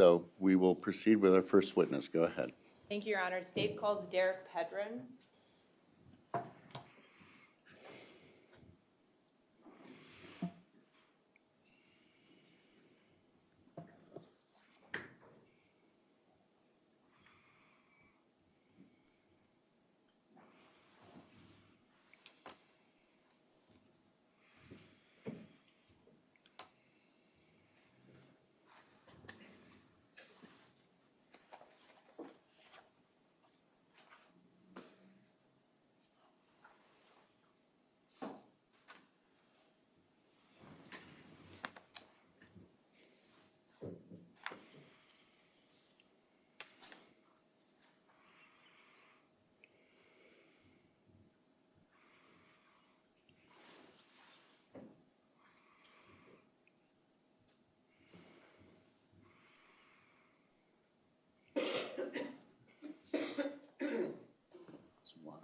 So we will proceed with our first witness. Go ahead. Thank you, Your Honor. State calls Alexavier Pedrin. Some water.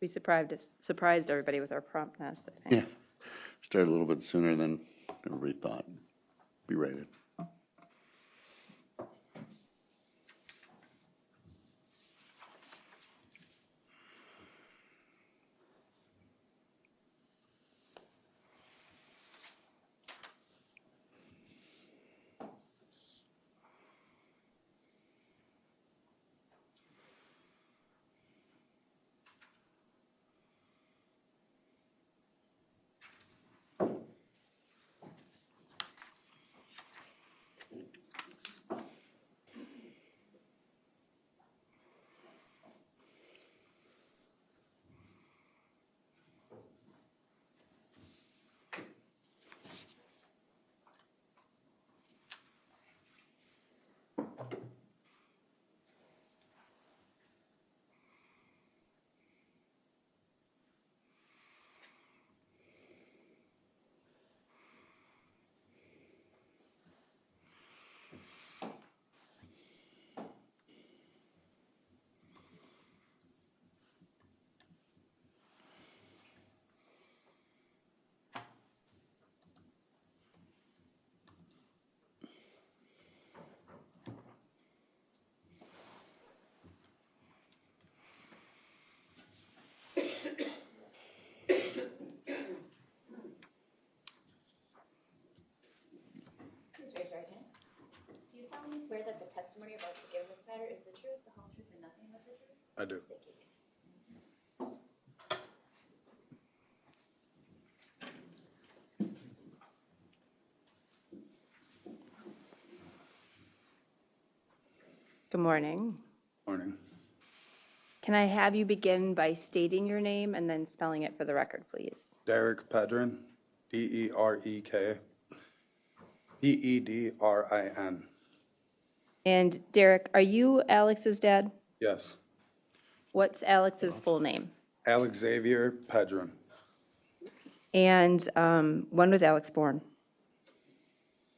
We surprised everybody with our promptness, I think. Yeah, started a little bit sooner than everybody thought. Be rated. Please raise your right hand. Do you solemnly swear that the testimony about to give in this matter is the truth, the whole truth, and nothing but the truth? I do. Thank you. Good morning. Morning. Can I have you begin by stating your name and then spelling it for the record, please? Derek Pedrin, D-E-R-E-K, P-E-D-R-I-N. And Derek, are you Alex's dad? Yes. What's Alex's full name? Alexavier Pedrin, And when was Alex born?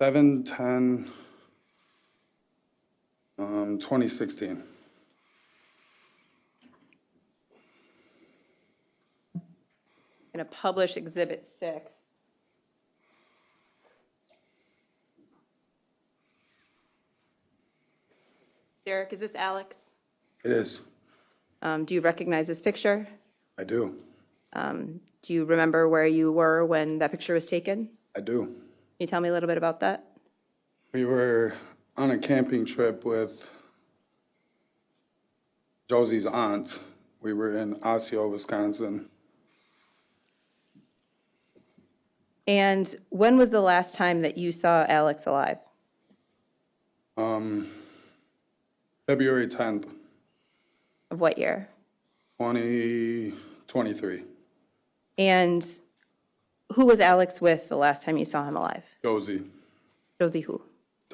7/10, 2016. Going to publish Exhibit 6. Derek, is this Alex? It is. Do you recognize this picture? I do. Do you remember where you were when that picture was taken? I do. Can you tell me a little bit about that? We were on a camping trip with Josie's aunt. We were in Osseo, Wisconsin. And when was the last time that you saw Alex alive? February 10th, Of what year? 2023. And who was Alex with the last time you saw him alive? Josie Josie who?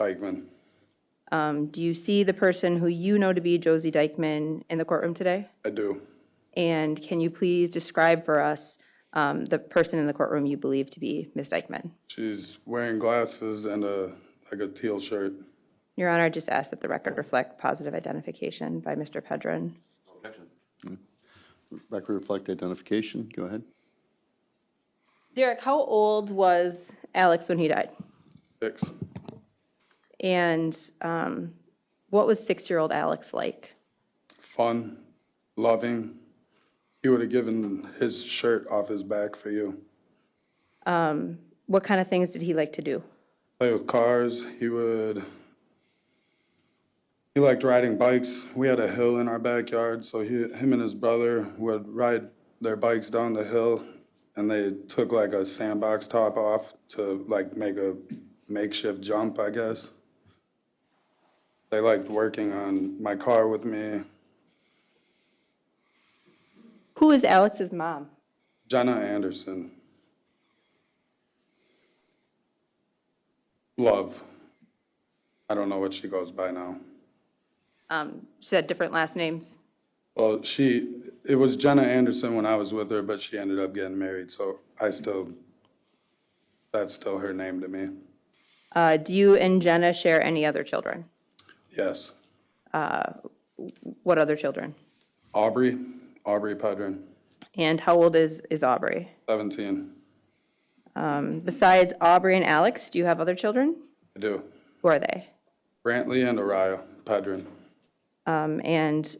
Dikeman. Do you see the person who you know to be Josie Dikeman in the courtroom today? I do. And can you please describe for us the person in the courtroom you believe to be Ms. Dikeman? She's wearing glasses and like a teal shirt. Your Honor, I just ask that the record reflect positive identification by Mr. Pedrin. Record reflect identification. Go ahead. Derek, how old was Alex when he died? 6. And what was 6-year-old Alex like? Fun, loving. He would have given his shirt off his back for you. What kind of things did he like to do? Play with cars. He liked riding bikes. We had a hill in our backyard, so him and his brother would ride their bikes down the hill, and they took like a sandbox top off to like make a makeshift jump, I guess. They liked working on my car with me. Who is Alex's mom? Jenna Anderson. Love. I don't know what she goes by now. She had different last names. Well, it was Jenna Anderson when I was with her, but she ended up getting married, so that's still her name to me. Do you and Jenna share any other children? Yes. What other children? Aubrey Pedrin, And how old is Aubrey? 17. Besides Aubrey and Alex, do you have other children? I do. Who are they? Brantley and Araya Pedrin. And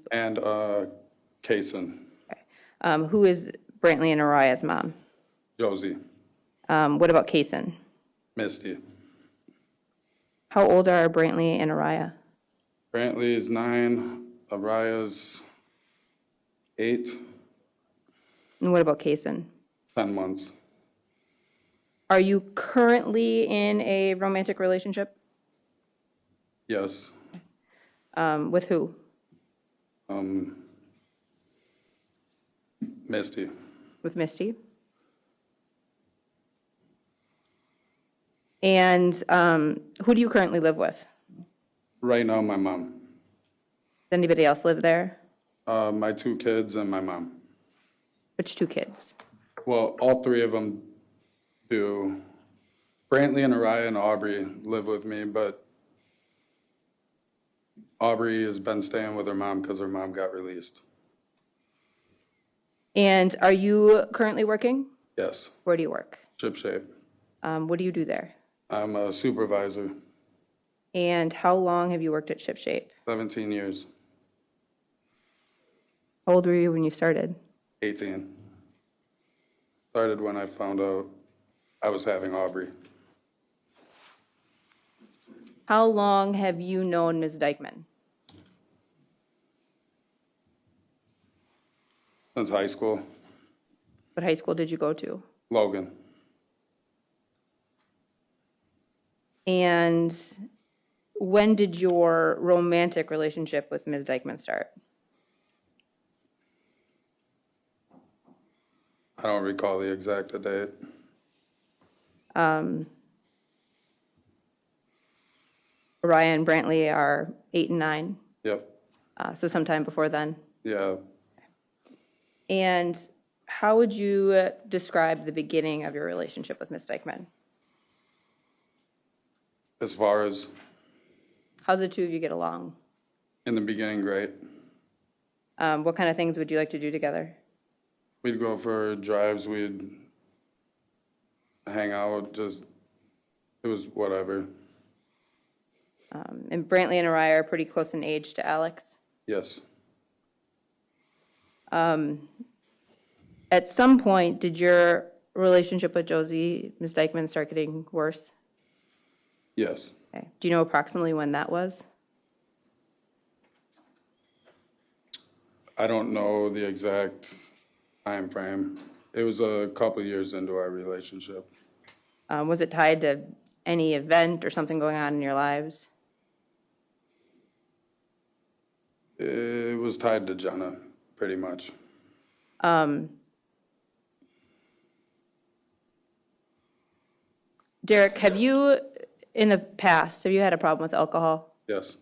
Kaysen, who is Brantley and Araya's mom? Josie, What about Kaysen? Misty. How old are Brantley and Araya? Brantley is 9, Araya's 8, And what about Kaysen? 10 months. Are you currently in a romantic relationship? Yes. With who? Misty. With Misty. And who do you currently live with? Right now, my mom. Does anybody else live there? My 2 kids and my mom. Which 2 kids? Well, all 3 of them do. Brantley and Araya and Aubrey live with me, but Aubrey has been staying with her mom because her mom got released. And are you currently working? Yes. Where do you work? Ship shape. What do you do there? I'm a supervisor. And how long have you worked at ShipShape? 17 years. How old were you when you started? 18. Started when I found out I was having Aubrey. How long have you known Ms. Dikeman? Since high school. What high school did you go to? Logan. And when did your romantic relationship with Ms. Dikeman start? I don't recall the exact date. Araya and Brantley are 8 and 9, Yep. so sometime before then. Yeah. And how would you describe the beginning of your relationship with Ms. Dikeman? As far as How did the 2 of you get along? in the beginning, great. What kind of things would you like to do together? We'd go for drives, we'd hang out, it was whatever. And Brantley and Araya are pretty close in age to Alex. Yes. At some point, did your relationship with Josie, Ms. Dikeman, start getting worse? Yes. Okay. Do you know approximately when that was? I don't know the exact time frame. It was a couple years into our relationship. Was it tied to any event or something going on in your lives? It was tied to Jenna, pretty much. Derek, have you in the past, have you had a problem with alcohol? Yes.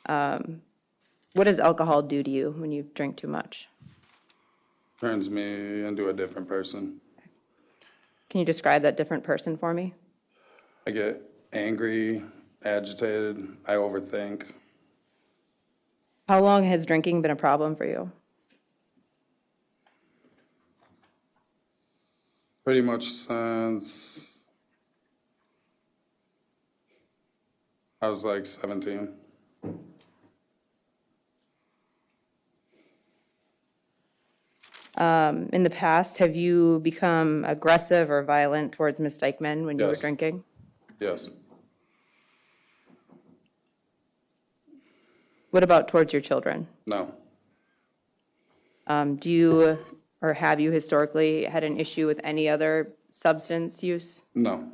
What does alcohol do to you when you drink too much? Turns me into a different person. Can you describe that different person for me? I get angry, agitated, I overthink. How long has drinking been a problem for you? Pretty much since I was like 17. In the past, have you become aggressive or violent towards Ms. Dikeman when you were Yes. drinking? Yes. What about towards your children? No. Do you or have you historically had an issue with any other substance use? No.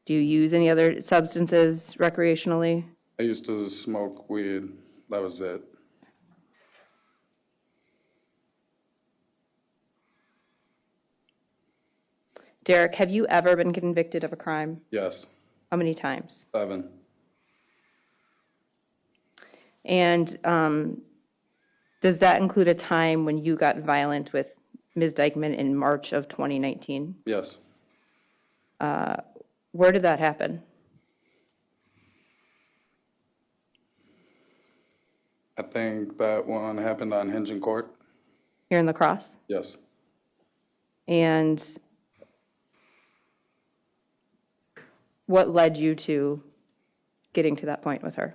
Do you use any other substances recreationally? I used to smoke weed. That was it. Derek, have you ever been convicted of a crime? Yes. How many times? 7. And does that include a time when you got violent with Ms. Dikeman in March of 2019? Yes. Where did that happen? I think that one happened on Hinge in Court. Here in La Crosse? Yes. And what led you to getting to that point with her?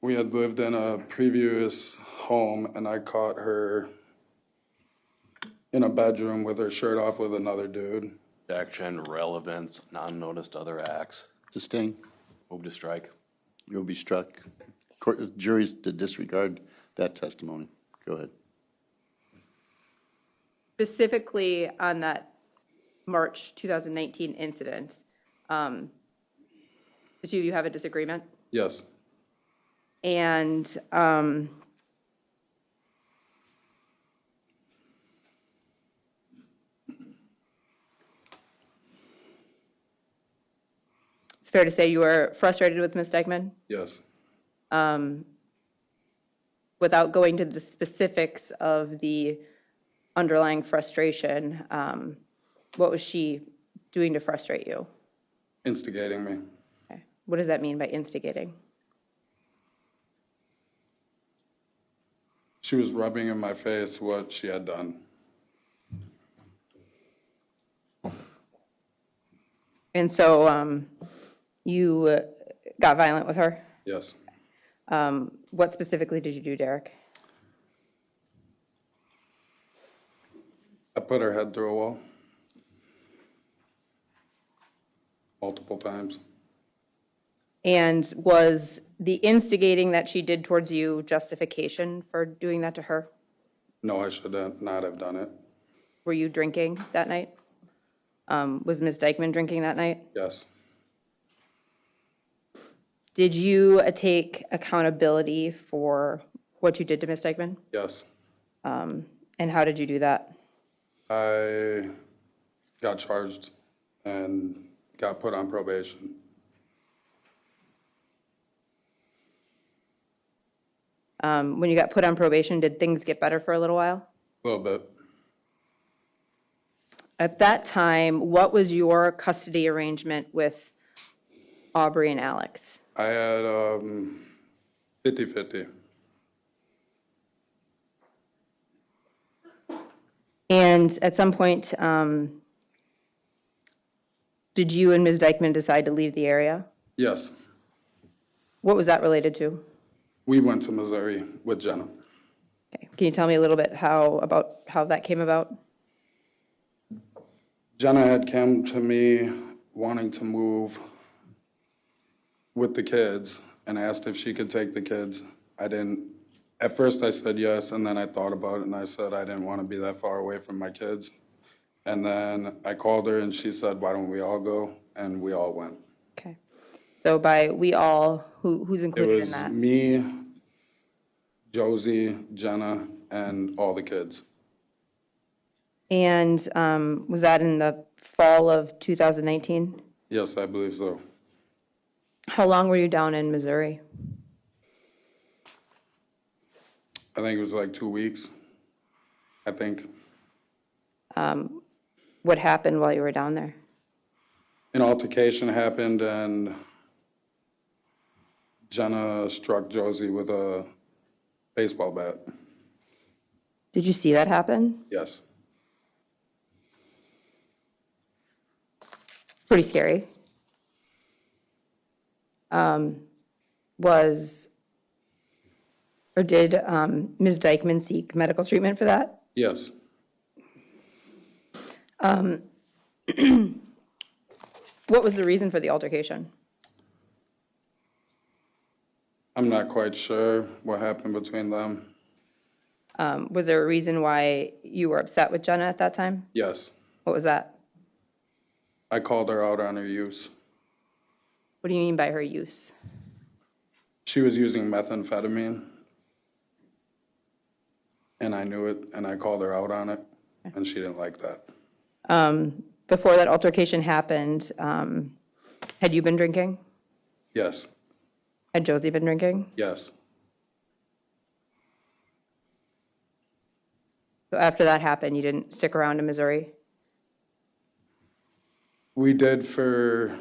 We had lived in a previous home, and I caught her in a bedroom with her shirt off with another dude. Action, relevance, non-noticed other acts. Sustain. Move to strike. You'll be struck. Court, juries to disregard that testimony. Go ahead. Specifically on that March 2019 incident, the two of you have a disagreement? Yes. And it's fair to say you were frustrated with Ms. Dikeman? Yes. Without going to the specifics of the underlying frustration, what was she doing to frustrate you? Instigating me. Okay. What does that mean by instigating? She was rubbing in my face what she had done. And so you got violent with her? Yes. What specifically did you do, Derek? I put her head through a wall. Multiple times. And was the instigating that she did towards you justification for doing that to her? No, I should not have done it. Were you drinking that night? Was Ms. Dikeman drinking that night? Yes. Did you take accountability for what you did to Ms. Dikeman? Yes. And how did you do that? I got charged and got put on probation. When you got put on probation, did things get better for a little while? A little bit. At that time, what was your custody arrangement with Aubrey and Alex? I had 50-50. And at some point, did you and Ms. Dikeman decide to leave the area? Yes. What was that related to? We went to Missouri with Jenna. Okay. Can you tell me a little bit about how that came about? Jenna had come to me wanting to move with the kids and asked if she could take the kids. I didn't. At first I said yes, and then I thought about it and I said I didn't want to be that far away from my kids. And then I called her and she said, why don't we all go? And we all went. Okay. So by we all, who's It included was in that? me, Josie, Jenna, and all the kids. And was that in the fall of 2019? Yes, I believe so. How long were you down in Missouri? I think it was like 2 weeks. I think What happened while you were down there? an altercation happened and Jenna struck Josie with a baseball bat. Did you see that happen? Yes. Pretty scary. Did Ms. Dikeman seek medical treatment for that? Yes. What was the reason for the altercation? I'm not quite sure what happened between them. Was there a reason why you were upset with Jenna at that time? Yes. What was that? I called her out on her use. What do you mean by her use? She was using methamphetamine. And I knew it, and I called her out on it, and she didn't like that. Before that altercation happened, had you been drinking? Yes. Had Josie been drinking? Yes. So after that happened, you didn't stick around in Missouri? We did for,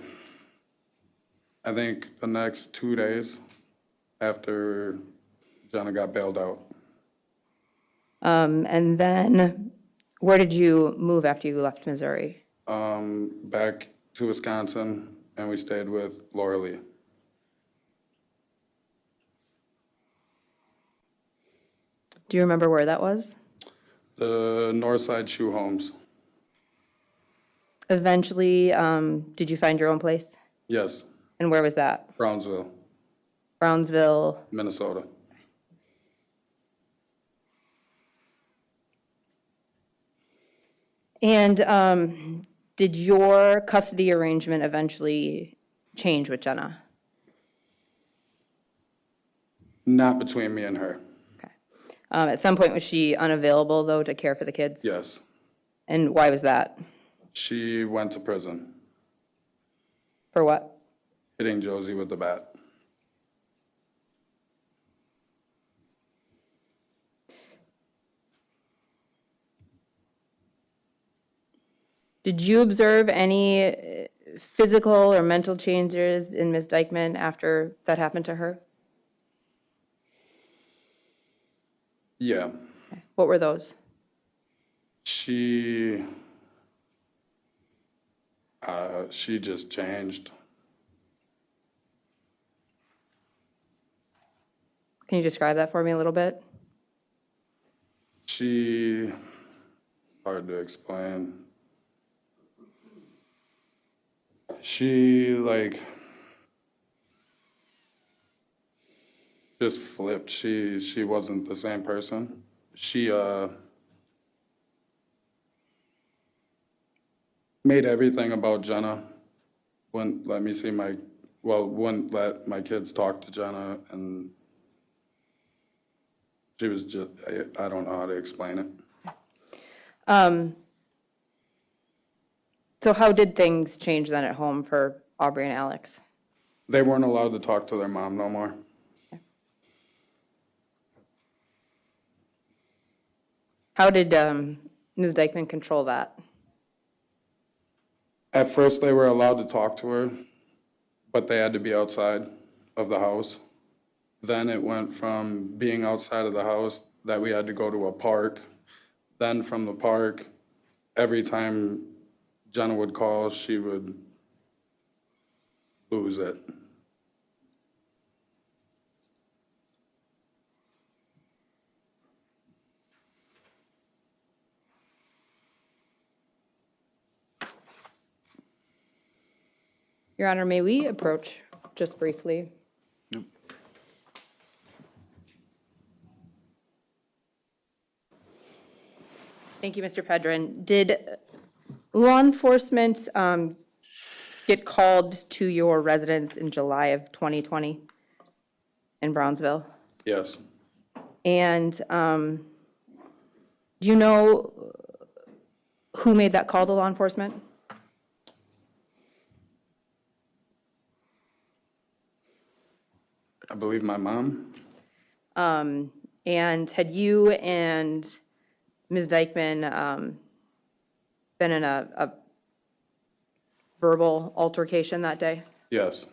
I think, the next 2 days after Jenna got bailed out. And then where did you move after you left Missouri? Back to Wisconsin, and we stayed with Laura Lee. Do you remember where that was? The Northside Shoe Homes. Eventually, did you find your own place? Yes. And where was that? Brownsville, Brownsville. Minnesota. And did your custody arrangement eventually change with Jenna? Not between me and her. Okay. At some point, was she unavailable, though, to care for the kids? Yes. And why was that? She went to prison, For what? hitting Josie with the bat. Did you observe any physical or mental changes in Ms. Dikeman after that happened to her? Yeah. What were those? She just changed. Can you describe that for me a little bit? Hard to explain. She, just flipped. She wasn't the same person. She, made everything about Jenna. Wouldn't let my kids talk to Jenna, and she was just, I don't know how to explain it. So how did things change then at home for Aubrey and Alex? They weren't allowed to talk to their mom no more. How did Ms. Dikeman control that? At first, they were allowed to talk to her, but they had to be outside of the house. Then it went from being outside of the house that we had to go to a park. Then from the park, every time Jenna would call, she would lose it. Your Honor, may we approach just briefly? Yep. Thank you, Mr. Pedrin. Did law enforcement get called to your residence in July of 2020 in Brownsville? Yes. And do you know who made that call to law enforcement? I believe my mom. And had you and Ms. Dikeman been in a verbal altercation that day? Yes,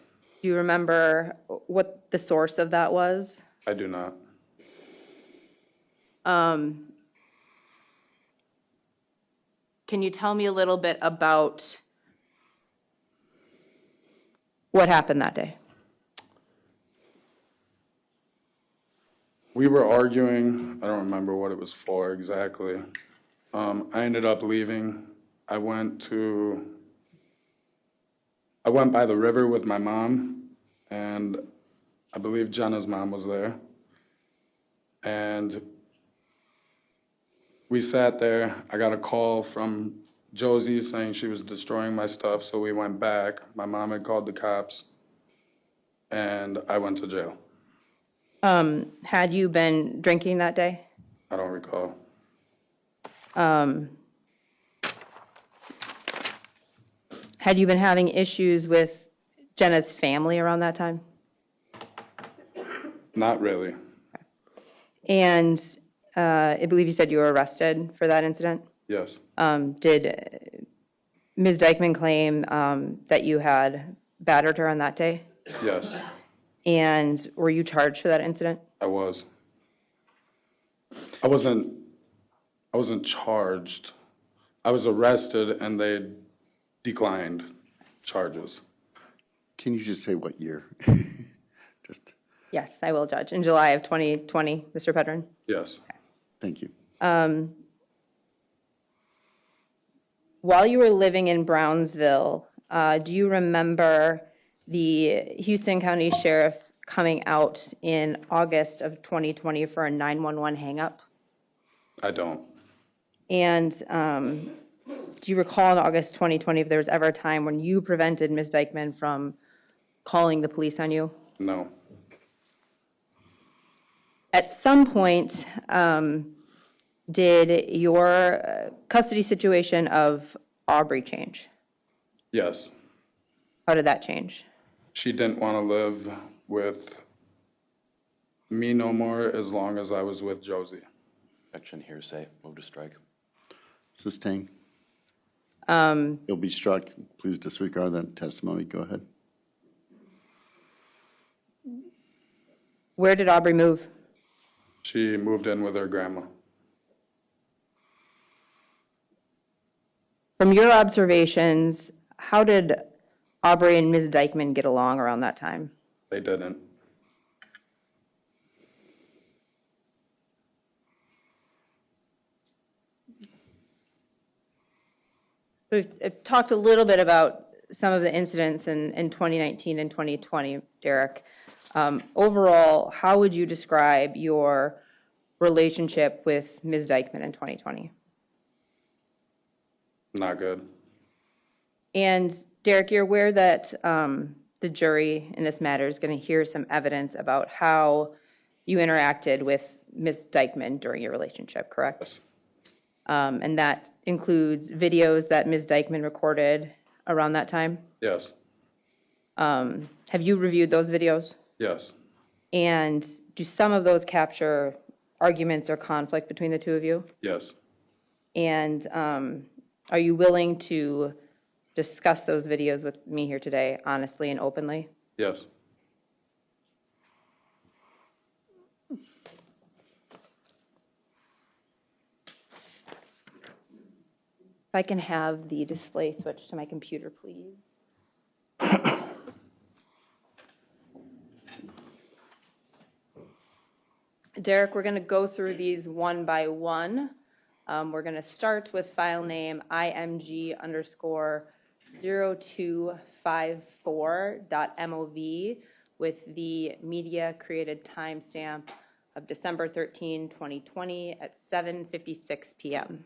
Do you remember what the source of that was? I do not. Can you tell me a little bit about what happened that day? We were arguing. I don't remember what it was for exactly. I ended up leaving. I went by the river with my mom, and I believe Jenna's mom was there. And we sat there. I got a call from Josie saying she was destroying my stuff, so we went back. My mom had called the cops, and I went to jail. Had you been drinking that day? I don't recall. Had you been having issues with Jenna's family around that time? Not really. And I believe you said you were arrested for that incident? Yes, Did Ms. Dikeman claim that you had battered her on that day? yes, And were you charged for that incident? I was. I wasn't charged. I was arrested and they declined charges. Can you just say what year? Just, Yes, I will, Judge. In July of 2020, Mr. Pedrin? Yes, thank you. While you were living in Brownsville, do you remember the Houston County Sheriff coming out in August of 2020 for a 911 hang-up? I don't. And do you recall in August 2020 if there was ever a time when you prevented Ms. Dikeman from calling the police on you? No, At some point, did your custody situation of Aubrey change? yes. How did that change? She didn't want to live with me no more as long as I was with Josie. Objection, hearsay, move to strike. Sustain. It'll be struck. Please disregard that testimony. Go ahead. Where did Aubrey move? She moved in with her grandma. From your observations, how did Aubrey and Ms. Dikeman get along around that time? They didn't. So we've talked a little bit about some of the incidents in 2019 and 2020, Derek. Overall, how would you describe your relationship with Ms. Dikeman in 2020? Not good. And Derek, you're aware that the jury in this matter is going to hear some evidence about how you interacted with Ms. Dikeman during your relationship, correct? Yes. And that includes videos that Ms. Dikeman recorded around that time? Yes. Have you reviewed those videos? Yes. And do some of those capture arguments or conflict between the two of you? Yes. And are you willing to discuss those videos with me here today, honestly and openly? Yes. If I can have the display switch to my computer, please. Derek, we're going to go through these one by one. We're going to start with file name IMG_0254.mov with the media created timestamp of December 13, 2020 at 7:56 p.m.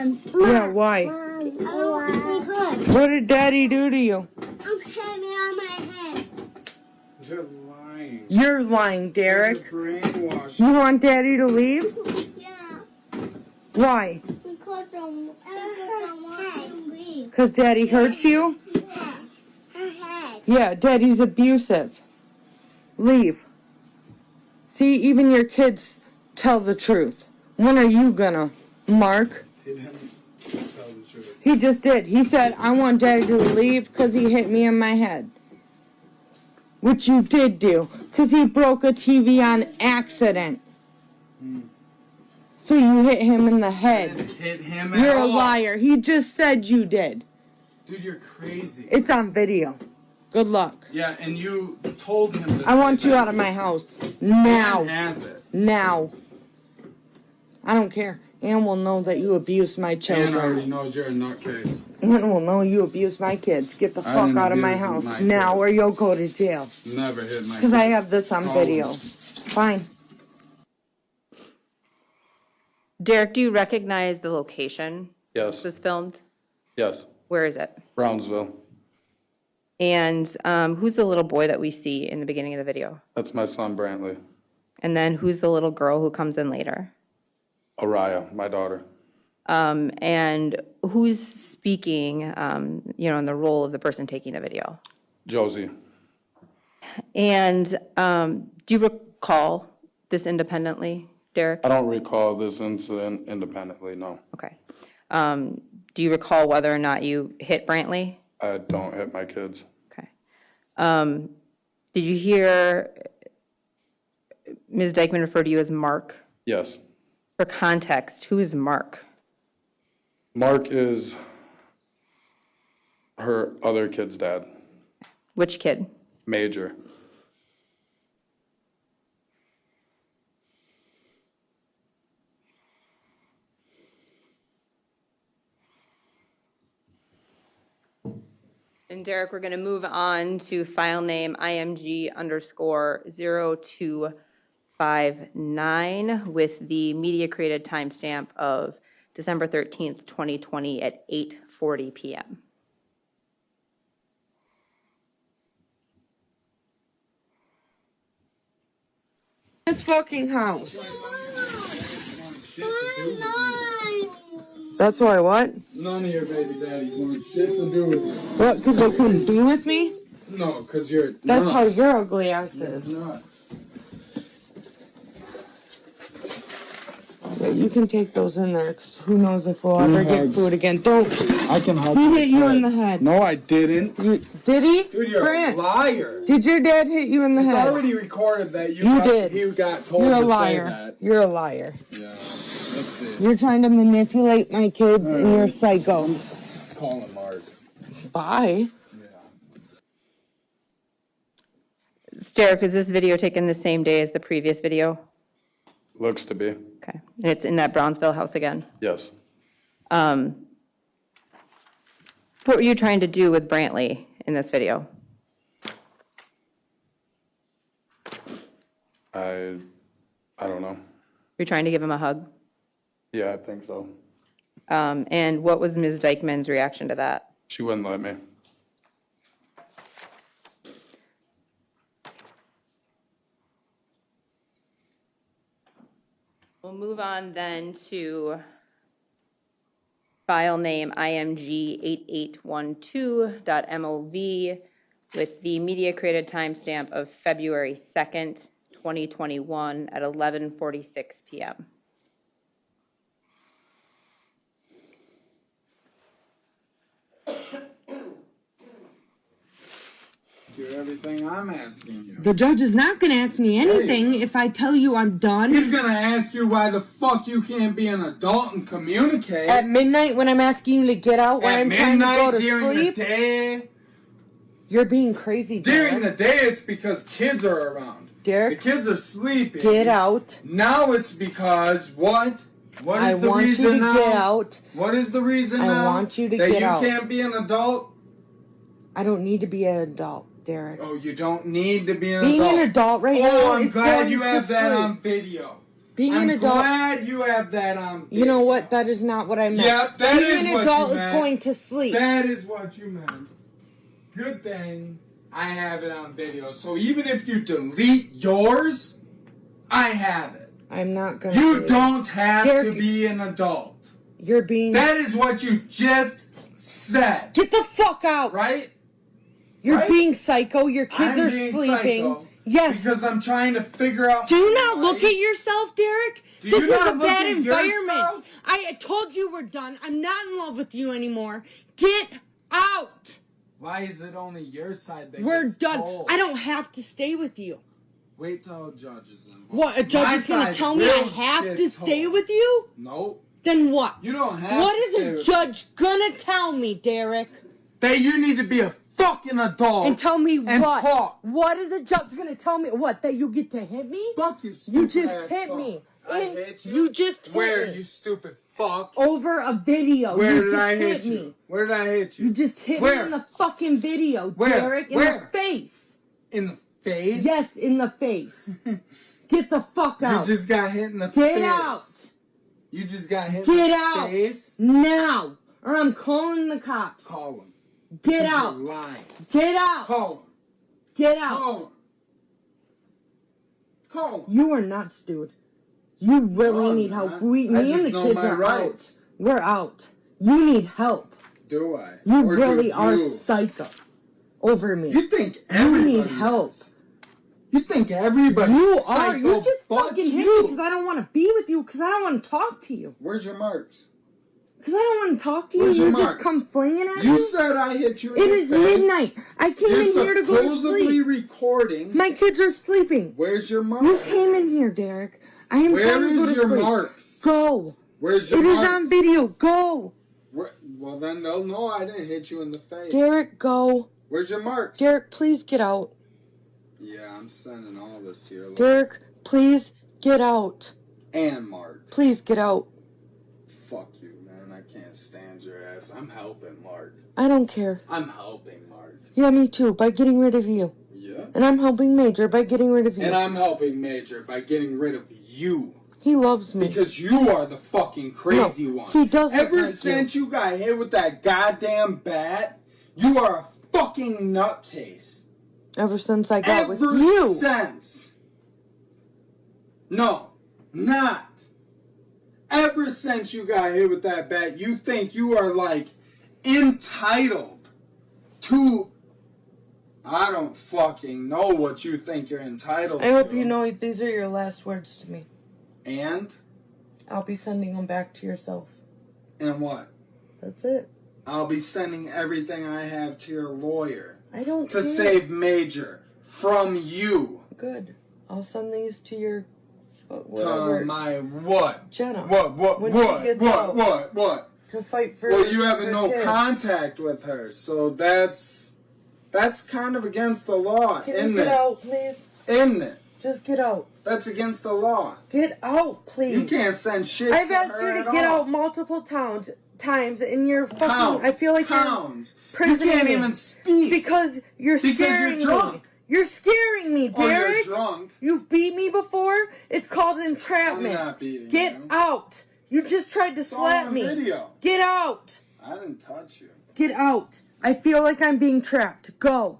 Yeah, why? Because What did Daddy do to you? I'm hitting me on my head. You're lying. You're lying, Derek. You're brainwashed. You want Daddy to leave? Yeah, Why? because I want to leave. Because Daddy hurts you? Yeah, her head. Yeah, Daddy's abusive. Leave. See, even your kids tell the truth. When are you gonna, Mark? He didn't tell the truth. He just did. He said, I want Daddy to leave because he hit me in my head. Which you did do. Because he broke a TV on accident. So you hit him in the I head. didn't hit him at You're a all. liar. He just said you did. Dude, you're crazy. It's on video. Good luck. Yeah, and you told him to I want you out of my house. Now. has it. Now. I don't care. Ann will know that you abuse my Ann children. already knows you're a nutcase. Ann will know you abuse my kids. Get the I fuck didn't out of my abuse house my now kids. or you'll go to jail. Never hit my Because I kids. have this on Call video. him. Fine. Derek, do you recognize the location Yes. this was filmed? Yes. Where is it? Brownsville. And who's the little boy that we see in the beginning of the video? That's my son, Brantley. And then who's the little girl who comes in later? Araya, my daughter. And who's speaking, in the role of the person taking the video? Josie. And do you recall this independently, Derek? I don't recall this incident independently, no. Okay. Do you recall whether or not you hit Brantley? I don't hit my kids. Okay. Did you hear Ms. Dikeman refer to you as Mark? Yes. For context, who is Mark? Mark is her other kid's dad, Which kid? Major. And Derek, we're going to move on to file name IMG_0259 with the media created timestamp of December 13th, 2020 at 8:40 p.m. This fucking house. Mom, That's why what? None of your baby daddies want shit to do with you. What, because they couldn't be with me? No, because you're That's nuts. how your ugly ass is. Nuts. Yeah, you can take those in there, because who knows if we'll ever get hugs. food again. Don't. I can help He you hit you with in that. the head. No, I didn't. Did he? Dude, you're Grant, a liar. did your dad hit you in the It's head? already recorded that You did. He got told You're a to liar. say that. You're a liar. Yeah. Let's see. You're trying to manipulate my kids and you're psychos. Call him Mark. Bye. Derek, is this video taken the same day as the previous video? Looks to be. Okay. And it's in that Brownsville house again? Yes. What were you trying to do with Brantley in this video? I don't know. You're trying to give him a hug? Yeah, I think so. And what was Ms. Dikeman's reaction to that? She wouldn't let me. We'll move on then to file name IMG8812.MOV with the media created timestamp of February 2nd, 2021 at 11:46 p.m. Do everything I'm asking you. The judge is not going to ask me anything if I tell you I'm done. He's gonna ask you why the fuck you can't be an adult and communicate. At midnight when I'm asking you to get out, when At I'm trying to go midnight, to during sleep, the day. you're being crazy, During Derek. the day, it's because kids are around. Derek, The kids are sleeping. get out. Now it's because what? What I is the want reason you to now? get out. What is the reason I now? want you to that get you out. can't be an adult? I don't need to be an adult, Derek. Oh, you don't need to be an Being adult. an adult right now, Oh, I'm it's glad going you to have that sleep. on video. Being I'm an adult, glad you have that on video. you know what? That is not what I meant. Yeah, that Being is an what adult you is meant. going to sleep. That is what you meant. Good thing I have it on video. So even if you delete yours, I have it. I'm not gonna. You don't have Derek, to be an adult. You're being. That is what you just said. Get the fuck out. Right? You're Right? being psycho. Your kids I'm are being sleeping. psycho Yes. Because I'm trying to figure out. Do you not my look life. at yourself, Derek? Do This you is not a look bad at environment. yourself? I told you we're done. I'm not in love with you anymore. Get out. Why is it only your side that We're gets done. told? I don't have to stay with you. Wait till a judge is involved. What? A judge My is going to side tell me I will have get to stay told. with you? Nope. Then what? You don't have What to is stay a with judge going to tell me, Derek? That you need to be a fucking adult. And tell me and what? talk. What is a judge going to tell me? What? That you get to hit me? Fuck you, You stupid just ass hit fuck. me. I And hit you. You just hit Where, me. you stupid fuck? Over a video. Where you did just I hit me. you? Where did I hit you? You just hit Where? me in the fucking video, Where? Derek. In Where? the face. In the face? Yes, in the face. Get the fuck out. You just got hit in the face. Get out. You just got hit in Get the out. face. Now. Or I'm calling the cops. Call him. Get You're out. lying. Get out. Call him. Get out. Call him. Call him. You are nuts, dude. You really No, I'm need not. help. I Me and just the know kids my are rights. out. We're out. You need help. Do I? You Or do really are you? psycho over me. You think You everybody need help. is. You think everybody You is are. psycho You just but fucking hit me you. because I don't want to be with you because I don't want to talk to you. Where's your marks? Because I don't want to talk to you. Where's your You just marks? come flinging at You me. said I hit you in It the is face. midnight. I came You're in here to go to supposedly sleep. recording. My kids are sleeping. Where's your marks? You came in here, Derek. I am Where trying to go is to your sleep. marks? Go. Where's your It is marks? on video. Go. Well, then they'll know I didn't hit you in the face. Derek, go. Where's your marks? Derek, please get out. Yeah, I'm sending all this to your Derek, please get out. and Mark. Please get out. Fuck you, man. I can't stand your ass. I'm helping Mark. I don't care. I'm helping Mark. Yeah, me too, by getting rid of you. Yeah. And I'm helping Major by getting rid of you. And I'm helping Major by getting rid of you. He loves me. Because you are the fucking crazy No, one. he doesn't Ever like since you got hit with that goddamn bat, you are a fucking nutcase. Ever since I got Ever with you. since. No, not. Ever since you got hit with that bat, you think you are like entitled to. I don't fucking know what you think you're entitled to. I hope you know these are your last words to me. And? I'll be sending them back to yourself. And what? That's it. I'll be sending everything I have to your lawyer. I don't To care. save Major from you. Good. I'll send these to your whatever. To my what? Jenna. What? When she gets out. What? To fight for. Well, you have for no kids. contact with her, so that's kind of against the law, Can isn't you get it? out, please? Isn't it? Just get out. That's against the law. Get out, please. You can't send shit I've to asked her you to at get all. out multiple times, and you're fucking. Pounds, I feel like pounds. you're You imprisoning can't me. even speak. Because you're Because scaring you're drunk. me. You're scaring me, Or Derek. you're drunk. You've beat me before. It's called entrapment. I'm not beating Get you. out. You just tried to It's all slap on me. video. Get out. I didn't touch you. Get out. I feel like I'm being trapped. Go.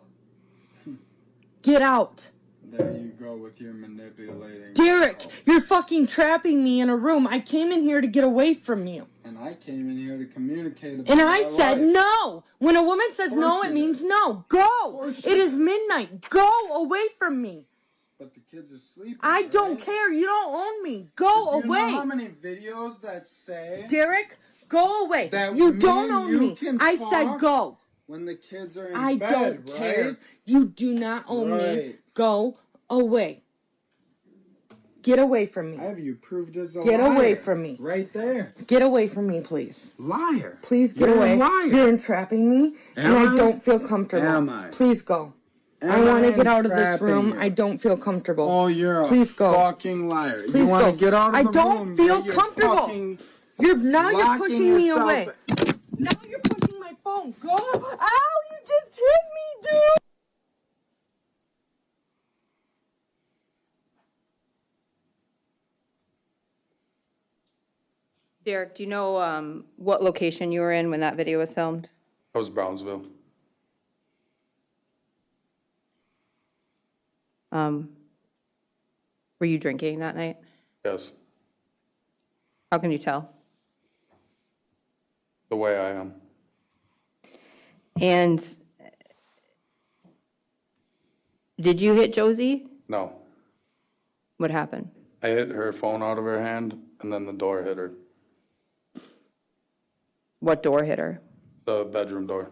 Get out. There you go with your manipulating. Derek, you're fucking trapping me in a room. I came in here to get away from you. And I came in here to communicate about And I my said life. no. When a woman says Of course no, you it did. means no. Go. course It you is did. midnight. Go away from me. But the kids are sleeping. I don't right? care. You don't own me. But Go do you know away. how many videos that say Derek, go away. That You me don't and own you me. can I talk? said go. when the kids are in I bed, don't right? care. You do not own me. Right. Go away. Get away from I me. have you proved as a Get liar. away from me. Right there. Get away from me, please. Liar. Please get You're away. a liar. You're entrapping me, and Am I I? don't feel comfortable. Am I? Please go. I Am want to get out of this entrapping room. you? I don't feel comfortable. Oh, you're a Please go. fucking liar. Please you want go. to get out of I the don't room? feel then you're comfortable. fucking You're locking pushing me yourself- away. Now you're pushing my phone. Go. Ow, you just hit me, dude. Derek, do you know what location you were in when that video was filmed? That was Brownsville. Were you drinking that night? Yes, How can you tell? the way I am. And did you hit Josie? No. What happened? I hit her phone out of her hand, and then the door hit her. What door hit her? The bedroom door.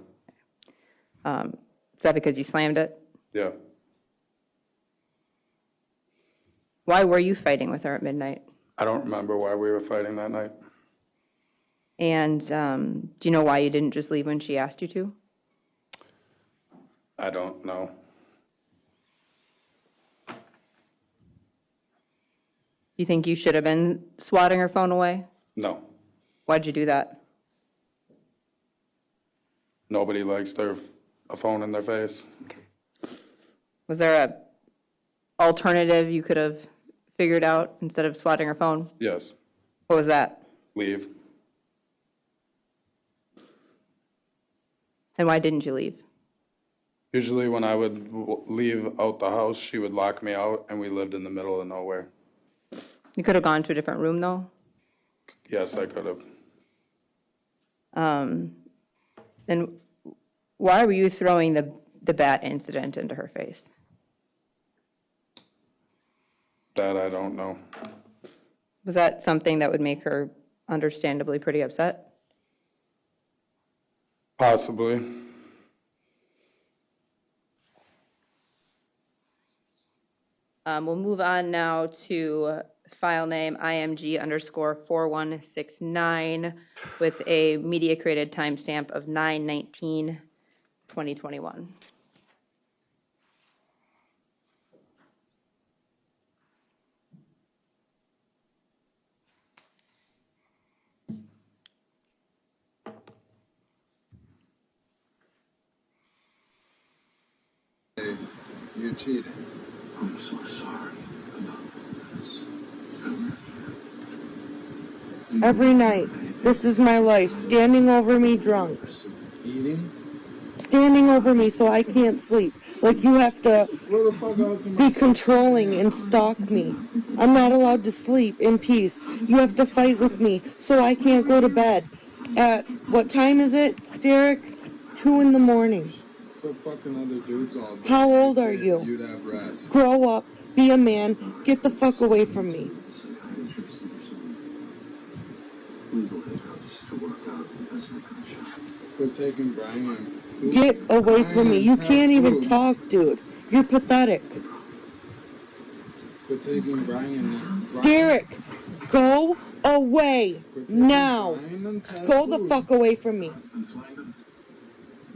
Is that because you slammed it? Yeah. Why were you fighting with her at midnight? I don't remember why we were fighting that night. And do you know why you didn't just leave when she asked you to? I don't know. You think you should have been swatting her phone away? No. Why'd you do that? Nobody likes a phone in their face. Was there a alternative you could have figured out instead of swatting her phone? Yes. What was that? Leave. And why didn't you leave? Usually when I would leave out the house, she would lock me out, and we lived in the middle of nowhere. You could have gone to a different room, though. Yes, I could have. Then why were you throwing the bat incident into her face? That I don't know. Was that something that would make her understandably pretty upset? Possibly. We'll move on now to file name IMG_4169 with a media created timestamp of 9/19/2021. You're cheating. I'm so sorry about this. Every night. This is my life. Standing over me drunk. Eating? Standing over me so I can't sleep. Like you have to Where the fuck out to be controlling and stalk me. I'm not allowed to sleep in peace. You have to fight with me so I can't go to bed. At what time is it, Derek? 2 in the morning. Quit fucking other dudes all day. How old are you? You'd have rest. Grow up. Be a man. Get the fuck away from me. Quit taking Brian. Food. Get away from me. You Brian, can't even food. talk, dude. You're pathetic. Quit taking Brian. Derek, go away Quit taking now. Brian and Ted Go the food. fuck away from me.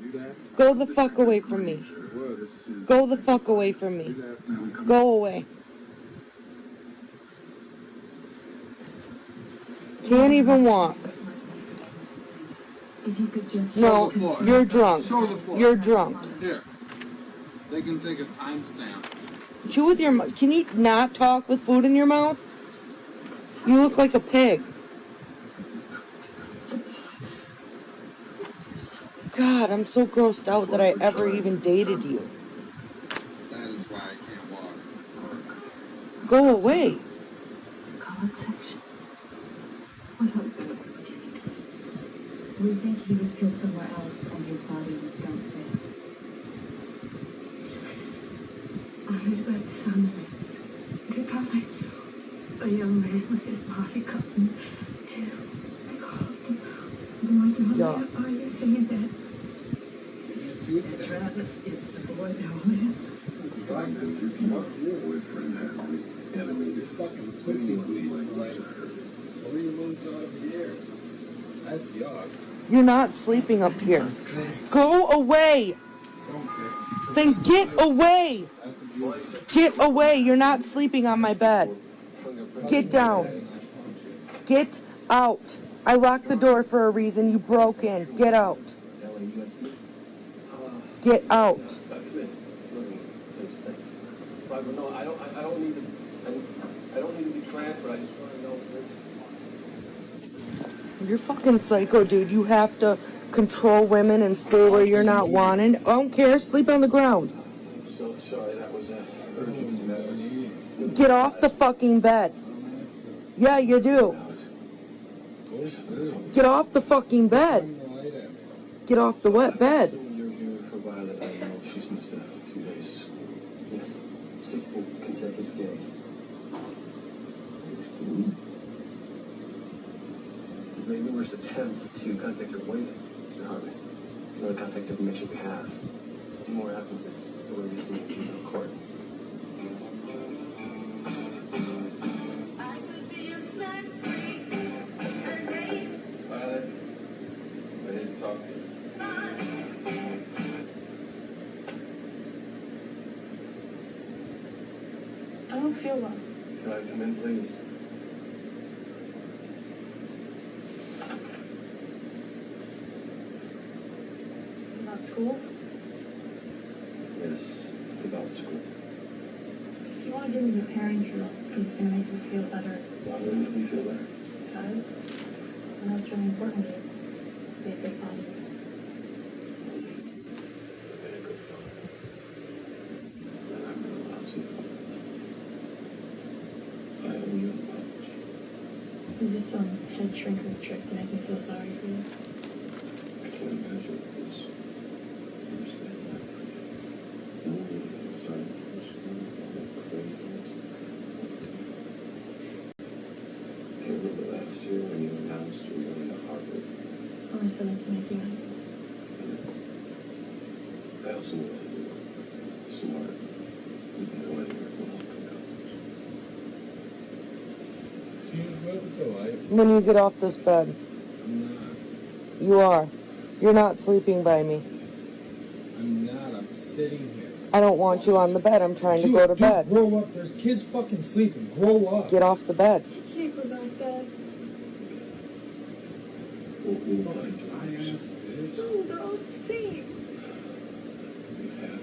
You'd have to. Go the fuck away from me. Would. Go the fuck away from me. You'd have to. Go away. Can't even walk. If you could just... No, Show the floor. you're drunk. Show the floor. You're drunk. Here. They can take a timestamp. Chew with your mouth. Can you not talk with food in your mouth? You look like a pig. God, I'm so grossed out that I ever even dated you. That is why I can't walk. Go away. Comment section. What happened? We think he was killed somewhere else and his body was dumped there. I heard about this on the news. They found like a young man with his body cut in two. I called him. Yeah. Are you saying that You too? Travis is the boy that lives? Fuck you. Your fucking pussy bleeds like 3 months out of the year. That's yuck. You're not sleeping up here. Go away. Don't care. Then get away. That's abuse. Get away. You're not sleeping on my bed. Get down. Get out. I locked the door for a reason. You broke in. Get out. Get out. No, I don't need to be transferred. I just want to know. You're fucking psycho, dude. You have to control women and stay where you're not wanted. I don't care. Sleep on the ground. I'm so sorry, that was a urgent matter. Get off the fucking bed. Yeah, you do. Get off the fucking bed. Get off the wet bed. You're here for Violet. I know she's missed a few days. Yes, 16 consecutive days. 16? You've made numerous attempts to contact her waiting, Mr. Harvey. No contact information we have. More absences than what we see in juvenile court. Violet, I need to talk to you. I don't feel well. Can I come in, please? This is about school. Yes, it's about school. If you want to give me the parent drill, it's going to make me feel better. Why would it make me feel better? Because I know it's really important to you. Be a good father. Is this some head shrinker trick to make me feel sorry for you? I can't imagine this. Understand that for you. No one really sorry for school, all that craziness. I remember last year when you announced you were going to Harvard. Oh, I said that to make you happy. I also know that you were smart. You didn't go anywhere for long from college. When you get off this bed. You are. You're not sleeping by me. I'm not. I'm sitting here. I don't want you on the bed. I'm trying to go to bed. Grow up. There's kids fucking sleeping. Grow up. Get off the bed. I can't go back bed. We'll find you. I asked, bitch. No, they're all the same. We have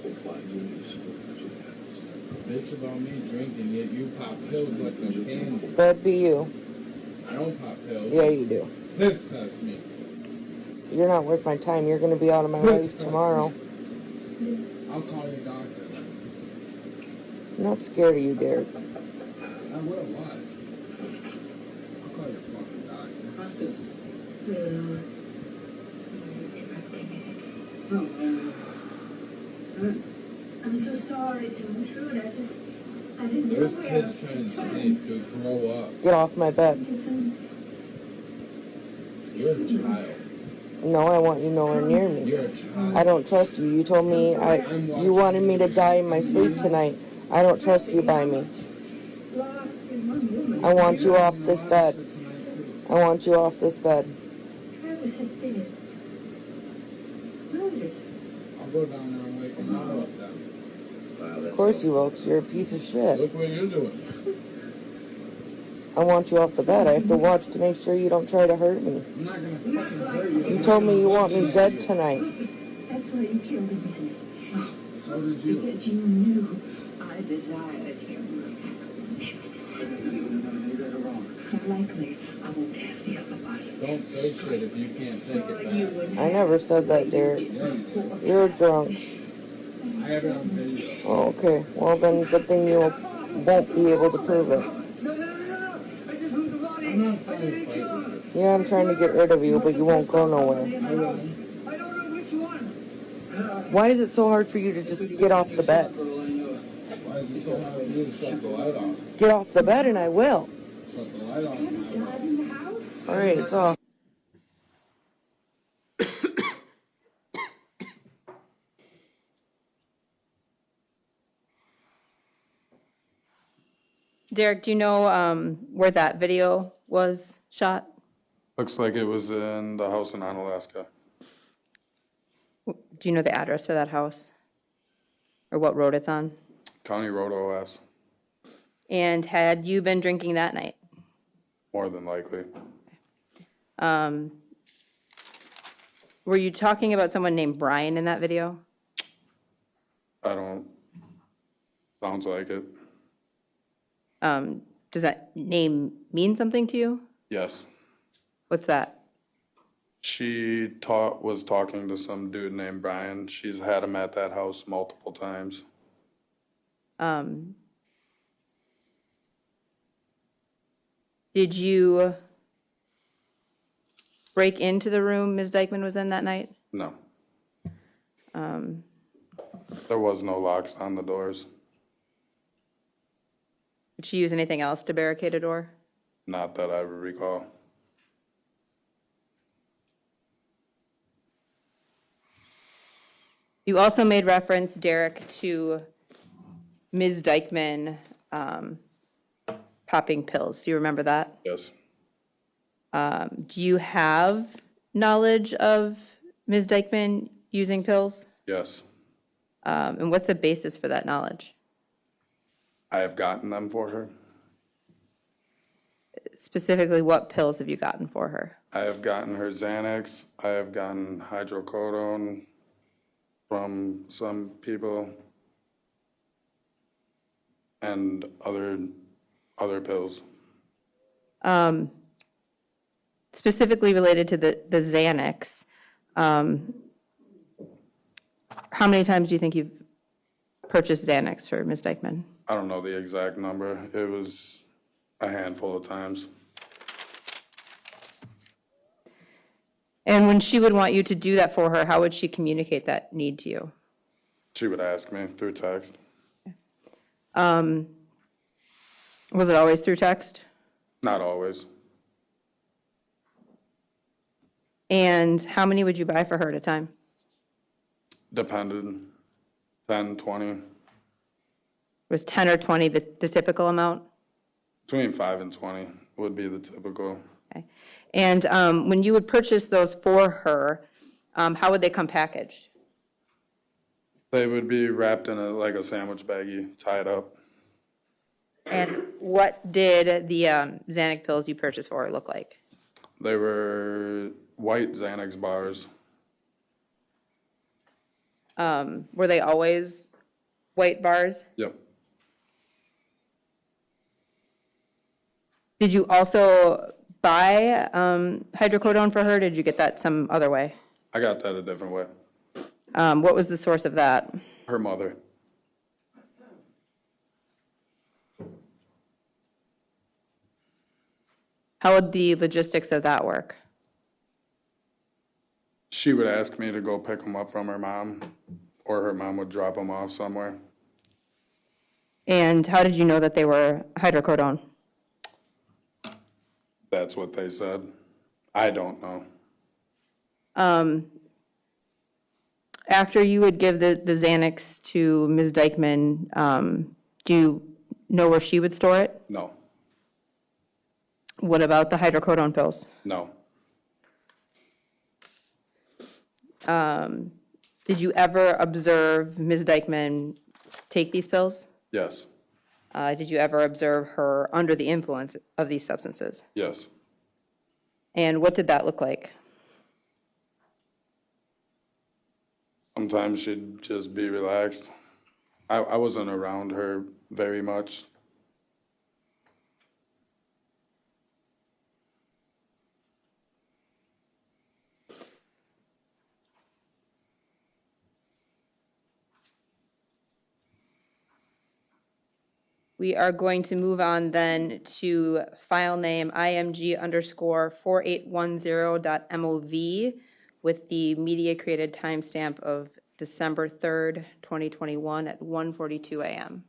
we'll find you in school. Bitch about me drinking, yet you pop pills like a candy. That'd be you. I don't pop pills. Yeah, you do. Piss test me. You're not worth my time. You're going to be out of my life tomorrow. I'll call your doctor. I'm not scared of you, Derek. I would have was. I'll call your fucking doctor. Hospital. I'm so sorry to intrude. I didn't know There's where kids trying to sleep. Dude, grow up. Get off my bed. You're a child. No, I want you nowhere near me. You're a child. I don't trust you. You told me you wanted me to die in my sleep tonight. I don't trust you by me. I want you off this bed. I want you off this bed. Travis is dead. Murdered. I'll go down there and wake him up then. Of course you will, 'cause you're a piece of shit. Look what you're doing. I want you off the bed. I have to watch to make sure you don't try to hurt me. I'm not gonna fucking hurt you. You told me you want me dead tonight. That's why you killed him, isn't it? So did you. Because you knew I desired him. Never decided you. More likely, I won't have the other body. Don't say shit if you can't take it back. I never said that, Derek. You're drunk. I have it on video. Oh, okay. Well, then good thing you won't be able to prove it. I'm not trying to fight with you. Yeah, I'm trying to get rid of you, but you won't go nowhere. Why is it so hard for you to just get off the bed? Why is it so hard for you to shut the light off? Get off the bed and I will. Shut the light off. Travis died in the house? All right, it's off. Derek, do you know where that video was shot? Looks like it was in the house in Onalaska. Do you know the address for that house? Or what road it's on? County Road OS, And had you been drinking that night? more than likely. Were you talking about someone named Brian in that video? Sounds like it. Does that name mean something to you? Yes. What's that? She was talking to some dude named Brian. She's had him at that house multiple times. Did you break into the room Ms. Dikeman was in that night? No. There was no locks on the doors. Did she use anything else to barricade a door? Not that I recall. You also made reference, Derek, to Ms. Dikeman popping pills. Do you remember that? Yes. Do you have knowledge of Ms. Dikeman using pills? Yes. And what's the basis for that knowledge? I have gotten them for her. Specifically, what pills have you gotten for her? I have gotten her Xanax. I have gotten hydrocodone from some people and other pills. Specifically related to the Xanax, how many times do you think you've purchased Xanax for Ms. Dikeman? I don't know the exact number. It was a handful of times. And when she would want you to do that for her, how would she communicate that need to you? She would ask me through text. Was it always through text? Not always. And how many would you buy for her at a time? Depended. 10, 20. Was 10 or 20 the typical amount? Between 5 and 20 would be the typical. Okay. And when you would purchase those for her, how would they come packaged? They would be wrapped in like a sandwich baggie, tied up. And what did the Xanax pills you purchased for her look like? They were white Xanax bars. Were they always white bars? Yep. Did you also buy hydrocodone for her? Did you get that some other way? I got that a different way. What was the source of that? Her mother. How would the logistics of that work? She would ask me to go pick them up from her mom, or her mom would drop them off somewhere. And how did you know that they were hydrocodone? That's what they said. I don't know. After you would give the Xanax to Ms. Dikeman, do you know where she would store it? No. What about the hydrocodone pills? No. Did you ever observe Ms. Dikeman take these pills? Yes. Did you ever observe her under the influence of these substances? Yes. And what did that look like? Sometimes she'd just be relaxed. I wasn't around her very much. We are going to move on then to file name IMG_4810.MOV with the media created timestamp of December 3rd, 2021 at 1:42 a.m.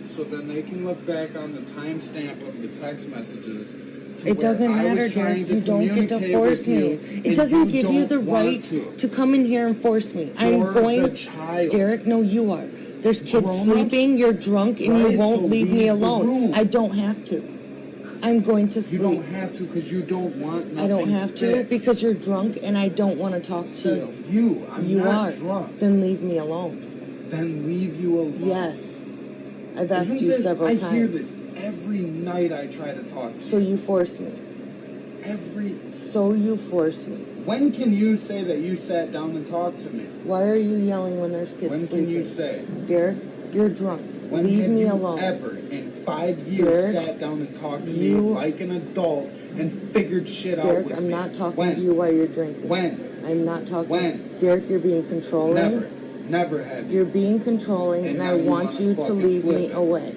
So then they can look back on the timestamp of the text messages. It doesn't matter, Derek. You don't get to force me. It doesn't give you the right to come in here and force me. I'm going. Derek, no, you are. There's kids sleeping. You're drunk, and you won't leave me alone. I don't have to. I'm going to sleep. You don't have to because you don't want nothing. I don't have to because you're drunk, and I don't want to talk to you. I'm not drunk. Then leave me alone. Then leave you alone. Yes. I've asked you several times. I hear this every night I try to talk to you. So you force me. So you force me. When can you say that you sat down and talked to me? Why are you yelling when there's kids sleeping? When can you say? Derek, You're drunk. When Leave have me you alone. ever in 5 years Derek, sat down and talked to me like an adult and figured shit out Derek, with I'm me? not talking When? to you while you're drinking. When? I'm not talking. When? Derek, you're being controlling. Never. Never have you. You're being controlling, and now I want wanna you to fucking leave flip me it. away.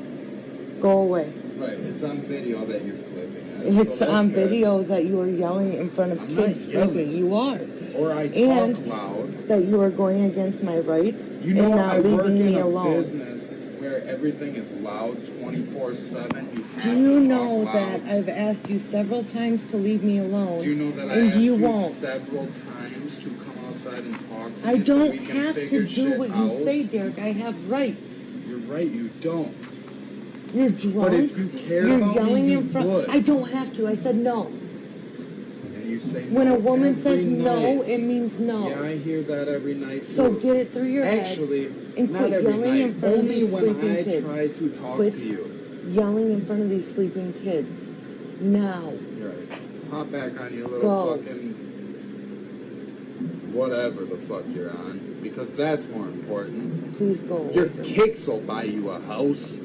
Go away. Right, it's on video that you're flipping. It's So that's on good. video that you are yelling in front of I'm not kids yelling. sleeping. You are. Or I talk And loud. that you are going against my rights You know and I not work leaving in me a alone. business where everything is loud 24/7. You have Do you to know talk that loud. I've asked you several times to leave me alone? Do you know that I and asked you won't? several times to come outside and talk to I me so don't we can have figure to do shit what you out? say, Derek. I have rights. You're right, you don't. You're drunk. But if you cared You're about me, yelling you in front. would. I don't have to. I said no. And you say When no a woman every says no, night. it means no. Yeah, I hear that every night too. So get it through your Actually, head and not quit every yelling night. in front of Only these when sleeping I kids. try to talk Quit to you. yelling in front of these sleeping kids. Now. You're right. Hop back on your little Go. fucking whatever the fuck you're on, because that's more important. Please go away Your from me. kicks will buy you a house.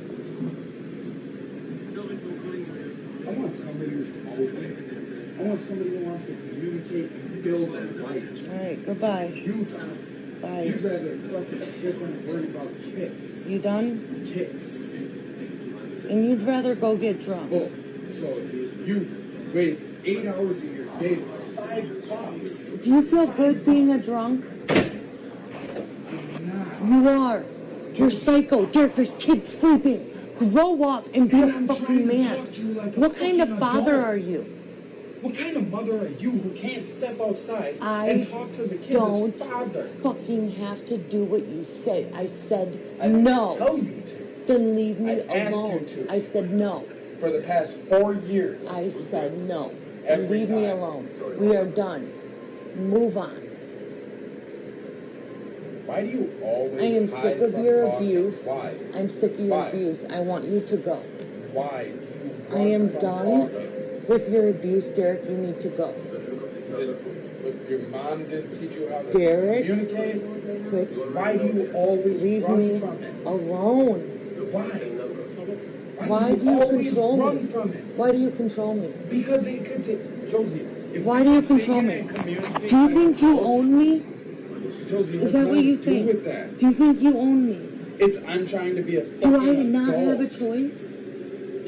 I want somebody who's motivated. I want somebody who wants to communicate and build a life. All right, goodbye. You don't. Bye. You'd rather fucking sit there and worry about kicks. You done? Kicks. And you'd rather go get drunk. Oh, so you waste 8 hours of your day for $5. Do you feel good being a drunk? You are. You're psycho. Derek, there's kids sleeping. Grow up and be a fucking man. What kind of father are you? What kind of mother are you who can't step outside I and talk to the kids don't as father? fucking have to do what you say. I said I didn't no. tell you to. Then leave me I asked alone. you to. I said no. For the past 4 years. I said no. Every Leave me time. alone. We are done. Move on. Why do you always I am hide sick of from your talking? abuse. Why? I'm sick of your Why? abuse. I want you to go. Why do you I run am from done talking? with your abuse, Derek. You need to go. But your mom didn't teach you how to Derek, communicate? quit. Why do you always Leave run me from it? alone. Why? Why do you always control run me? from it? Why do you control me? Because it could take, Josie, if Why we do you can sit control here me? and communicate Do you as think you adults- own me? Josie, it Is has that what nothing you to do think? with that. Do you think you own me? It's I'm trying to be a fucking Do I not adult. have a choice?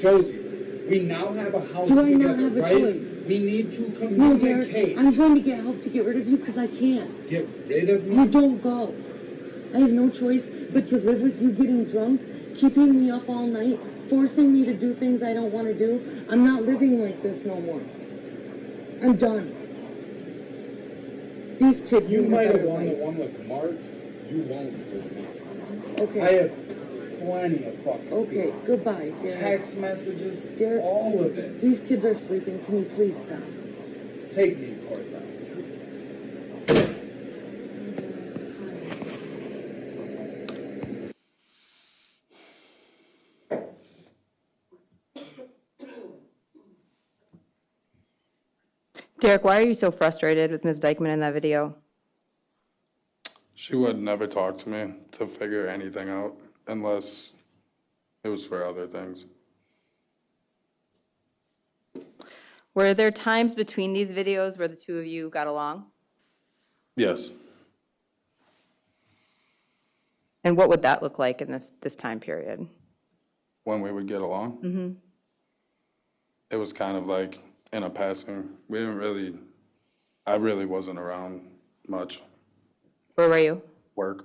Josie, we now have a house Do I together, not have a right? choice? We need to No, Derek. communicate. I'm going to get help to get rid of you because I can't. Get rid of me? You don't go. I have no choice but to live with you getting drunk, keeping me up all night, forcing me to do things I don't want to do. I'm not living like this no more. I'm done. These kids You need a might have better won the life. one with Mark. You won't with me. Okay. I have plenty of fucking Okay, people. goodbye, Derek. Text messages, Derek, all of it. these kids are sleeping. Can you please stop? Take me to court now. Derek, why are you so frustrated with Ms. Dikeman in that video? She would never talk to me to figure anything out unless it was for other things. Were there times between these videos where the two of you got along? Yes. And what would that look like in this time period? When we would get along, Mm-hmm. it was kind of like in a passing. I really wasn't around much. Where were you? Work.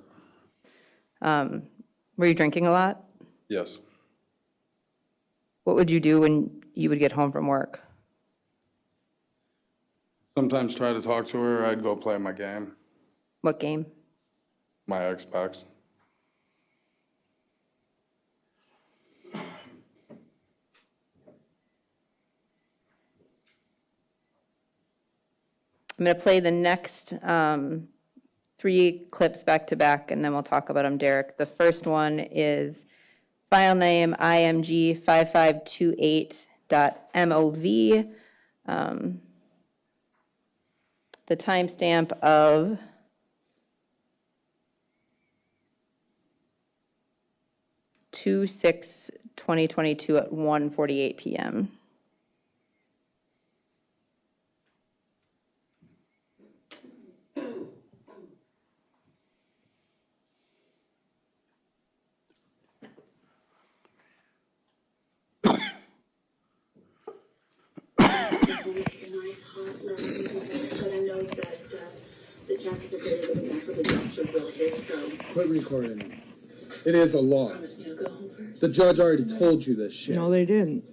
Were you drinking a lot? Yes. What would you do when you would get home from work? Sometimes try to talk to her. I'd go play my game, What game? my Xbox. I'm going to play the next 3 clips back to back, and then we'll talk about them, Derek. The first one is file name img5528.mov. The timestamp of 2/6/2022 at 1:48 p.m. Quit recording. It is a law. The judge already told you this shit. No, they didn't.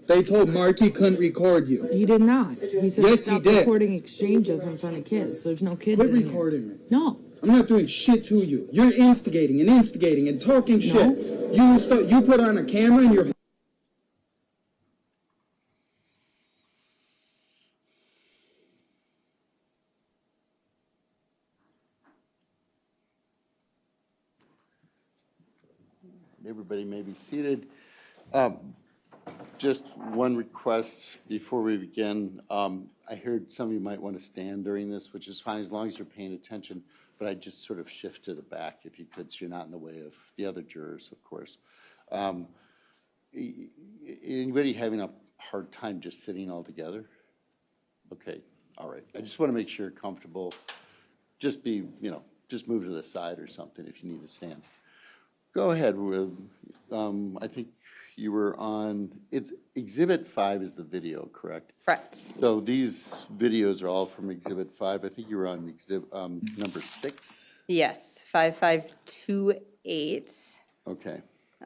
They told Mark he couldn't record you. He did not. He said Yes, stop he did. recording exchanges in front of kids. There's no kids Quit in here. recording me. No. I'm not doing shit to you. You're instigating and talking shit. You put on a camera and you're... Everybody may be seated. Just one request before we begin. I heard some of you might want to stand during this, which is fine as long as you're paying attention, but I'd just sort of shift to the back if you could, so you're not in the way of the other jurors, of course. Anybody having a hard time just sitting all together? Okay, all right. I just want to make sure you're comfortable. Just be, just move to the side or something if you need to stand. Go ahead. I think you were on, it's Exhibit 5 is the video, correct? Correct. So these videos are all from Exhibit 5. I think you were on exhibit number 6. Yes, 5528. Okay.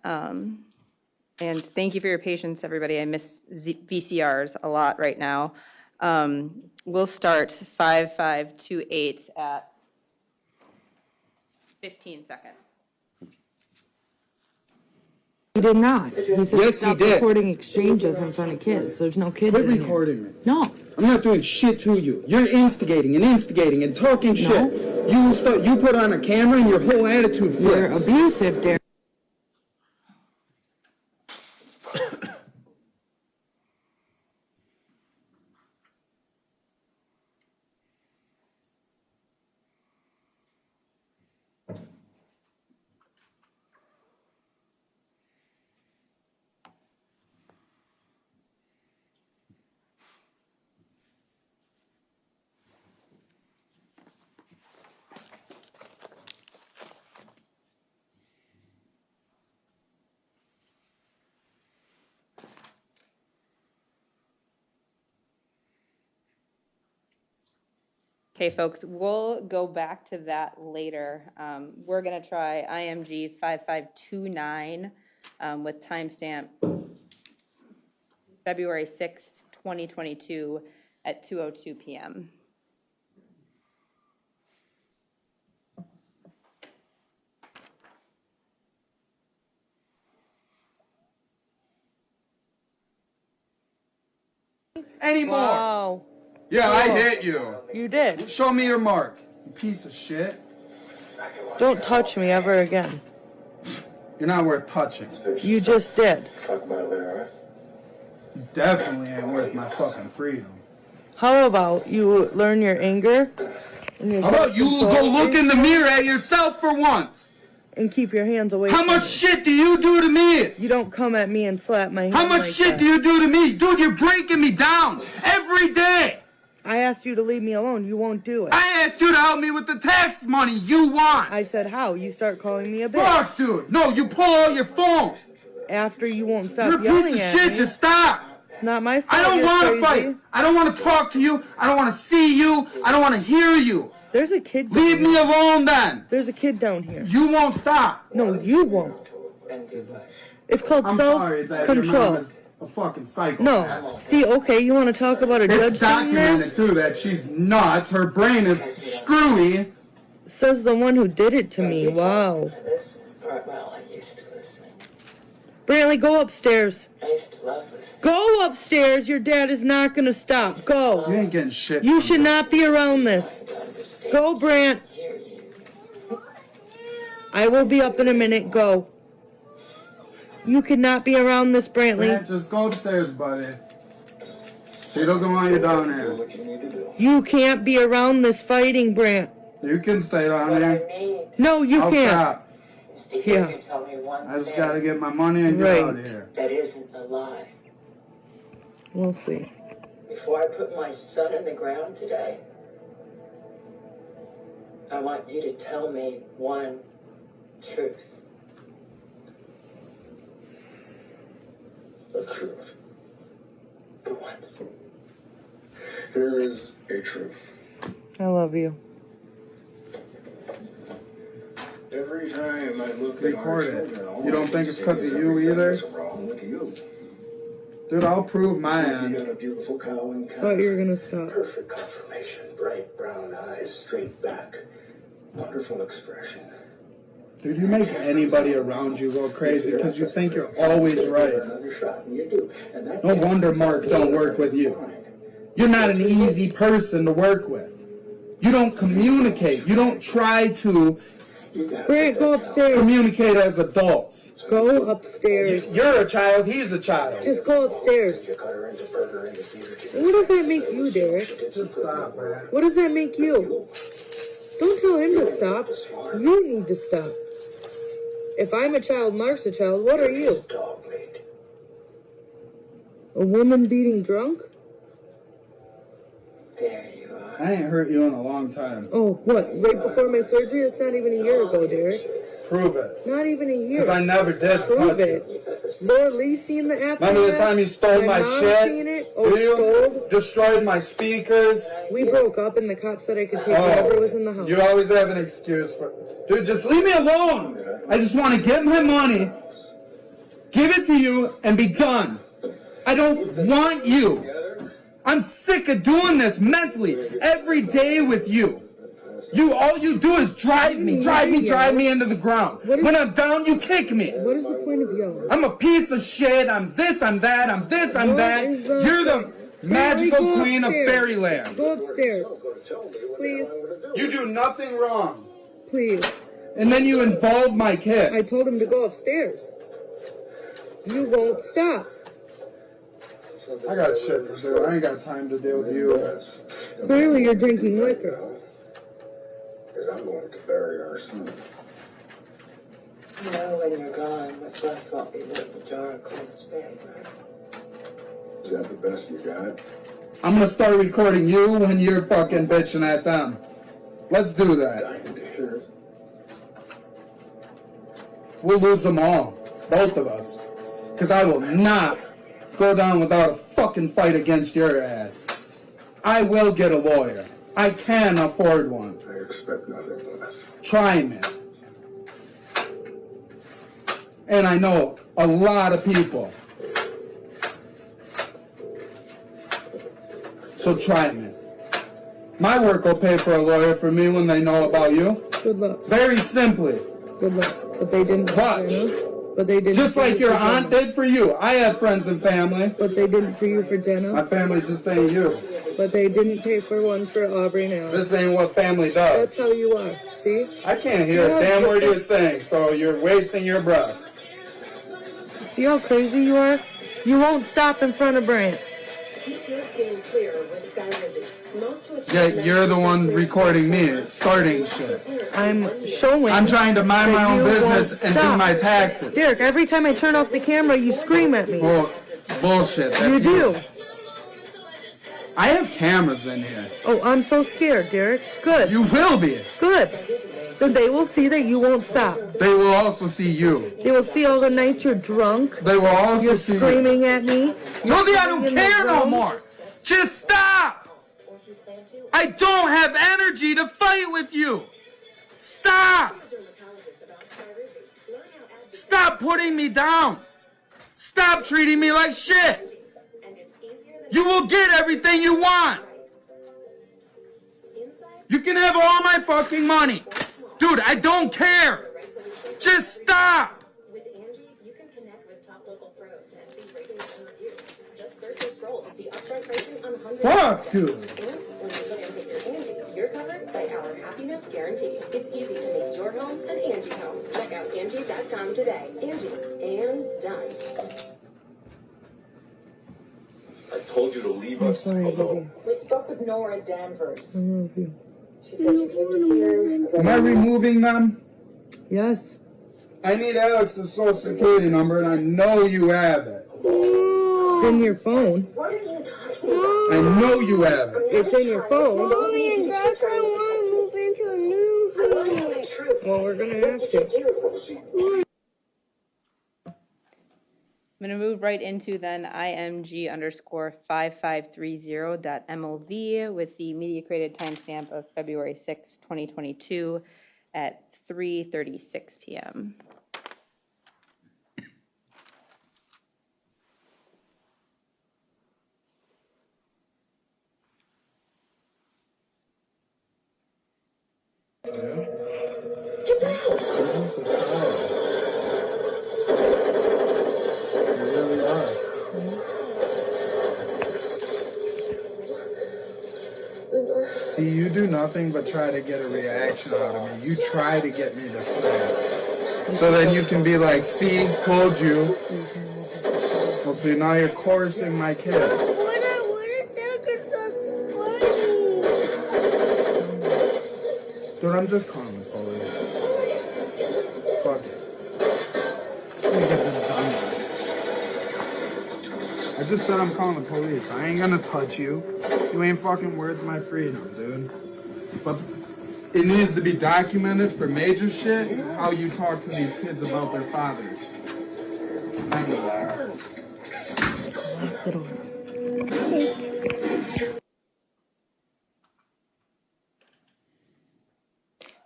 And thank you for your patience, everybody. I miss VCRs a lot right now. We'll start 5528 at 15 seconds. He did not. He said Yes, he stop did. recording exchanges in front of kids. There's no kids Quit in here. recording me. No. I'm not doing shit to you. You're instigating and talking shit. You put on a camera and your whole attitude flips. You're abusive, Derek. Okay, folks, we'll go back to that later. We're going to try IMG 5529 with timestamp February 6, 2022 at 2:02 p.m. Anymore. Wow. Yeah, I hit you. You did. Show me your mark, you piece of shit. Don't touch me ever again. You're not worth touching. You just did. Talk about it later, alright? You definitely ain't worth my fucking freedom. How about you learn your anger? And your How about you go look in the mirror at yourself for once? and keep your hands away How from much me. shit do you do to me? You don't come at me and slap my hand How much like shit that. do you do to me? Dude, you're breaking me down every day. I asked you to leave me alone. You won't do it. I asked you to help me with the tax money you want. I said how? You start calling me a bitch. Fuck, dude. No, you pull out your phone. After you won't stop You're a yelling piece of at shit. me. Just stop. It's not my fault. I don't you're want to crazy. fight. I don't want to talk to you. I don't want to see you. I don't want to hear you. There's a kid down Leave me here. alone then. There's a kid down here. You won't stop. No, you won't. It's called I'm sorry that your mom self-control. is a fucking psychopath. No. See, okay, you want to talk about a judge It's saying documented this? too that she's nuts. Her brain is screwy. Says the one who did it to me. Wow. Well, I used to listen. Brantley, go upstairs. I used to love listening. Go upstairs. Your dad is not going to stop. Go. You ain't getting shit. You from should me. not be around this. Go, Brant. I will be up in a minute. Go. You cannot be around this, Brantley. Grant, just go upstairs, buddy. She doesn't want you down here. What you need to do. You can't be around this fighting, Brant. You can stay down here. No, you I'll can't. stop. Steve, Yeah. you tell me one I just thing gotta get my money and get out of here. that isn't a lie. We'll see. Before I put my son in the ground today, I want you to tell me one truth. The truth. For once. Here is a truth. I love you. Every time I look at Record our it. children, all You don't I think can it's say 'cause is of you everything either? is wrong with you. Dude, I'll prove my You end. got a beautiful cow and cow. Thought you were gonna stop. Perfect conformation, bright brown eyes, straight back, wonderful expression. Dude, you make anybody around you go crazy because you think you're always right. Another shot, and you do. And that No wonder Mark don't work with you. You're not an easy person to work with. You don't communicate. You don't try to Brant, go upstairs. communicate as adults. Go upstairs. You're a child, he's a child. Just go upstairs. you cut her into burger into theater. What does that make you, Derek? Just stop, man. What does that make you? Don't tell him to stop. You need to stop. If I'm a child, Mark's a child, what are you? Dog meat. A woman beating drunk? There you are. I ain't hurt you in a long time. Oh, what? Right before my surgery? That's not even a year ago, Derek. Prove it. Not even a year. Because I never did Prove touch it. you. Laura Lee seen the aftermath? Remember the time you stole my mom shit? Seen it? Do Oh, you? stole? Destroyed my speakers? We broke up and the cop said I could take whatever was in the house. You always have an excuse for... Dude, just leave me alone. I just want to get my money, give it to you, and be done. I don't want you. I'm sick of doing this mentally every day with you. All you do is drive me into the ground. When I'm down, you kick me. What is the point of yelling? I'm a piece of shit. I'm this, I'm that, I'm this, I'm that. You're the magical Go queen of upstairs. fairyland. Go upstairs. Please. You do nothing wrong. Please. And then you involve my kids. I told him to go upstairs. You won't stop. I got shit to do. I ain't got time to deal with you. Clearly you're drinking liquor. Because I'm going to bury our son. You know, when you're gone, what's left won't be worth a jar of cold spade, right? Is that the best you got? I'm gonna start recording you when you're fucking bitching at them. Let's do that. Dying to hear it. We'll lose them all. Both of us. Because I will not go down without a fucking fight against your ass. I will get a lawyer. I can afford one. I expect nothing less. Try me. And I know a lot of people. So try me. My work will pay for a lawyer for me when they know about you. Good luck. Very simply. Good luck. But they didn't. Watch. But they didn't. Just for like you your for aunt Jenna. did for you. I have friends and family. But they didn't for you for My Jenna. family just ain't you. But they didn't pay for one for Aubrey now. This ain't what family That's does. how you are. See? I can't hear a damn word you're saying, so you're wasting your breath. See how crazy you are? You won't stop in front of Brant. Keep your skin clear with Sky Rizzy. Most to achieve Yet you're the one recording me, starting shit. I'm showing. I'm trying to mind my that own you business won't and do stop. my taxes. Derek, every time I turn off the camera, you scream at me. Bullshit. That's You do. I have cameras in here. Oh, I'm so scared, Derek. Good. You will be. Good. Then they will see that you won't stop. They will also see you. They will see all the nights you're drunk. They will also You're see you. screaming at me. You're Josie, I sitting don't in the care no room. more. Just stop. I don't have energy to fight with you. Stop. Stop putting me down. Stop treating me like shit. You will get everything you want. You can have all my fucking money. Dude, I don't care. Just stop. With Angie, you can connect with top local pros and see ratings and reviews. Just search and scroll to see upfront pricing on hundreds Fuck, of dude. And when you put in your Angie, you're covered by our happiness guarantee. It's easy to make your home an Angie home. Check out Angie.com today. Angie, and done. I told you to leave I'm us sorry, alone. baby. We spoke with Nora Danvers. I love you. She said you came to see her. Am I removing them? Yes. I need Alex's social security number, and I know you have it. It's in your phone. What are you talking about? I know you have it. It's in your phone. Mommy and Dad, I want to move into a new room. Well, we're gonna have to. I'm going to move right into then IMG_5530.MLV with the media created timestamp of February 6, 2022 at 3:36 p.m. Get down. You really are. See, you do nothing but try to get a reaction out of me. You try to get me to snap. So then you can be like, see, told you. Well, see, now you're coercing my kid. What is that? Dude, I'm just calling the police. Fuck it. Let me get this done with. I just said I'm calling the police. I ain't gonna touch you. You ain't fucking worth my freedom, dude. But it needs to be documented for major shit how you talk to these kids about their fathers. Thank you.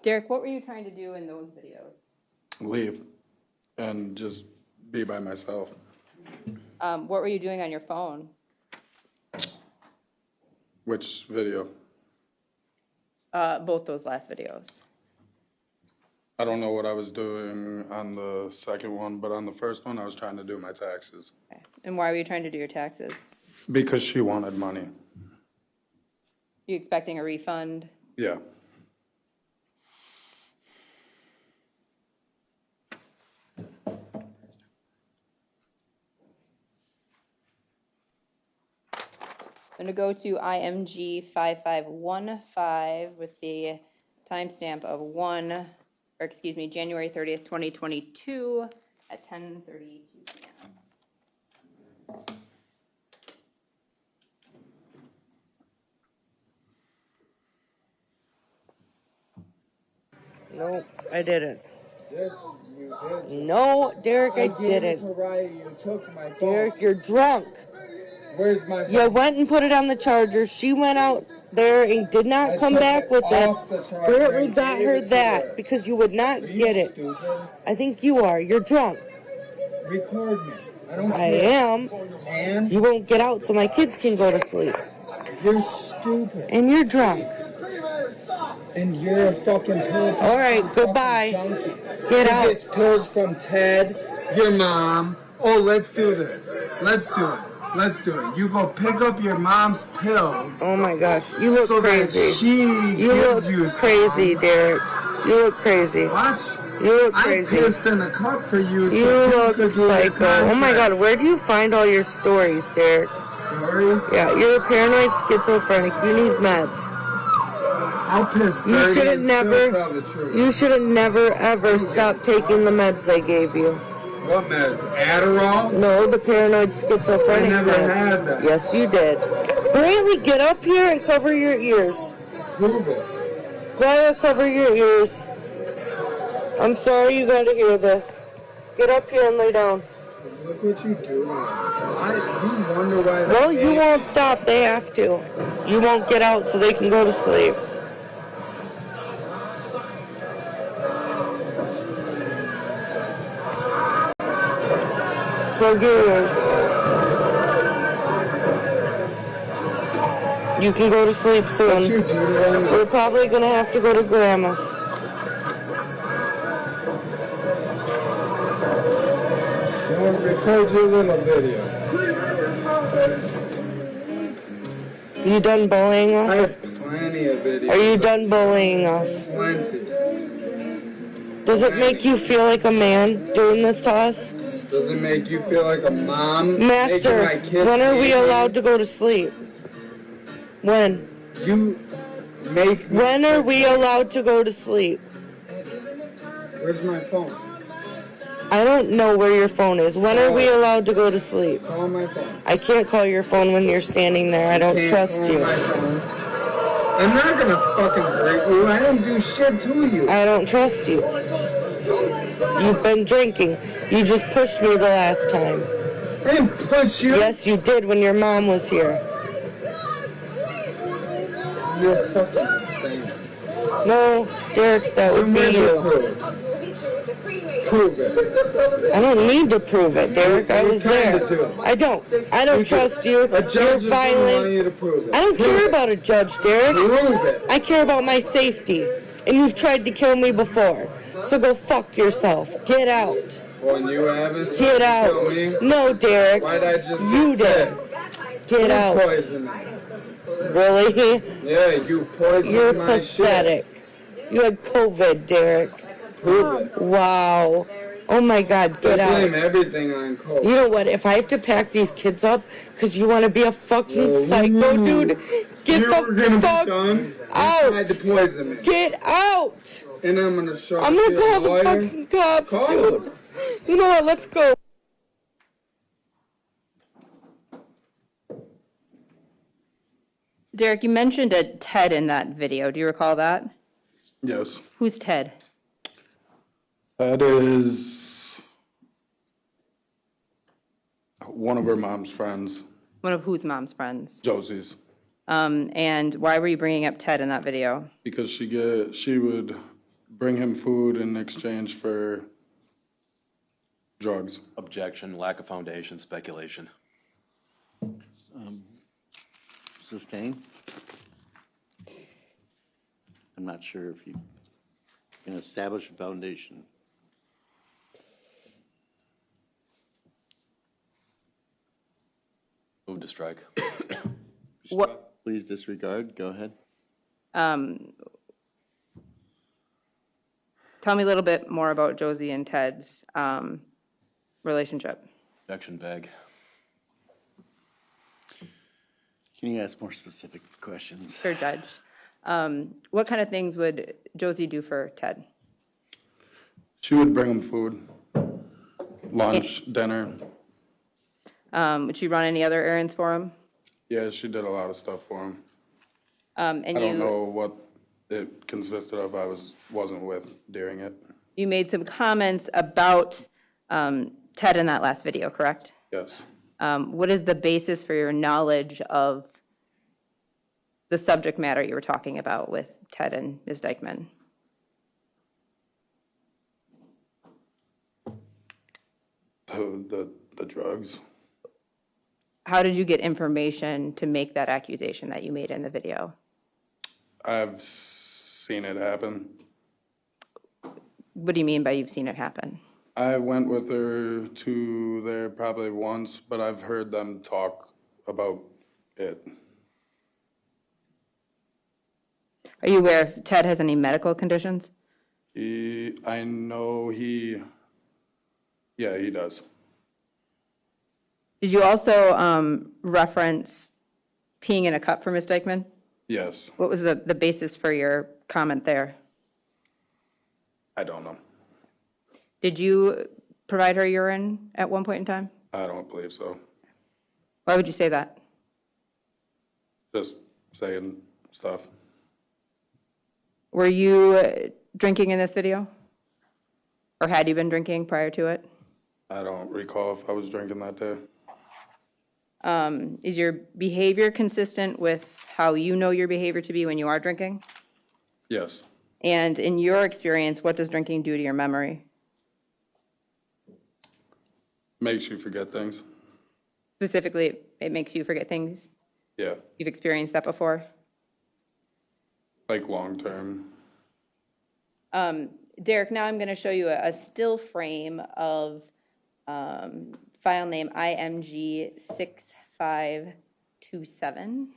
Derek, what were you trying to do in those videos? Leave and just be by myself. What were you doing on your phone? Which video? Both those last videos. I don't know what I was doing on the second one, but on the first one, I was trying to do my taxes. Okay. And why were you trying to do your taxes? Because she wanted money. You expecting a refund? Yeah. I'm going to go to IMG 5515 with the timestamp of January 30th, 2022 at 10:32 p.m. Nope, I didn't. Yes, you did. No, Derek, I gave it didn't. to Raya. You took my phone. Derek, you're drunk. Where's my phone? You went and put it on the charger. She went out there and did not come took back it with off the it. charger Brittany and got gave her it to that her. because you would not Are you get it. stupid? I think you are. You're drunk. Record me. I don't I care. am. And You won't get out so my kids can go to sleep. you're stupid. And you're drunk. And you're a fucking pill. All right, goodbye. Junkie. Get Who out. gets pills from Ted, your mom. Oh, let's do this. Let's do it. Let's do it. You go pick up your mom's pills. Oh my gosh, you look so crazy. That she You gives look you crazy, some. Derek. You look crazy. Watch. You look crazy. I pissed in a cup for you. You So look could do your psycho. Oh my contract. god, where do you find all your stories, Derek? Stories? Yeah, you're a paranoid schizophrenic. You need meds. I'll piss 30 You should have and still never. tell the truth. You should have never ever stopped taking the meds they gave you. What meds? Adderall? No, the paranoid schizophrenic I never meds. had that. Yes, you did. Brantley, get up here and cover your ears. Prove it. Greta, cover your ears. I'm sorry you gotta hear this. Get up here and lay down. Look what you do. You wonder why. Well, you won't stop. They have to. You won't get out so they can go to sleep. Go get yours. You can go to sleep soon. What you do to them We're is- probably gonna have to go to Grandma's. Record your little video. You done bullying I us? have plenty of videos. Are you done bullying us? Plenty. Does it make you feel like a man doing this to us? Does it make you feel like a mom? Master, making my kids when are we hate me? allowed to go to sleep? When? You make me. When are we allowed to go to sleep? Where's my phone? I don't know where your phone is. When are we allowed to go to sleep? Call my phone. I can't call your phone when you're standing there. I don't Can't trust call you. my phone. I'm not gonna fucking hurt you. I don't do shit to you. I don't trust you. You've been drinking. You just pushed me the last time. I didn't push you. Yes, you did when your mom was here. You're fucking insane. No, Derek, that would be you. Prove it. I don't need to prove it, Derek. I was there. I don't trust you. A judge is gonna want you to prove it. I don't care about a judge, Derek. Prove it. I care about my safety. And you've tried to kill me before. So go fuck yourself. Get out. Oh, and you haven't? Get out. Kill me? No, Derek. Why'd I just You get did. sick? Get You out. poisoned me. Really? Yeah, you poisoned You're my pathetic. You had COVID, Derek. shit. Prove it. Wow. Oh my God, They get out. blame everything on COVID. You know what? If I have to pack these kids up because you want to be a fucking psycho, dude, get you were the gonna fuck be done. You out. tried to poison me. Get out. And I'm gonna show I'm you gonna call the lawyer. fucking cops, Call dude. them. You know what? Let's go. Derek, you mentioned a Ted in that video. Do you recall that? Yes. Who's Ted? That is one of her mom's friends, One of whose mom's friends? Josie's, And why were you bringing up Ted in that video? because she would bring him food in exchange for drugs. Objection, lack of foundation, speculation. Sustain? I'm not sure if you can establish a foundation. Move to strike. What? Please disregard. Go ahead. Tell me a little bit more about Josie and Ted's relationship. Objection, vague. Can you ask more specific questions? Sure, Judge. What kind of things would Josie do for Ted? She would bring him food, lunch, dinner. Would she run any other errands for him? Yeah, she did a lot of stuff for him. And I you don't know what it consisted of. I wasn't with during it. You made some comments about Ted in that last video, correct? Yes. What is the basis for your knowledge of the subject matter you were talking about with Ted and Ms. Dikeman? The drugs. How did you get information to make that accusation that you made in the video? I've seen it happen. What do you mean by you've seen it happen? I went with her to there probably once, but I've heard them talk about it. Are you aware if Ted has any medical conditions? I know he does. Did you also reference peeing in a cup for Ms. Dikeman? Yes. What was the basis for your comment there? I don't know. Did you provide her urine at one point in time? I don't believe so. Why would you say that? Just saying stuff. Were you drinking in this video? Or had you been drinking prior to it? I don't recall if I was drinking that day. Is your behavior consistent with how you know your behavior to be when you are drinking? Yes. And in your experience, what does drinking do to your memory? Makes you forget things. Specifically, it makes you forget things? Yeah. You've experienced that before? Like long term. Derek, now I'm going to show you a still frame of file name IMG 6527.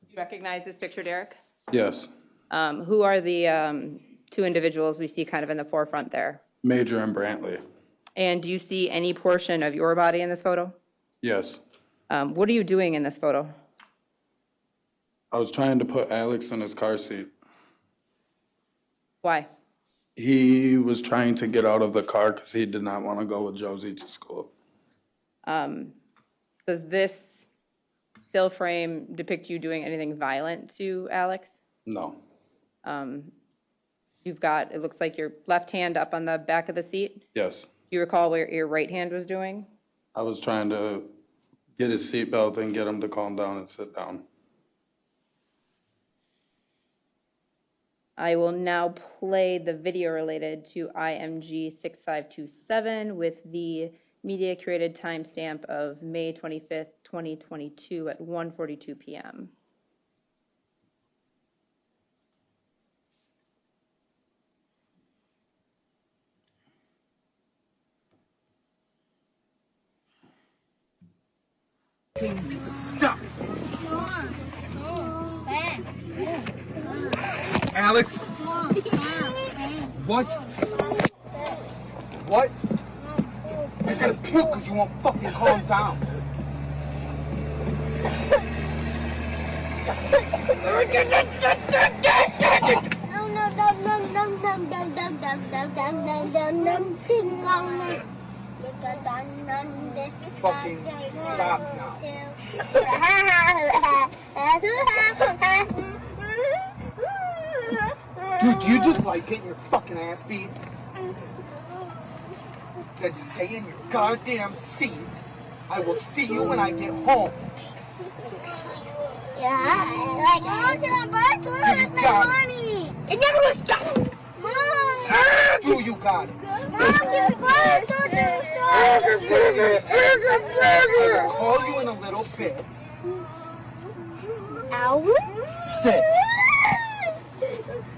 You recognize this picture, Derek? Yes. Who are the two individuals we see kind of in the forefront there? Major and Brantley. And do you see any portion of your body in this photo? Yes. What are you doing in this photo? I was trying to put Alex in his car seat. Why? He was trying to get out of the car because he did not want to go with Josie to school. Does this still frame depict you doing anything violent to Alex? No. You've got, it looks like your left hand up on the back of the seat. Yes. Do you recall what your right hand was doing? I was trying to get his seatbelt and get him to calm down and sit down. I will now play the video related to IMG 6527 with the media created timestamp of May 25th, 2022 at 1:42 p.m. Stop! Alex? What? What? You're gonna puke because you won't fucking calm down. Fucking stop now. Dude, do you just like getting your fucking ass beat? Then just stay in your goddamn seat. I will see you when I get home. You got it. It never was done. Mom! Do you got it? I will call you in a little bit. Sit.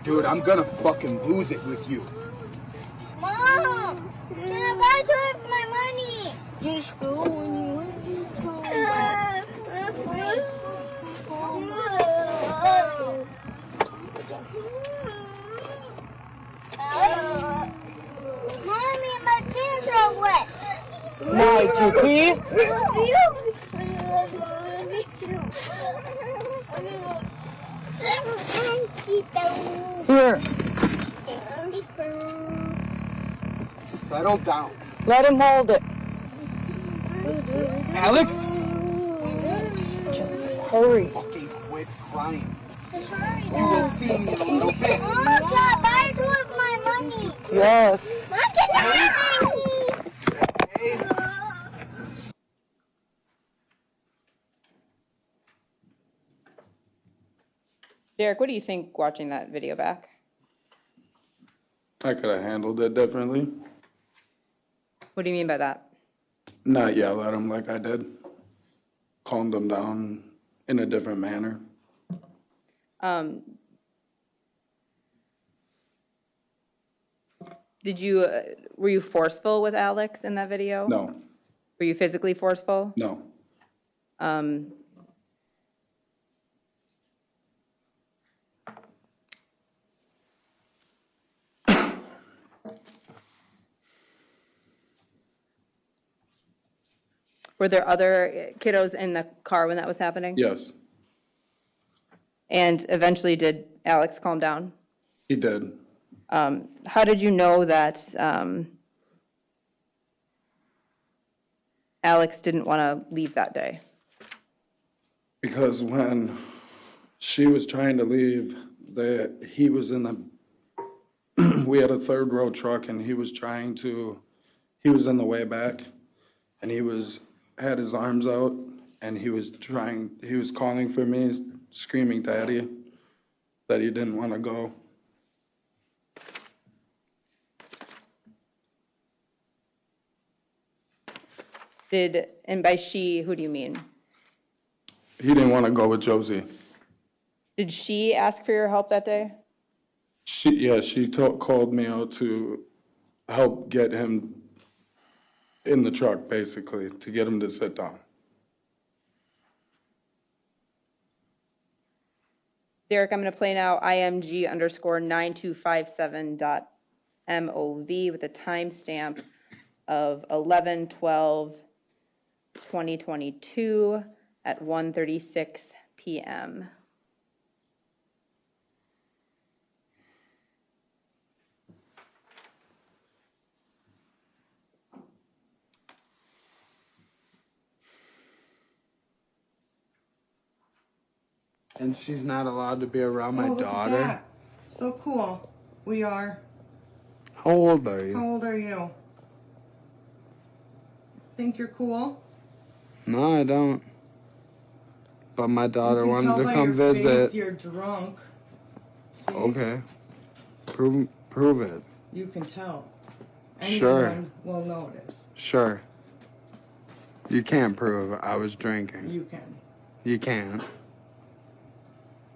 Dude, I'm gonna fucking lose it with you. Mom! Can I buy some of my money? Just go when you want Mommy, my pants are wet. My GP? Here, Settle down. let him hold it. Alex? Hurry. Fucking quit crying. You will see me in a little bit. Mom, can I buy some of my money? Yes. Mom, can I buy money? Derek, what do you think watching that video back? I could have handled it differently. What do you mean by that? Not yell at him like I did. Calmed him down in a different manner. Were you forceful with Alex in that video? No, Were you physically forceful? no. Were there other kiddos in the car when that was happening? Yes, And eventually did Alex calm down? he did. How did you know that Alex didn't want to leave that day? Because when she was trying to leave, he was in the, we had a third row truck and he was in the way back and had his arms out and he was calling for me, screaming daddy, that he didn't want to go. And by she, who do you mean? He didn't want to go with Josie. Did she ask for your help that day? She called me out to help get him in the truck, basically, to get him to sit down. Derek, I'm going to play now IMG_9257.MOV with a timestamp of 11/12 2022 at 1:36 p.m. And she's not allowed to be around my Oh, look at daughter? that. So cool. We are. How old are you? How old are you? Think you're cool? No, I don't. But my daughter You can wanted tell to by come your visit. Face you're drunk. See? Okay. Prove it. You can tell. Sure. Anyone will notice. Sure. You can't prove I was drinking. You can. You can't.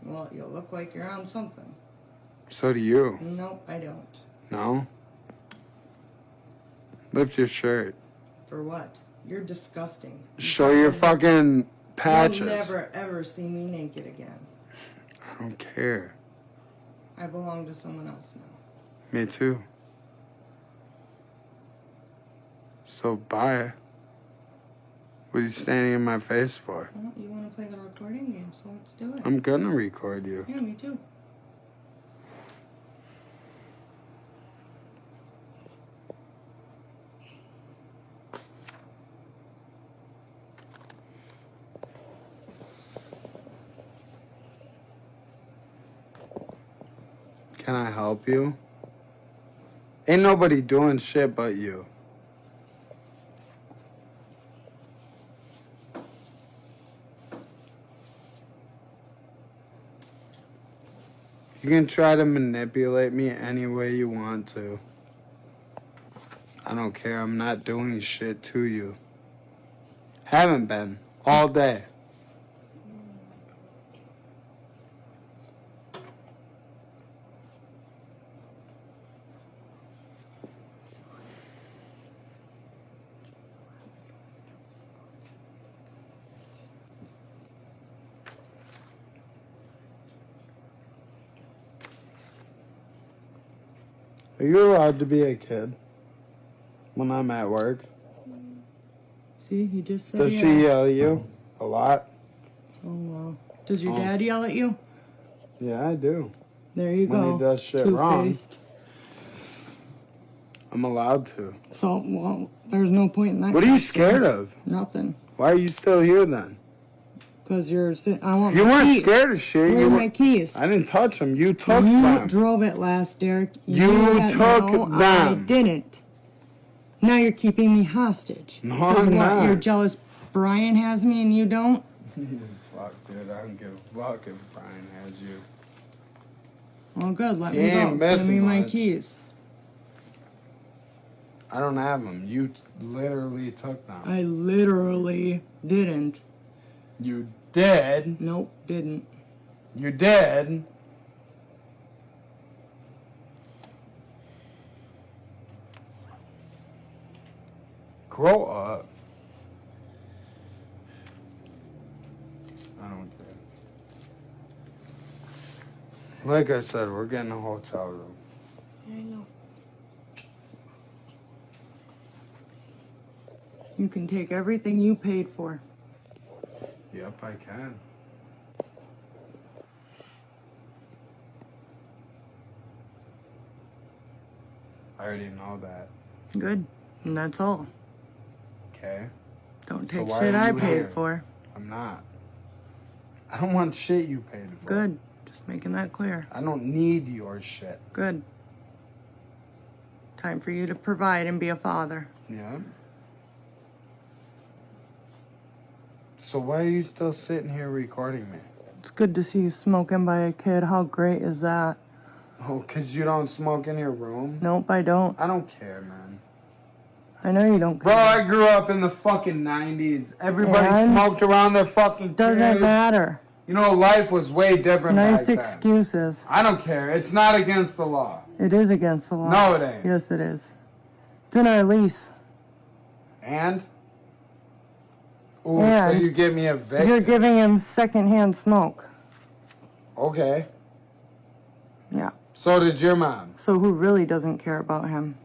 Well, you look like you're on something. So do you. Nope, I don't. No? Lift your shirt. For what? You're disgusting. Show your fucking patches. You'll never, ever see me naked again. I don't care. I belong to someone else now. Me too. So bye. What are you standing in my face for? Well, you want to play the recording game, so let's do it. I'm gonna record you. Yeah, me too. Can I help you? Ain't nobody doing shit but you. You can try to manipulate me any way you want to. I don't care. I'm not doing shit to you. Haven't been. All day. Are you allowed to be a kid when I'm at work? See, he just said Does yeah. she yell at you a lot? Oh, wow. Does your Oh. dad yell at you? Yeah, I do. There you When go. he does shit wrong. Two-faced. I'm allowed to. So, well, there's no point in that. What are you scared of? Nothing. Why are you still here then? Because you're I want You my weren't keys. scared of shit. Where You are were, my keys? I didn't touch them. You took You them. drove it last, Derek. You took no, I them. didn't. Now you're keeping me hostage. No, 'Cause I'm what, not. You're jealous Brian has me and you don't? Fuck, dude. I don't give a fuck if Brian has you. Well, good. Let He me ain't go. Give missing me my much. keys. I don't have them. You literally took them. I literally didn't. You did. Nope, didn't. You did. Grow up. I don't care. Like I said, we're getting a hotel room. I know. You can take everything you paid for. Yep, I can. I already know that. Good. And that's all. Okay? Don't So take why shit are I you paid here? for. I'm not. I don't want shit you paid for. Good. Just making that clear. I don't need your shit. Good. Time for you to provide and be a father. Yeah? So why are you still sitting here recording me? It's good to see you smoking by a kid. How great is that? Oh, 'cause you don't smoke in your room? Nope, I don't. I don't care, man. I know you don't. Bro, I grew up in the fucking 90s. Everybody And smoked around their fucking Doesn't kids. matter. You know, life was way different Nice back then. excuses. I don't care. It's not against the law. It is against the law. No, it ain't. Yes, it is. It's in our lease. And? Ooh, so And you give me a victim. You're giving him secondhand smoke. Okay. Yeah. So did your mom. So who really doesn't care about him?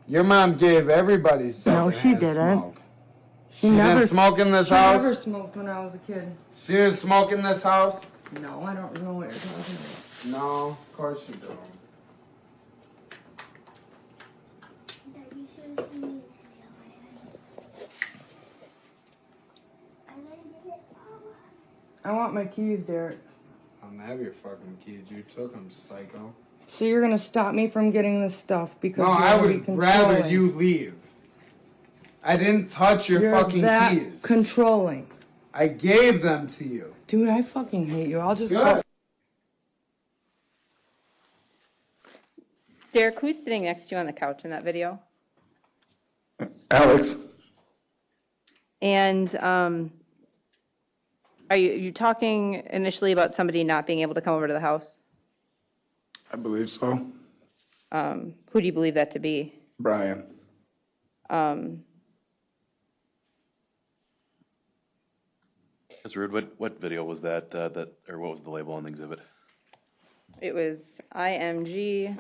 Your mom gave everybody No, secondhand she didn't. smoke. She didn't smoke in this She never house? smoked when I was a kid. She didn't smoke in this house? No, I don't know what you're talking about. No, of course you don't. I want my keys, Derek. I don't have your fucking keys. You took them, psycho. So you're gonna stop me from getting this stuff because No, you I wanna be would controlling. rather you leave. I didn't touch your You're fucking that keys. controlling. I gave them to you. Dude, I fucking hate you. I'll just Good. go. Derek, who's sitting next to you on the couch in that video? Alex. And are you talking initially about somebody not being able to come over to the house? I believe so. Who do you believe that to be? Brian. Ms. Rude, what video was that, or what was the label on the exhibit? It was IMG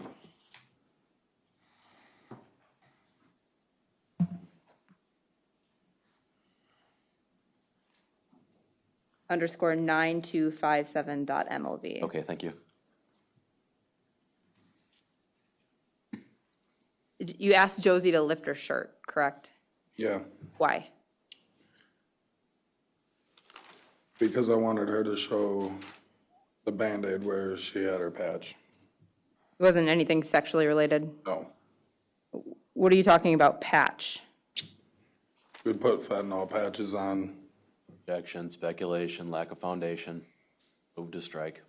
_ 9257.mov. Okay, thank you. You asked Josie to lift her shirt, correct? Yeah. Why? Because I wanted her to show the Band-Aid where she had her patch. It wasn't anything sexually related? No. What are you talking about, patch? We'd put fentanyl patches on. Objection, speculation, lack of foundation. Move to strike.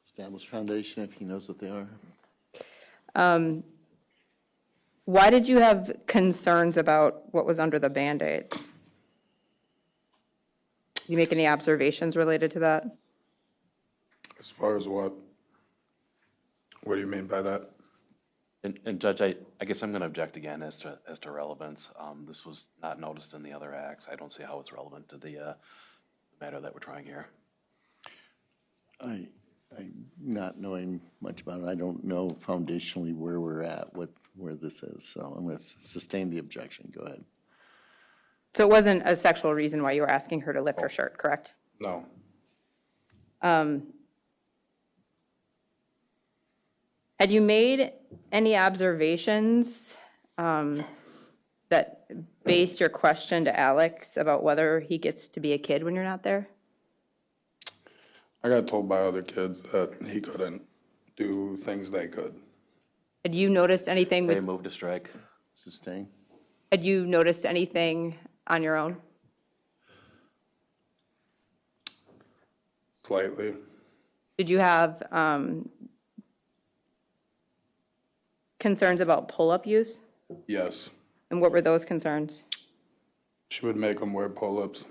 Established foundation if he knows what they are. Why did you have concerns about what was under the Band-Aids? Did you make any observations related to that? As far as what? What do you mean by that? And Judge, I guess I'm going to object again as to relevance. This was not noticed in the other acts. I don't see how it's relevant to the matter that we're trying here. I'm not knowing much about it. I don't know foundationally where we're at, where this is. So I'm going to sustain the objection. Go ahead. So it wasn't a sexual reason why you were asking her to lift her shirt, correct? No. Had you made any observations that based your question to Alex about whether he gets to be a kid when you're not there? I got told by other kids that he couldn't do things they could. Had you noticed anything Okay, with, move to strike. Sustain. had you noticed anything on your own? Slightly. Did you have concerns about pull-up use? Yes. And what were those concerns? She would make them wear pull-ups.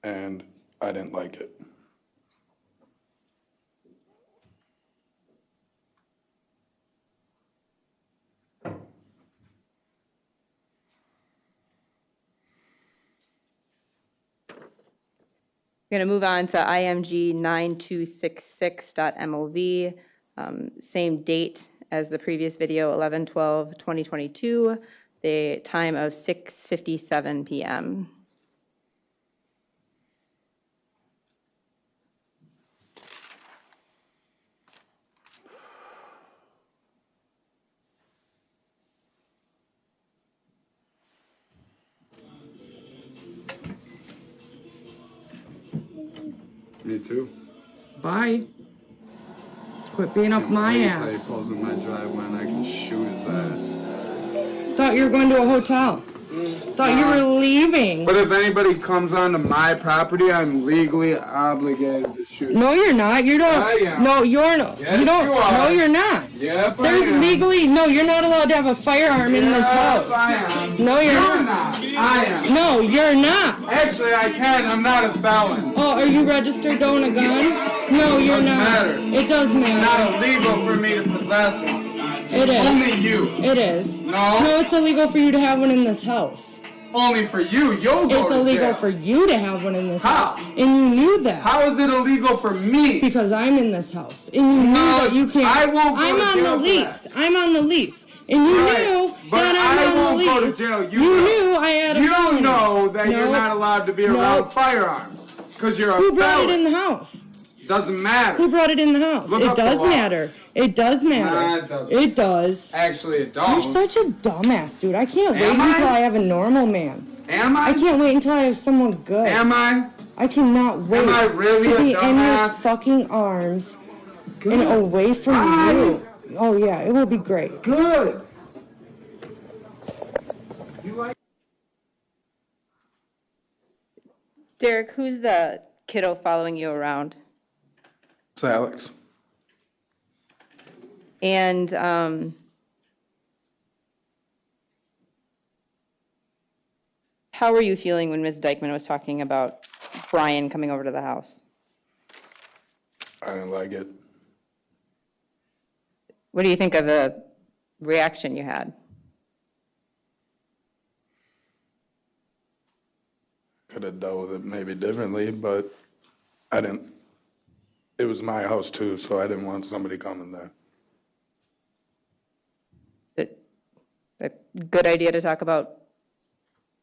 And I didn't like it. We're going to move on to IMG 9266.mov, same date as the previous video, 11/12/2022, the time of 6:57 p.m. Me too. Bye. Quit being up my He ass. pulls in my driveway and I can shoot his ass. Thought you were going to a hotel. Thought you were leaving. But if anybody comes onto my property, I'm legally obligated to shoot. No, you're not. You don't. I am. No, you're not. Yes, you don't. you are. No, you're not. Yep, I There's am. legally no. You're not allowed to have a firearm in this house. I am. No, you're You're not. I am. No, you're not. Actually, I can. I'm not a felon. Oh, are you registered to own a gun? No, you're Doesn't not. matter. It does It's not matter. illegal for me to possess one. It is. Only you. It is. No. No, it's illegal for you to have one in this house. Only for you. You'll go It's to illegal jail. for you to have one in this How? house. And you knew that. How is it illegal for me? Because I'm in this house. And you knew No, that you can't. I won't go I'm to on jail the for lease. that. I'm on the lease. And you Right, knew but that I I'm on won't the go to lease. jail. You knew I had a felony. You know that you're No. not allowed to be No. around firearms because you're a Who brought felon. it in the house? Doesn't matter. Who brought it in the house? Look It up the does laws. matter. It does matter. Nah, it doesn't. It does. Actually, it You're don't. such a dumbass, dude. I can't wait Am I? until I have a normal man. Am I? I can't wait until I have someone good. Am I? I cannot wait I really to a be in your dumbass? fucking arms and away from Why? you. Oh yeah, it will be great. Good. You like? Derek, who's the kiddo following you around? It's Alex. And how were you feeling when Ms. Dikeman was talking about Brian coming over to the house? I didn't like it. What do you think of the reaction you had? Could have dealt with it maybe differently, but I didn't. It was my house too, so I didn't want somebody coming there. A good idea to talk about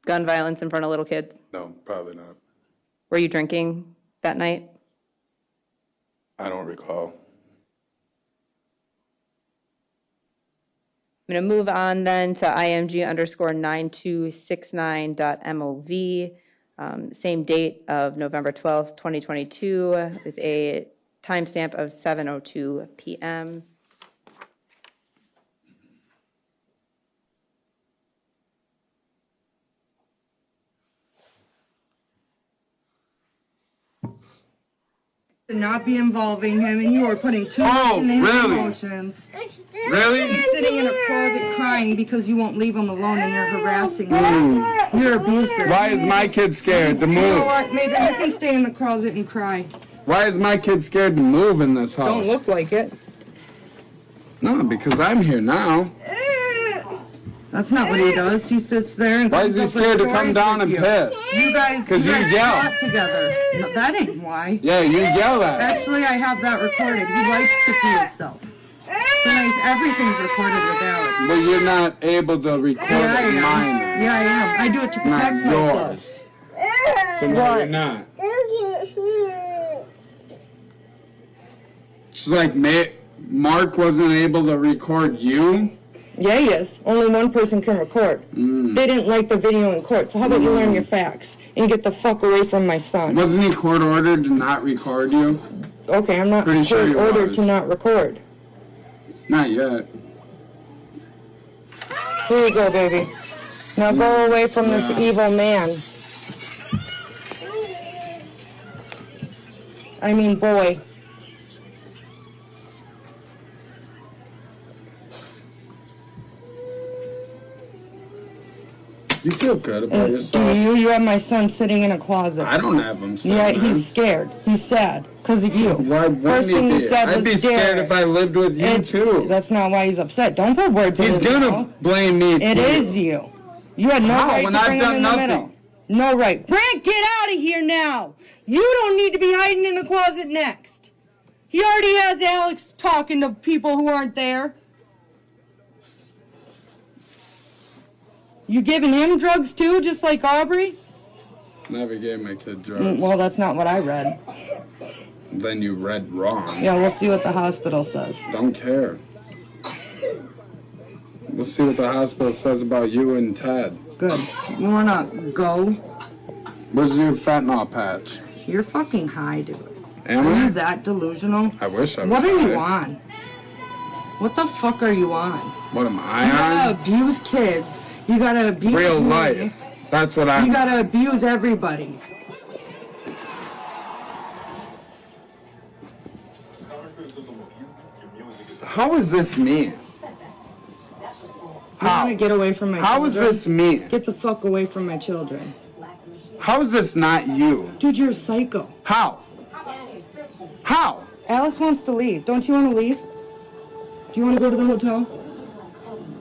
gun violence in front of little kids? No, probably not. Were you drinking that night? I don't recall. I'm going to move on then to IMG_9269.MOV. Same date of November 12th, 2022, with a timestamp of 7:02 p.m. To not be involving him, and you are putting too much into his really? emotions. Really? You're sitting in a closet crying because you won't leave him alone and you're harassing him. You're abusive. Why is my kid scared to You know move? what? Maybe you can stay in the closet and cry. Why is my kid scared to move in this house? Don't look like it. No, because I'm here now. That's not what he does. He sits there and Why is he comes up with scared to come stories down with and you. piss? You guys, 'Cause you yell. fought together. No, that ain't why. Yeah, you yell at him. Actually, I have that recorded. He likes to see himself. Tonight, everything's recorded with Alex. But you're not able to record Yeah, I it am. mine. Yeah, I am. I do it to Not protect myself. yours. So no, What? you're not. It's like Mark wasn't able to record you? Yeah, he is. Only one person can record. They didn't like the video in court, so how about you learn your facts and get the fuck away from my son? Wasn't he court ordered to not record you? Okay, I'm not Pretty sure court he ordered was. to not record. Not yet. Here you go, baby. Now go away from this evil man. I mean, boy. You feel good about Do yourself? you? You have my son sitting in a closet. I don't have him sitting Yeah, there. he's scared. He's sad because of you. Why First wouldn't thing he he be? said I'd was be scared Derek. if I lived with you too. That's not why he's upset. Don't put words in He's his gonna mouth. blame me It too. is you. You had no How? right When to I've bring him done in the nothing. middle. No right. Brent, get out of here now. You don't need to be hiding in the closet next. He already has Alex talking to people who aren't there. You giving him drugs too, just like Aubrey? Never gave my kid drugs. Well, that's not what I read. Then you read wrong. Yeah, we'll see what the hospital says. Don't care. We'll see what the hospital says about you and Ted. Good. You wanna go? Where's your fentanyl patch? You're fucking high, dude. Am Are I? you that delusional? I wish I was. What are you high. on? What the fuck are you on? What am You I gotta on? abuse kids. You gotta abuse Real me. life. That's what I'm. You gotta abuse everybody. How is this me? I How? wanna get away from my How is children. this me? Get the fuck away from my children. How is this not you? Dude, you're a psycho. How? How? Alex wants to leave. Don't you want to leave? Do you want to go to the hotel?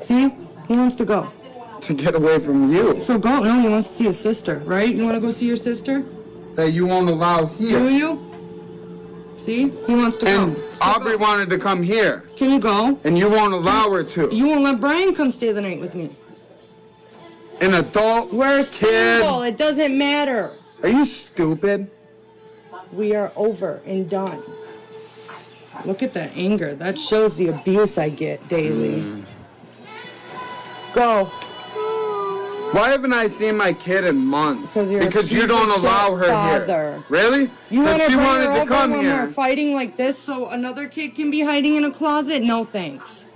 See? He wants to go. To get away from you. So go. No, he wants to see his sister, right? You want to go see your sister? That you won't allow Do here. you? See? He wants to And go. Aubrey wanted to come here. Can you go? And you won't allow her to. You won't let Brian come stay the night with me. An adult We're kid. single. It doesn't matter. Are you stupid? We are over and done. Look at that anger. That shows the abuse I get daily. Go. Why haven't I seen my kid in months? Because you don't allow her father. here. Really? You want to she bring wanted her to over come when here. we're fighting like this so another kid can be hiding in a closet? No thanks.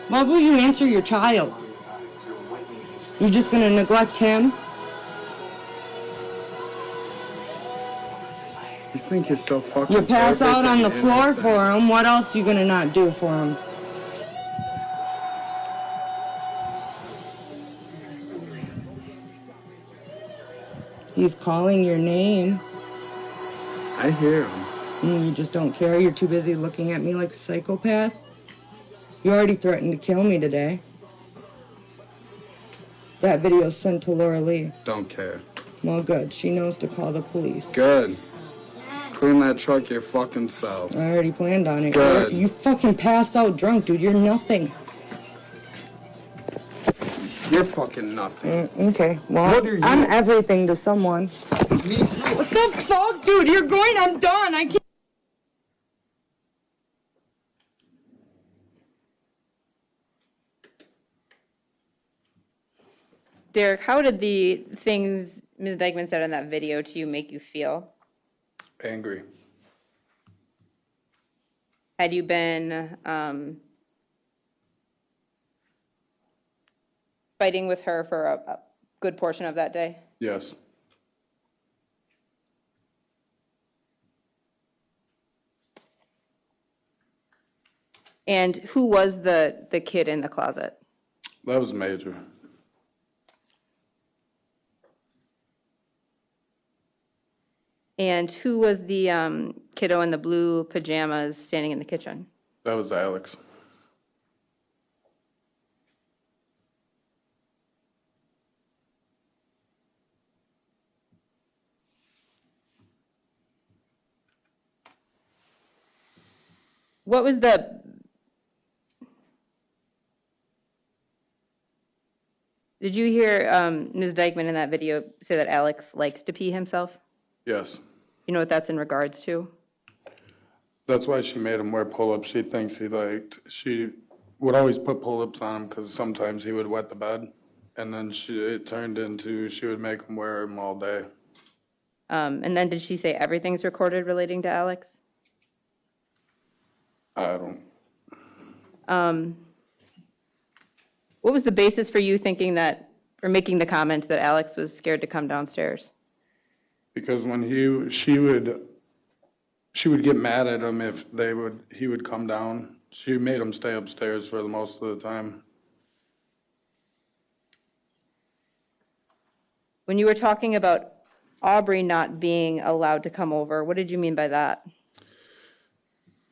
Why will you answer your child? You're just going to neglect him? You think you're so fucking You pass perfect out on and the floor innocent. for him. What else you going to not do for him? He's calling your name. I hear him. You just don't care. You're too busy looking at me like a psychopath. You already threatened to kill me today. That video's sent to Laura Lee. Don't care. Well, good. She knows to call the police. Good. Clean that truck your fucking self. I already planned on it. Good. You fucking passed out drunk, dude. You're nothing. You're fucking nothing. Okay. Well, What are you? I'm everything to someone. Me too. What the fuck, dude? You're going. I'm done. I can't. Derek, how did the things Ms. Dikeman said in that video to you make you feel? Angry. Had you been fighting with her for a good portion of that day? Yes. And who was the kid in the closet? That was Major. And who was the kiddo in the blue pajamas standing in the kitchen? That was Alex. What was the... Did you hear Ms. Dikeman in that video say that Alex likes to pee himself? Yes. You know what that's in regards to? That's why she made him wear pull-ups. She thinks he liked. She would always put pull-ups on him because sometimes he would wet the bed. And then it turned into she would make him wear them all day. And then did she say everything's recorded relating to Alex? I don't. What was the basis for you thinking that, or making the comment that Alex was scared to come downstairs? Because when she would get mad at him if he would come down. She made him stay upstairs for the most of the time. When you were talking about Aubrey not being allowed to come over, what did you mean by that?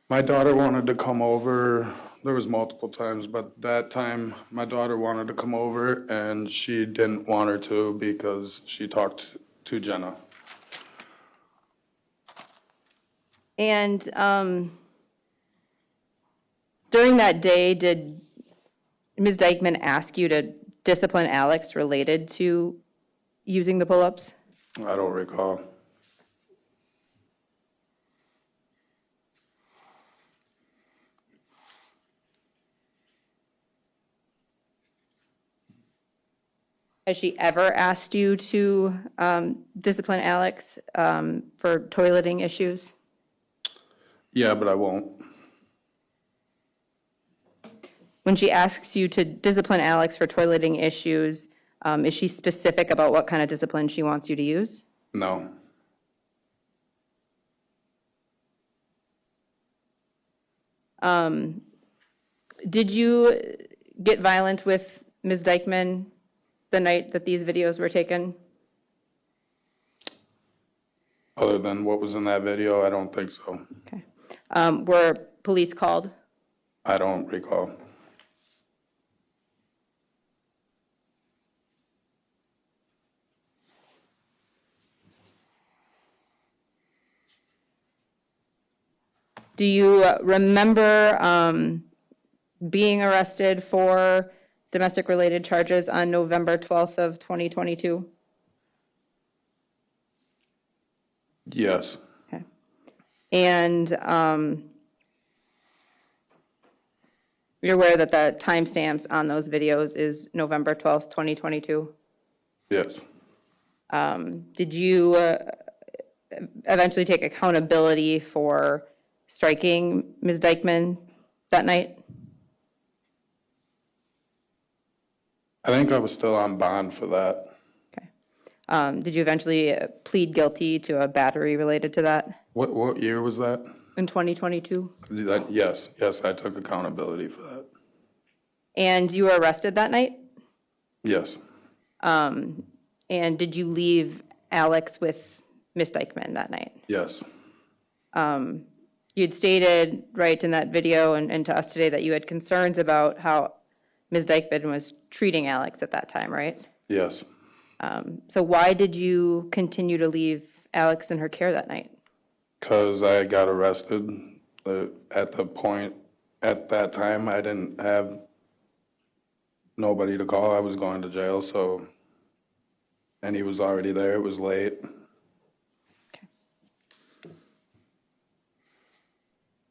My daughter wanted to come over. There was multiple times, but that time my daughter wanted to come over and she didn't want her to because she talked to Jenna. And during that day, did Ms. Dikeman ask you to discipline Alex related to using the pull-ups? I don't recall. Has she ever asked you to discipline Alex for toileting issues? Yeah, but I won't. When she asks you to discipline Alex for toileting issues, is she specific about what kind of discipline she wants you to use? No. Did you get violent with Ms. Dikeman the night that these videos were taken? Other than what was in that video, I don't think so. Okay. Were police called? I don't recall. Do you remember being arrested for domestic-related charges on November 12th of 2022? Yes. Okay. And you're aware that the timestamps on those videos is November 12th, 2022? Yes. Did you eventually take accountability for striking Ms. Dikeman that night? I think I was still on bond for that. Okay. Did you eventually plead guilty to a battery related to that What year was that? in 2022? Yes, I took accountability for that. And you were arrested that night? Yes. And did you leave Alex with Ms. Dikeman that night? Yes. You'd stated, right, in that video and to us today that you had concerns about how Ms. Dikeman was treating Alex at that time, right? Yes. So why did you continue to leave Alex in her care that night? Because I got arrested. At that time, I didn't have nobody to call. I was going to jail, and he was already there. It was late.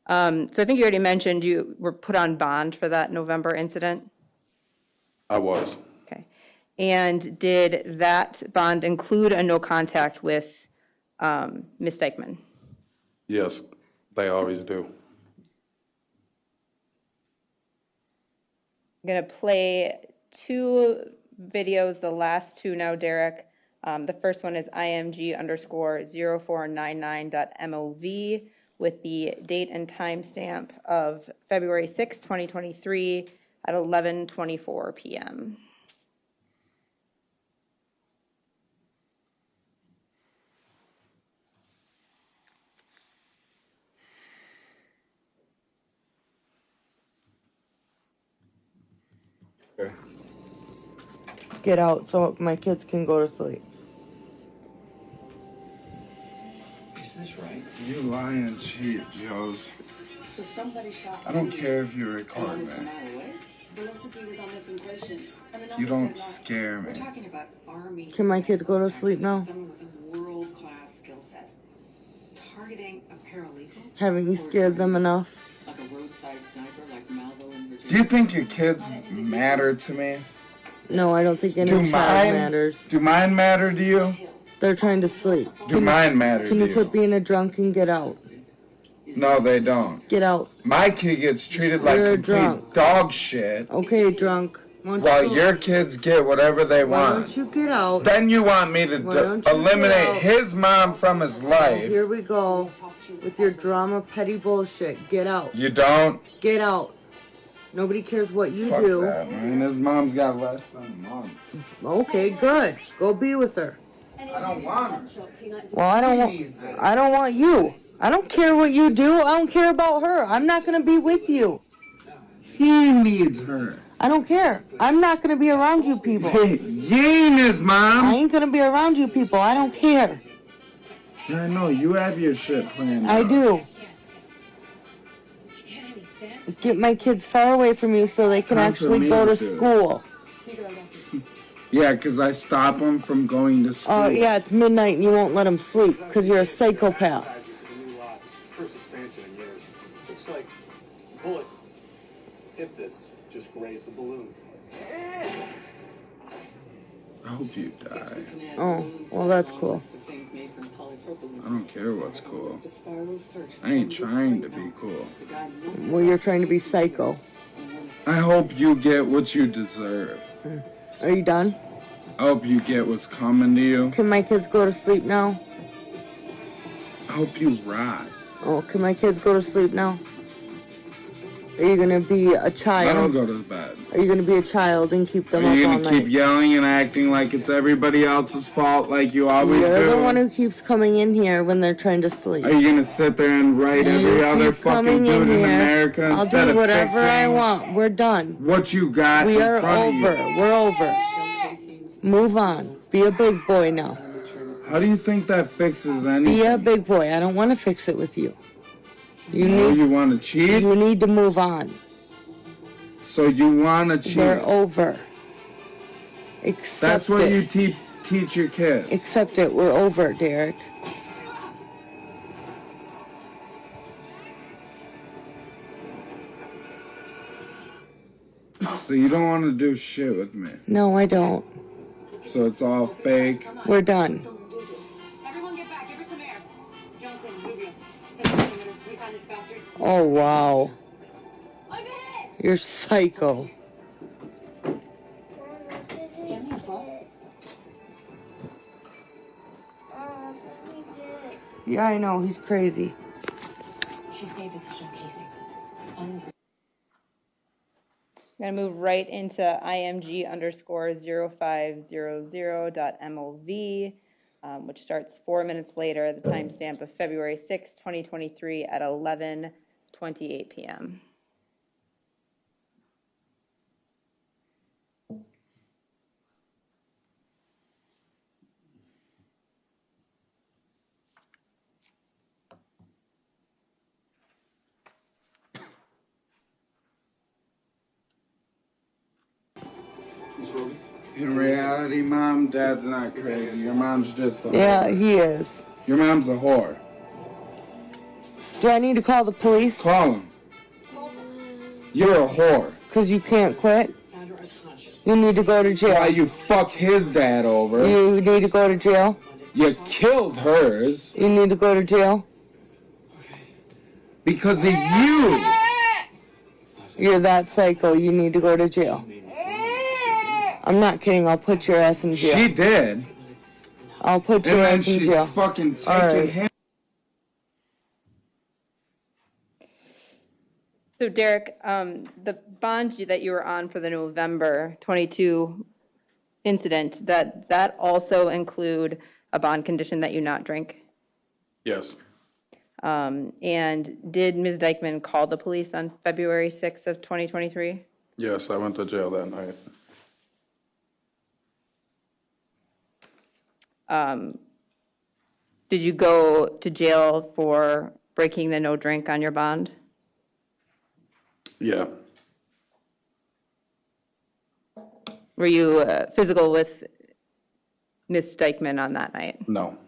So I think you already mentioned you were put on bond for that November incident. I was. Okay. And did that bond include a no contact with Ms. Dikeman? Yes, they always do. I'm going to play two videos, the last two now, Derek. The first one is img_0499.mov with the date and timestamp of February 6, 2023 at 11:24 p.m. Get out so my kids can go to sleep. Is this right? You lie and cheat, Joes. So somebody shot. I don't care if you record me. Velocity was almost impatient. You don't scare me. We're talking about army. Can my kids go to sleep now? Someone with a world-class skill set. Targeting a paralegal. Haven't you scared them enough? Like a roadside sniper like Malvo in Virginia. Do you think your kids matter to me? No, I don't think any Do child mine matters. Do mine matter to you? They're trying to sleep. Do mine matter Can to you quit being a drunk and get out? No, they don't. Get out. My kid gets treated like You're a complete drunk. dog shit, Okay, drunk. while your kids get whatever they Why want. don't you get out? Then you want me to Why don't you eliminate get out? his mom from his life. Here we go with your drama, petty bullshit. Get out. You don't? Get out. Nobody cares what you Fuck do. that, man. His mom's got less than a month. Okay, good. Go be with her. I don't want her. Well, I don't want you. I don't care what you do. I don't care about her. I'm not gonna be with you. He needs her. I don't care. I'm not gonna be around you people. Hey, you ain't his mom. I ain't gonna be around you people. I don't care. Yeah, I know. You have your shit planned I out. do. Get my kids far away from you so they can Time for actually me go to to- school. Yeah, because I stop them from going to school. Oh, yeah, it's midnight and you won't let them sleep because you're a psychopath. First expansion in years. Looks like a bullet hit this, just grazed the balloon. I hope you die. Oh, well, that's cool. I don't care what's cool. I ain't trying to be cool. Well, you're trying to be psycho. I hope you get what you deserve. Are you done? I hope you get what's coming to you. Can my kids go to sleep now? I hope you rot. Oh, can my kids go to sleep now? Are you gonna be a child? I don't go to bed. Are you gonna be a child and keep them Are you up all gonna night? keep yelling and acting like it's everybody else's fault like you always You're do? the one who keeps coming in here when they're trying to sleep. Are you gonna sit there and write every other keep fucking coming dude in here. America I'll instead do of whatever I fixing want. We're done. what you got We in are front over. of you? We're over. Move on. Be a big boy now. How do you think that fixes anything? Be a big boy. I don't want to fix it with you. You want to cheat? You need to move on. So you want to cheat? We're over. Accept That's what it. you teach your kids. Accept it. We're over, Derek. So you don't want to do shit with me. No, I don't. So it's all fake. We're done. Everyone get back. Give her some air. Johnson, Rubio. Send we find this bastard. Oh, wow. I'm hit! You're psycho. Yeah, I know. He's crazy. She saved us showcasing. I'm going to move right into img_0500.mov, which starts 4 minutes later, the timestamp of February 6, 2023 at 11:28 p.m. In reality, Mom, Dad's not crazy. Your mom's just a whore. Yeah, he is. Your mom's a whore. Do I need to call the police? Call him. You're a whore. Because you can't quit? You need to go to jail. That's why you fuck his dad over. You need to go to jail? You killed hers. You need to go to jail? Because of you. You're that psycho. You need to go to jail. I'm not kidding. I'll put your ass in jail. She did. I'll put your And then ass in she's jail. fucking All taking right. him. So Derek, the bond that you were on for the November 22 incident, that also include a bond condition that you not drink? Yes. And did Ms. Dikeman call the police on February 6th of 2023? Yes, I went to jail that night. Did you go to jail for breaking the no drink on your bond? Yeah. Were you physical with Ms. Dikeman on that night? No.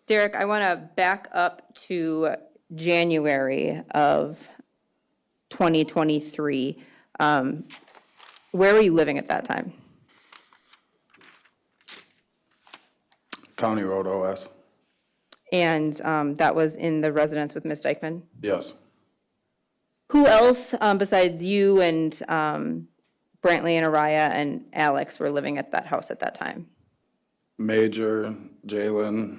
Derek, I want to back up to January of 2023. Where were you living at that time? County Road OS. And that was in the residence with Ms. Dikeman? Yes. Who else besides you and Brantley and Araya and Alex were living at that house at that time? Major, Jalen,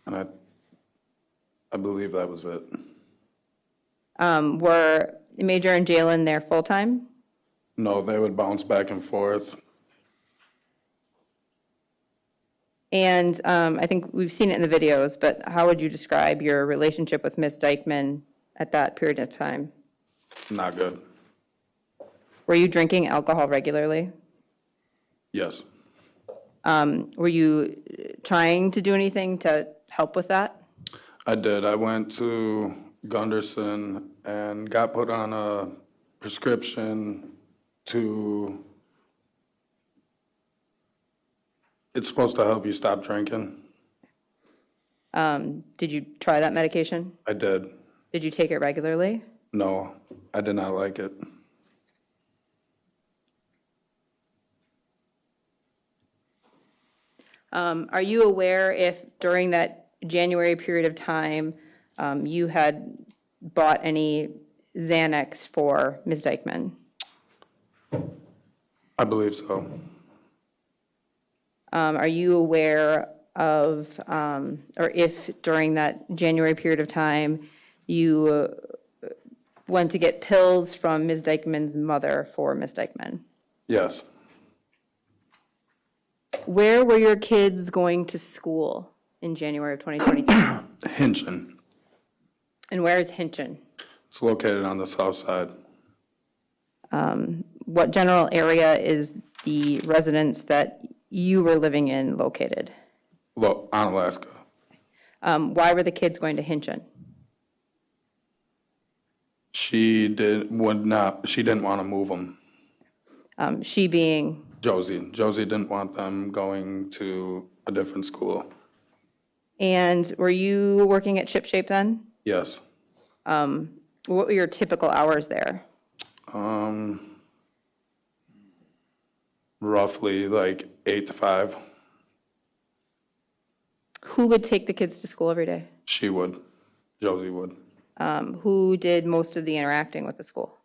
and I believe that was it. Were Major and Jalen there full-time? No, they would bounce back and forth. And I think we've seen it in the videos, but how would you describe your relationship with Ms. Dikeman at that period of time? Not good. Were you drinking alcohol regularly? Yes. Were you trying to do anything to help with that? I did. I went to Gunderson and got put on a prescription to, it's supposed to help you stop drinking. Did you try that medication? I did. Did you take it regularly? No, I did not like it. Are you aware if during that January period of time you had bought any Xanax for Ms. Dikeman? I believe so. Are you aware of, or if during that January period of time you went to get pills from Ms. Dikeman's mother for Ms. Dikeman? Yes. Where were your kids going to school in January of 2022? Hinchin. And where is Hinchin? It's located on the south side. What general area is the residence that you were living in located? On Alaska. Why were the kids going to Hinchin? She didn't want to move them. She being? Josie. Josie didn't want them going to a different school. And were you working at Ship Shape then? Yes. What were your typical hours there? Roughly like 8 to 5. Who would take the kids to school every day? She would. Josie would. Who did most of the interacting with the school?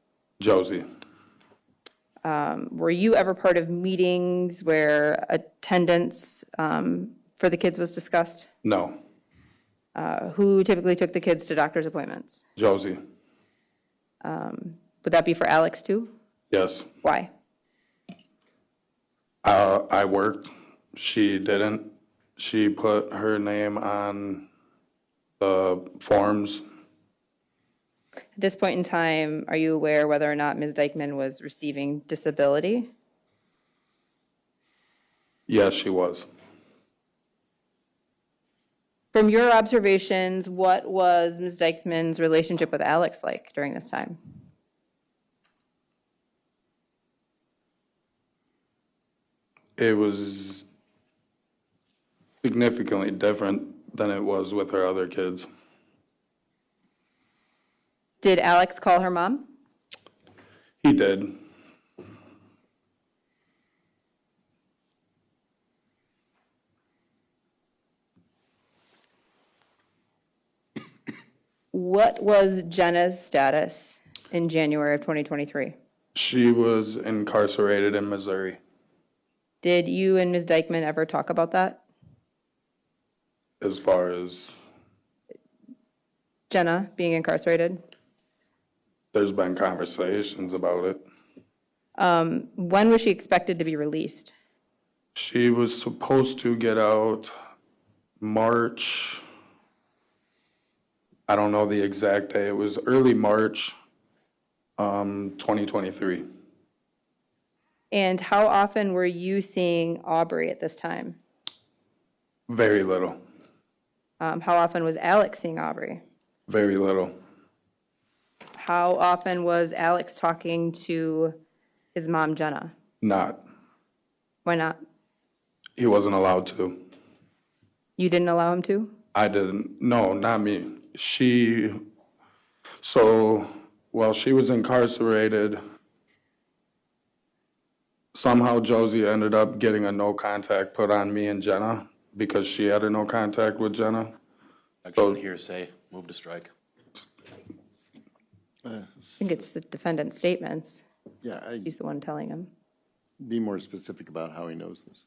Josie. Were you ever part of meetings where attendance for the kids was discussed? No. Who typically took the kids to doctor's appointments? Josie. Would that be for Alex too? Yes. Why? I worked. She didn't. She put her name on the forms. At this point in time, are you aware whether or not Ms. Dikeman was receiving disability? Yes, she was. From your observations, what was Ms. Dikeman's relationship with Alex like during this time? It was significantly different than it was with her other kids. Did Alex call her mom? He did. What was Jenna's status in January of 2023? She was incarcerated in Missouri. Did you and Ms. Dikeman ever talk about that? As far as Jenna being incarcerated? there's been conversations about it. When was she expected to be released? She was supposed to get out March. I don't know the exact day. It was early March, 2023. And how often were you seeing Aubrey at this time? Very little. How often was Alex seeing Aubrey? Very little. How often was Alex talking to his mom, Jenna? Not. Why not? He wasn't allowed to. You didn't allow him to? I didn't. No, not me. So while she was incarcerated, somehow Josie ended up getting a no contact put on me and Jenna because she had a no contact with Jenna. Action hearsay, move to strike. I think it's the defendant's statements. Yeah, He's the one telling him. be more specific about how he knows this.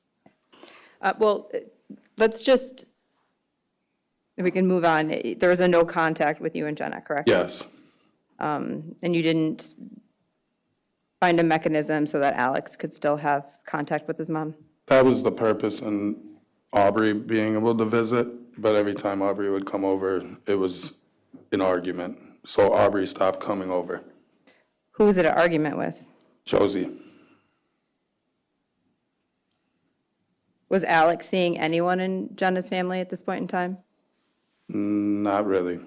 Let's just, if we can move on. There was a no contact with you and Jenna, correct? Yes. And you didn't find a mechanism so that Alex could still have contact with his mom? That was the purpose, and Aubrey being able to visit, but every time Aubrey would come over, it was an argument. So Aubrey stopped coming over. Who was it an argument with? Josie. Was Alex seeing anyone in Jenna's family at this point in time? Not really.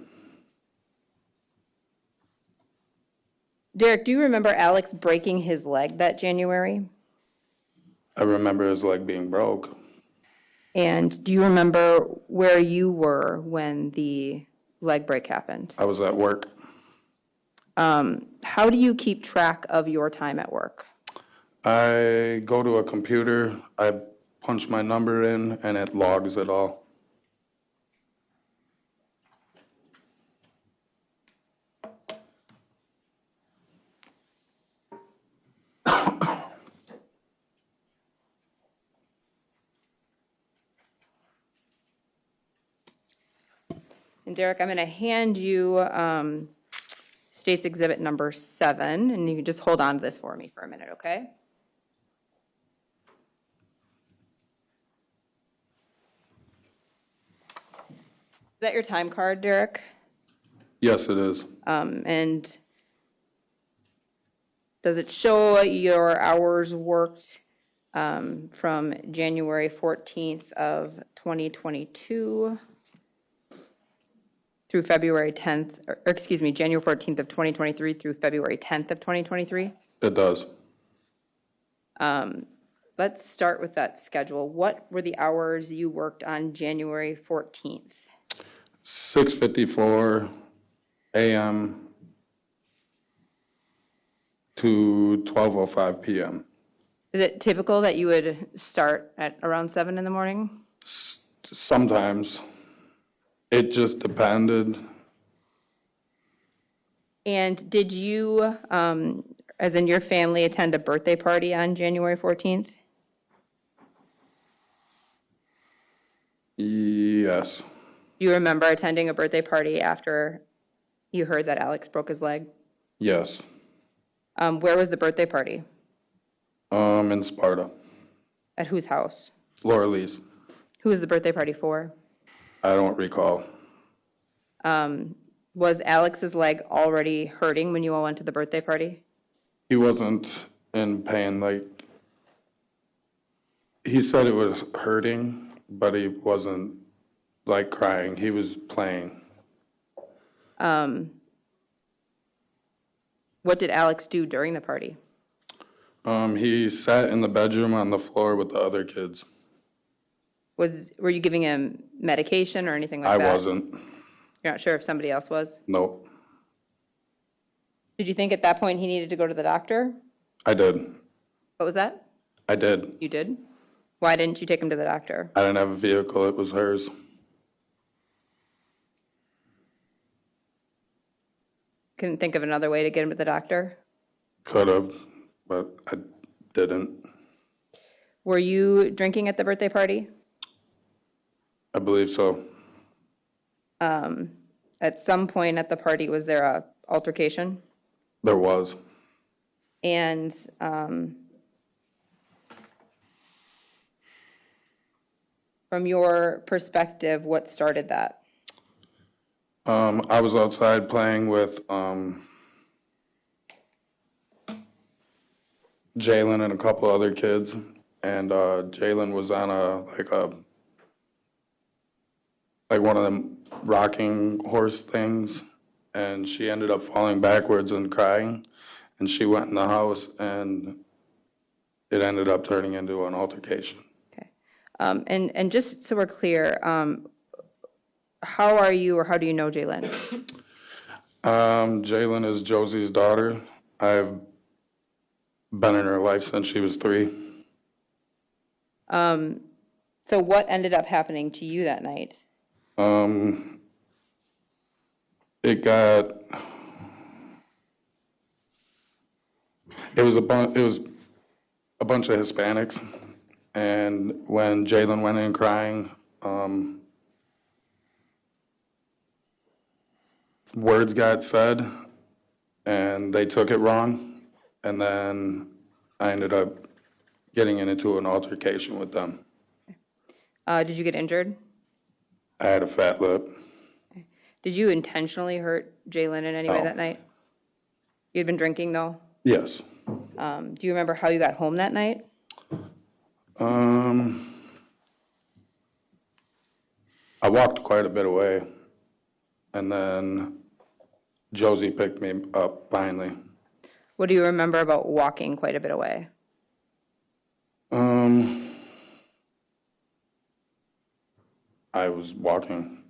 Derek, do you remember Alex breaking his leg that January? I remember his leg being broke. And do you remember where you were when the leg break happened? I was at work. How do you keep track of your time at work? I go to a computer, I punch my number in, and it logs it all. And Derek, I'm going to hand you State's Exhibit number 7, and you can just hold on to this for me for a minute, okay? Is that your time card, Derek? Yes, it is. And does it show your hours worked from January 14th of 2022 through February 10th, or excuse me, January 14th of 2023 through February 10th of 2023? It does. Let's start with that schedule. What were the hours you worked on January 14th? 6:54 a.m. to 12:05 p.m. Is it typical that you would start at around 7 in the morning? Sometimes. It just depended. And did you, as in your family, attend a birthday party on January 14th? Yes. Do you remember attending a birthday party after you heard that Alex broke his leg? Yes. Where was the birthday party? In Sparta. At whose house? Laura Lee's. Who was the birthday party for? I don't recall. Was Alex's leg already hurting when you all went to the birthday party? He wasn't in pain. Like, he said it was hurting, but he wasn't, like, crying. He was playing. What did Alex do during the party? He sat in the bedroom on the floor with the other kids. Were you giving him medication or anything like that? I wasn't. You're not sure if somebody else was? Nope. Did you think at that point he needed to go to the doctor? I did. What was that? I did. You did? Why didn't you take him to the doctor? I didn't have a vehicle. It was hers. Couldn't think of another way to get him to the doctor? Could have, but I didn't. Were you drinking at the birthday party? I believe so. At some point at the party, was there a altercation? There was. And from your perspective, what started that? I was outside playing with Jalen and a couple other kids, and Jalen was on like one of them rocking horse things, and she ended up falling backwards and crying, and she went in the house, and it ended up turning into an altercation. Okay. And just so we're clear, how are you or how do you know Jalen? Jalen is Josie's daughter. I've been in her life since she was 3. So what ended up happening to you that night? It was a bunch of Hispanics, and when Jalen went in crying, words got said, and they took it wrong, and then I ended up getting into an altercation with them. Did you get injured? I had a fat lip. Did you intentionally hurt Jalen in any way No. that night? You had been drinking though? Yes. Do you remember how you got home that night? I walked quite a bit away, and then Josie picked me up finally. What do you remember about walking quite a bit away? I was walking.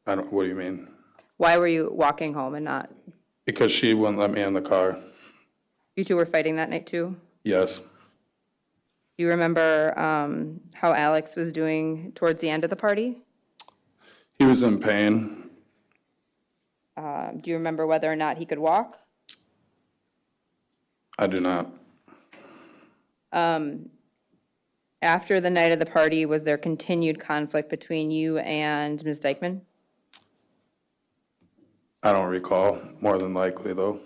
What do you mean? Why were you walking home and not? Because she wouldn't let me in the car. You two were fighting that night too? Yes. Do you remember how Alex was doing towards the end of the party? He was in pain. Do you remember whether or not he could walk? I do not. After the night of the party, was there continued conflict between you and Ms. Dikeman? I don't recall. More than likely, though.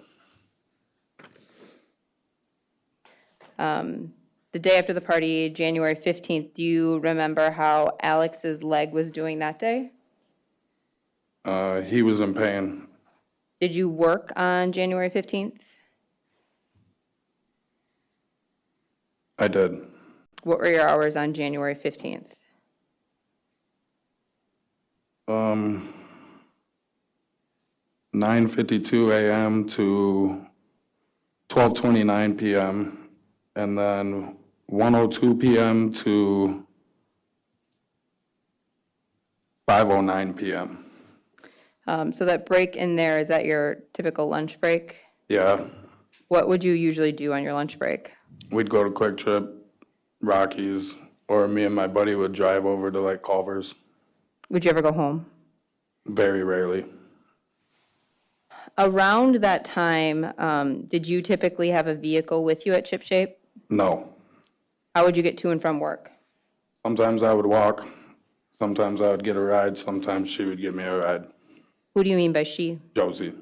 The day after the party, January 15th, do you remember how Alex's leg was doing that day? He was in pain. Did you work on January 15th? I did. What were your hours on January 15th? 9:52 a.m. to 12:29 p.m. and then 1:02 p.m. to 5:09 p.m. So that break in there, is that your typical lunch break? Yeah, What would you usually do on your lunch break? we'd go to Quick Trip, Rockies, or me and my buddy would drive over to like Culver's. Would you ever go home? Very rarely. Around that time, did you typically have a vehicle with you at Chip Shape? No. How would you get to and from work? Sometimes I would walk. Sometimes I would get a ride. Sometimes she would give me a ride. Who do you mean by she? Josie.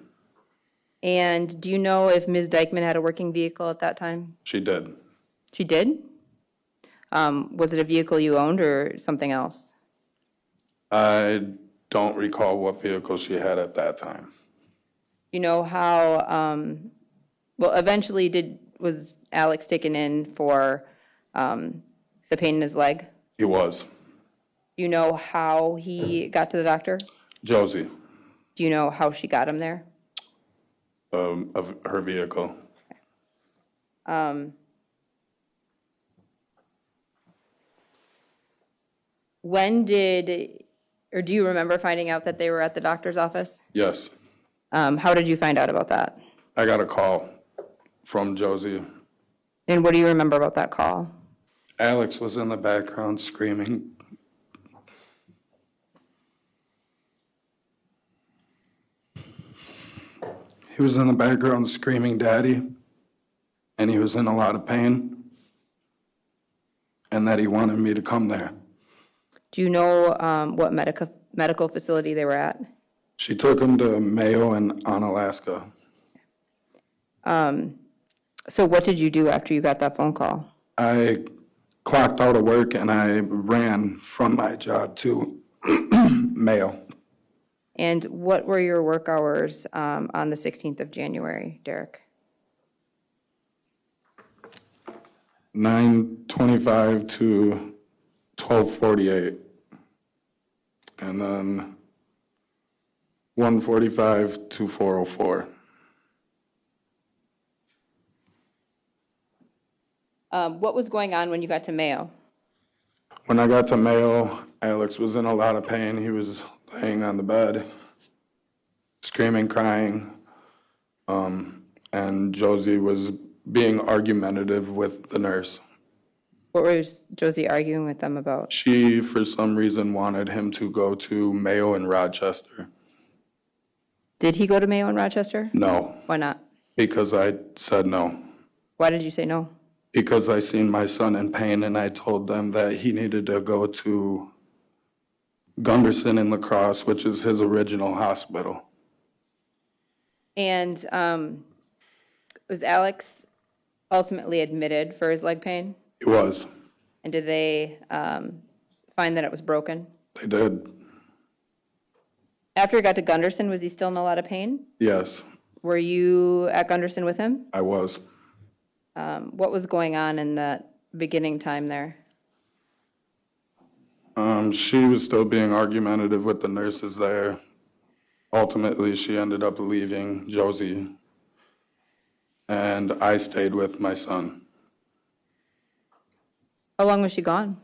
And do you know if Ms. Dikeman had a working vehicle at that time? She did. She did? Was it a vehicle you owned or something else? I don't recall what vehicle she had at that time. You know how, well, eventually was Alex taken in for the pain in his leg? He was. Do you know how he got to the doctor? Josie. Do you know how she got him there? Of her vehicle. When did, or do you remember finding out that they were at the doctor's office? Yes. How did you find out about that? I got a call from Josie. And what do you remember about that call? Alex was in the background screaming. He was in the background screaming, "Daddy," and he was in a lot of pain, and that he wanted me to come there. Do you know what medical facility they were at? She took him to Mayo in Onalaska. So what did you do after you got that phone call? I clocked out of work and I ran from my job to Mayo. And what were your work hours on the 16th of January, Derek? 9:25 to 12:48. And then 1:45 to 4:04. What was going on when you got to Mayo? When I got to Mayo, Alex was in a lot of pain. He was laying on the bed, screaming, crying. And Josie was being argumentative with the nurse. What was Josie arguing with them about? She, for some reason, wanted him to go to Mayo in Rochester. Did he go to Mayo in Rochester? No, Why not? because I said no. Why did you say no? Because I seen my son in pain and I told them that he needed to go to Gunderson in La Crosse, which is his original hospital. And was Alex ultimately admitted for his leg pain? He was. And did they find that it was broken? They did. After he got to Gunderson, was he still in a lot of pain? Yes, Were you at Gunderson with him? I was. What was going on in that beginning time there? She was still being argumentative with the nurses there. Ultimately, she ended up leaving Josie, and I stayed with my son. How long was she gone?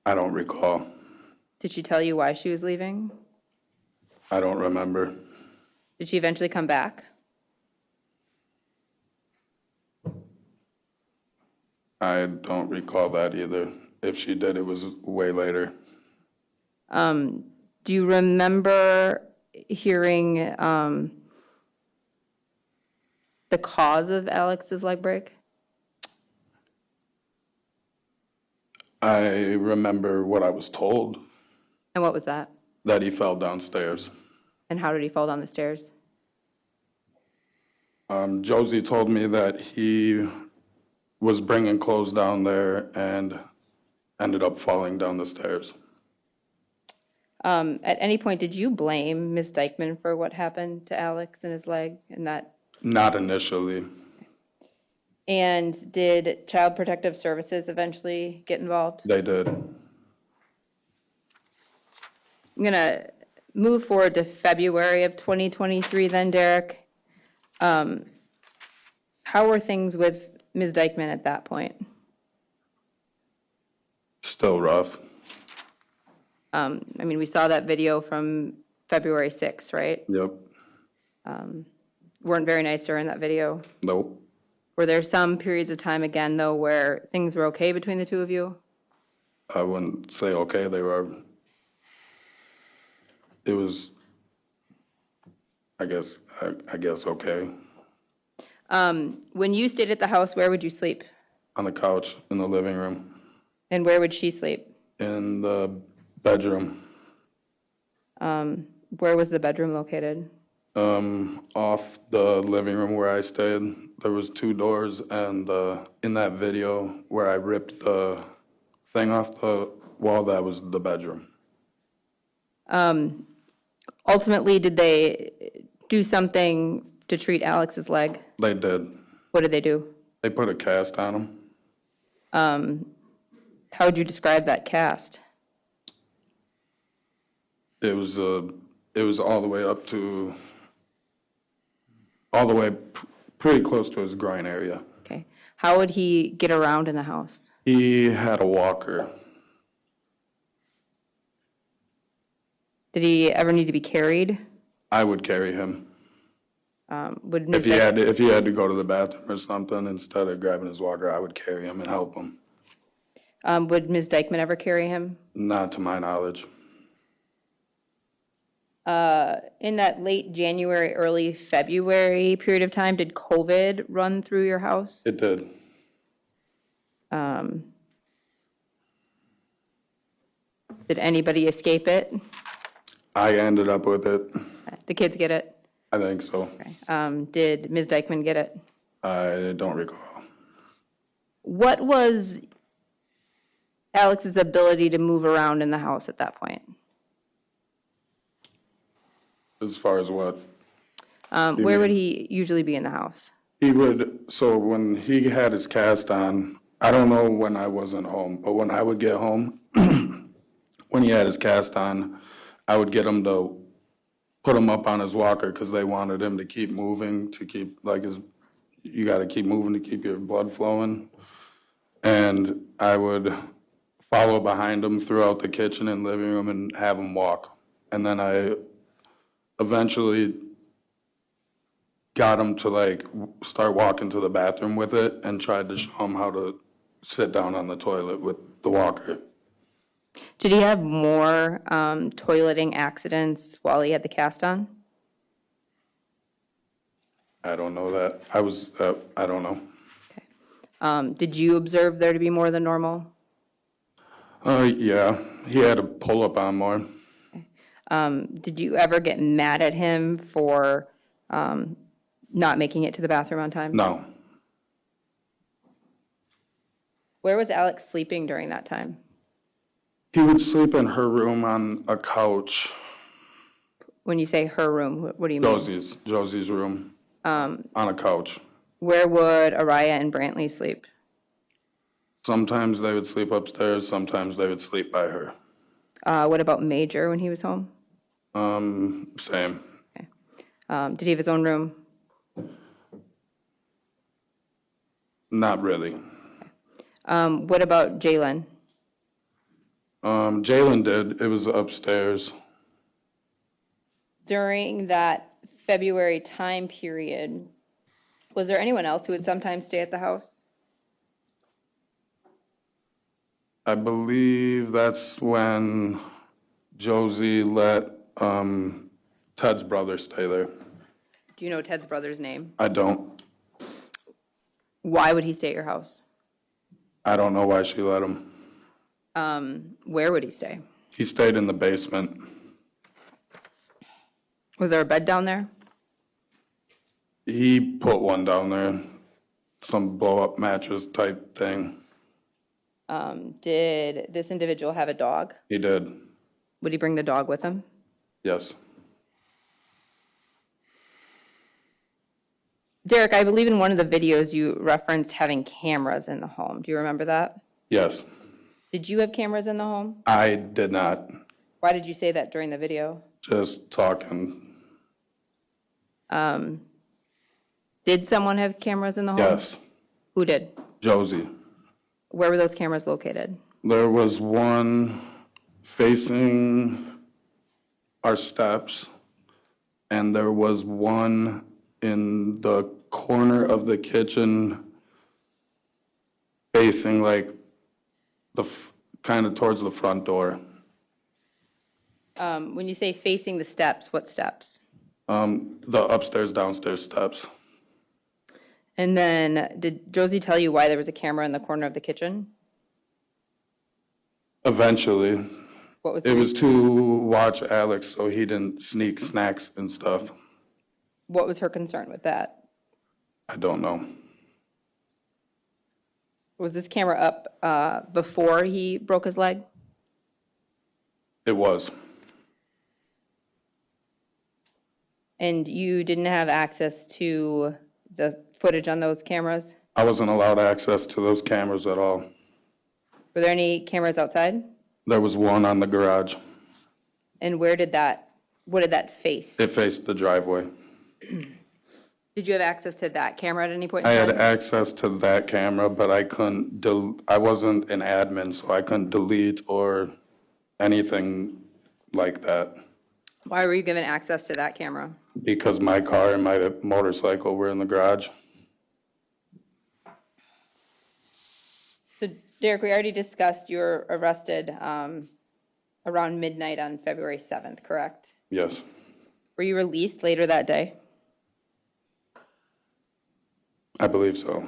I don't recall. Did she tell you why she was leaving? I don't remember. Did she eventually come back? I don't recall that either. If she did, it was way later. Do you remember hearing the cause of Alex's leg break? I remember what I was told, And what was that? that he fell downstairs. And how did he fall down the stairs? Josie told me that he was bringing clothes down there and ended up falling down the stairs. At any point, did you blame Ms. Dikeman for what happened to Alex and his leg and that? Not initially. And did Child Protective Services eventually get involved? They did. I'm going to move forward to February of 2023 then, Derek. How were things with Ms. Dikeman at that point? Still rough. I mean, we saw that video from February 6th, right? Yep. Weren't very nice during that video. Nope. Were there some periods of time again, though, where things were okay between the two of you? I wouldn't say okay. It was, I guess okay. When you stayed at the house, where would you sleep? On the couch in the living room. And where would she sleep? In the bedroom. Where was the bedroom located? Off the living room where I stayed, there was 2 doors, and in that video where I ripped the thing off the wall, that was the bedroom. Ultimately, did they do something to treat Alex's leg? They did. What did they do? They put a cast on him. How would you describe that cast? It was all the way up to, pretty close to his groin area. Okay. How would he get around in the house? He had a walker. Did he ever need to be carried? I would carry him. Would Ms. If he had to go to the bathroom or something, instead of grabbing his walker, I would carry him and help him. Would Ms. Dikeman ever carry him? Not to my knowledge. In that late January, early February period of time, did COVID run through your house? It did. Did anybody escape it? I ended up with it. The kids get it? I think so. Okay. Did Ms. Dikeman get it? I don't recall. What was Alex's ability to move around in the house at that point? As far as what? Where would he usually be in the house? He would, so when he had his cast on, I don't know when I wasn't home, but when I would get home, when he had his cast on, I would get him to put him up on his walker because they wanted him to keep moving, to keep, like, you got to keep moving to keep your blood flowing. And I would follow behind him throughout the kitchen and living room and have him walk. And then I eventually got him to, like, start walking to the bathroom with it and tried to show him how to sit down on the toilet with the walker. Did he have more toileting accidents while he had the cast on? I don't know that. I don't know. Did you observe there to be more than normal? Yeah, he had a pull-up on more. Did you ever get mad at him for not making it to the bathroom on time? No. Where was Alex sleeping during that time? He would sleep in her room on a couch. When you say her room, what do you mean? Josie's room, on a couch. Where would Araya and Brantley sleep? Sometimes they would sleep upstairs, sometimes they would sleep by her. What about Major when he was home? Same. Okay. Did he have his own room? Not really. What about Jalen? Jalen did. It was upstairs. During that February time period, was there anyone else who would sometimes stay at the house? I believe that's when Josie let Ted's brother stay there. Do you know Ted's brother's name? I don't. Why would he stay at your house? I don't know why she let him. Where would he stay? He stayed in the basement. Was there a bed down there? He put one down there, some blow-up mattress type thing. Did this individual have a dog? He did. Would he bring the dog with him? Yes. Derek, I believe in one of the videos you referenced having cameras in the home. Do you remember that? Yes. Did you have cameras in the home? I did not. Why did you say that during the video? Just talking. Did someone have cameras in the home? Yes. Who did? Josie. Where were those cameras located? There was one facing our steps, and there was one in the corner of the kitchen facing like the kind of towards the front door. When you say facing the steps, what steps? The upstairs, downstairs steps. And then did Josie tell you why there was a camera in the corner of the kitchen? Eventually. What was it? Was to watch Alex so he didn't sneak snacks and stuff. What was her concern with that? I don't know. Was this camera up before he broke his leg? It was. And you didn't have access to the footage on those cameras? I wasn't allowed access to those cameras at all. Were there any cameras outside? There was one on the garage. And what did that face? It faced the driveway. Did you have access to that camera at any point I in had time? access to that camera, but I couldn't, I wasn't an admin, so I couldn't delete or anything like that. Why were you given access to that camera? Because my car and my motorcycle were in the garage. So, Derek, we already discussed you were arrested around midnight on February 7th, correct? Yes. Were you released later that day? I believe so.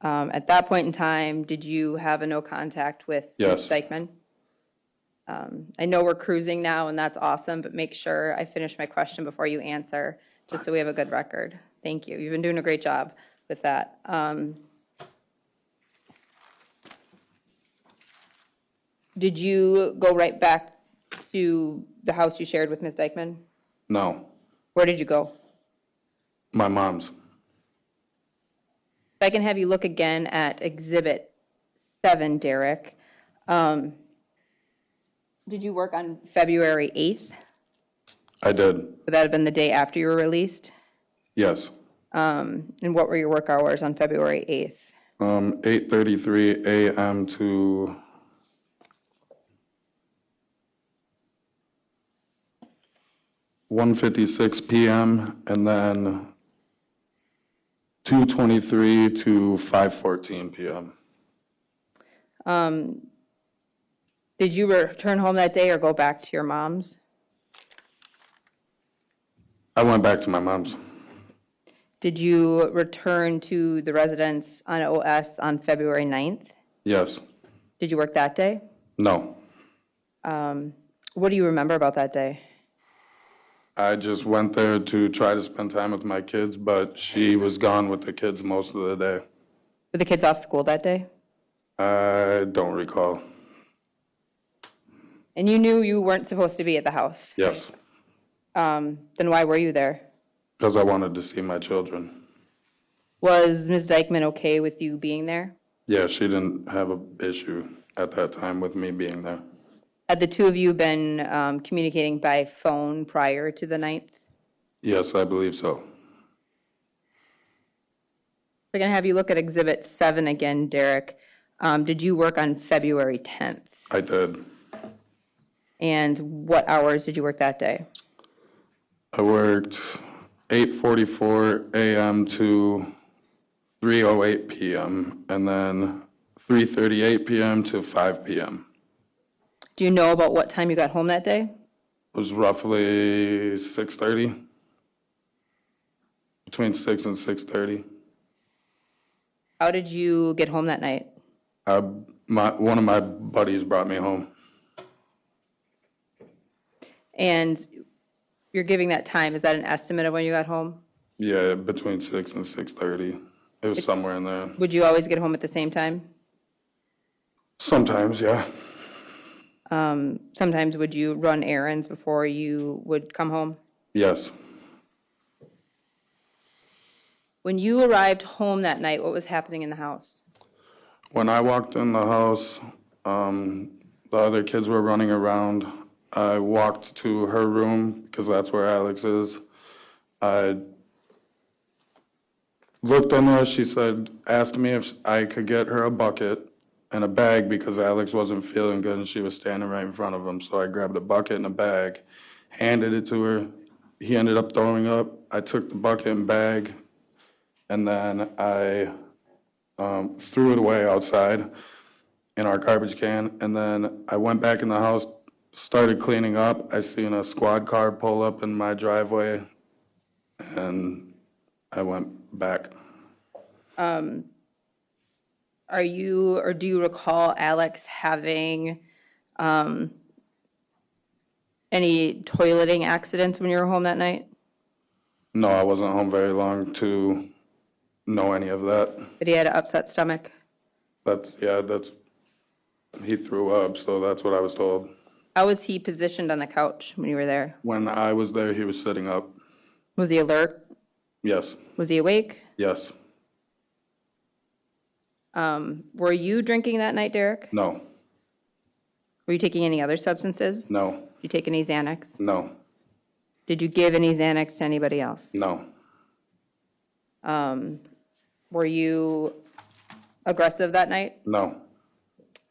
At that point in time, did you have a no contact with Ms. Dikeman? I know we're cruising now, and that's awesome, but make sure I finish my question before you answer, just so we have a good record. Thank you. You've been doing a great job with that. Did you go right back to the house you shared with Ms. Dikeman? No. Where did you go? My mom's. If I can have you look again at Exhibit 7, Derek. Did you work on February 8th? I did. Would that have been the day after you were released? Yes. And what were your work hours on February 8th? 8:33 a.m. to 1:56 p.m. and then 2:23 to 5:14 p.m. Did you return home that day or go back to your mom's? I went back to my mom's. Did you return to the residence on OS on February 9th? Yes. Did you work that day? No. What do you remember about that day? I just went there to try to spend time with my kids, but she was gone with the kids most of the day. Were the kids off school that day? I don't recall. And you knew you weren't supposed to be at the house? Yes. Then why were you there? Because I wanted to see my children. Was Ms. Dikeman okay with you being there? Yeah, she didn't have an issue at that time with me being there. Had the two of you been communicating by phone prior to the 9th? Yes, I believe so. We're going to have you look at Exhibit 7 again, Derek. Did you work on February 10th? I did. And what hours did you work that day? I worked 8:44 a.m. to 3:08 p.m. and then 3:38 p.m. to 5 p.m. Do you know about what time you got home that day? It was roughly 6:30. Between 6 and 6:30. How did you get home that night? One of my buddies brought me home. And you're giving that time, is that an estimate of when you got home? Yeah, between 6 and 6:30. It was somewhere in there. Would you always get home at the same time? Sometimes, yeah. Sometimes would you run errands before you would come home? Yes. When you arrived home that night, what was happening in the house? When I walked in the house, the other kids were running around. I walked to her room because that's where Alex is. I looked in there. She said, asked me if I could get her a bucket and a bag because Alex wasn't feeling good and she was standing right in front of him. So I grabbed a bucket and a bag, handed it to her. He ended up throwing up. I took the bucket and bag, and then I threw it away outside in our garbage can. And then I went back in the house, started cleaning up. I seen a squad car pull up in my driveway, and I went back. Are you, or do you recall Alex having any toileting accidents when you were home that night? No, I wasn't home very long to know any of that. That he had an upset stomach? He threw up, so that's what I was told. How was he positioned on the couch when you were there? When I was there, he was sitting up. Was he alert? Yes. Was he awake? Yes. Were you drinking that night, Derek? No. Were you taking any other substances? No. Did you take any Xanax? No. Did you give any Xanax to anybody else? No. Were you aggressive that night? No.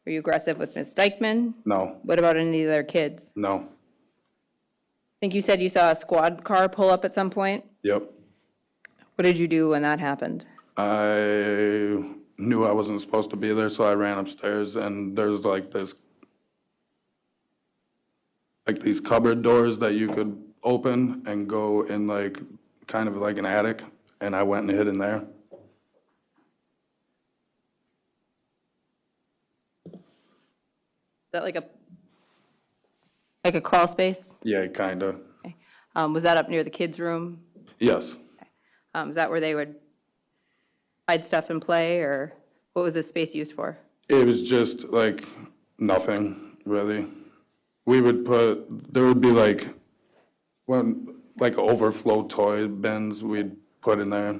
Were you aggressive with Ms. Dikeman? No. What about any of the other kids? No. I think you said you saw a squad car pull up at some point. Yep. What did you do when that happened? I knew I wasn't supposed to be there, so I ran upstairs, and there's these cupboard doors that you could open and go in kind of like an attic, and I went and hid in there. Is that like a crawl space? Yeah, kinda. Okay. Was that up near the kids' room? Yes. Is that where they would hide stuff and play, or what was this space used for? It was just nothing really. There would be overflow toy bins we'd put in there.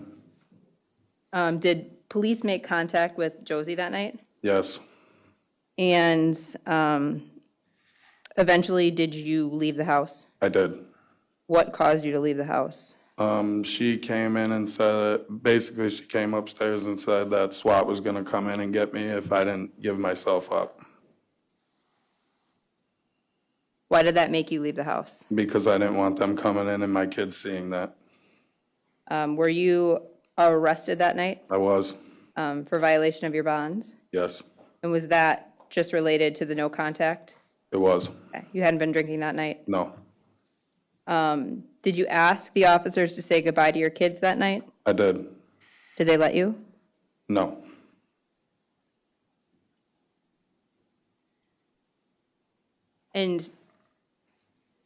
Did police make contact with Josie that night? Yes. And eventually, did you leave the house? I did. What caused you to leave the house? She came in and basically she came upstairs and said that SWAT was going to come in and get me if I didn't give myself up. Why did that make you leave the house? Because I didn't want them coming in and my kids seeing that. Were you arrested that night? I was. For violation of your bonds? Yes. And was that just related to the no contact? It was. Okay. You hadn't been drinking that night? No. Did you ask the officers to say goodbye to your kids that night? I did. Did they let you? No. And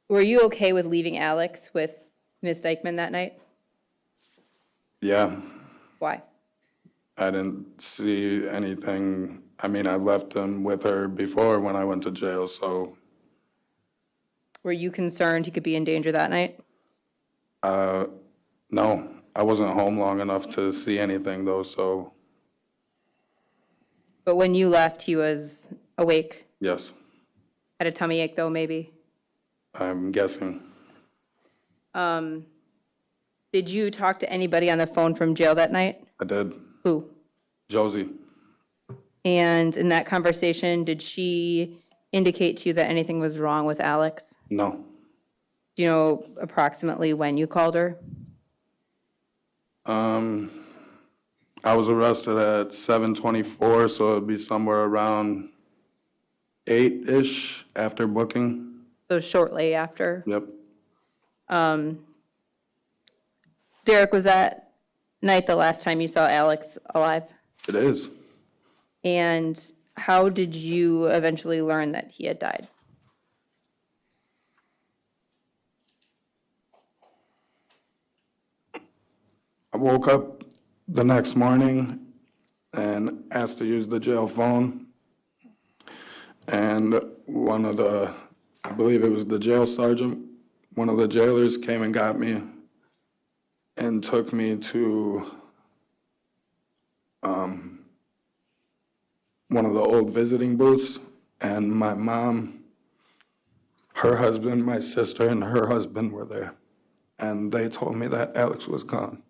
were you okay with leaving Alex with Ms. Dikeman that night? Yeah. Why? I didn't see anything. I mean, I left him with her before when I went to jail, so. Were you concerned he could be in danger that night? No. I wasn't home long enough to see anything, though, so. But when you left, he was awake? Yes. Had a tummy ache, though, maybe? I'm guessing. Did you talk to anybody on the phone from jail that night? I did. Who? Josie. And in that conversation, did she indicate to you that anything was wrong with Alex? No. Do you know approximately when you called her? I was arrested at 7:24, so it'd be somewhere around 8-ish after booking. So shortly after? Yep. Derek, was that night the last time you saw Alex alive? It is. And how did you eventually learn that he had died? I woke up the next morning and asked to use the jail phone. And I believe it was the jail sergeant, one of the jailers came and got me and took me to one of the old visiting booths, and my mom, her husband, my sister, and her husband were there. And they told me that Alex was gone.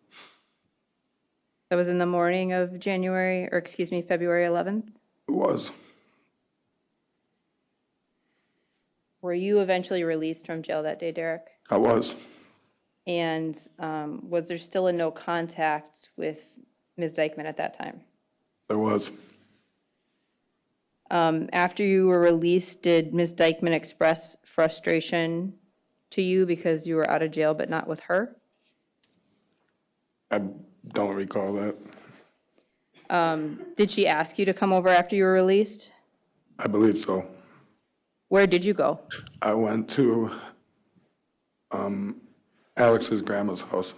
That was in the morning of February 11th? It was. Were you eventually released from jail that day, Derek? I was. And was there still a no contact with Ms. Dikeman at that time? There was. After you were released, did Ms. Dikeman express frustration to you because you were out of jail but not with her? I don't recall that. Did she ask you to come over after you were released? I believe so. Where did you go? I went to Alex's grandma's house.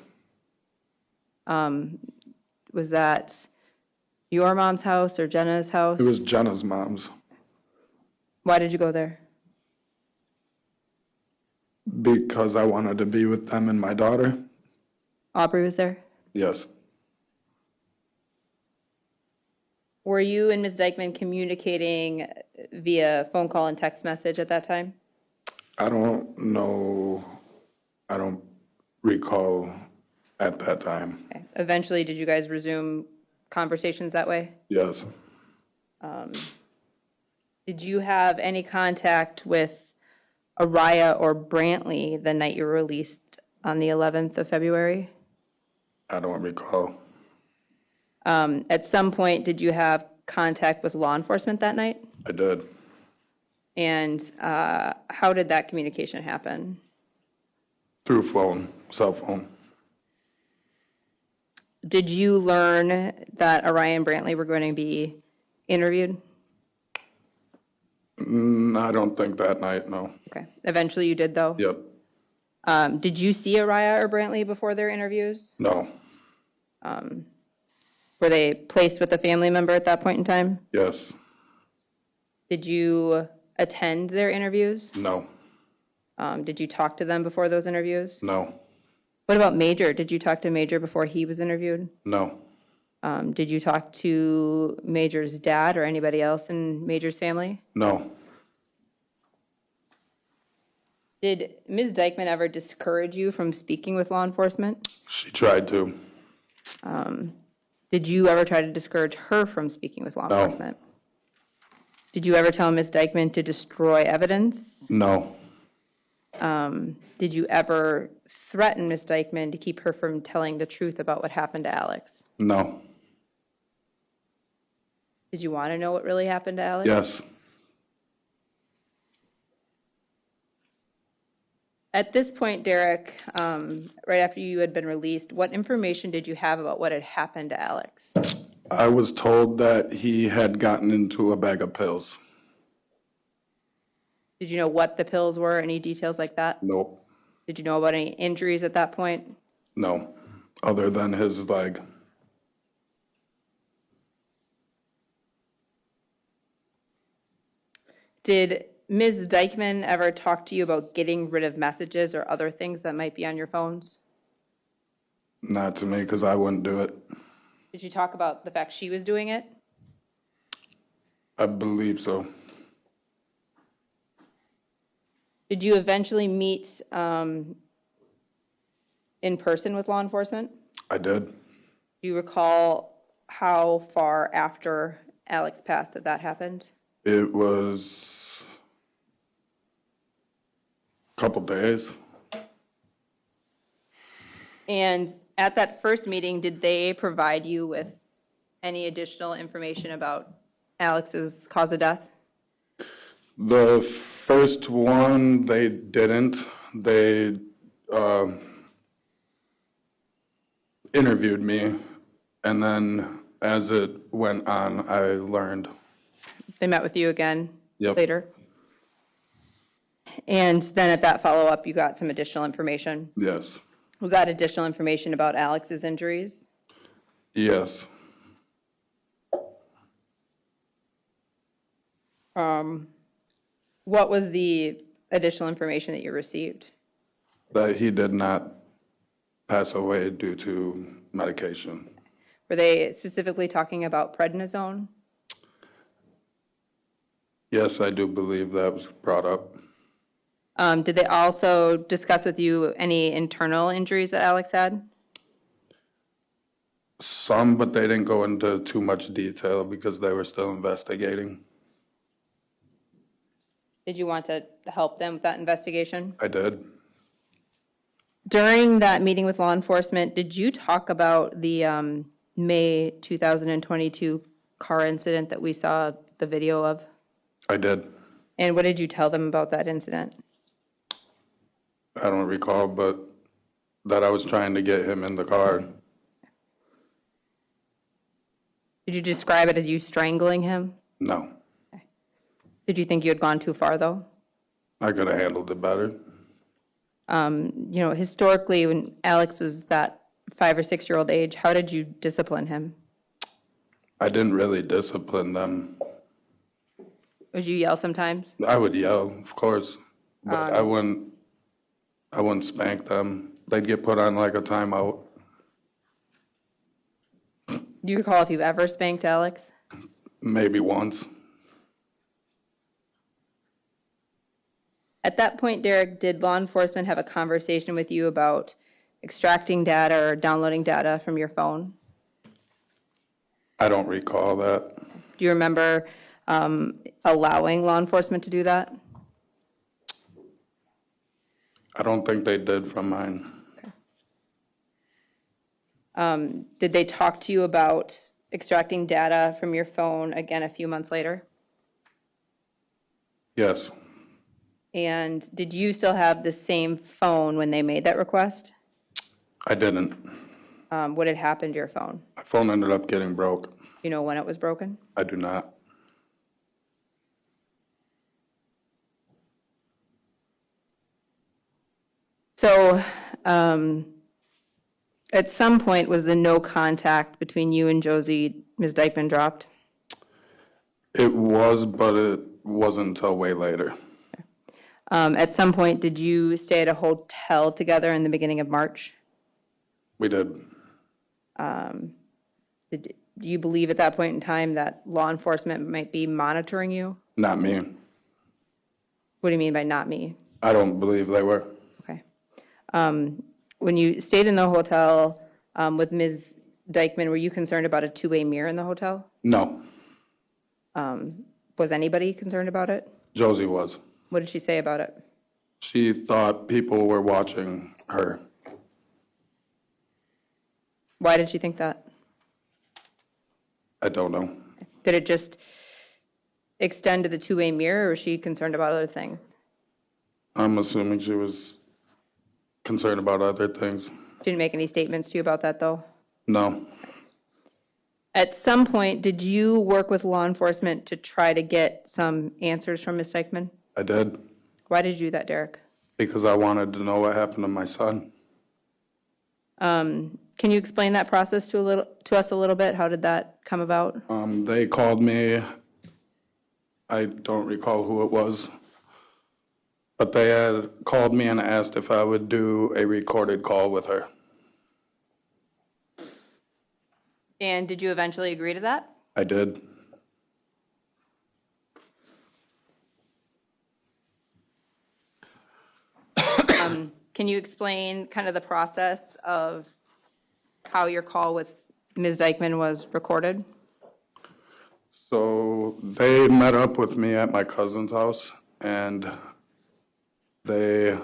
Was that your mom's house or Jenna's house? It was Jenna's mom's. Why did you go there? Because I wanted to be with them and my daughter. Aubrey was there? Yes. Were you and Ms. Dikeman communicating via phone call and text message at that time? I don't know. I don't recall at that time. Okay. Eventually, did you guys resume conversations that way? Yes. Did you have any contact with Araya or Brantley the night you were released on the 11th of February? I don't recall. At some point, did you have contact with law enforcement that night? I did. And how did that communication happen? Through phone, cell phone. Did you learn that Araya and Brantley were going to be interviewed? I don't think that night, no. Okay. Eventually you did, though? Yep. Did you see Araya or Brantley before their interviews? No. Were they placed with a family member at that point in time? Yes. Did you attend their interviews? No. Did you talk to them before those interviews? No. What about Major? Did you talk to Major before he was interviewed? No. Did you talk to Major's dad or anybody else in Major's family? No. Did Ms. Dikeman ever discourage you from speaking with law enforcement? She tried to. Did you ever try to discourage her from speaking with law No. enforcement? Did you ever tell Ms. Dikeman to destroy evidence? No. Did you ever threaten Ms. Dikeman to keep her from telling the truth about what happened to Alex? No. Did you want to know what really happened to Alex? Yes. At this point, Derek, right after you had been released, what information did you have about what had happened to Alex? I was told that he had gotten into a bag of pills. Did you know what the pills were? Any details like that? Nope. Did you know about any injuries at that point? No. Other than his leg. Did Ms. Dikeman ever talk to you about getting rid of messages or other things that might be on your phones? Not to me, because I wouldn't do it. Did you talk about the fact she was doing it? I believe so. Did you eventually meet in person with law enforcement? I did. Do you recall how far after Alex passed that happened? It was a couple days. And at that first meeting, did they provide you with any additional information about Alex's cause of death? The first one, they didn't. They interviewed me, and then as it went on, I learned. They met with you again Yep. later? And then at that follow-up, you got some additional information? Yes. Was that additional information about Alex's injuries? Yes. What was the additional information that you received? That he did not pass away due to medication. Were they specifically talking about prednisone? Yes, I do believe that was brought up. Did they also discuss with you any internal injuries that Alex had? Some, but they didn't go into too much detail because they were still investigating. Did you want to help them with that investigation? I did. During that meeting with law enforcement, did you talk about the May 2022 car incident that we saw the video of? I did. And what did you tell them about that incident? I don't recall, but that I was trying to get him in the car. Did you describe it as you strangling him? No, Did you think you had gone too far, though? I could have handled it better. Historically, when Alex was that 5 or 6 year old age, how did you discipline him? I didn't really discipline them. Would you yell sometimes? I would yell, of course, but I wouldn't spank them. They'd get put on like a timeout. Do you recall if you've ever spanked Alex? Maybe once. At that point, Derek, did law enforcement have a conversation with you about extracting data or downloading data from your phone? I don't recall that. Do you remember allowing law enforcement to do that? I don't think they did from mine. Did they talk to you about extracting data from your phone again a few months later? Yes, And did you still have the same phone when they made that request? I didn't. What had happened to your phone? My phone ended up getting broke. You know when it was broken? I do not. So, at some point, was the no contact between you and Josie, Ms. Dikeman, dropped? It was, but it wasn't until way later. At some point, did you stay at a hotel together in the beginning of March? We did. Do you believe at that point in time that law enforcement might be monitoring you? Not me. What do you mean by not me? I don't believe they were. Okay. When you stayed in the hotel with Ms. Dikeman, were you concerned about a two-way mirror in the hotel? No, Was anybody concerned about it? Josie was. What did she say about it? She thought people were watching her. Why did she think that? I don't know. Did it just extend to the two-way mirror, or was she concerned about other things? I'm assuming she was concerned about other things. She didn't make any statements to you about that, though? No, At some point, did you work with law enforcement to try to get some answers from Ms. Dikeman? I did. Why did you do that, Derek? Because I wanted to know what happened to my son. Can you explain that process to us a little bit? How did that come about? They called me. I don't recall who it was, but they had called me and asked if I would do a recorded call with her. And did you eventually agree to that? I did. Can you explain kind of the process of how your call with Ms. Dikeman was recorded? So they met up with me at my cousin's house, and they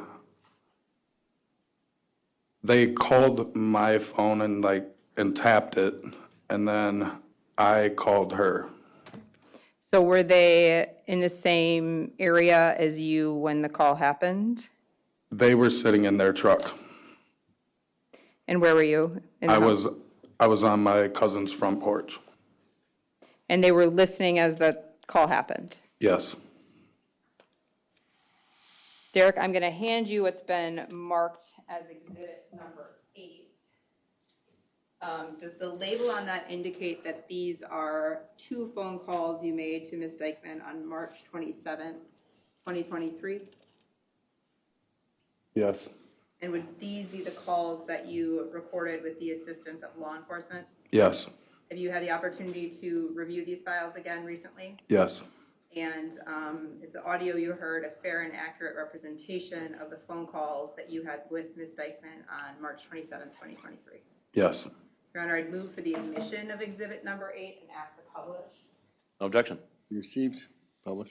called my phone and tapped it, and then I called her. So were they in the same area as you when the call happened? They were sitting in their truck. And where were you? In the house? I was on my cousin's front porch. And they were listening as the call happened? Yes. Derek, I'm going to hand you what's been marked as exhibit number 8. Does the label on that indicate that these are 2 phone calls you made to Ms. Dikeman on March 27th, 2023? Yes. And would these be the calls that you recorded with the assistance of law enforcement? Yes. Have you had the opportunity to review these files again recently? Yes. And is the audio you heard a fair and accurate representation of the phone calls that you had with Ms. Dikeman on March 27, 2023? Yes. Your Honor, I'd move for the admission of exhibit number 8 and ask to publish. No objection. Received, publish.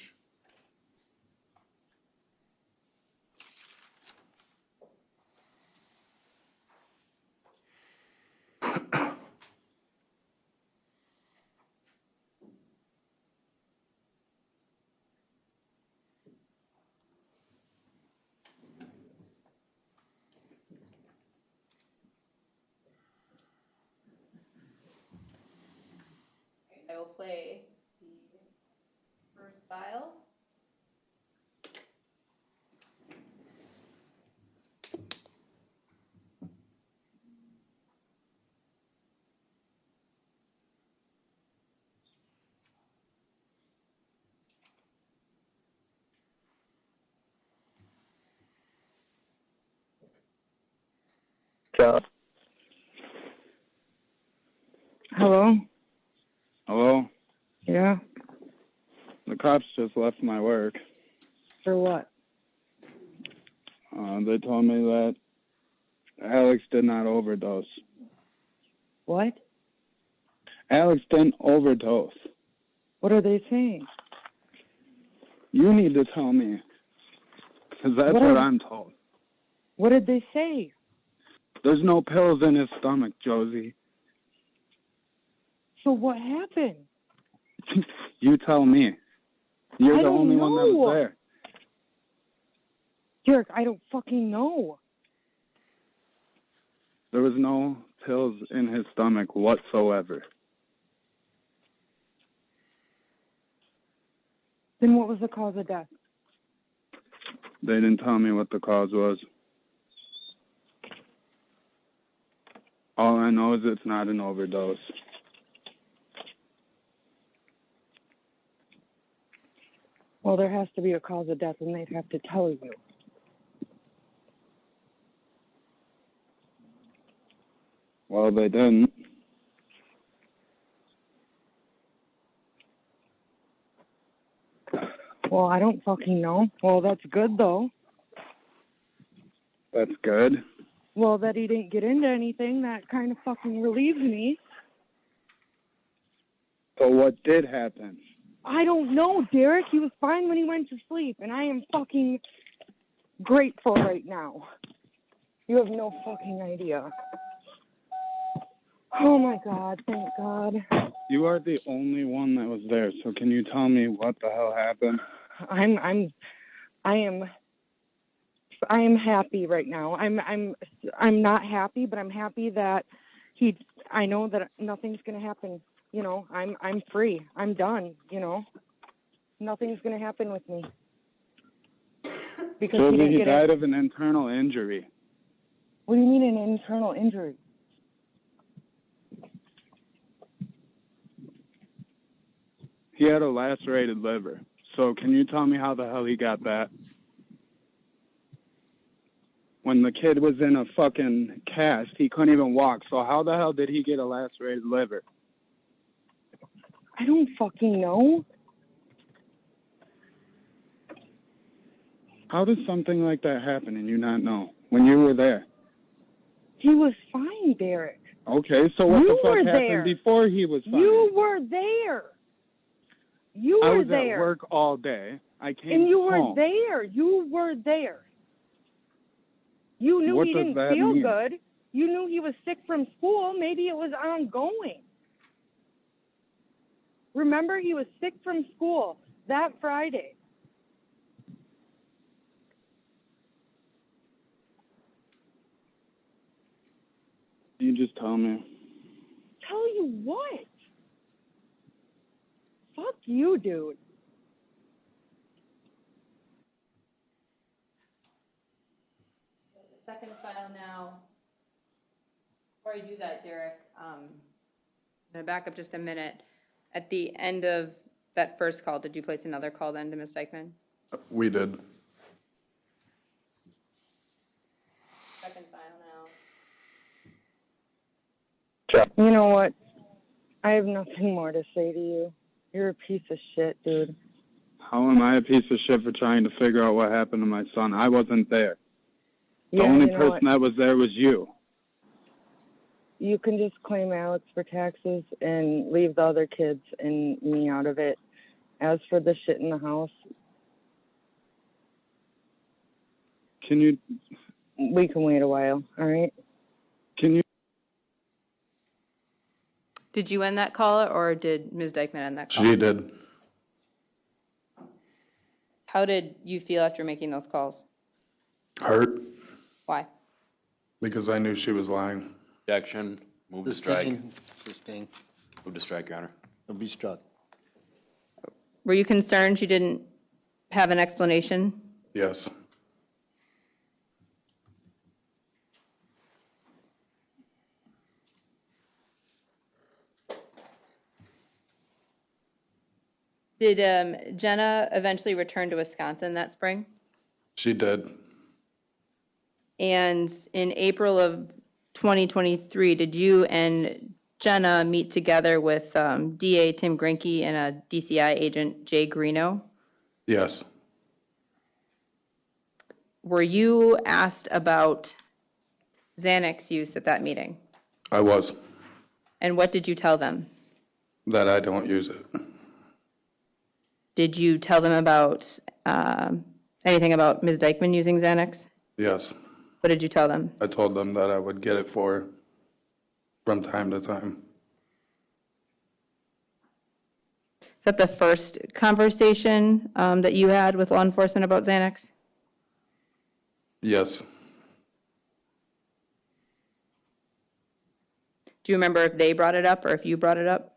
I will play the first file. Hello? Hello? Yeah? The cops just left my work. For what? They told me that Alex did not overdose. What? Alex didn't overdose. What are they saying? You need to tell me, because that's what I'm told. What did they say? There's no pills in his stomach, Josie. So what happened? You tell me. You're I the don't only one that know. was there. Derek, I don't fucking know. There was no pills in his stomach whatsoever. Then what was the cause of death? They didn't tell me what the cause was. All I know is it's not an overdose. Well, there has to be a cause of death, and they'd have to tell you. Well, they didn't. Well, I don't fucking know. Well, that's good, though. That's good. Well, that he didn't get into anything, that kind of fucking relieves me. So what did happen? I don't know, Derek. He was fine when he went to sleep, and I am fucking grateful right now. You have no fucking idea. Oh my God, thank God. You are the only one that was there, so can you tell me what the hell happened? I am happy right now. I'm not happy, but I'm happy that I know that nothing's gonna happen. You know, I'm free. I'm done, you know. Nothing's gonna happen with me. Because Josie, he died of an internal injury. What do you mean an internal injury? He had a lacerated liver. So can you tell me how the hell he got that? When the kid was in a fucking cast, he couldn't even walk. So how the hell did he get a lacerated liver? I don't fucking know. How does something like that happen and you not know when you were there? He was fine, Derek. Okay, so what the fuck happened before he was fine? You were there. You were I was there. at work all day. I came And you home. were there. You were there. You knew What he does didn't that feel mean? good. You knew he was sick from school. Maybe it was ongoing. Remember, he was sick from school that Friday. You just tell me. Tell you what? Fuck you, dude. The second file now. Before I do that, Derek, I'm going to back up just a minute. At the end of that first call, did you place another call then to Ms. Dikeman? We did. Second file now. You know what? I have nothing more to say to you. You're a piece of shit, dude. How am I a piece of shit for trying to figure out what happened to my son? I wasn't there. The Yeah, only you know person what? that was there was you. You can just claim Alex for taxes and leave the other kids and me out of it. As for the shit in the house, Can you, we can wait a while, all right? can you? Did you end that call or did Ms. Dikeman end that call? She did. How did you feel after making those calls? Hurt, Why? because I knew she was lying. Objection. Move to strike. Sustain. Move to strike, Your Honor. Don't be struck. Were you concerned she didn't have an explanation? Yes. Did Jenna eventually return to Wisconsin that spring? She did. And in April of 2023, did you and Jenna meet together with DA Tim Grinke and a DCI agent Jay Greeno? Yes. Were you asked about Xanax use at that meeting? I was. And what did you tell them? That I don't use it. Did you tell them about anything about Ms. Dikeman using Xanax? Yes. What did you tell them? I told them that I would get it for her from time to time. Is that the first conversation that you had with law enforcement about Xanax? Yes. Do you remember if they brought it up or if you brought it up?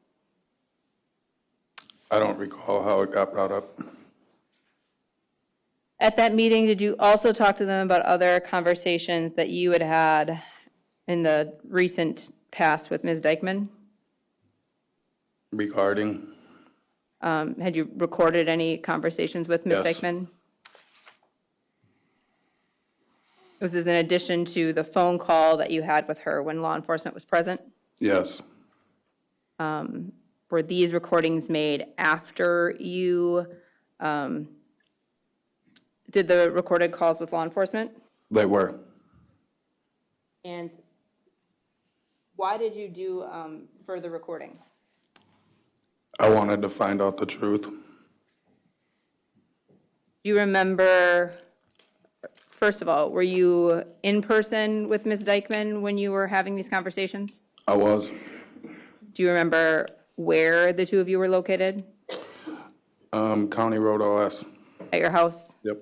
I don't recall how it got brought up. At that meeting, did you also talk to them about other conversations that you had had in the recent past with Ms. Dikeman? Regarding? Had you recorded any conversations with Ms. Yes. Dikeman? Was this in addition to the phone call that you had with her when law enforcement was present? Yes. Were these recordings made after you did the recorded calls with law enforcement? They were. And why did you do further recordings? I wanted to find out the truth. Do you remember, first of all, were you in person with Ms. Dikeman when you were having these conversations? I was. Do you remember where the two of you were located? County Road OS. At your house? Yep.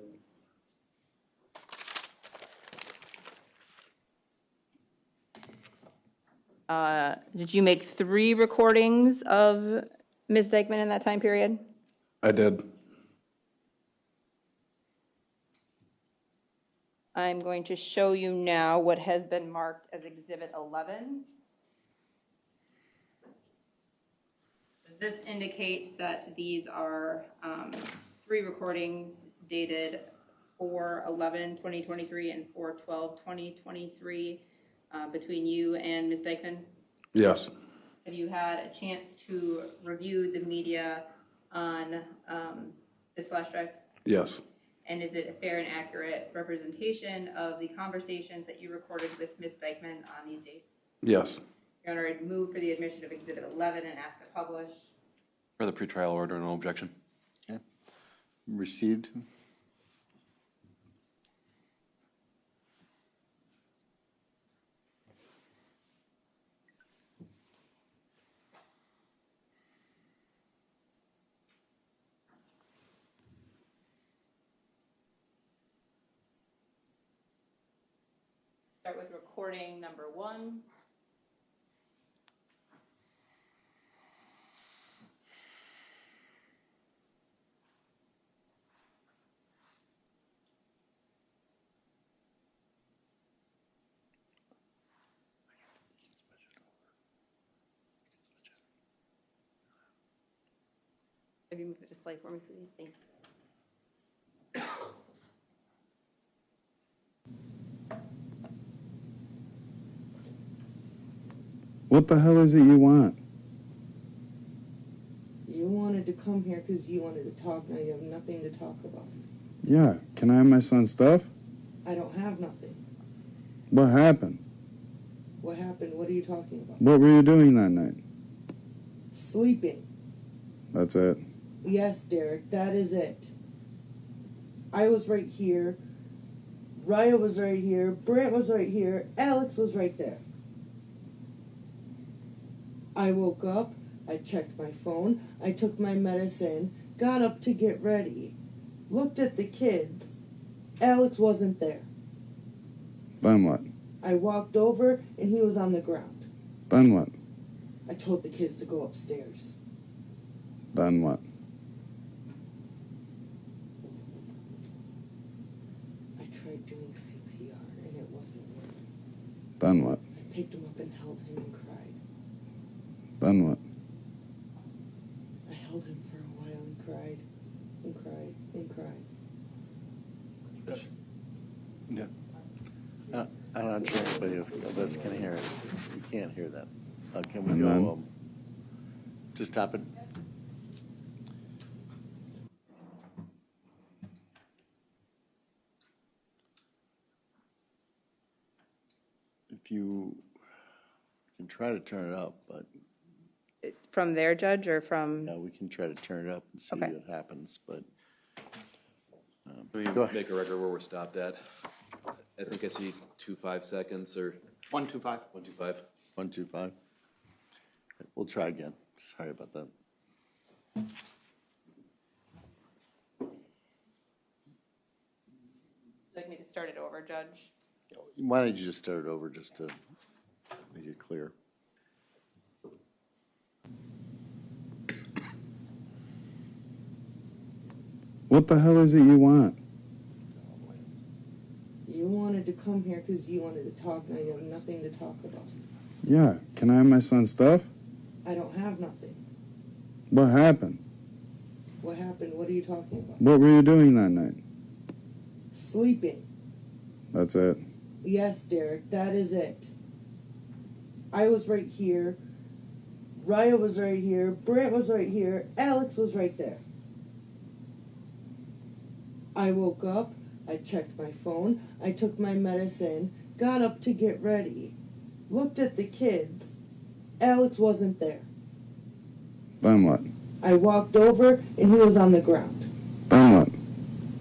Did you make 3 recordings of Ms. Dikeman in that time period? I did. I'm going to show you now what has been marked as Exhibit 11. This indicates that these are 3 recordings dated 4/11/2023 and 4/12/2023 between you and Ms. Dikeman. Yes. Have you had a chance to review the media on this flash drive? Yes. And is it a fair and accurate representation of the conversations that you recorded with Ms. Dikeman on these dates? Yes. Your Honor, I'd move for the admission of Exhibit 11 and ask to publish. For the pretrial order, no objection. Okay. Received. Start with recording number 1. Have you moved the display for me, please? Thank you. What the hell is it you want? come here because you wanted to talk. Now you have nothing to talk about. Yeah, can I have my son's stuff? I don't have nothing. What happened? What happened? What are you talking about? What were you doing that night? Sleeping. That's it. Yes, Derek, that is it. I was right here. Raya was right here. Brant was right here. Alex was right there. I woke up. I checked my phone. I took my medicine. Got up to get ready. Looked at the kids. Alex wasn't there. Then what? I walked over and he was on the ground. Then what? I told the kids to go upstairs. Then what? I tried doing CPR and it wasn't working. Then what? I picked him up and held him and cried. Then what? I held him for a while and cried and cried and cried. Yeah. I'm not sure anybody of us can hear it. We can't hear that. Can we And go, then? just stop it? If you can try to turn it up, but From their judge or from? yeah, we can try to turn it up and see Okay. what happens, but. Can we Go ahead. make a record where we're stopped at? I think I see 5 seconds or 125. 125. 125. We'll try again. Sorry about that. Like me to start it over, Judge? Why don't you just start it over just to make it clear? What the hell is it you want? You wanted to come here because you wanted to talk. Now you have nothing to talk about. Yeah, can I have my son's stuff? I don't have nothing. What happened? What happened? What are you talking about? What were you doing that night? Sleeping. That's it. Yes, Derek, that is it. I was right here. Raya was right here. Brant was right here. Alex was right there. I woke up. I checked my phone. I took my medicine. Got up to get ready. Looked at the kids. Alex wasn't there. Then what? I walked over and he was on the ground. Then what?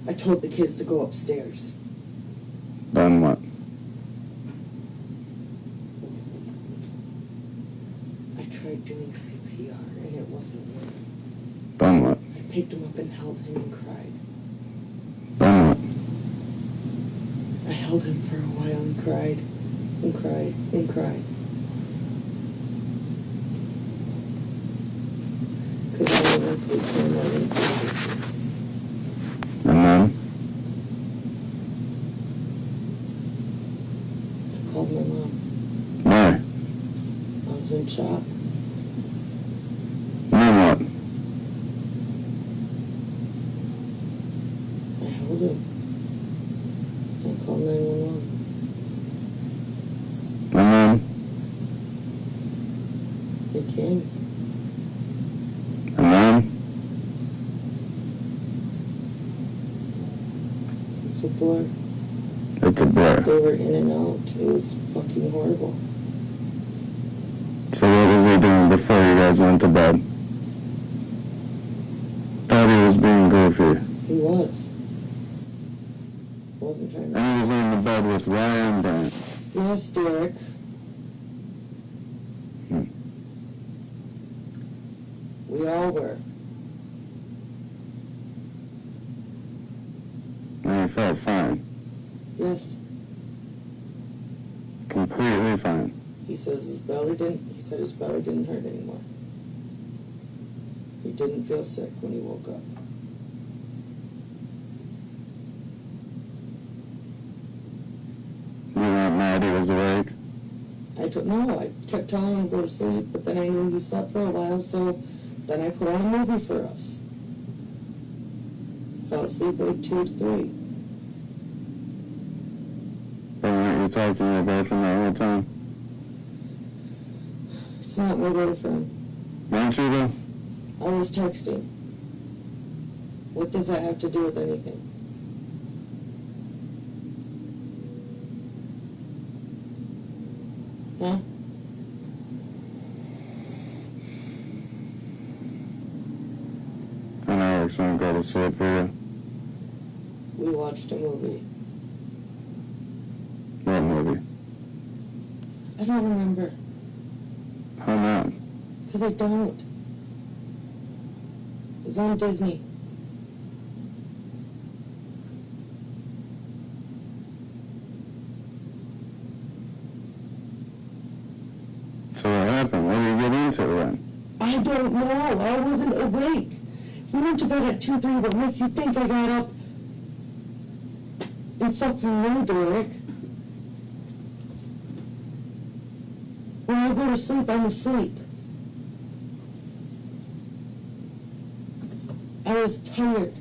I told the kids to go upstairs. Then what? I tried doing CPR and it wasn't working. Then what? I picked him up and held him and cried. Then what? I held him for a while and cried and cried and cried. Because I didn't want to sleep for a morning. And then? I called my mom. Why? I was in shock. Then what? I held him. I called 911. And then? They came. And then? It's a blur. It's a blur. They were in and out. It was fucking horrible. So what was he doing before you guys went to bed? Thought he was being goofy. He was. Wasn't trying to. And he was in the bed with Ryan and Brant. Yes, Derek. We all were. And he felt fine. Yes. Completely fine. He says his belly didn't hurt anymore. He didn't feel sick when he woke up. You weren't mad he was awake? I kept telling him to go to sleep, but then I knew he slept for a while, so then I put on a movie for us. Fell asleep at like 2 to 3. But weren't you talking to your boyfriend the whole time? It's not my boyfriend. Weren't you though? I was texting. What does that have to do with anything? Huh? And Alex won't go to sleep for you. We watched a movie. What movie? I don't remember. How not? Because I don't. It was on Disney. So what happened? What did you get into then? I don't know. I wasn't awake. We went to bed at 2, 3. What makes you think I got up and fucking knew, Derek? When I go to sleep, I'm asleep. I was tired.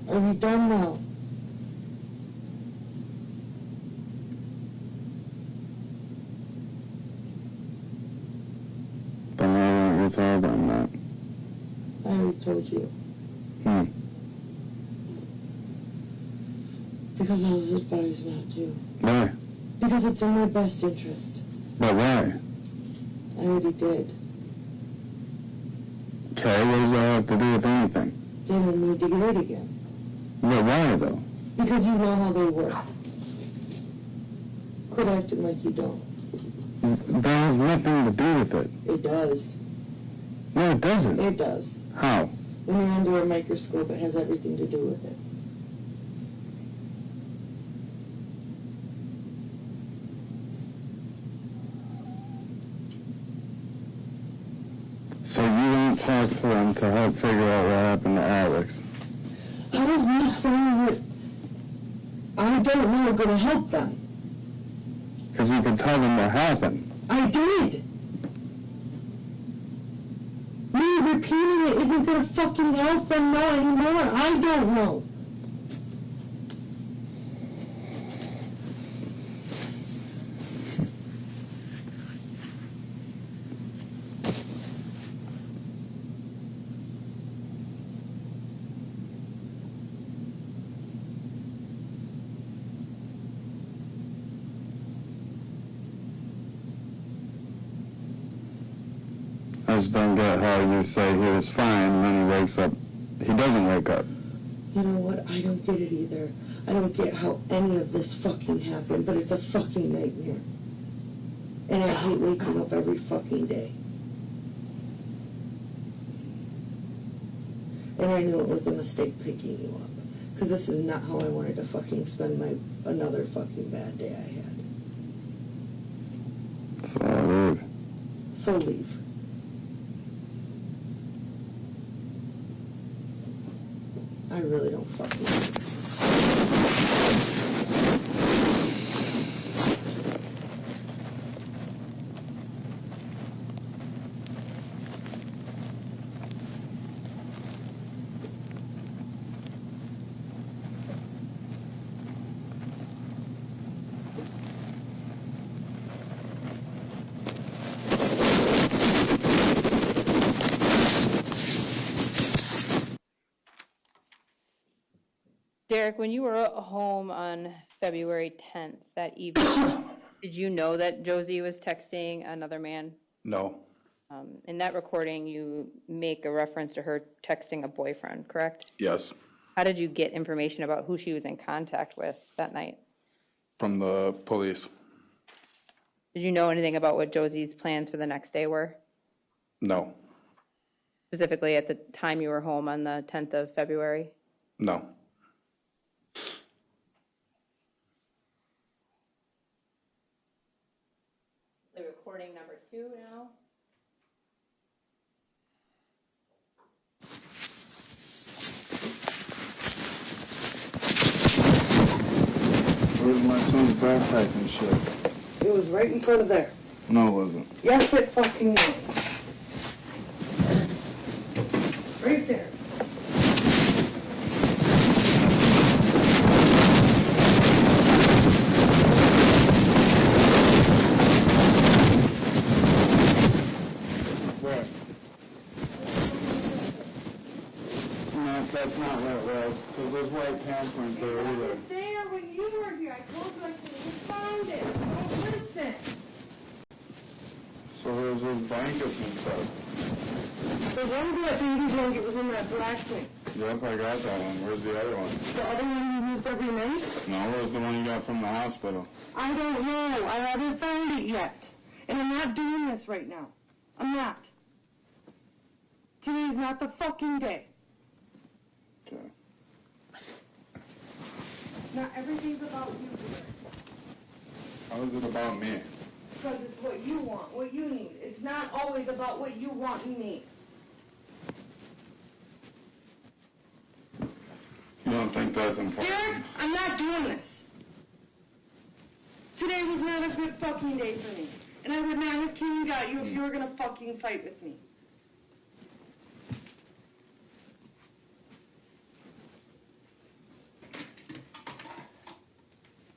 Are we done now? Then why weren't you told them that? I already told you. Because I was advised not to. Why? Because it's in my best interest. But why? I already did. Okay, what does that have to do with anything? Didn't need to get it again. But why though? Because you know how they work. Quit acting like you don't. That has nothing to do with it. It does. No, it doesn't. It does. How? When you're under a microscope, it has everything to do with it. So you won't talk to them to help figure out what happened to Alex? How is me saying that I don't know going to help them? Because you can tell them what happened. I did. Me repeating it isn't going to fucking help them know anymore. I don't know. I just don't get how you say he was fine and then he wakes up. He doesn't wake up. You know what? I don't get it either. I don't get how any of this fucking happened, but it's a fucking nightmare. And I hate waking up every fucking day. And I knew it was a mistake picking you up. Because this is not how I wanted to fucking spend another fucking bad day I had. So I leave. So leave. I really don't fucking know. Derek, when you were at home on February 10th, that evening, did you know that Josie was texting another man? No. In that recording, you make a reference to her texting a boyfriend, correct? Yes. How did you get information about who she was in contact with that night? From the police. Did you know anything about what Josie's plans for the next day were? No. Specifically at the time you were home on the 10th of February? No. The recording number 2 now. Where's my son's backpack and shit? It was right in front of there. No, it wasn't. Yes, it fucking was. Right there. Where? No, that's not where it was, because those white pants weren't there either. There when you were here. I told you I should have found it. Don't listen. So there's those blankets and stuff. The one black baby blanket was in that black thing. Yep, I got that one. Where's the other one? The other one you used every night? No, where's the one you got from the hospital? I don't know. I haven't found it yet. And I'm not doing this right now. I'm not. Today's not the fucking day. Okay. Not everything's about you, dear. How is it about me? Because it's what you want, what you need. It's not always about what you want and need. You don't think that's important? Derek, I'm not doing this. Today was not a good fucking day for me. And I would not have came and got you if you were gonna fucking fight with me.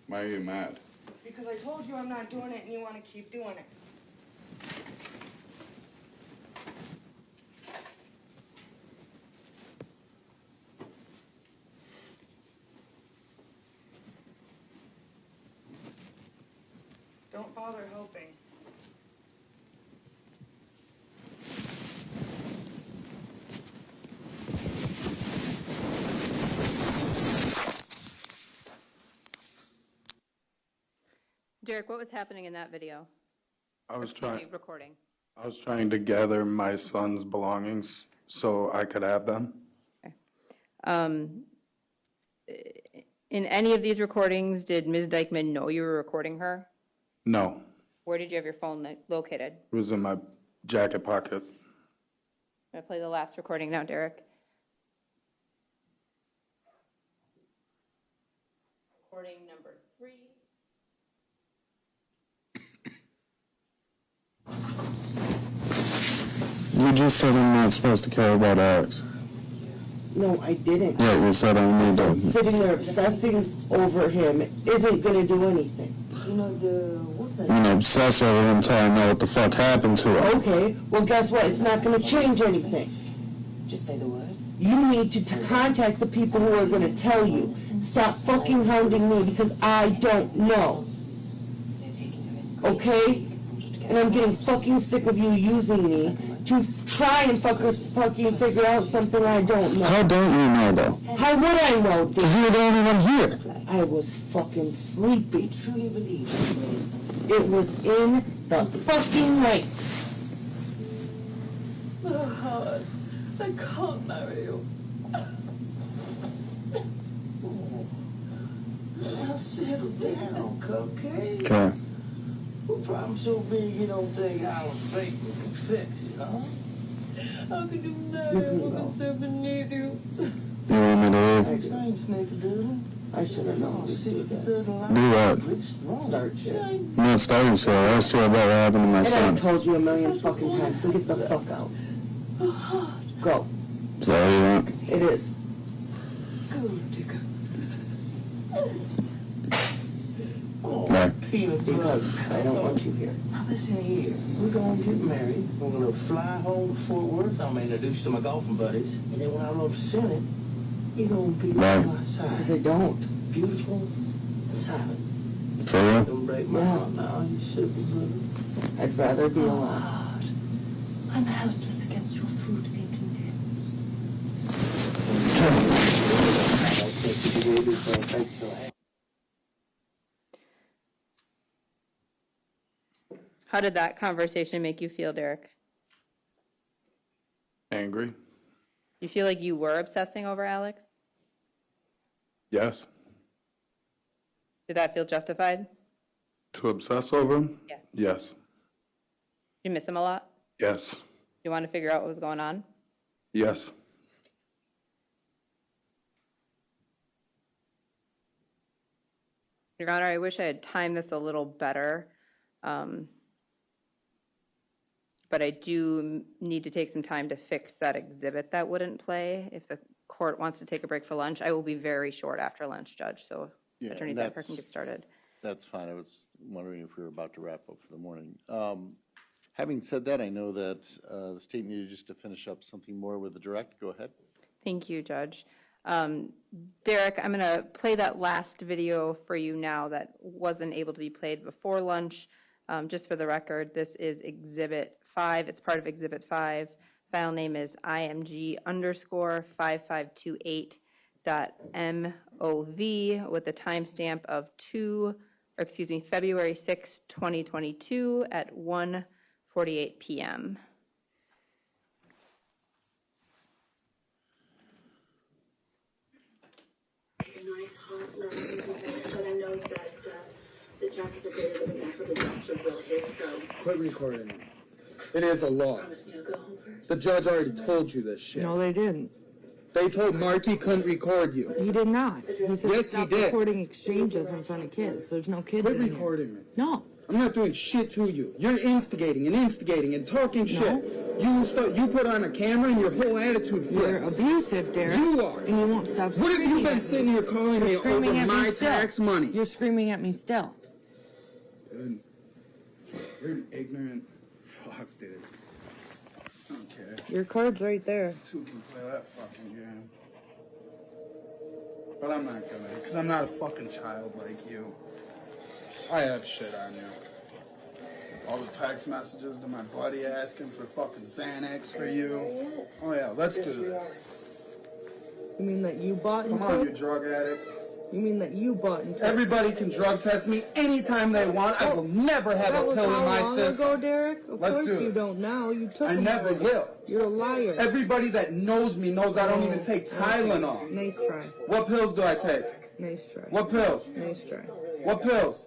Why are you mad? Because I told you I'm not doing it and you want to keep doing it. Don't bother helping. Derek, what was happening in that video? I was Recording. I was trying to gather my son's belongings so I could have them. In any of these recordings, did Ms. Dikeman know you were recording her? No, Where did you have your phone located? it was in my jacket pocket. I'm going to play the last recording now, Derek. Recording number 3. You just said I'm not supposed to care about Alex. No, I didn't. Yeah, you said I need to. Sitting there obsessing over him isn't going to do anything. I'm gonna obsess over him until I know what the fuck happened to him. Okay, well, guess what? It's not going to change anything. Just say the words. You need to contact the people who are going to tell you. Stop fucking hounding me because I don't know. Okay? And I'm getting fucking sick of you using me to try and fucking figure out something I don't know. How don't you know, though? How would I know, dude? Because you're the only one here. I was fucking sleepy. Truly believe It was in the fucking night. I can't marry you. Now settle down, Cupcake. Okay. What problem so big you don't think our fate can fix it, huh? How could you marry a woman so beneath you? You want me to leave? Thanks, Snickerdoodle. I should have known to do this. Do what? Start shit. I'm not starting shit. I asked you about what happened to my And son. I told you a million fucking times, so get the fuck out. Go. Is that what you want? It is. Good digger. Right. Because I don't want you here. Now listen here. We're gonna get married. We're gonna fly home to Fort Worth. I'm introduced to my golfing buddies. And then when I love to send it, you're gonna be Right. on my side. Because I don't. Beautiful and silent. For real? Don't break my heart now. You should be, brother. I'd rather be alone. I'm helpless against your fruit-themed intents. I don't think you can do anything. Thanks so much. How did that conversation make you feel, Derek? Angry? You feel like you were obsessing over Alex? Yes. Did that feel justified? To obsess over him? Yeah. Yes. Did you miss him a lot? Yes. You want to figure out what was going on? Yes. Your Honor, I wish I had timed this a little better. But I do need to take some time to fix that exhibit that wouldn't play. If the court wants to take a break for lunch, I will be very short after lunch, Judge, so Yeah, Attorney and Zephyr can get started. That's fine. I was wondering if we were about to wrap up for the morning. Having said that, I know that the state needed just to finish up something more with the direct. Go ahead. Thank you, Judge. Derek, I'm going to play that last video for you now that wasn't able to be played before lunch. Just for the record, this is Exhibit 5. It's part of Exhibit 5. File name is img_5528.mov with a timestamp of February 6, 2022 at 1:48 p.m. Nice, hot, lovely but I know that the chances are greater that that's what the doctor will hit, so. Quit recording. It is a law. The judge already told you this shit. No, they didn't. They told Mark he couldn't record you. He did not. He said Yes, stop he did. recording exchanges in front of kids. There's no kids Quit in here. recording me. No. I'm not doing shit to you. You're instigating and talking shit. You put on a camera and your whole attitude flips. You're abusive, Derek. You are. And you won't stop What have screaming you been at me. sitting here calling me You're screaming over at me my still. tax money? You're screaming at me still. Dude, you're an ignorant fuck, dude. Okay. Your card's right there. Two can play that fucking game. But I'm not gonna, because I'm not a fucking child like you. I have shit on you. All the text messages to my buddy asking for fucking Xanax for you. Oh yeah, let's do this. You mean that you bought and Come on, took? you drug addict. You mean that you bought and took? Everybody can drug test me anytime they want. I will never have a pill in my That was how long system. ago, Derek? Of Let's course do you it. don't now. You took I them never already. will. You're a liar. Everybody that knows me knows I don't even take Tylenol. Nice try. What pills do I take? Nice try. What pills? Nice try. What pills?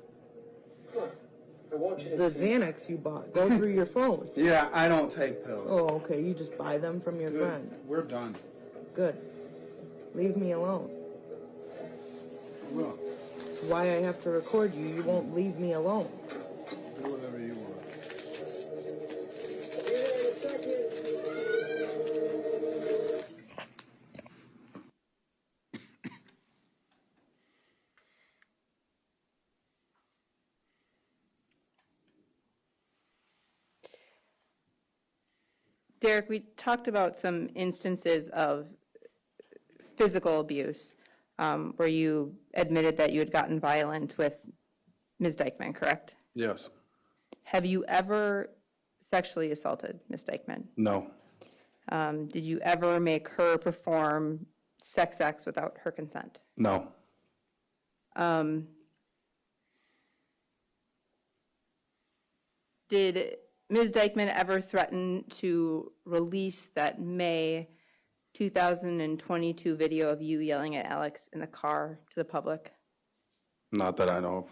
The Xanax you bought. Go through your phone. Yeah, I don't take pills. Oh, okay. You just buy them from your Good. friend. We're done. Good. Leave me alone. I will. That's why I have to record you. You won't leave me alone. Do whatever you want. Derek, we talked about some instances of physical abuse where you admitted that you had gotten violent with Ms. Dikeman, correct? Yes. Have you ever sexually assaulted Ms. Dikeman? No. Did you ever make her perform sex acts without her consent? No. Did Ms. Dikeman ever threaten to release that May 2022 video of you yelling at Alex in the car to the public? Not that I know of.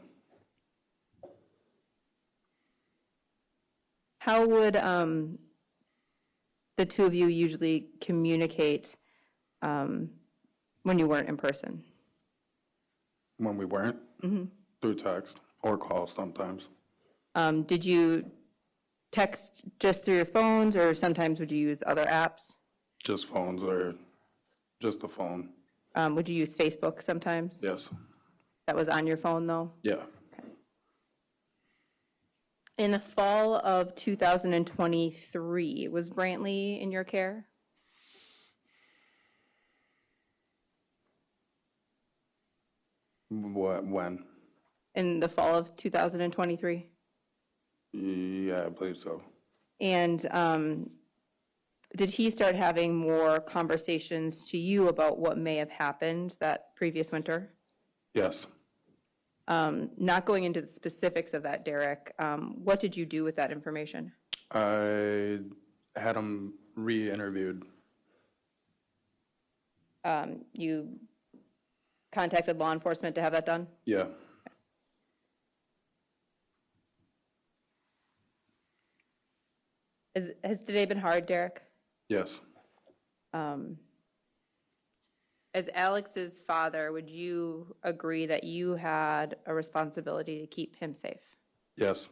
How would the two of you usually communicate when you weren't in person? When we weren't? Mm-hmm. Through text or call sometimes. Did you text just through your phones, or sometimes would you use other apps? Just phones or just the phone. Would you use Facebook sometimes? Yes. That was on your phone, though? Yeah. In the fall of 2023, was Brantley in your care? What, when? In the fall of 2023? Yeah, I believe so. And did he start having more conversations to you about what may have happened that previous winter? Yes. Not going into the specifics of that, Derek, what did you do with that information? I had him re-interviewed. You contacted law enforcement to have that done? Yeah. Has today been hard, Derek? Yes. As Alex's father, would you agree that you had a responsibility to keep him safe? Yes.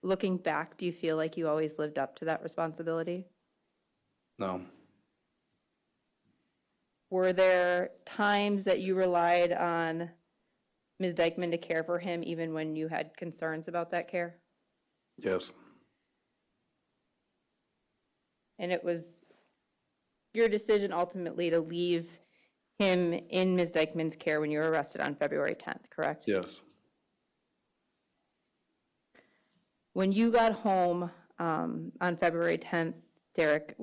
Looking back, do you feel like you always lived up to that responsibility? No. Were there times that you relied on Ms. Dikeman to care for him even when you had concerns about that care? Yes. And it was your decision ultimately to leave him in Ms. Dikeman's care when you were arrested on February 10th, correct? Yes. When you got home on February 10th, Derek,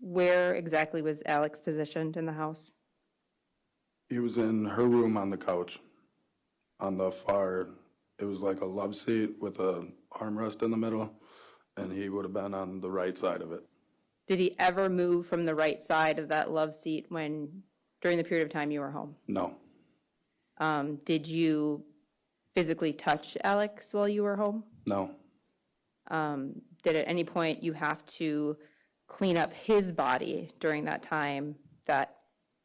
where exactly was Alex positioned in the house? He was in her room on the couch. On the far, it was like a love seat with a armrest in the middle, and he would have been on the right side of it. Did he ever move from the right side of that love seat during the period of time you were home? No. Did you physically touch Alex while you were home? No. Did at any point you have to clean up his body during that time that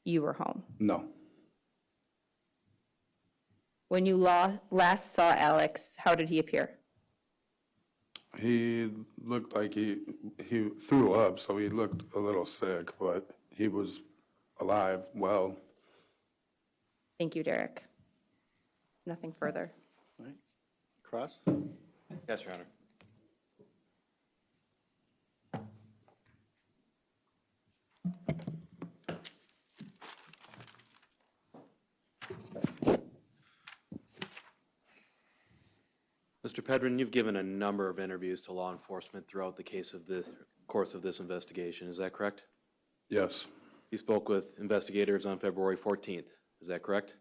you were home? No. When you last saw Alex, how did he appear? He looked like he threw up, so he looked a little sick, but he was alive, well. Thank you, Derek. Nothing further. All right. Cross? Yes, Your Honor. Mr. Pedrin, you've given a number of interviews to law enforcement throughout the course of this investigation. Is that correct? Yes. You spoke with investigators on February 14th. Is that correct?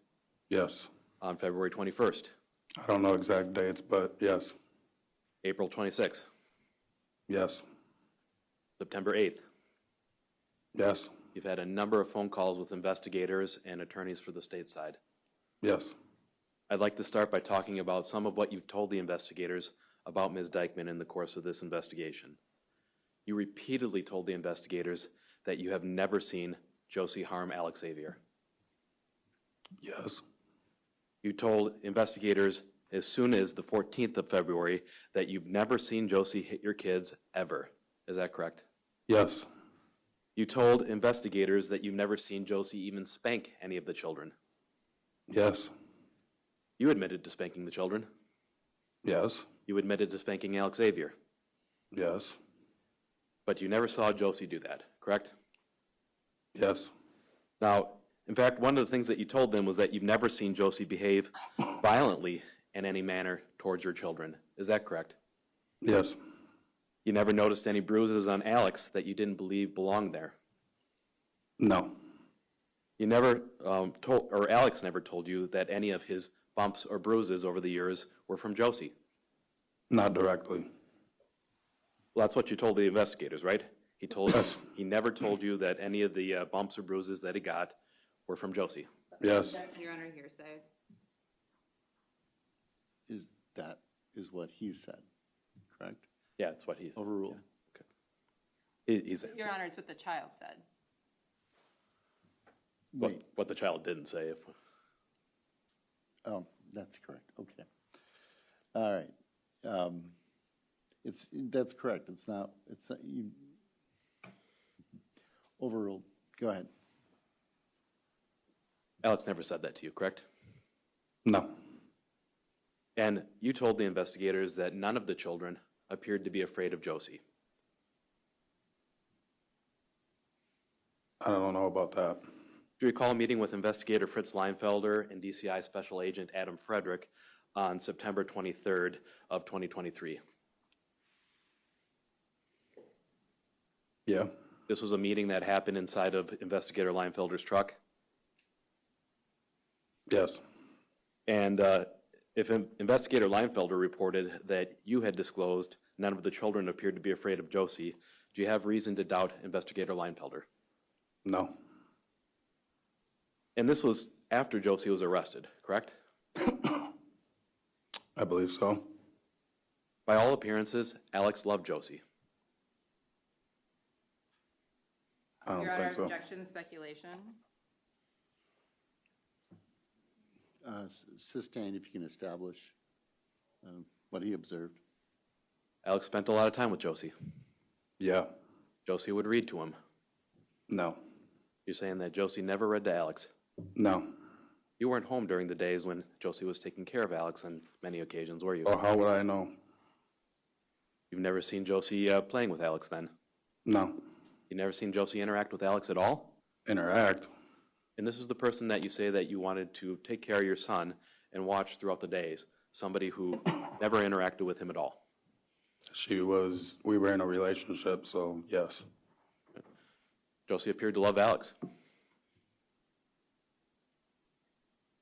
Yes. On February 21st? I don't know exact dates, but yes. April 26th? Yes. September 8th? Yes. You've had a number of phone calls with investigators and attorneys for the state side. Yes. I'd like to start by talking about some of what you've told the investigators about Ms. Dikeman in the course of this investigation. You repeatedly told the investigators that you have never seen Josie harm Alexavier. Yes. You told investigators as soon as the 14th of February that you've never seen Josie hit your kids ever. Is that correct? Yes. You told investigators that you've never seen Josie even spank any of the children. Yes. You admitted to spanking the children. Yes. You admitted to spanking Alexavier. Yes. But you never saw Josie do that, correct? Yes. Now, in fact, one of the things that you told them was that you've never seen Josie behave violently in any manner towards your children. Is that correct? Yes. You never noticed any bruises on Alex that you didn't believe belonged there. No. You never Alex never told you that any of his bumps or bruises over the years were from Josie. Not directly. Well, that's what you told the investigators, right? Yes. He never told you that any of the bumps or bruises that he got were from Josie. Yes. Your Honor, hearsay. That is what he said, correct? Yeah, it's what he Overruled. Yeah. Okay. He's Your Honor, it's what the child said. what the child didn't say. Oh, that's correct. Okay. All right. That's correct. It's not you overruled. Go ahead. Alex never said that to you, correct? No. And you told the investigators that none of the children appeared to be afraid of Josie. I don't know about that. Do you recall a meeting with investigator Fritz Leinfelder and DCI Special Agent Adam Frederick on September 23rd of 2023? Yeah. This was a meeting that happened inside of investigator Leinfelder's truck? Yes. And if investigator Leinfelder reported that you had disclosed none of the children appeared to be afraid of Josie, do you have reason to doubt investigator Leinfelder? No. And this was after Josie was arrested, correct? I believe so. By all appearances, Alex loved Josie. I don't Your Honor, think so. objection, speculation. Sustain if you can establish what he observed. Alex spent a lot of time with Josie. Yeah. Josie would read to him. No. You're saying that Josie never read to Alex? No. You weren't home during the days when Josie was taking care of Alex on many occasions, were you? Oh, how would I know? You've never seen Josie playing with Alex then? No. You've never seen Josie interact with Alex at all? Interact? And this is the person that you say that you wanted to take care of your son and watch throughout the days, somebody who never interacted with him at all. We were in a relationship, so yes. Josie appeared to love Alex.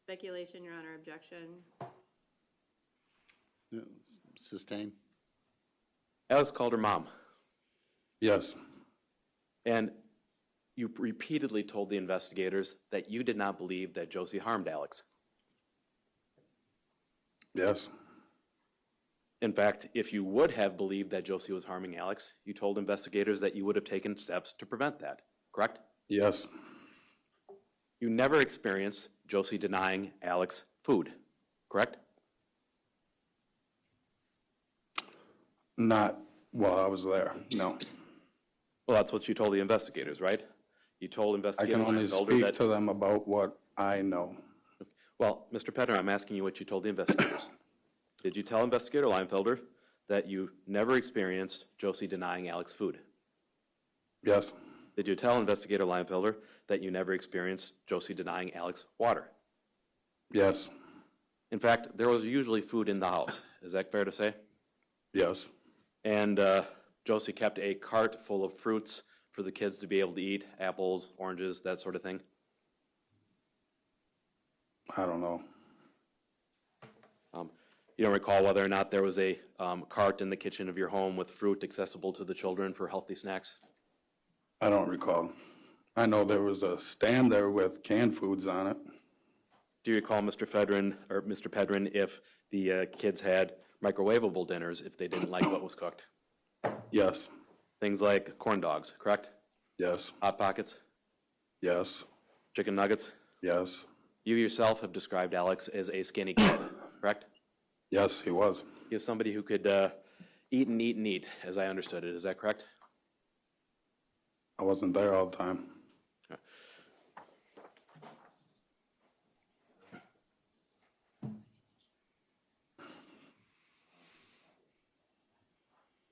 Speculation, Your Honor, objection. No, sustain. Alex called her mom. Yes. And you repeatedly told the investigators that you did not believe that Josie harmed Alex. Yes. In fact, if you would have believed that Josie was harming Alex, you told investigators that you would have taken steps to prevent that, correct? Yes. You never experienced Josie denying Alex food, correct? Not while I was there, no. Well, that's what you told the investigators, right? You told I investigators can only speak to them about what I know. Well, Mr. Pedrin, I'm asking you what you told the investigators. Did you tell Investigator Leinfelder that you never experienced Josie denying Alex food? Yes. Did you tell Investigator Leinfelder that you never experienced Josie denying Alex water? Yes. In fact, there was usually food in the house. Is that fair to say? Yes. And Josie kept a cart full of fruits for the kids to be able to eat, apples, oranges, that sort of thing? I don't know. You don't recall whether or not there was a cart in the kitchen of your home with fruit accessible to the children for healthy snacks? I don't recall. I know there was a stand there with canned foods on it. Do you recall, Mr. Pedrin, if the kids had microwavable dinners if they didn't like what was cooked? Yes. Things like corn dogs, correct? Yes. Hot Pockets? Yes. Chicken nuggets? Yes. You yourself have described Alex as a skinny kid, correct? Yes, he was. He was somebody who could eat and eat and eat, as I understood it. Is that correct? I wasn't there all the time.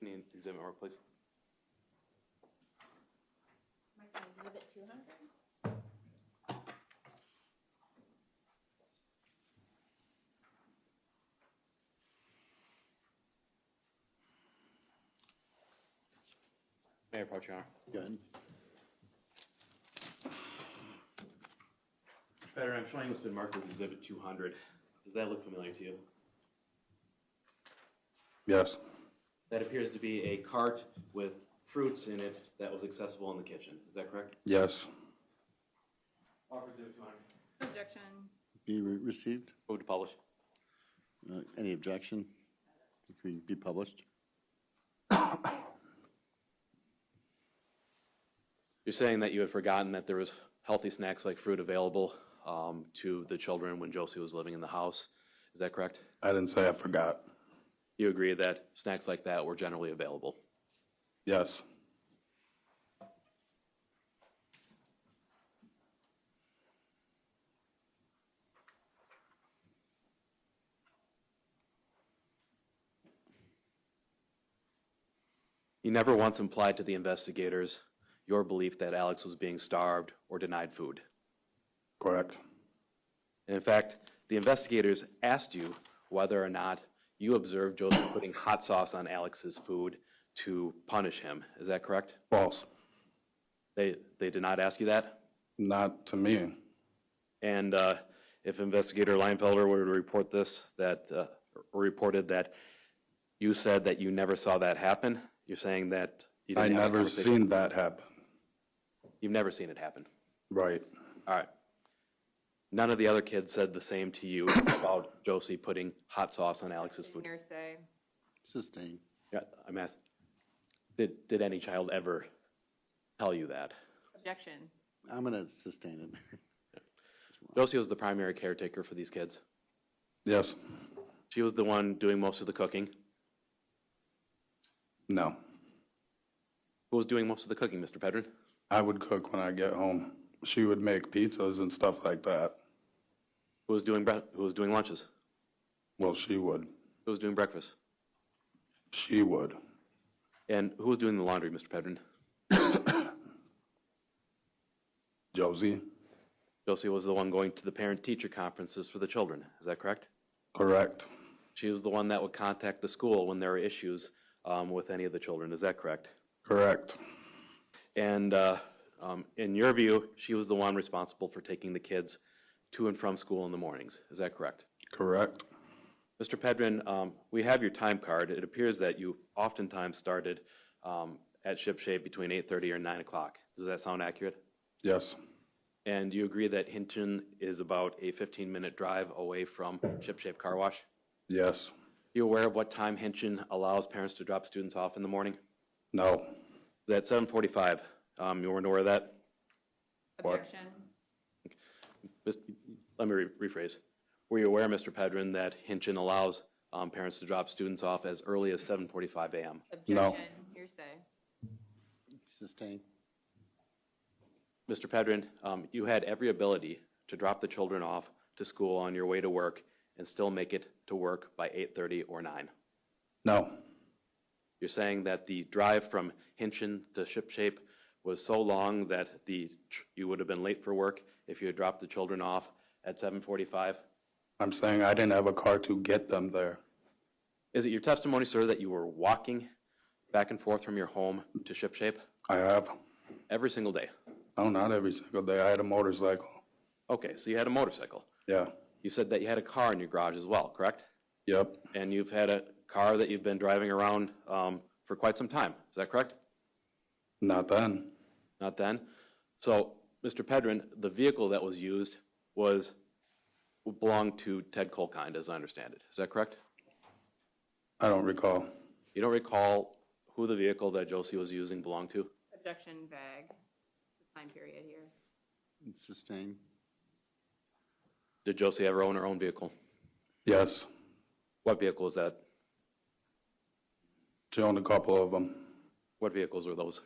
Need exhibit more, please. Exhibit 200? May I approach, Your Honor? Go ahead. Better, I'm showing what's been marked as Exhibit 200. Does that look familiar to you? Yes. That appears to be a cart with fruits in it that was accessible in the kitchen. Is that correct? Yes. Offer Exhibit 200. Objection. Be received. Move to publish. Any objection? Can we be published? You're saying that you had forgotten that there was healthy snacks like fruit available to the children when Josie was living in the house. Is that correct? I didn't say I forgot. You agree that snacks like that were generally available? Yes. You never once implied to the investigators your belief that Alex was being starved or denied food. Correct. And in fact, the investigators asked you whether or not you observed Josie putting hot sauce on Alex's food to punish him. Is that correct? False. They did not ask you that? Not to me. And if Investigator Leinfelder were to report this, reported that you said that you never saw that happen, you're saying that you didn't I have a never conversation? seen that happen. You've never seen it happen? Right. All right. None of the other kids said the same to you about Josie putting hot sauce on Alex's food? Hearsay. Sustain. Yeah, I'm asking, did any child ever tell you that? Objection. I'm going to sustain it. Josie was the primary caretaker for these kids. Yes. She was the one doing most of the cooking. No. Who was doing most of the cooking, Mr. Pedrin? I would cook when I get home. She would make pizzas and stuff like that. Who was doing lunches? Well, she would. Who was doing breakfast? She would. And who was doing the laundry, Mr. Pedrin? Josie? Josie was the one going to the parent-teacher conferences for the children. Is that correct? Correct. She was the one that would contact the school when there were issues with any of the children. Is that correct? Correct. And in your view, she was the one responsible for taking the kids to and from school in the mornings. Is that correct? Correct. Mr. Pedrin, we have your time card. It appears that you oftentimes started at Shipshape between 8:30 or 9 o'clock. Does that sound accurate? Yes. And you agree that Hinton is about a 15-minute drive away from Shipshape Car Wash? Yes. You aware of what time Hinton allows parents to drop students off in the morning? No. At 7:45. You weren't aware of that? Objection. Let me rephrase. Were you aware, Mr. Pedrin, that Hinton allows parents to drop students off as early as 7:45 a.m.? No. Hearsay. Sustained. Mr. Pedrin, you had every ability to drop the children off to school on your way to work and still make it to work by 8:30 or 9. No. You're saying that the drive from Hinton to Shipshape was so long that you would have been late for work if you had dropped the children off at 7:45? I'm saying I didn't have a car to get them there. Is it your testimony, sir, that you were walking back and forth from your home to Shipshape? I have. Every single day? No, not every single day. I had a motorcycle. Okay, so you had a motorcycle. Yeah. You said that you had a car in your garage as well, correct? Yep. And you've had a car that you've been driving around for quite some time. Is that correct? Not then. Not then? So, Mr. Pedrin, the vehicle that was used belonged to Ted Colkind, as I understand it. Is that correct? I don't recall. You don't recall who the vehicle that Josie was using belonged to? Objection, vague. The time period here. Sustained. Did Josie ever own her own vehicle? Yes. What vehicle is that? She owned a couple of them. What vehicles were those?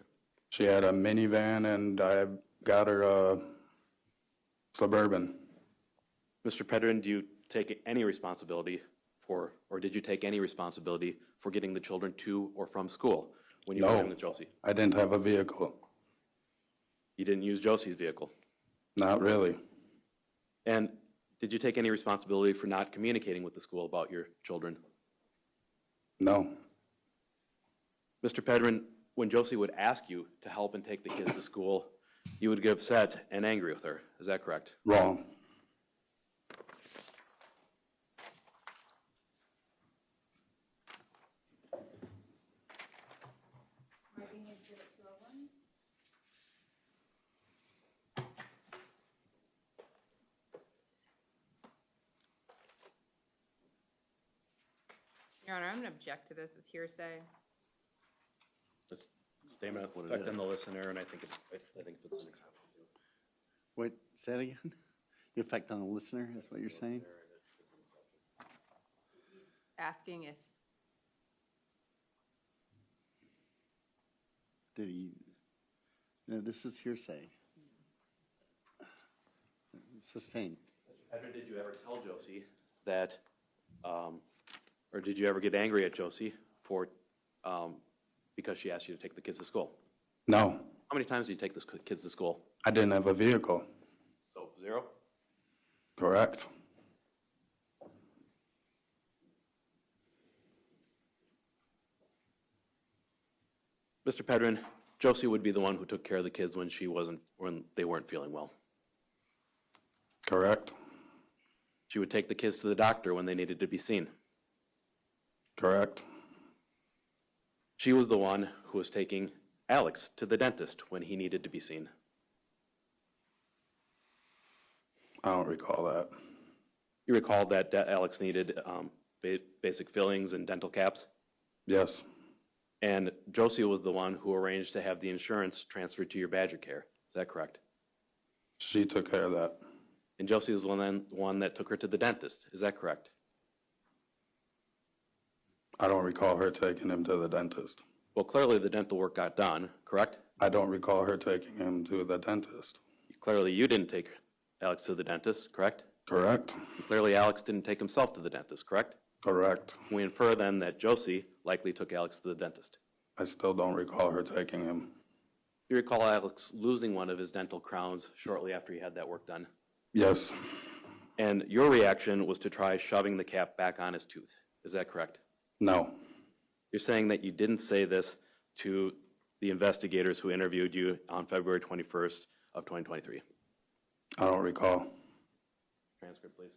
She had a minivan, and I got her a Suburban. Mr. Pedrin, do you take any responsibility for, or did you take any responsibility for getting the children to or from school when you were living with Josie? I didn't have a vehicle. You didn't use Josie's vehicle? Not really. And did you take any responsibility for not communicating with the school about your children? No. Mr. Pedrin, when Josie would ask you to help and take the kids to school, you would get upset and angry with her. Is that correct? Wrong. Your Honor, I'm going to object to this as hearsay. It's a statement affecting the listener, and I think it's an example. Wait, say that again? The effect on the listener is what you're saying? Asking if Did he? No, this is hearsay. Sustained. Mr. Pedrin, did you ever tell Josie that, or did you ever get angry at Josie for, because she asked you to take the kids to school? No. How many times did you take the kids to school? I didn't have a vehicle. So, 0? Correct. Mr. Pedrin, Josie would be the one who took care of the kids when they weren't feeling well. Correct. She would take the kids to the doctor when they needed to be seen. Correct. She was the one who was taking Alex to the dentist when he needed to be seen. I don't recall that. You recall that Alex needed basic fillings and dental caps? Yes. And Josie was the one who arranged to have the insurance transferred to your Badger Care. Is that correct? She took care of that. And Josie was the one that took her to the dentist. Is that correct? I don't recall her taking him to the dentist. Well, clearly the dental work got done, correct? I don't recall her taking him to the dentist. Clearly you didn't take Alex to the dentist, correct? Correct. Clearly, Alex didn't take himself to the dentist, correct? Correct. We infer then that Josie likely took Alex to the dentist. I still don't recall her taking him. Do you recall Alex losing one of his dental crowns shortly after he had that work done? Yes. And your reaction was to try shoving the cap back on his tooth. Is that correct? No. You're saying that you didn't say this to the investigators who interviewed you on February 21st of 2023. I don't recall. Transcript, please.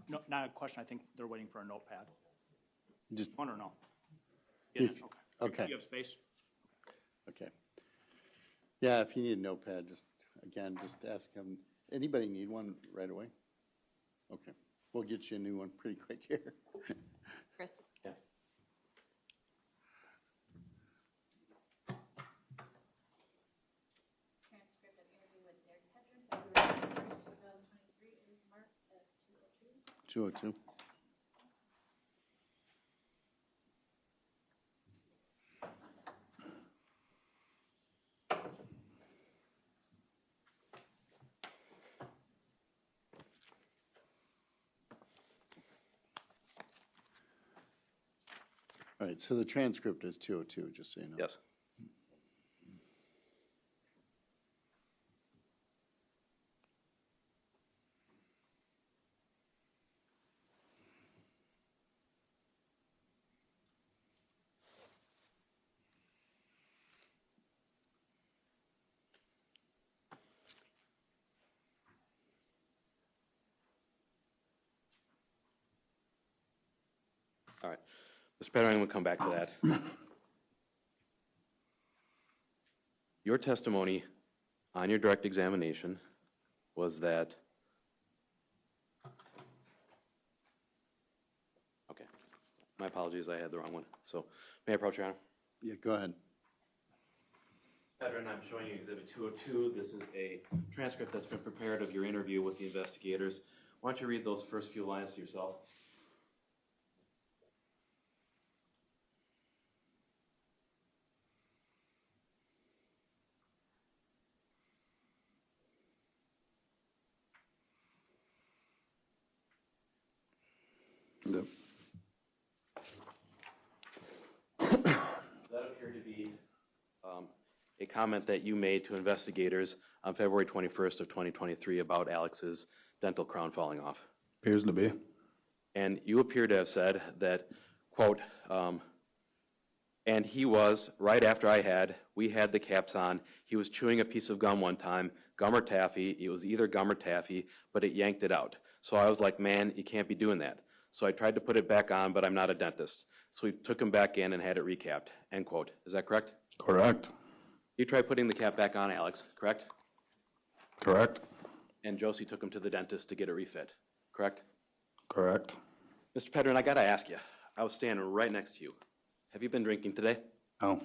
No, not a question. I think they're waiting for a notepad. Just one or no? Yes. If- Okay. okay. You have space? Okay. Yeah, if you need a notepad, just ask him. Anybody need one right away? Okay, we'll get you a new one pretty quick here. Chris? Yeah. Transcript of interview with Derek Pedrin, February 2023 is marked as 202. 202. All right, so the transcript is 202, just so you know. Yes. All right. Mr. Pedrin, I'm going to come back to that. Your testimony on your direct examination was that, okay, my apologies, I had the wrong one. So, may I approach, Your Honor? Yeah, go ahead. Pedrin, I'm showing you Exhibit 202. This is a transcript that's been prepared of your interview with the investigators. Why don't you read those first few lines to yourself? Yep. That appeared to be a comment that you made to investigators on February 21st of 2023 about Alex's dental crown falling off. Appears to be. And you appear to have said that, quote, and he was, right after we had the caps on, he was chewing a piece of gum one time, gum or taffy, it was either gum or taffy, but it yanked it out. So I was like, man, you can't be doing that. So I tried to put it back on, but I'm not a dentist. So we took him back in and had it recapped, end quote. Is that correct? Correct. You tried putting the cap back on, Alex, correct? Correct. And Josie took him to the dentist to get it refit, correct? Correct. Mr. Pedrin, I gotta ask you, I was standing right next to you. Have you been drinking today? No.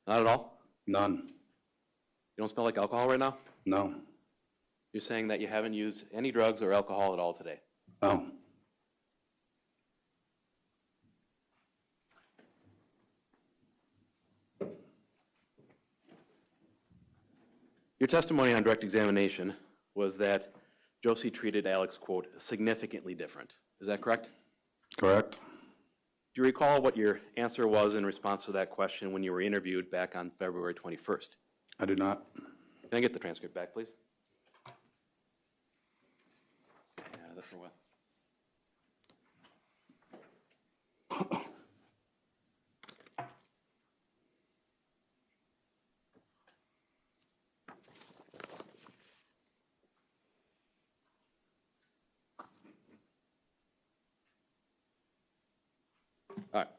Not at all? None. You don't smell like alcohol right now? No. You're saying that you haven't used any drugs or alcohol at all today? No. Your testimony on direct examination was that Josie treated Alex, quote, significantly different. Is that correct? Correct. Do you recall what your answer was in response to that question when you were interviewed back on February 21st? I do not. Can I get the transcript back, please? Yeah, that's for a while. All right.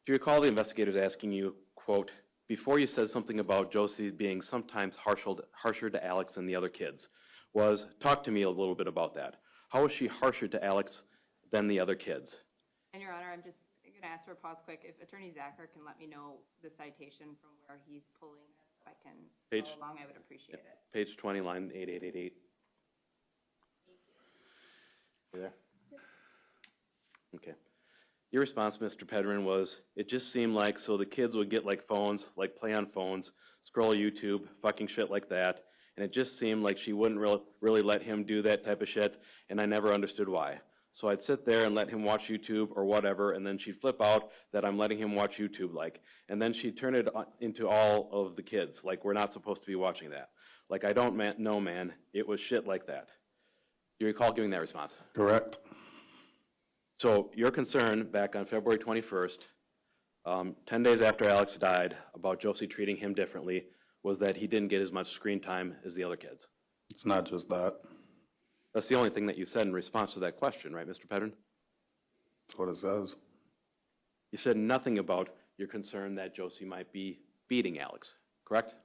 Do you recall the investigators asking you, quote, before you said something about Josie being sometimes harsher to Alex than the other kids, talk to me a little bit about that. How was she harsher to Alex than the other kids? And Your Honor, I'm just going to ask for a pause quick. If Attorney Zacher can let me know the citation from where he's pulling this, if I can follow along, I would appreciate it. Page 20, line 8888. You there? Okay. Your response, Mr. Pedrin, was, it just seemed like so the kids would get like phones, like play on phones, scroll YouTube, fucking shit like that, and it just seemed like she wouldn't really let him do that type of shit, and I never understood why. So I'd sit there and let him watch YouTube or whatever, and then she'd flip out that I'm letting him watch YouTube, like, and then she'd turn it into all of the kids, like we're not supposed to be watching that. Like, I don't know, man, it was shit like that. Do you recall giving that response? Correct. So your concern back on February 21st, 10 days after Alex died, about Josie treating him differently, was that he didn't get as much screen time as the other kids. It's not just that. That's the only thing that you said in response to that question, right, Mr. Pedrin? That's what it says. You said nothing about your concern that Josie might be beating Alex, correct?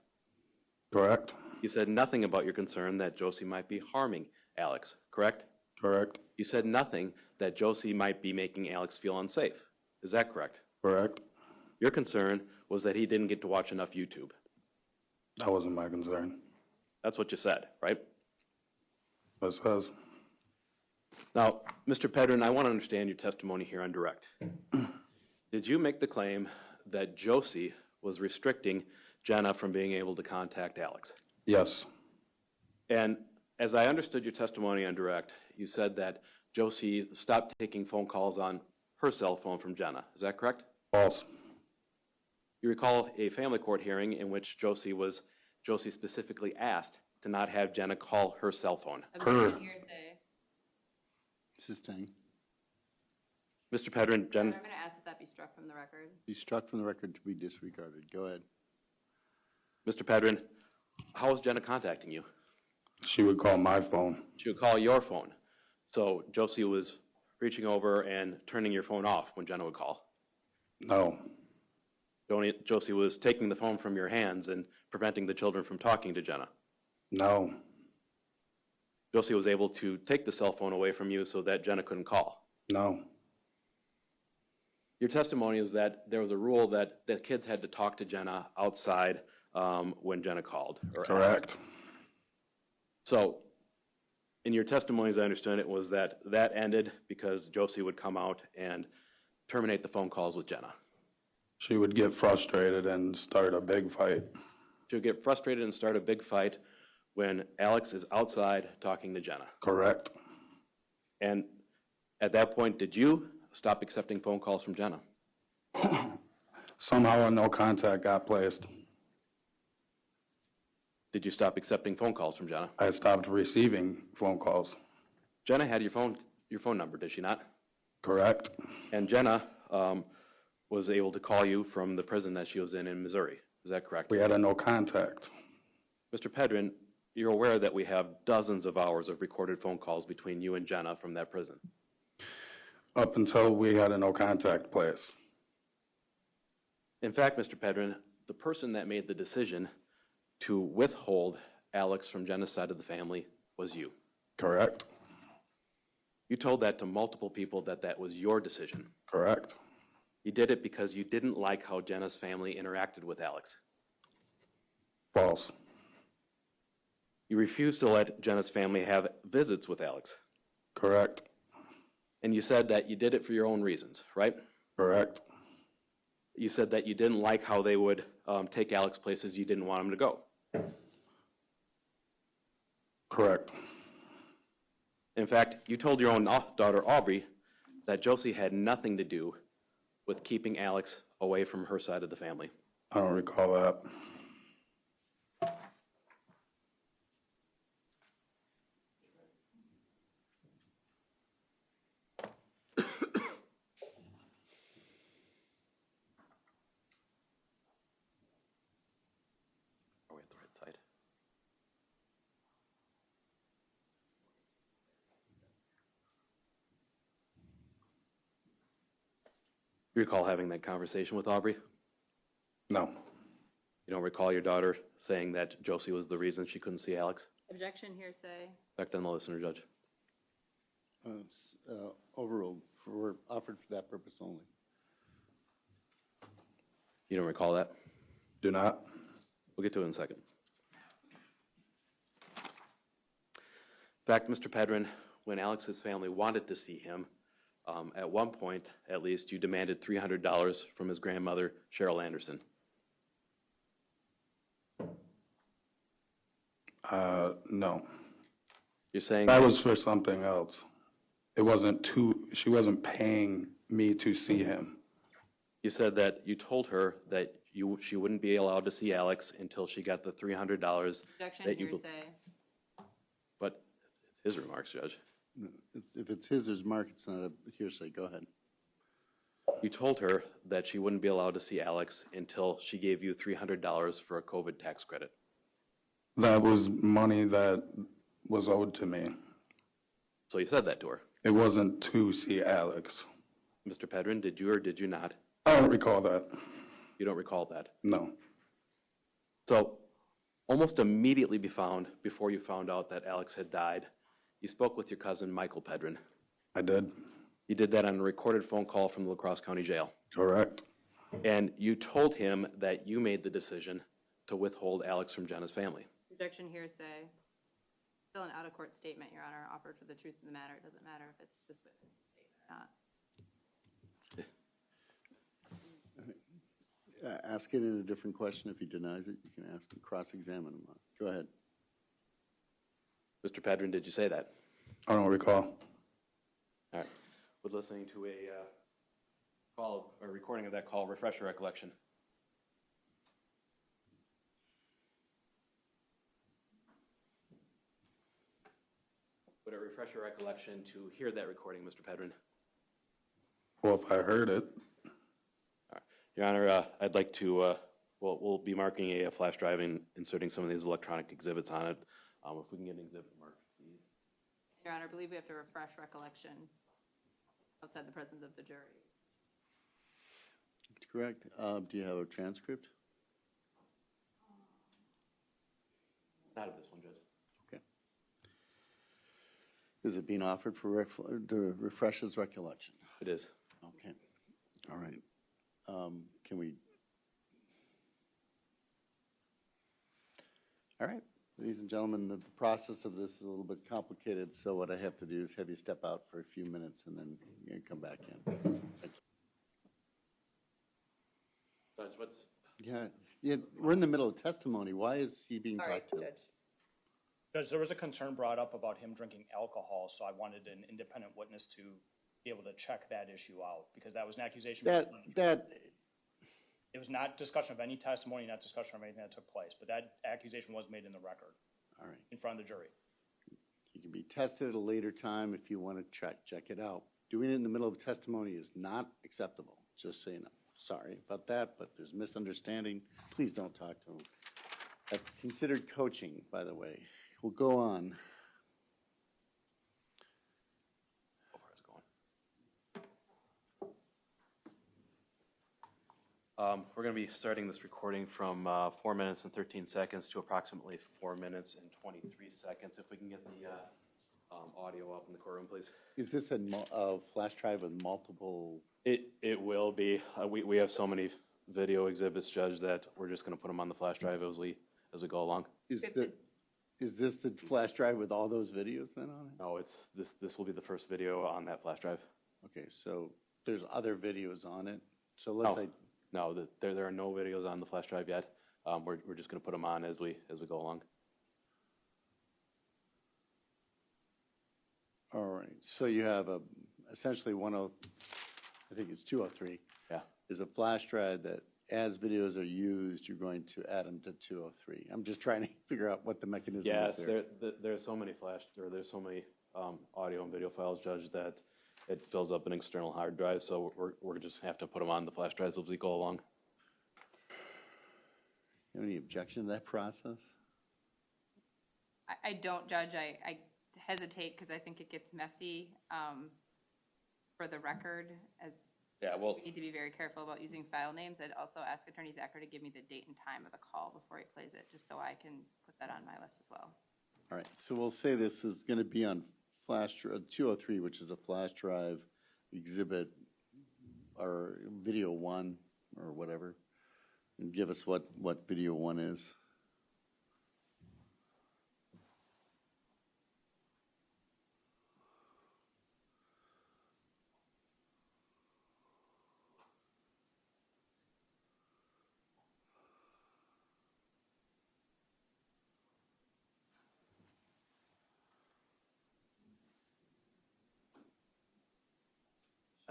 Correct. You said nothing about your concern that Josie might be harming Alex, correct? Correct. You said nothing that Josie might be making Alex feel unsafe. Is that correct? Correct. Your concern was that he didn't get to watch enough YouTube. That wasn't my concern. That's what you said, right? It says. Now, Mr. Pedrin, I want to understand your testimony here on direct. Did you make the claim that Josie was restricting Jenna from being able to contact Alex? Yes. And as I understood your testimony on direct, you said that Josie stopped taking phone calls on her cell phone from Jenna. Is that correct? False. You recall a family court hearing in which Josie specifically asked to not have Jenna call her cell phone. Her. This is Tang. Mr. Pedrin, Jen. I'm going to ask that that be struck from the record. Be struck from the record to be disregarded. Go ahead. Mr. Pedrin, how was Jenna contacting you? She would call my phone. She would call your phone. So Josie was reaching over and turning your phone off when Jenna would call. No. Josie was taking the phone from your hands and preventing the children from talking to Jenna. No. Josie was able to take the cell phone away from you so that Jenna couldn't call. No. Your testimony is that there was a rule that kids had to talk to Jenna outside when Jenna called. Correct. Asked. So, in your testimony, as I understood it, was that ended because Josie would come out and terminate the phone calls with Jenna. She would get frustrated and start a big fight. She would get frustrated and start a big fight when Alex is outside talking to Jenna. Correct. And at that point, did you stop accepting phone calls from Jenna? Somehow a no contact got placed. Did you stop accepting phone calls from Jenna? I stopped receiving phone calls. Jenna had your phone number, did she not? Correct. And Jenna was able to call you from the prison that she was in Missouri. Is that correct? We had a no contact. Mr. Pedrin, you're aware that we have dozens of hours of recorded phone calls between you and Jenna from that prison. Up until we had a no contact place. In fact, Mr. Pedrin, the person that made the decision to withhold Alex from Jenna's side of the family was you. Correct. You told that to multiple people that was your decision. Correct. You did it because you didn't like how Jenna's family interacted with Alex. False. You refused to let Jenna's family have visits with Alex. Correct. And you said that you did it for your own reasons, right? Correct. You said that you didn't like how they would take Alex places you didn't want him to go. Correct. In fact, you told your own daughter, Aubrey, that Josie had nothing to do with keeping Alex away from her side of the family. I don't recall that. Are we at the right side? You recall having that conversation with Aubrey? No. You don't recall your daughter saying that Josie was the reason she couldn't see Alex? Objection, hearsay. Back on the listener, Judge. Overruled, for, offered for that purpose only. You don't recall that? Do not. We'll get to it in a second. In fact, Mr. Pedrin, when Alex's family wanted to see him, at one point, at least, you demanded $300 from his grandmother, Cheryl Anderson. No. You're saying that was for something else. It wasn't she wasn't paying me to see him. You said that you told her that she wouldn't be allowed to see Alex until she got the $300 Objection, that you. hearsay. But it's his remarks, Judge. If it's his remark, it's not a hearsay. Go ahead. You told her that she wouldn't be allowed to see Alex until she gave you $300 for a COVID tax credit. That was money that was owed to me. So you said that to her? It wasn't to see Alex. Mr. Pedrin, did you or did you not? I don't recall that. You don't recall that? No. So almost immediately before you found out that Alex had died, you spoke with your cousin, Michael Pedrin. I did. You did that on a recorded phone call from the La Crosse County Jail. Correct. And you told him that you made the decision to withhold Alex from Jenna's family. Objection, hearsay. Still an out-of-court statement, Your Honor, offered for the truth of the matter. It doesn't matter if it's this witness statement or not. Ask it in a different question. If he denies it, you can ask him, cross-examine him on it. Go ahead. Mr. Pedrin, did you say that? I don't recall. All right. With listening to a call or recording of that call, refresh your recollection. Would it refresh your recollection to hear that recording, Mr. Pedrin? Well, if I heard it. All right. Your Honor, I'd like to, we'll be marking a flash drive and inserting some of these electronic exhibits on it. If we can get an exhibit marked, please. Your Honor, I believe we have to refresh recollection outside the presence of the jury. Correct. Do you have a transcript? Not of this one, Judge. Okay. Is it being offered for to refresh his recollection? It is. Okay. All right. Can we? All right. Ladies and gentlemen, the process of this is a little bit complicated, so what I have to do is have you step out for a few minutes and then you're going to come back in. Thank you. Judge, what's... Yeah, we're in the middle of testimony. Why is he being talked to? Judge, there was a concern brought up about him drinking alcohol, so I wanted an independent witness to be able to check that issue out, because that was an accusation. It was not discussion of any testimony, not discussion of anything that took place, but that accusation was made in the record. All right. In front of the jury. You can be tested at a later time if you want to check it out. Doing it in the middle of testimony is not acceptable, just so you know. Sorry about that, but there's misunderstanding. Please don't talk to him. That's considered coaching, by the way. We'll go on. We're going to be starting this recording from 4 minutes and 13 seconds to approximately 4 minutes and 23 seconds. If we can get the audio up in the courtroom, please. Is this a flash drive with multiple? It will be. We have so many video exhibits, Judge, that we're just going to put them on the flash drive as we go along. Is this the flash drive with all those videos then on it? No, this will be the first video on that flash drive. Okay, so there's other videos on it. So let's say. No, there are no videos on the flash drive yet. We're just going to put them on as we go along. All right. So you have essentially I think it's 203. Yeah. Is a flash drive that as videos are used, you're going to add them to 203. I'm just trying to figure out what the mechanism is there. Yes, there's so many there's so many audio and video files, Judge, that it fills up an external hard drive, so we're just have to put them on the flash drives as we go along. You have any objection to that process? I don't, Judge. I hesitate because I think it gets messy for the record as Yeah, well, We need to be very careful about using file names. I'd also ask Attorney Zacher to give me the date and time of the call before he plays it, just so I can put that on my list as well. All right, so we'll say this is going to be on flash 203, which is a flash drive exhibit or video 1 or whatever, and give us what video 1 is.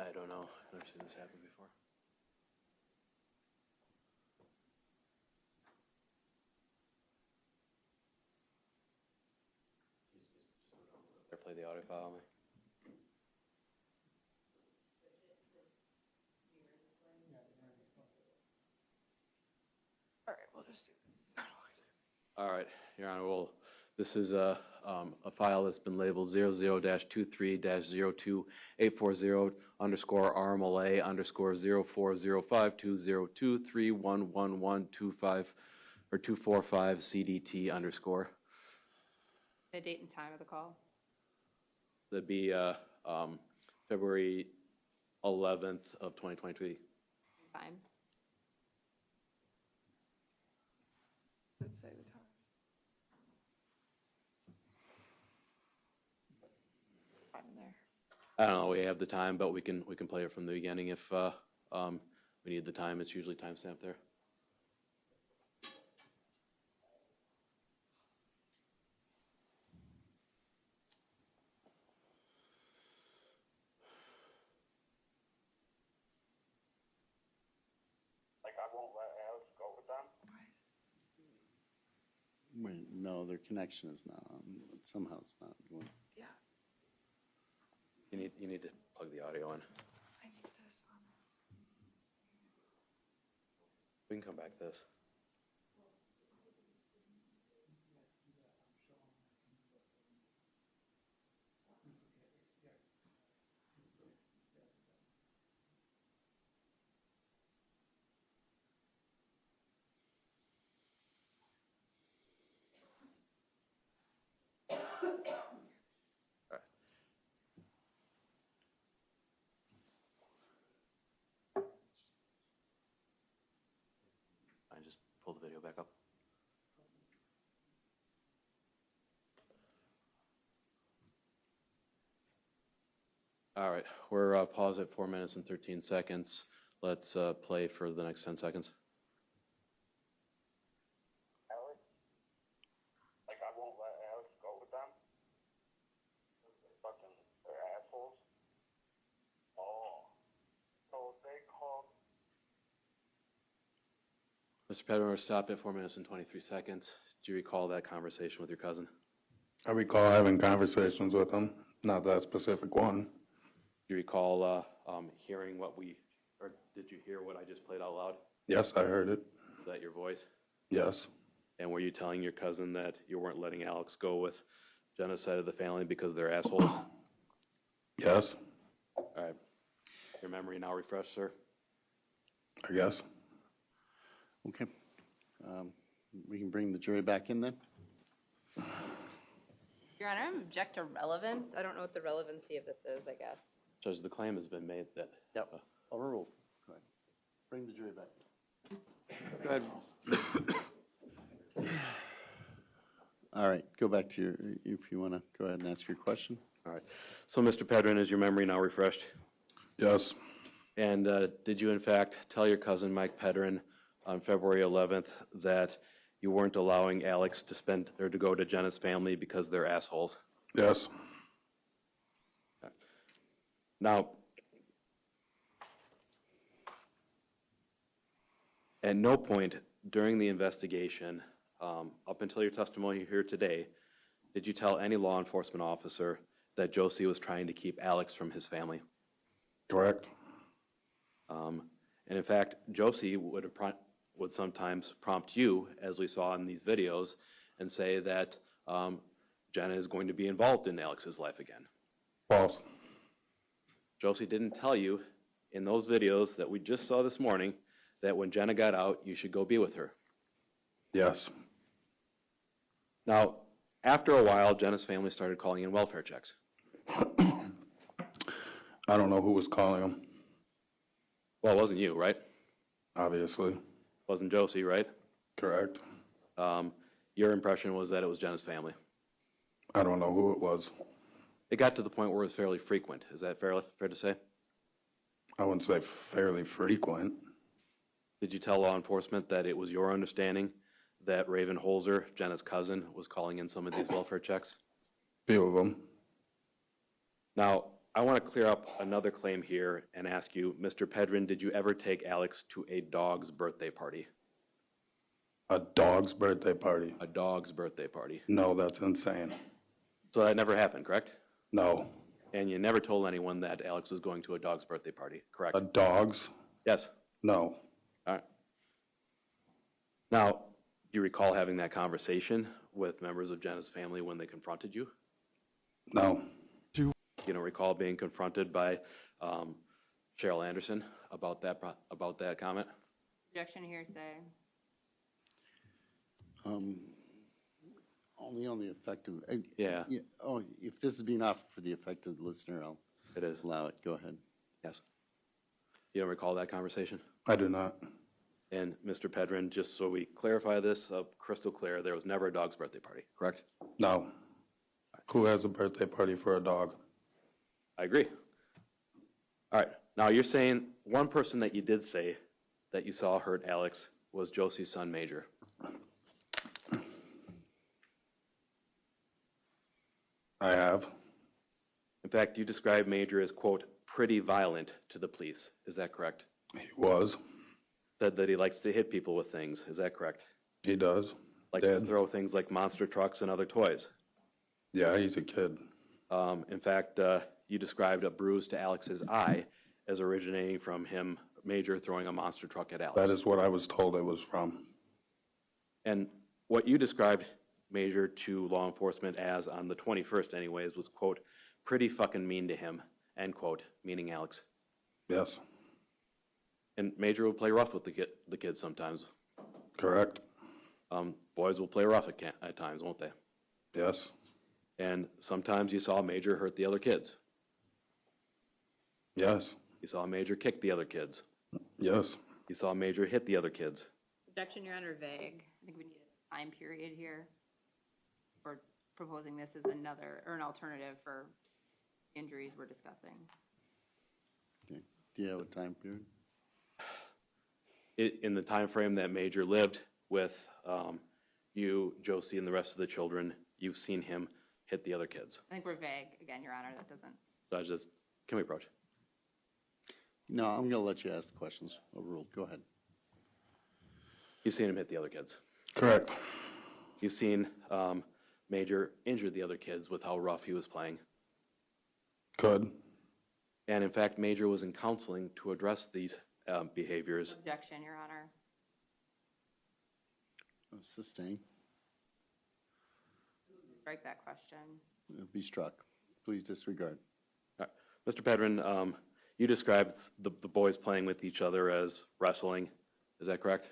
I don't know. I've never seen this happen before. Or play the audio file on me. All right, we'll just do All right, Your Honor, well, this is a file that's been labeled 00-23-02840 underscore RMLA underscore 04052023111125 or 245 CDT underscore. the date and time of the call. That'd be February 11th of 2023. Time. Let's say the time. I'm there. I don't know, we have the time, but we can play it from the beginning if we need the time. It's usually timestamped there. Like, I won't let Alex go with them? Wait, no, their connection is not on. Somehow it's not going. Yeah. You need to plug the audio in. I need this on. We can come back to this. I just pull the video back up. All right, we're paused at 4 minutes and 13 seconds. Let's play for the next 10 seconds. Alex? Like, I won't let Alex go with them? They're assholes? Oh. So they called. Mr. Pedrin, we're stopped at 4 minutes and 23 seconds. Do you recall that conversation with your cousin? I recall having conversations with him, not that specific one. Do you recall hearing what or did you hear what I just played out loud? Yes, I heard it. Was that your voice? Yes. And were you telling your cousin that you weren't letting Alex go with genocide of the family because they're assholes? Yes. All right. Your memory now refreshed, sir? I guess. Okay. We can bring the jury back in then. Your Honor, I object to relevance. I don't know what the relevancy of this is, I guess. Judge, the claim has been made that. Yep. Overruled. Go ahead. Bring the jury back. Go ahead. All right. Go back to if you want to go ahead and ask your question. All right. So, Mr. Pedrin, is your memory now refreshed? Yes. And did you, in fact, tell your cousin, Mike Pedrin, on February 11th that you weren't allowing Alex to spend or to go to Jenna's family because they're assholes? Yes. Okay. Now, at no point during the investigation, up until your testimony here today, did you tell any law enforcement officer that Josie was trying to keep Alex from his family? Correct. And in fact, Josie would sometimes prompt you, as we saw in these videos, and say that Jenna is going to be involved in Alex's life again. False. Josie didn't tell you in those videos that we just saw this morning that when Jenna got out, you should go be with her. Yes. Now, after a while, Jenna's family started calling in welfare checks. I don't know who was calling them. Well, it wasn't you, right? Obviously. Wasn't Josie, right? Correct. Your impression was that it was Jenna's family. I don't know who it was. It got to the point where it was fairly frequent. Is that fair to say? I wouldn't say fairly frequent. Did you tell law enforcement that it was your understanding that Raven Holzer, Jenna's cousin, was calling in some of these welfare checks? Few of them. Now, I want to clear up another claim here and ask you, Mr. Pedrin, did you ever take Alex to a dog's birthday party? A dog's birthday party? A dog's birthday party. No, that's insane. So that never happened, correct? No. And you never told anyone that Alex was going to a dog's birthday party, correct? A dog's? Yes. No. All right. Now, do you recall having that conversation with members of Jenna's family when they confronted you? No. You don't recall being confronted by Cheryl Anderson about that comment? Objection, hearsay. Only on the effective. Yeah. Oh, if this is being offered for the effective listener, I'll It is. allow it. Go ahead. Yes. You don't recall that conversation? I do not. And Mr. Pedrin, just so we clarify this crystal clear, there was never a dog's birthday party, correct? No. Who has a birthday party for a dog? I agree. All right. Now, you're saying one person that you did say that you saw hurt Alex was Josie's son, Major. I have. In fact, you described Major as, quote, pretty violent to the police. Is that correct? He was. Said that he likes to hit people with things. Is that correct? He does. Likes to throw things like monster trucks and other toys. Yeah, he's a kid. In fact, you described a bruise to Alex's eye as originating from him, Major, throwing a monster truck at Alex. That is what I was told it was from. And what you described Major to law enforcement as, on the 21st anyways, was, quote, pretty fucking mean to him, end quote, meaning Alex. Yes. And Major would play rough with the kids sometimes. Correct. Boys will play rough at times, won't they? Yes. And sometimes you saw Major hurt the other kids. Yes. You saw Major kick the other kids. Yes. You saw Major hit the other kids. Objection, Your Honor, vague. I think we need a time period here for proposing this as an alternative for injuries we're discussing. Okay. Do you have a time period? In the time frame that Major lived with you, Josie, and the rest of the children, you've seen him hit the other kids. I think we're vague, again, Your Honor, that doesn't. Can we approach? No, I'm going to let you ask the questions. Overruled. Go ahead. You've seen him hit the other kids. Correct. You've seen Major injure the other kids with how rough he was playing. Could. And in fact, Major was in counseling to address these behaviors. Objection, Your Honor. Sustain. Strike that question. Be struck. Please disregard. All right. Mr. Pedrin, you described the boys playing with each other as wrestling. Is that correct?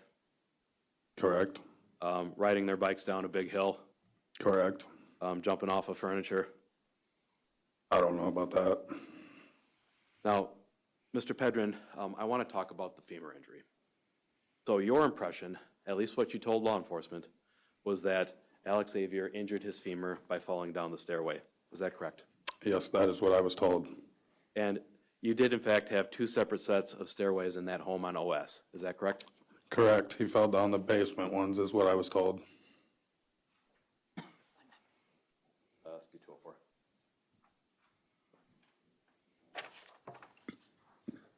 Correct. Riding their bikes down a big hill. Correct. Jumping off of furniture. I don't know about that. Now, Mr. Pedrin, I want to talk about the femur injury. So your impression, at least what you told law enforcement, was that Alexavier injured his femur by falling down the stairway. Is that correct? Yes, that is what I was told. And you did, in fact, have two separate sets of stairways in that home on OS. Is that correct? Correct. He fell down the basement ones, is what I was told. Speed 204.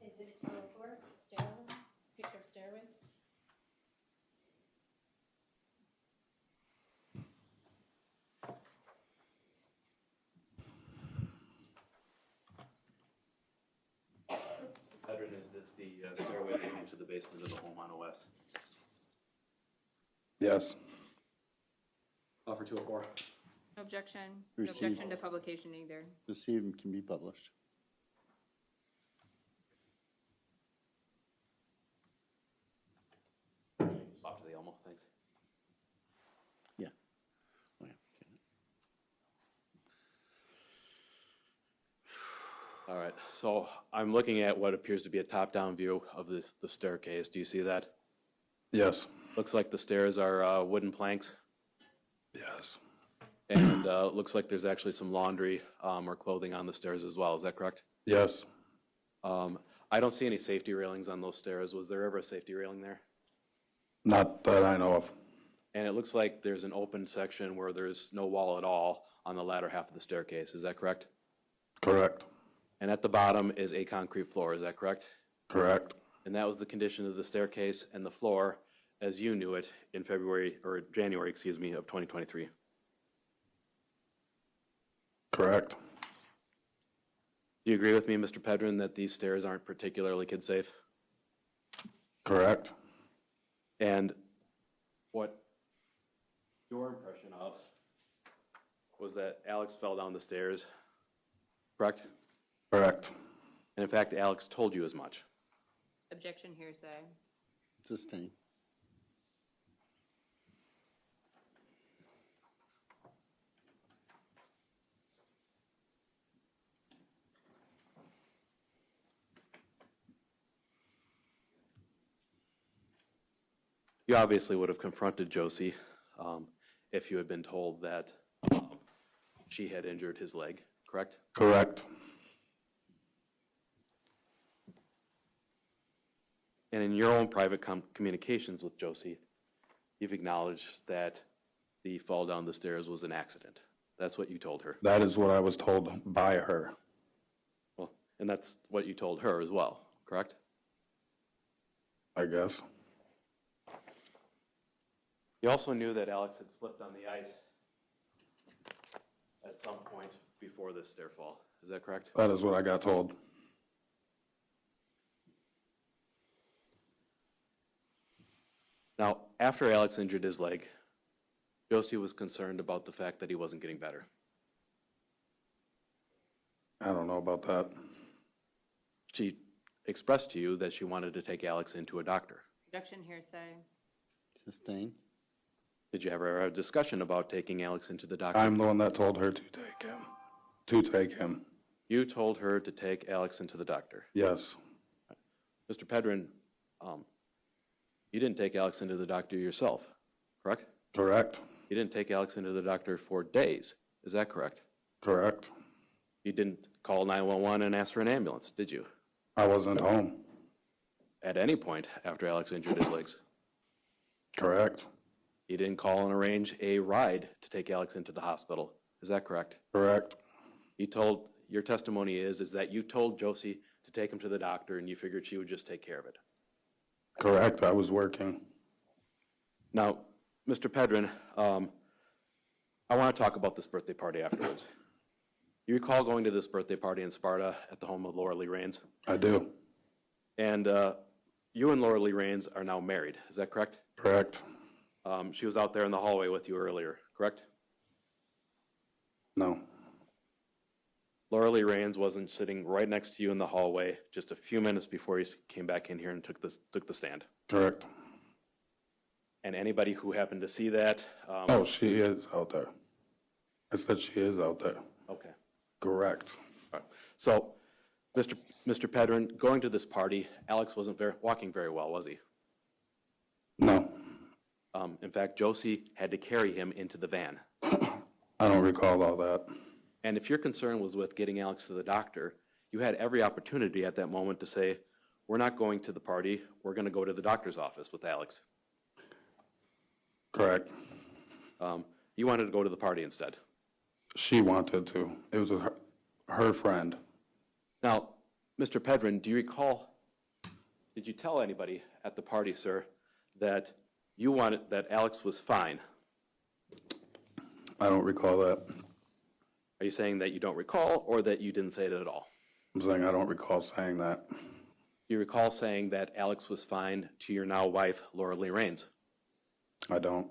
Exhibit 204, stairway, picture of stairway. Pedrin, is this the stairway leading to the basement of the home on OS? Yes. Offer 204. No objection. No Received. objection to publication either. Received and can be published. All right, so I'm looking at what appears to be a top-down view of the staircase. Do you see that? Yes. Looks like the stairs are wooden planks. Yes. And looks like there's actually some laundry or clothing on the stairs as well. Is that correct? Yes. I don't see any safety railings on those stairs. Was there ever a safety railing there? Not that I know of. And it looks like there's an open section where there's no wall at all on the latter half of the staircase. Is that correct? Correct. And at the bottom is a concrete floor. Is that correct? Correct. And that was the condition of the staircase and the floor as you knew it in January, of 2023. Correct. Do you agree with me, Mr. Pedrin, that these stairs aren't particularly kid-safe? Correct. And what your impression of was that Alex fell down the stairs, correct? Correct. And in fact, Alex told you as much. Objection, hearsay. Sustained. You obviously would have confronted Josie if you had been told that she had injured his leg, correct? Correct. And in your own private communications with Josie, you've acknowledged that the fall down the stairs was an accident. That's what you told her. That is what I was told by her. Well, and that's what you told her as well, correct? I guess. You also knew that Alex had slipped on the ice at some point before this stair fall. Is that correct? That is what I got told. Now, after Alex injured his leg, Josie was concerned about the fact that he wasn't getting better. I don't know about that. She expressed to you that she wanted to take Alex into a doctor. Objection, hearsay. Sustained. Did you ever have a discussion about taking Alex into the doctor? I'm the one that told her to take him. To take him. You told her to take Alex into the doctor. Yes. Mr. Pedrin, you didn't take Alex into the doctor yourself, correct? Correct. You didn't take Alex into the doctor for days. Is that correct? Correct. You didn't call 911 and ask for an ambulance, did you? I wasn't home. At any point after Alex injured his legs? Correct. You didn't call and arrange a ride to take Alex into the hospital. Is that correct? Correct. Your testimony is that you told Josie to take him to the doctor and you figured she would just take care of it. Correct. I was working. Now, Mr. Pedrin, I want to talk about this birthday party afterwards. You recall going to this birthday party in Sparta at the home of Laura Lee Raines? I do. And you and Laura Lee Raines are now married. Is that correct? Correct. She was out there in the hallway with you earlier, correct? No. Laura Lee Raines wasn't sitting right next to you in the hallway just a few minutes before you came back in here and took the stand. Correct. And anybody who happened to see that? Oh, she is out there. I said she is out there. Okay. Correct. All right. So, Mr. Pedrin, going to this party, Alex wasn't walking very well, was he? No. In fact, Josie had to carry him into the van. I don't recall all that. And if your concern was with getting Alex to the doctor, you had every opportunity at that moment to say, we're not going to the party, we're going to go to the doctor's office with Alex. Correct. You wanted to go to the party instead. She wanted to. It was her friend. Now, Mr. Pedrin, do you recall, did you tell anybody at the party, sir, that Alex was fine? I don't recall that. Are you saying that you don't recall or that you didn't say it at all? I'm saying I don't recall saying that. Do you recall saying that Alex was fine to your now wife, Laura Lee Raines? I don't.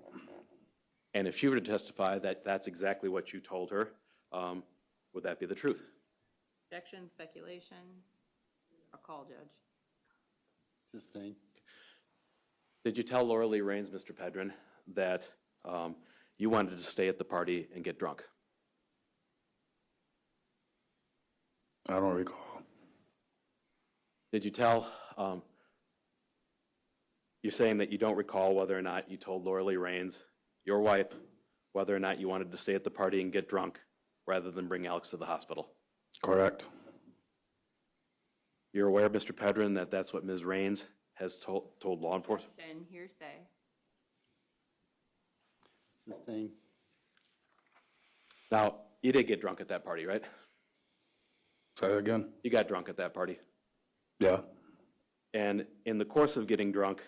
And if she were to testify that that's exactly what you told her, would that be the truth? Objection, speculation, or call, Judge. Sustained. Did you tell Laura Lee Raines, Mr. Pedrin, that you wanted to stay at the party and get drunk? I don't recall. Did you tell, you're saying that you don't recall whether or not you told Laura Lee Raines, your wife, whether or not you wanted to stay at the party and get drunk rather than bring Alex to the hospital? Correct. You're aware, Mr. Pedrin, that that's what Ms. Raines has told law enforcement? Hearsay. Sustained. Now, you did get drunk at that party, right? Say it again? You got drunk at that party. Yeah. And in the course of getting drunk,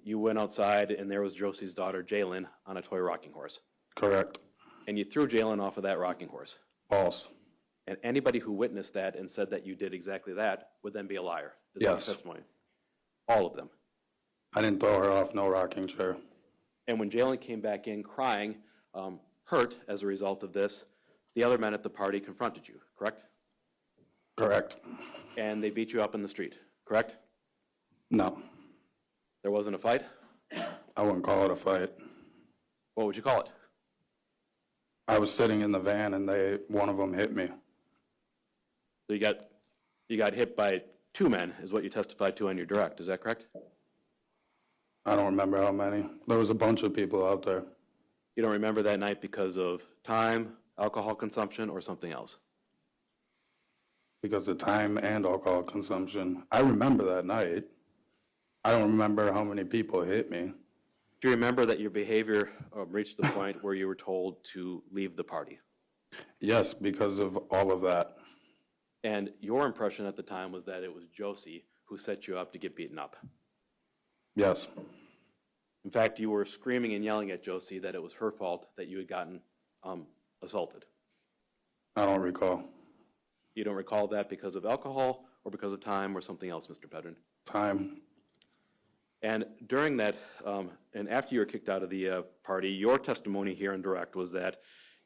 you went outside and there was Josie's daughter, Jalen, on a toy rocking horse. Correct. And you threw Jalen off of that rocking horse. False. And anybody who witnessed that and said that you did exactly that would then be a liar. Is that your Yes. testimony? All of them. I didn't throw her off no rocking chair. And when Jalen came back in crying, hurt as a result of this, the other men at the party confronted you, correct? Correct. And they beat you up in the street, correct? No. There wasn't a fight? I wouldn't call it a fight. What would you call it? I was sitting in the van and one of them hit me. So you got hit by two men, is what you testified to on your direct. Is that correct? I don't remember how many. There was a bunch of people out there. You don't remember that night because of time, alcohol consumption, or something else? Because of time and alcohol consumption. I remember that night. I don't remember how many people hit me. Do you remember that your behavior reached the point where you were told to leave the party? Yes, because of all of that. And your impression at the time was that it was Josie who set you up to get beaten up. Yes. In fact, you were screaming and yelling at Josie that it was her fault that you had gotten assaulted. I don't recall. You don't recall that because of alcohol or because of time or something else, Mr. Pedrin? Time. And during that, and after you were kicked out of the party, your testimony here in direct was that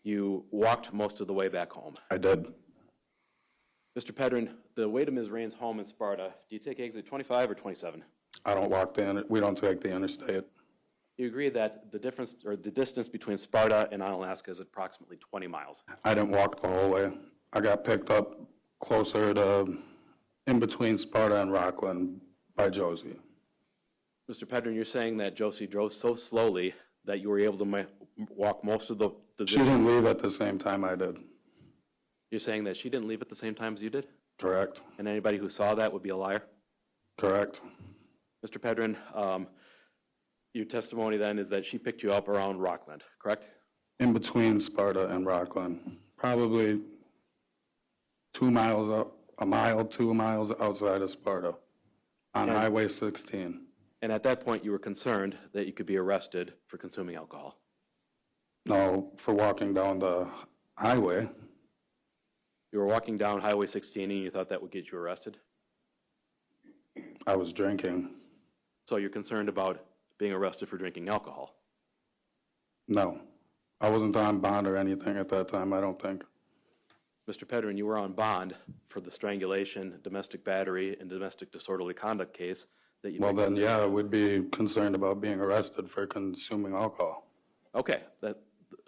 you walked most of the way back home. I did. Mr. Pedrin, the way to Ms. Raines' home in Sparta, do you take exit 25 or 27? I don't walk we don't take the interstate. You agree that the difference or the distance between Sparta and Onalaska is approximately 20 miles? I didn't walk the whole way. I got picked up closer to in between Sparta and Rockland by Josie. Mr. Pedrin, you're saying that Josie drove so slowly that you were able to walk most of the She didn't leave at the same time I did. You're saying that she didn't leave at the same time as you did? Correct. And anybody who saw that would be a liar? Correct. Mr. Pedrin, your testimony then is that she picked you up around Rockland, correct? In between Sparta and Rockland. Probably 2 miles, a mile, 2 miles outside of Sparta on Highway 16. And at that point, you were concerned that you could be arrested for consuming alcohol? No, for walking down the highway. You were walking down Highway 16 and you thought that would get you arrested? I was drinking. So you're concerned about being arrested for drinking alcohol? No. I wasn't on bond or anything at that time, I don't think. Mr. Pedrin, you were on bond for the strangulation, domestic battery, and domestic disorderly conduct case that you... Well then, yeah, I would be concerned about being arrested for consuming alcohol. Okay,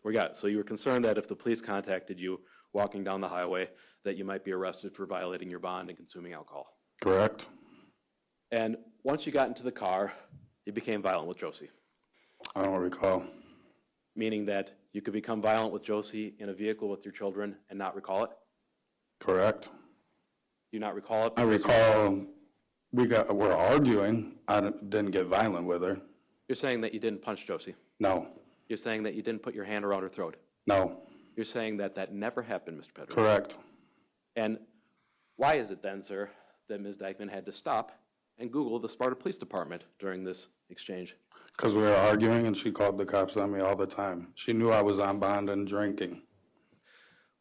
we got it. So you were concerned that if the police contacted you walking down the highway, that you might be arrested for violating your bond and consuming alcohol? Correct. And once you got into the car, you became violent with Josie? I don't recall. Meaning that you could become violent with Josie in a vehicle with your children and not recall it? Correct. Do you not recall it? I recall we're arguing. I didn't get violent with her. You're saying that you didn't punch Josie? No. You're saying that you didn't put your hand around her throat? No. You're saying that that never happened, Mr. Pedrin? Correct. And why is it then, sir, that Ms. Dikeman had to stop and Google the Sparta Police Department during this exchange? Because we were arguing and she called the cops on me all the time. She knew I was on bond and drinking.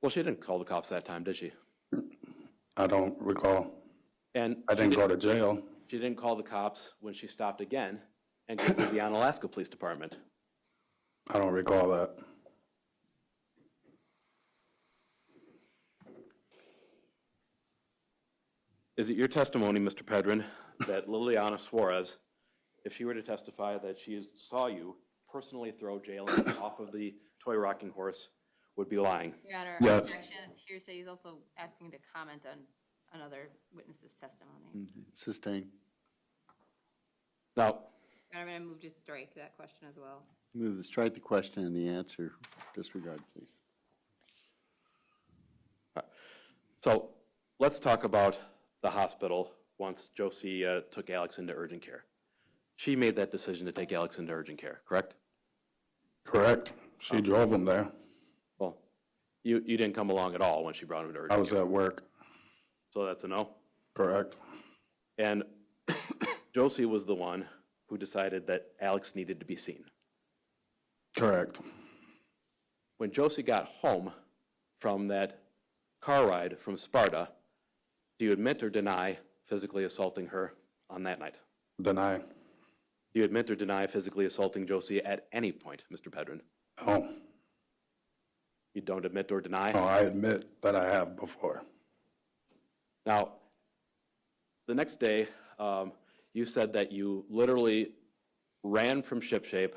Well, she didn't call the cops that time, did she? I don't recall. And I didn't go to jail. She didn't call the cops when she stopped again and Googled the Onalaska Police Department? I don't recall that. Is it your testimony, Mr. Pedrin, that Liliana Suarez, if she were to testify that she saw you personally throw Jalen off of the toy rocking horse, would be lying? Your Honor, Yes. objection, it's hearsay. He's also asking to comment another witness's testimony. Sustain. Now, I'm going to move to strike that question as well. Move to strike the question and the answer. Disregard, please. so let's talk about the hospital once Josie took Alex into urgent care. She made that decision to take Alex into urgent care, correct? Correct. She drove him there. Well, you didn't come along at all when she brought him to urgent I care. was at work. So that's a no? Correct. And Josie was the one who decided that Alex needed to be seen. Correct. When Josie got home from that car ride from Sparta, do you admit or deny physically assaulting her on that night? Deny. Do you admit or deny physically assaulting Josie at any point, Mr. Pedrin? No. You don't admit or deny? No, I admit that I have before. Now, the next day, you said that you literally ran from ShipShape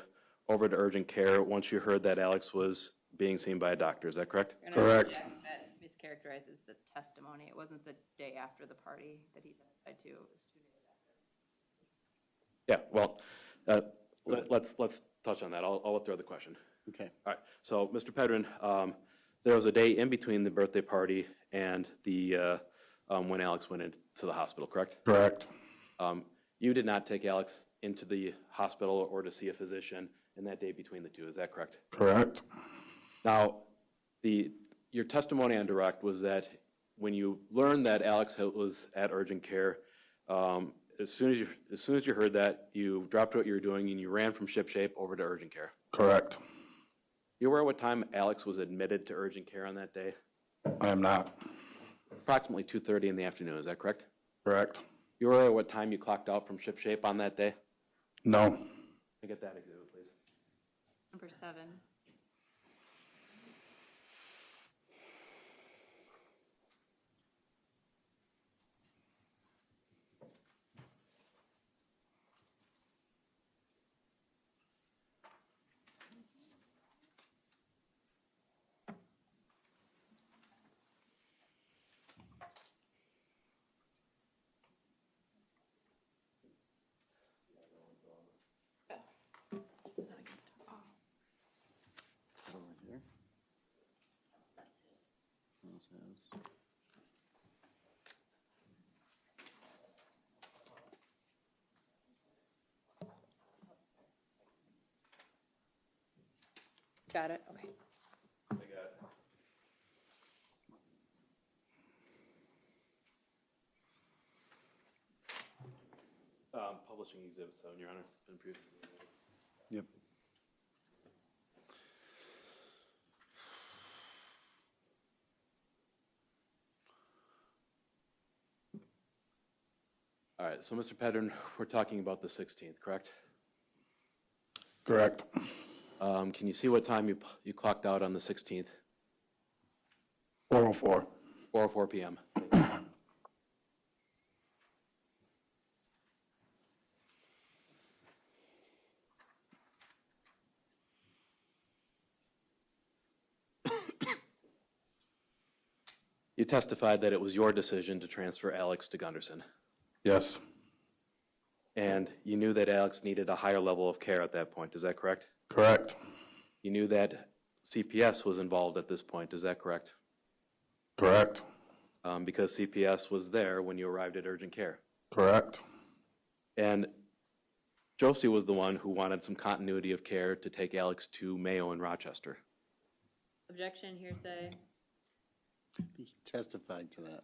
over to urgent care once you heard that Alex was being seen by a doctor. Is that correct? Correct. That mischaracterizes the testimony. It wasn't the day after the party that he testified to. It was 2 days after. Yeah, well, let's touch on that. I'll withdraw the question. Okay. All right, so Mr. Pedrin, there was a day in between the birthday party and the when Alex went into the hospital, correct? Correct. You did not take Alex into the hospital or to see a physician in that day between the two, is that correct? Correct. Now, your testimony on direct was that when you learned that Alex was at urgent care, as soon as you heard that, you dropped what you were doing and you ran from ShipShape over to urgent care. Correct. You aware what time Alex was admitted to urgent care on that day? I am not. Approximately 2:30 in the afternoon, is that correct? Correct. You aware what time you clocked out from ShipShape on that day? No. Can I get that exhibit, please? Number 7. Over here. Got it? Okay. I got it. Publishing exhibit 7, Your Honor. It's been previously. Yep. All right, so Mr. Pedrin, we're talking about the 16th, correct? Correct. Can you see what time you clocked out on the 16th? 4:04. 4:04 p.m. You testified that it was your decision to transfer Alex to Gunderson. Yes. And you knew that Alex needed a higher level of care at that point, is that correct? Correct. You knew that CPS was involved at this point, is that correct? Correct. Because CPS was there when you arrived at urgent care. Correct. And Josie was the one who wanted some continuity of care to take Alex to Mayo in Rochester. Objection, hearsay. He testified to that.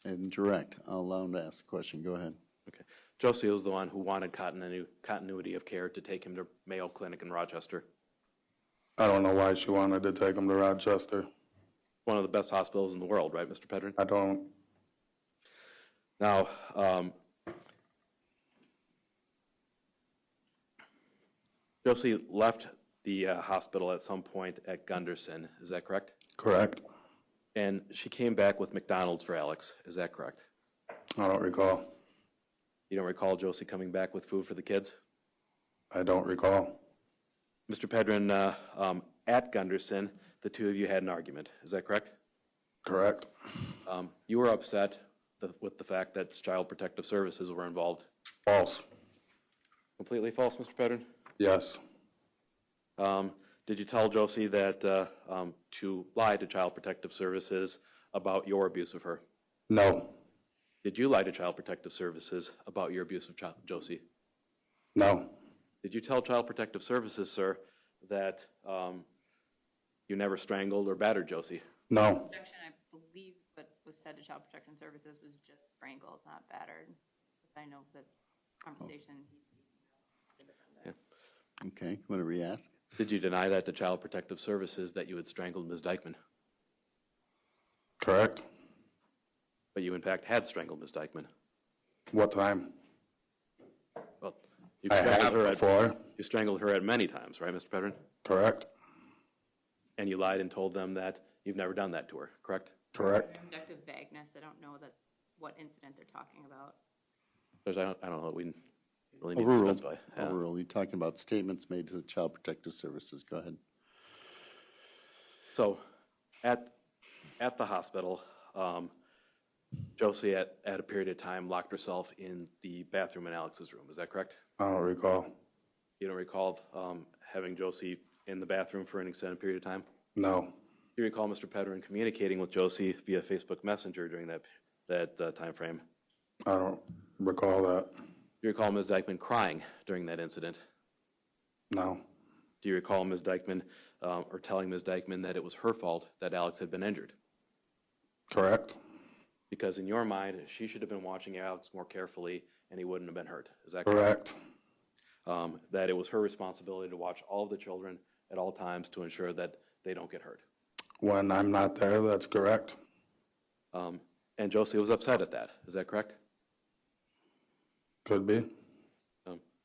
And direct. I'll allow him to ask the question. Go ahead. Okay. Josie was the one who wanted continuity of care to take him to Mayo Clinic in Rochester. I don't know why she wanted to take him to Rochester. One of the best hospitals in the world, right, Mr. Pedrin? I don't. Now, Josie left the hospital at some point at Gunderson, is that correct? Correct. And she came back with McDonald's for Alex, is that correct? I don't recall. You don't recall Josie coming back with food for the kids? I don't recall. Mr. Pedrin, at Gunderson, the two of you had an argument, is that correct? Correct. You were upset with the fact that Child Protective Services were involved? False. Completely false, Mr. Pedrin? Yes. Did you tell Josie that to lie to Child Protective Services about your abuse of her? No. Did you lie to Child Protective Services about your abuse of Josie? No. Did you tell Child Protective Services, sir, that you never strangled or battered Josie? No. Objection, I believe what was said to Child Protection Services was just strangled, not battered. I know that conversation. Okay, want to re-ask? Did you deny that to Child Protective Services that you had strangled Ms. Dikeman? Correct. But you in fact had strangled Ms. Dikeman. What time? Well, you I strangled have her before. You strangled her at many times, right, Mr. Pedrin? Correct. And you lied and told them that you've never done that to her, correct? Correct. Objective vagueness, I don't know that what incident they're talking about. I don't know that we really need to Overruled. specify. Yeah. Overruled. You're talking about statements made to the Child Protective Services. Go ahead. So, at the hospital, Josie at a period of time locked herself in the bathroom in Alex's room. Is that correct? I don't recall. You don't recall having Josie in the bathroom for an extended period of time? No. You recall Mr. Pedrin communicating with Josie via Facebook Messenger during that time frame? I don't recall that. Do you recall Ms. Dikeman crying during that incident? No. Do you recall Ms. Dikeman or telling Ms. Dikeman that it was her fault that Alex had been injured? Correct. Because in your mind, she should have been watching Alex more carefully and he wouldn't have been hurt. Is that correct? Correct. That it was her responsibility to watch all of the children at all times to ensure that they don't get hurt. When I'm not there, that's correct. And Josie was upset at that. Is that correct? Could be.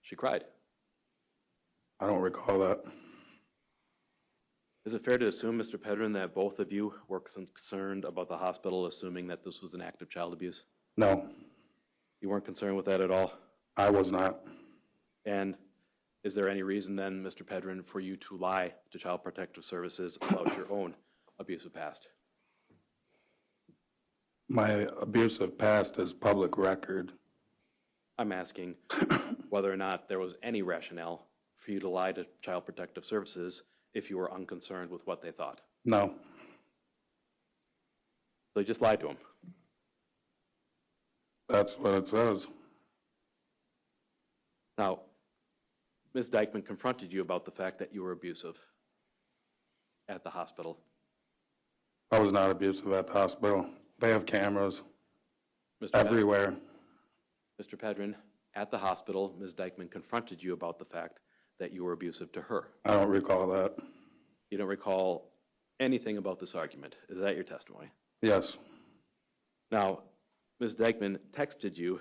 She cried. I don't recall that. Is it fair to assume, Mr. Pedrin, that both of you were concerned about the hospital assuming that this was an act of child abuse? No. You weren't concerned with that at all? I was not. And is there any reason then, Mr. Pedrin, for you to lie to Child Protective Services about your own abusive past? My abusive past is public record. I'm asking whether or not there was any rationale for you to lie to Child Protective Services if you were unconcerned with what they thought. No. So you just lied to them. That's what it says. Now, Ms. Dikeman confronted you about the fact that you were abusive at the hospital. I was not abusive at the hospital. They have cameras everywhere. Mr. Pedrin, at the hospital, Ms. Dikeman confronted you about the fact that you were abusive to her. I don't recall that. You don't recall anything about this argument. Is that your testimony? Yes. Now, Ms. Dikeman texted you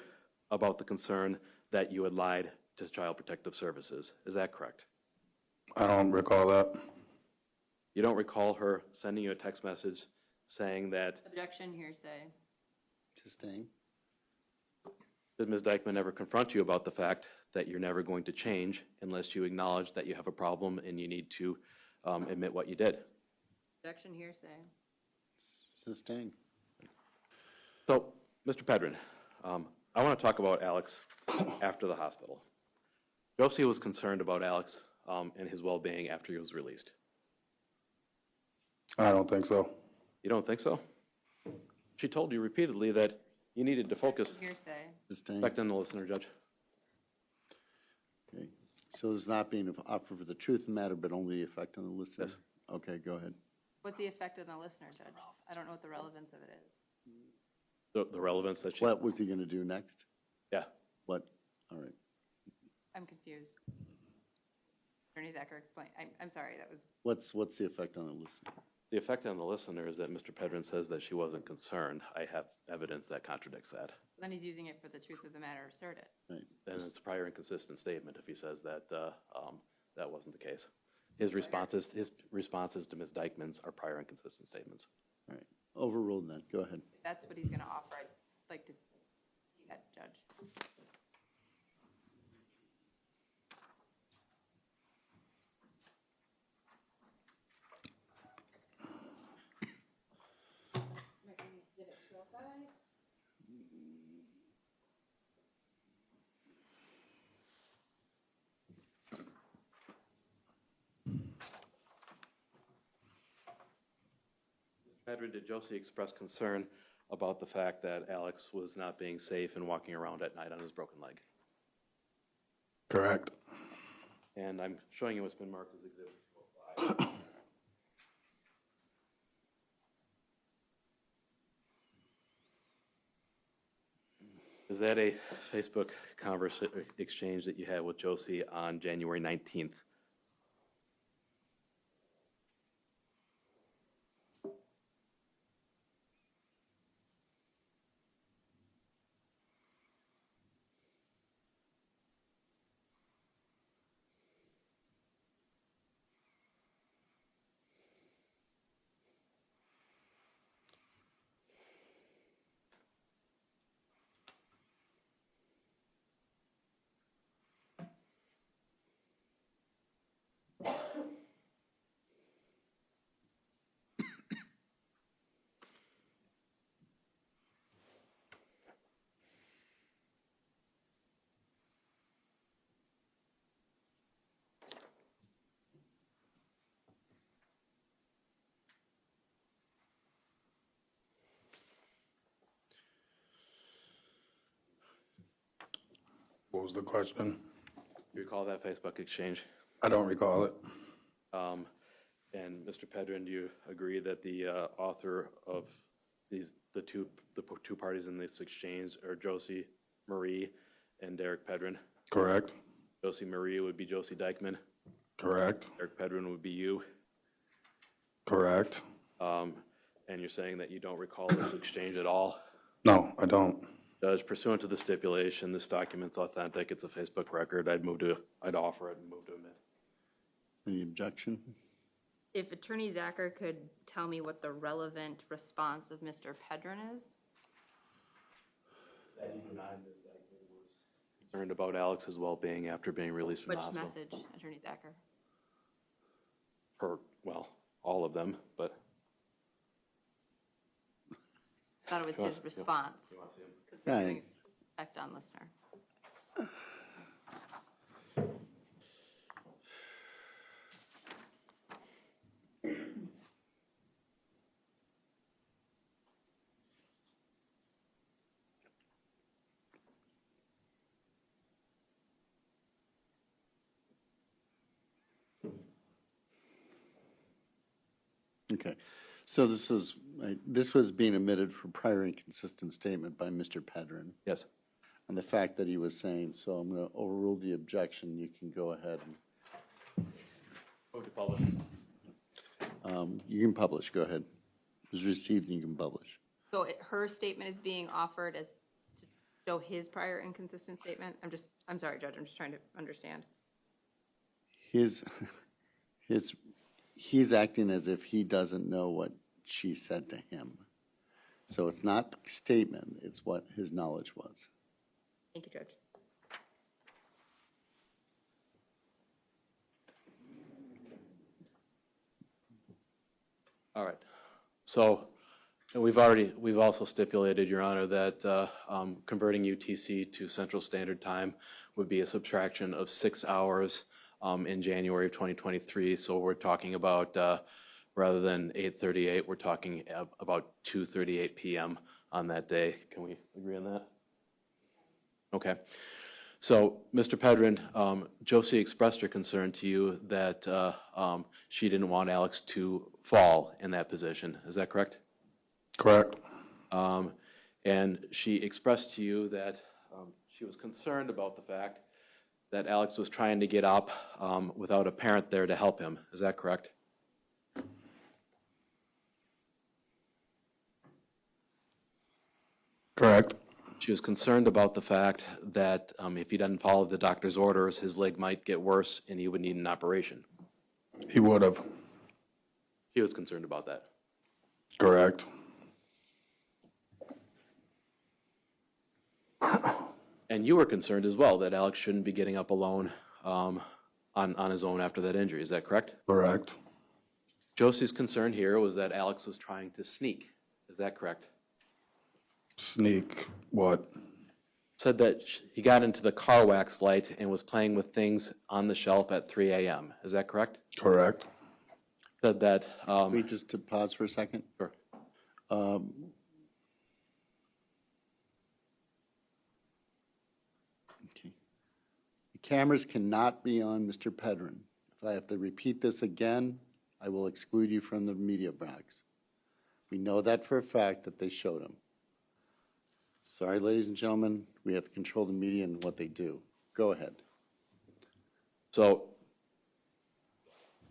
about the concern that you had lied to Child Protective Services. Is that correct? I don't recall that. You don't recall her sending you a text message saying that... Objection, hearsay. Sustained. Did Ms. Dikeman ever confront you about the fact that you're never going to change unless you acknowledge that you have a problem and you need to admit what you did? Objection, hearsay. Sustained. So, Mr. Pedrin, I want to talk about Alex after the hospital. Josie was concerned about Alex and his well-being after he was released. I don't think so. You don't think so? She told you repeatedly that you needed to focus. Hearsay. Sustained. Respect on the listener, Judge. Okay. So there's not being an offer for the truth of the matter, but only the effect on the listener? Yes. Okay, go ahead. What's the effect on the listener, Judge? I don't know what the relevance of it is. The relevance that she... What was he going to do next? Yeah. What? All right. I'm confused. Attorney Thacker, explain. I'm sorry, that was... What's the effect on the listener? The effect on the listener is that Mr. Pedrin says that she wasn't concerned. I have evidence that contradicts that. Then he's using it for the truth of the matter asserted. Right. And it's a prior inconsistent statement if he says that that wasn't the case. His responses to Ms. Dikeman's are prior inconsistent statements. All right. Overruled then. Go ahead. If that's what he's going to offer, I'd like to see that, Judge. Pedrin, did Josie express concern about the fact that Alex was not being safe and walking around at night on his broken leg? Correct. And I'm showing you what's been marked as Exhibit 205. Is that a Facebook exchange that you had with Josie on January 19th? What was the question? Do you recall that Facebook exchange? I don't recall it. And Mr. Pedrin, do you agree that the author of the two parties in this exchange are Josie Marie and Derek Pedrin? Correct. Josie Marie would be Josie Dikeman. Correct. Derek Pedrin would be you. Correct. And you're saying that you don't recall this exchange at all? No, I don't. Judge, pursuant to the stipulation, this document's authentic. It's a Facebook record. I'd offer it and move to admit. Any objection? If Attorney Zacher could tell me what the relevant response of Mr. Pedrin is? That he denied this document was concerned about Alex's well-being after being released from the Which hospital. message, Attorney Zacher? Well, all of them, but. I thought it was his response. You want to see him? Because we're doing effect on listener. Okay, so this was being omitted for prior inconsistent statement by Mr. Pedrin. Yes. And the fact that he was saying, so I'm going to overrule the objection. You can go ahead and. Move to publish. You can publish, go ahead. It was received and you can publish. So her statement is being offered as to show his prior inconsistent statement? I'm sorry, Judge, I'm just trying to understand. He's acting as if he doesn't know what she said to him. So it's not the statement, it's what his knowledge was. Thank you, Judge. All right. So we've also stipulated, Your Honor, that converting UTC to Central Standard Time would be a subtraction of 6 hours in January of 2023. So we're talking about, rather than 8:38, we're talking about 2:38 p.m. on that day. Can we agree on that? Okay. So, Mr. Pedrin, Josie expressed her concern to you that she didn't want Alex to fall in that position. Is that correct? Correct. And she expressed to you that she was concerned about the fact that Alex was trying to get up without a parent there to help him. Is that correct? Correct. She was concerned about the fact that if he doesn't follow the doctor's orders, his leg might get worse and he would need an operation. He would have. She was concerned about that. Correct. And you were concerned as well that Alex shouldn't be getting up alone on his own after that injury. Is that correct? Correct. Josie's concern here was that Alex was trying to sneak. Is that correct? Sneak what? Said that he got into the car wax light and was playing with things on the shelf at 3 a.m. Is that correct? Correct. Said that... Wait, just to pause for a second. Sure. Um, Okay. The cameras cannot be on Mr. Pedrin. If I have to repeat this again, I will exclude you from the media box. We know that for a fact that they showed him. Sorry, ladies and gentlemen, we have to control the media and what they do. Go ahead. So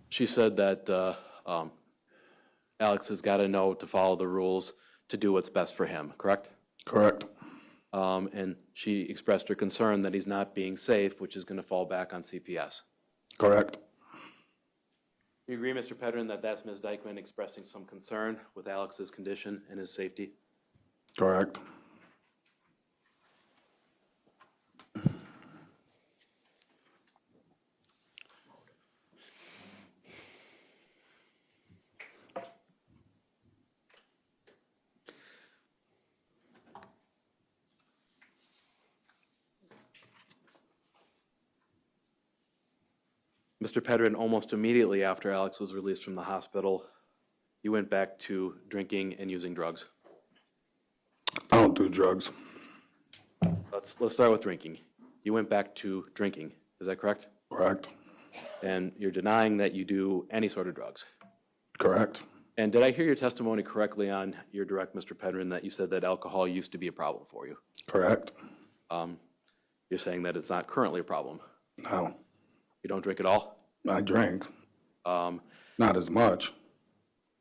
she said that Alex has got to know to follow the rules to do what's best for him, correct? Correct. And she expressed her concern that he's not being safe, which is going to fall back on CPS. Correct. Do you agree, Mr. Pedrin, that that's Ms. Dikeman expressing some concern with Alex's condition and his safety? Correct. Mr. Pedrin, almost immediately after Alex was released from the hospital, you went back to drinking and using drugs. I don't do drugs. Let's start with drinking. You went back to drinking, is that correct? Correct. And you're denying that you do any sort of drugs? Correct. And did I hear your testimony correctly on your direct, Mr. Pedrin, that you said that alcohol used to be a problem for you? Correct. You're saying that it's not currently a problem? No. You don't drink at all? I drink. Not as much.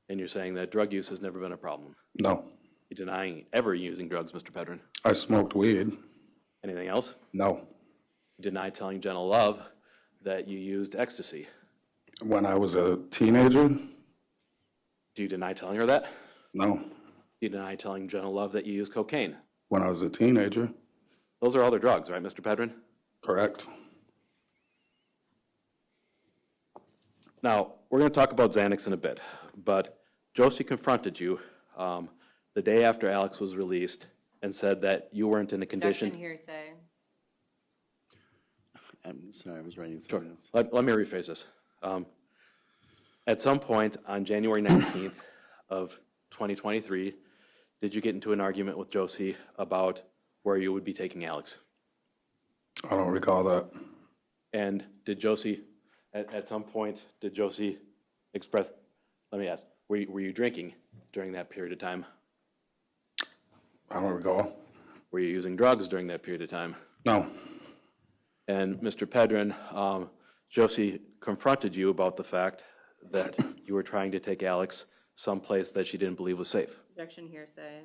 And you're saying that drug use has never been a problem? No. You're denying ever using drugs, Mr. Pedrin? I smoked weed. Anything else? No. You deny telling Jenna Love that you used ecstasy? When I was a teenager? Do you deny telling her that? No. Do you deny telling Jenna Love that you used cocaine? When I was a teenager? Those are other drugs, right, Mr. Pedrin? Correct. Now, we're going to talk about Xanax in a bit, but Josie confronted you the day after Alex was released and said that you weren't in a condition. Objection, hearsay. I'm sorry, I was writing Sure. something else. Let me rephrase this. At some point on January 19th of 2023, did you get into an argument with Josie about where you would be taking Alex? I don't recall that. And did Josie, at some point, did Josie express, let me ask, were you drinking during that period of time? I don't recall. Were you using drugs during that period of time? No. And Mr. Pedrin, Josie confronted you about the fact that you were trying to take Alex someplace that she didn't believe was safe. Objection, hearsay.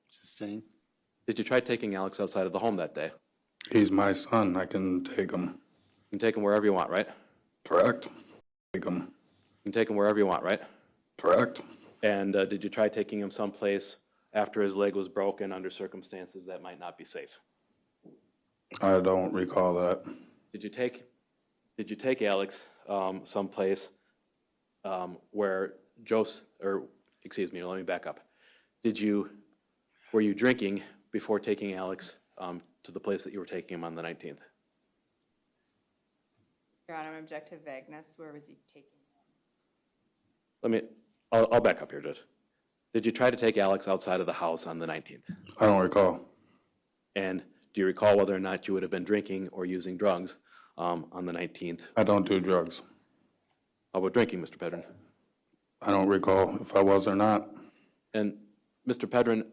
Sustained. Did you try taking Alex outside of the home that day? He's my son. I can take him. You can take him wherever you want, right? Correct. Take him. You can take him wherever you want, right? Correct. And did you try taking him someplace after his leg was broken under circumstances that might not be safe? I don't recall that. Did you take Alex someplace where excuse me, let me back up. Were you drinking before taking Alex to the place that you were taking him on the 19th? Your Honor, object to vagueness. Where was he taking him? I'll back up here, Judge. Did you try to take Alex outside of the house on the 19th? I don't recall. And do you recall whether or not you would have been drinking or using drugs on the 19th? I don't do drugs. How about drinking, Mr. Pedrin? I don't recall if I was or not. And Mr. Pedrin,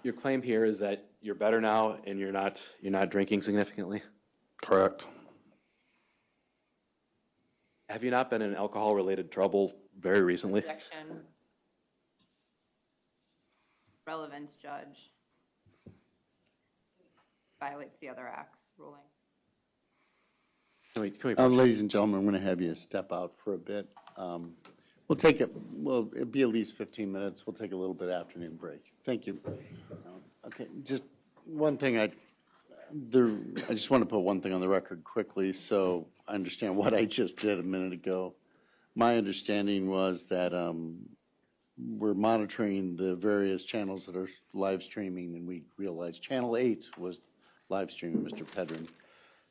your claim here is that you're better now and you're not drinking significantly? Correct. Have you not been in alcohol-related trouble very recently? Objection. Relevance, Judge. Violates the other acts ruling. Ladies and gentlemen, I'm going to have you step out for a bit. It'll be at least 15 minutes. We'll take a little bit afternoon break. Thank you. Okay, just one thing I just want to put one thing on the record quickly so I understand what I just did a minute ago. My understanding was that we're monitoring the various channels that are live streaming, and we realized Channel 8 was live streaming Mr. Pedrin.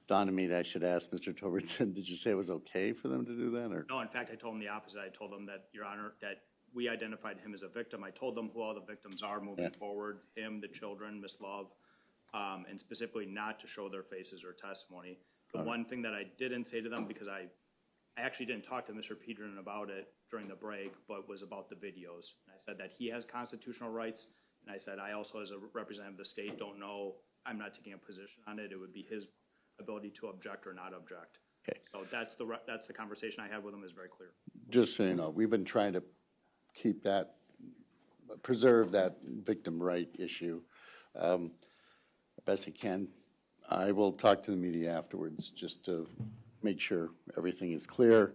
Dawned on me that I should ask Mr. Tobertson, did you say it was okay for them to do that? Or? No, in fact, I told him the opposite. I told him that, Your Honor, that we identified him as a victim. I told them who all the victims are moving forward, him, the children, Miss Love, and specifically not to show their faces or testimony. The one thing that I didn't say to them, because I actually didn't talk to Mr. Pedrin about it during the break, but was about the videos. And I said that he has constitutional rights, and I said I also, as a representative of the state, don't know, I'm not taking a position on it. It would be his ability to object or not object. Okay. So that's the conversation I had with him is very clear. Just so you know, we've been trying to keep that, preserve that victim right issue best I can. I will talk to the media afterwards just to make sure everything is clear.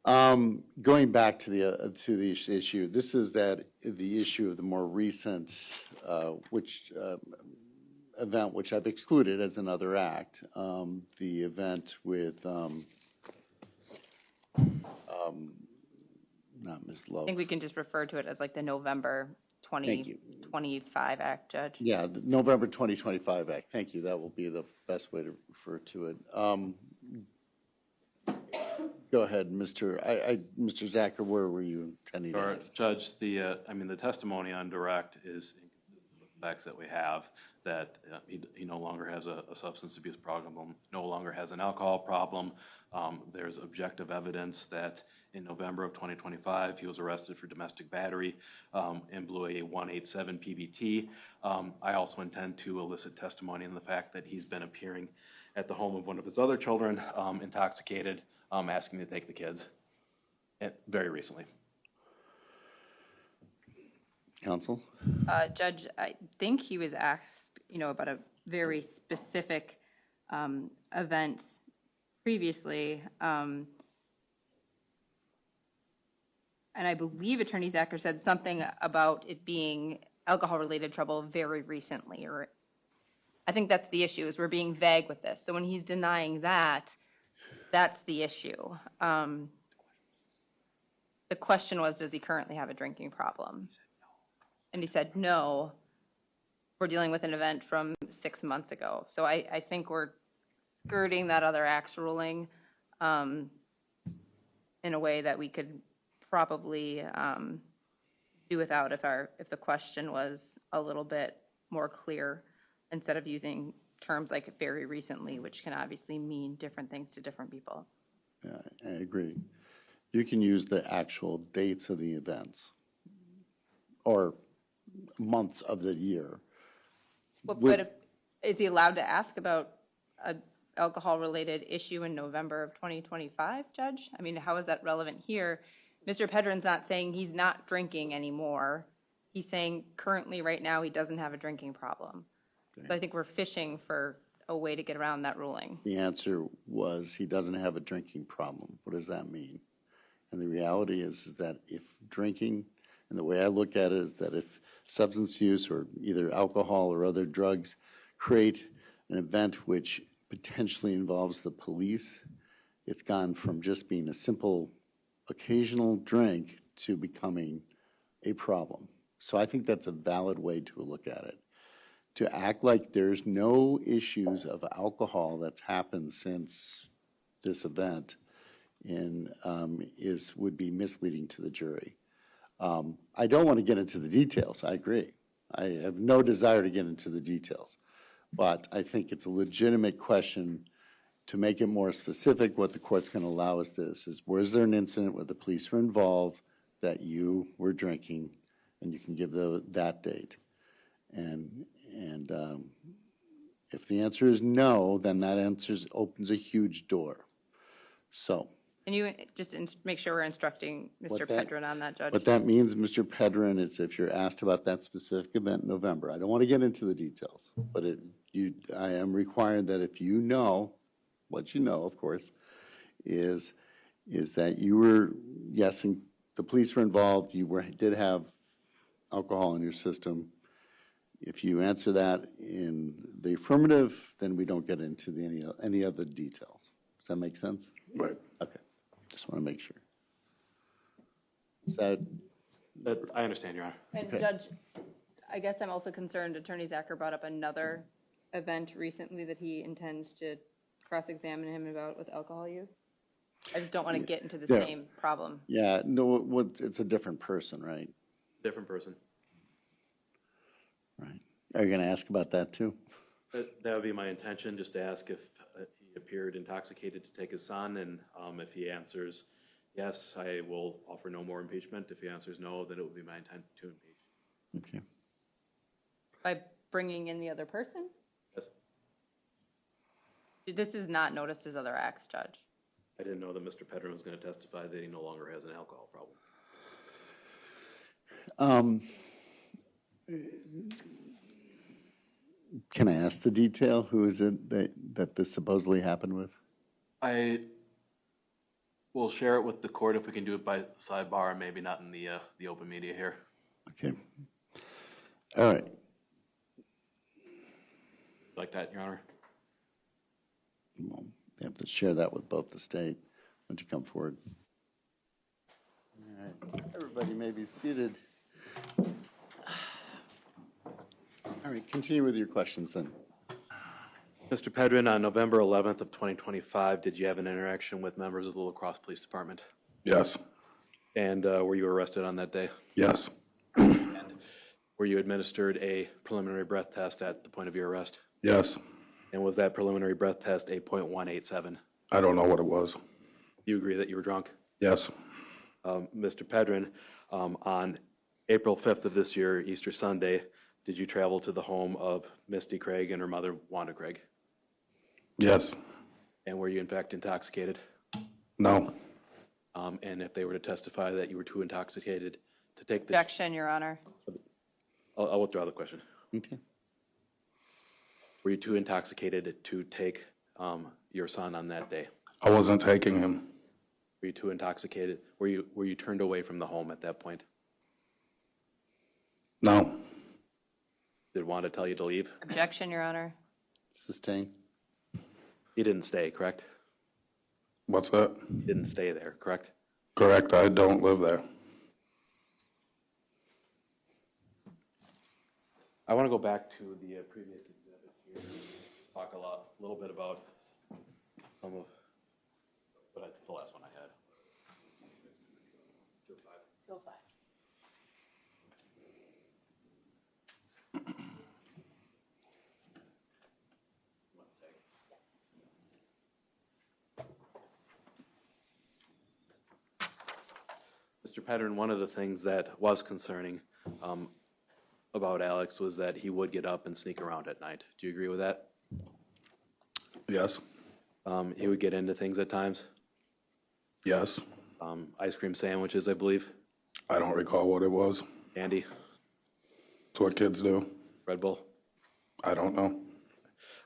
Going back to the issue, this is the issue of the more recent event, which I've excluded as another act. The event with not Ms. Love. I think we can just refer to it as like the November 2025 Act, Judge. Yeah, the November 2025 Act. Thank you. That will be the best way to refer to it. Go ahead, Mr. Zacher, where were you intending to ask? Judge, the testimony on direct is inconsistent with the facts that we have, that he no longer has a substance abuse problem, no longer has an alcohol problem. There's objective evidence that in November of 2025, he was arrested for domestic battery and blew a 187 PBT. I also intend to elicit testimony on the fact that he's been appearing at the home of one of his other children, intoxicated, asking to take the kids, very recently. Counsel? Judge, I think he was asked, about a very specific event previously, and I believe Attorney Zacher said something about it being alcohol-related trouble very recently, or I think that's the issue, is we're being vague with this. So when he's denying that, that's the issue. The question was, does he currently have a drinking problem? And he said, no, we're dealing with an event from 6 months ago. So I think we're skirting that other acts ruling in a way that we could probably do without if the question was a little bit more clear, instead of using terms like very recently, which can obviously mean different things to different people. Yeah, I agree. You can use the actual dates of the events or months of the year. But is he allowed to ask about an alcohol-related issue in November of 2025, Judge? I mean, how is that relevant here? Mr. Pedrin's not saying he's not drinking anymore. He's saying currently, right now, he doesn't have a drinking problem. Okay. So I think we're fishing for a way to get around that ruling. The answer was he doesn't have a drinking problem. What does that mean? And the reality is that if drinking, and the way I look at it is that if substance use or either alcohol or other drugs create an event which potentially involves the police, it's gone from just being a simple occasional drink to becoming a problem. So I think that's a valid way to look at it. To act like there's no issues of alcohol that's happened since this event would be misleading to the jury. I don't want to get into the details. I agree. I have no desire to get into the details. But I think it's a legitimate question to make it more specific. What the court's going to allow us is was there an incident where the police were involved that you were drinking, and you can give that date. And if the answer is no, then that answer opens a huge door. So. Can you just make sure we're instructing Mr. Pedrin on that, Judge? What that means, Mr. Pedrin, is if you're asked about that specific event in November, I don't want to get into the details, but I am required that if you know, what you know, of course, is that you were, yes, and the police were involved, you did have alcohol in your system. If you answer that in the affirmative, then we don't get into any other details. Does that make sense? Right. Okay. Just want to make sure. Is that? I understand, Your Honor. And Okay. Judge, I guess I'm also concerned Attorney Zacher brought up another event recently that he intends to cross-examine him about with alcohol use. I just don't want to get into the Yeah. same problem. Yeah, no, it's a different person, right? Different person. Right. Are you going to ask about that too? That would be my intention, just to ask if he appeared intoxicated to take his son, and if he answers yes, I will offer no more impeachment. If he answers no, then it would be my intent to impeach. Okay. By bringing in the other person? Yes. This is not noticed as other acts, Judge. I didn't know that Mr. Pedrin was going to testify that he no longer has an alcohol problem. Can I ask the detail? Who is it that this supposedly happened with? I will share it with the court if we can do it by sidebar, maybe not in the open media here. Okay. All right. Like that, Your Honor? Well, you have to share that with both the state. Why don't you come forward? All right. Everybody may be seated. All right, continue with your questions then. Mr. Pedrin, on November 11th of 2025, did you have an interaction with members of the La Crosse Police Department? Yes. And were you arrested on that day? Yes. And were you administered a preliminary breath test at the point of your arrest? Yes. And was that preliminary breath test a .187? I don't know what it was. You agree that you were drunk? Yes. Mr. Pedrin, on April 5th of this year, Easter Sunday, did you travel to the home of Misty Craig and her mother, Wanda Craig? Yes. And were you in fact intoxicated? No. And if they were to testify that you were too intoxicated to take the... Objection, Your Honor. I'll withdraw the question. Okay. Were you too intoxicated to take your son on that day? I wasn't taking him. Were you too intoxicated? Were you turned away from the home at that point? No. Did Wanda tell you to leave? Objection, Your Honor. Sustain. You didn't stay, correct? What's that? You didn't stay there, correct? Correct. I don't live there. I want to go back to the previous exhibit here, talk a little bit about some of, the last one I had. 205. Mr. Pedrin, one of the things that was concerning about Alex was that he would get up and sneak around at night. Do you agree with that? Yes. He would get into things at times? Yes. Ice cream sandwiches, I believe. I don't recall what it was. Candy? It's what kids do. Red Bull? I don't know.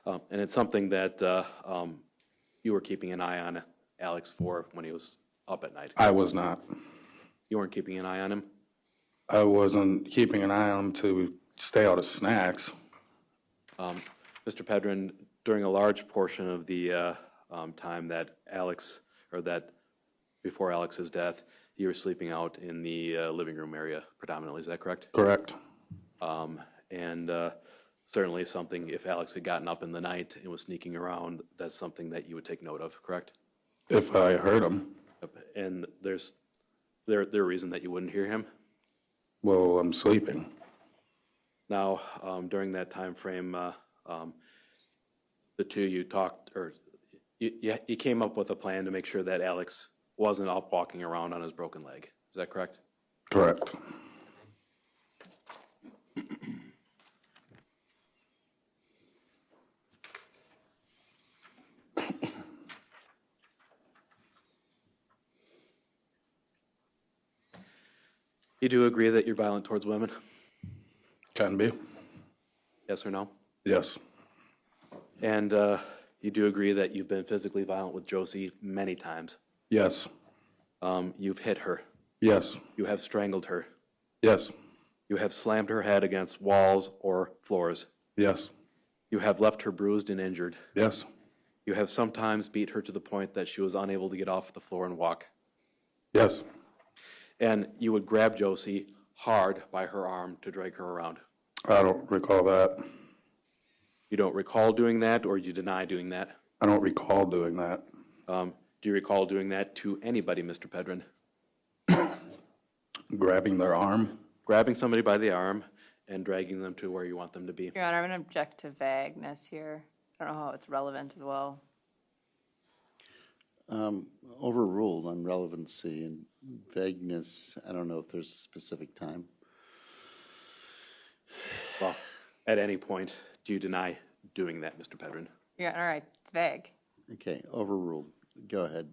And it's something that you were keeping an eye on Alex for when he was up at night. I was not. You weren't keeping an eye on him? I wasn't keeping an eye on him to stay out of snacks. Mr. Pedrin, during a large portion of the time that Alex, or that before Alex's death, you were sleeping out in the living room area predominantly, is that correct? Correct. And certainly something, if Alex had gotten up in the night and was sneaking around, that's something that you would take note of, correct? If I heard him. And there's a reason that you wouldn't hear him? Well, I'm sleeping. Now, during that time frame, the two you talked, or you came up with a plan to make sure that Alex wasn't up walking around on his broken leg. Is that correct? Correct. You do agree that you're violent towards women? Can be. Yes or no? Yes. And you do agree that you've been physically violent with Josie many times? Yes. You've hit her? Yes. You have strangled her? Yes. You have slammed her head against walls or floors? Yes. You have left her bruised and injured? Yes. You have sometimes beat her to the point that she was unable to get off the floor and walk? Yes. And you would grab Josie hard by her arm to drag her around? I don't recall that. You don't recall doing that, or you deny doing that? I don't recall doing that. Do Do you recall doing that to anybody, Mr. Pedrin? Grabbing their arm. Grabbing somebody by the arm and dragging them to where you want them to be. Your Honor, I'm going to object to vagueness here. I don't know how it's relevant as well. Overruled on relevancy and vagueness. I don't know if there's a specific time. Well, at any point, do you deny doing that, Mr. Pedrin? Yeah, all right, it's vague. Okay, overruled. Go ahead.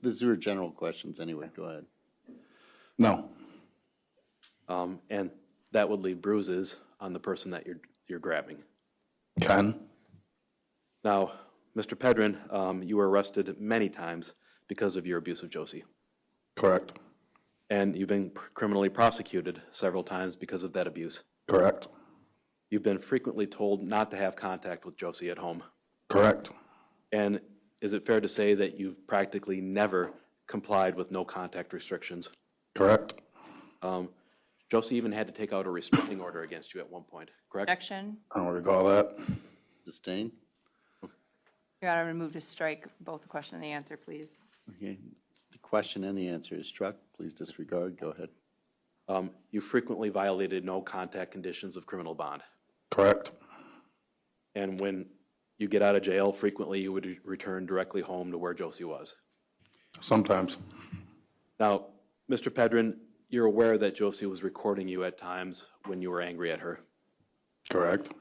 These are general questions anyway. Go ahead. No. And that would leave bruises on the person that you're grabbing. Ken? Now, Mr. Pedrin, you were arrested many times because of your abuse of Josie. Correct. And you've been criminally prosecuted several times because of that abuse. Correct. You've been frequently told not to have contact with Josie at home. Correct. And is it fair to say that you've practically never complied with no contact restrictions? Correct. Josie even had to take out a restraining order against you at one point, correct? Objection. I don't recall that. Sustained? Your Honor, I'm going to move to strike both the question and the answer, please. Okay. The question and the answer is struck. Please disregard. Go ahead. You frequently violated no contact conditions of criminal bond. Correct. And when you get out of jail, frequently you would return directly home to where Josie was. Sometimes. Now, Mr. Pedrin, you're aware that Josie was recording you at times when you were angry at her. Correct.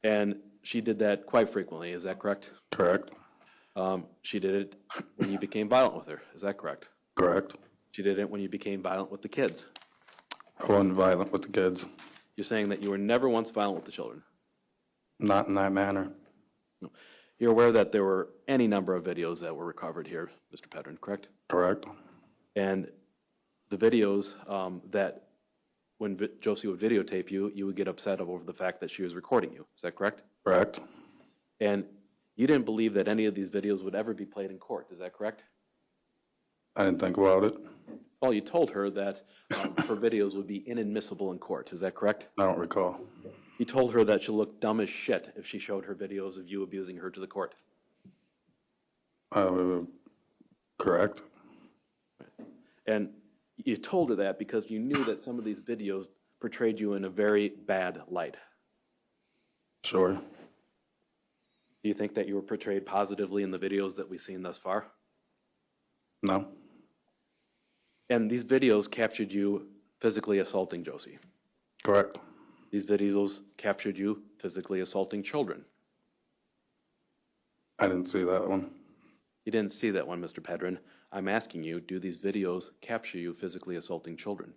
And she did that quite frequently, is that correct? Correct. She did it when you became violent with her, is that correct? Correct. She did it when you became violent with the kids. I wasn't violent with the kids. You're saying that you were never once violent with the children? Not in that manner. No. You're aware that there were any number of videos that were recovered here, Mr. Pedrin, correct? Correct. And the videos that when Josie would videotape you, you would get upset over the fact that she was recording you. Is that correct? Correct. And you didn't believe that any of these videos would ever be played in court. Is that correct? I didn't think about it. Well, you told her that her videos would be inadmissible in court. Is that correct? I don't recall. You told her that she'll look dumb as shit if she showed her videos of you abusing her to the court. Correct. And you told her that because you knew that some of these videos portrayed you in a very bad light. Sure. Do you think that you were portrayed positively in the videos that we've seen thus far? No. And these videos captured you physically assaulting Josie. Correct. These videos captured you physically assaulting children. I didn't see that one. You didn't see that one, Mr. Pedrin. I'm asking you, do these videos capture you physically assaulting children?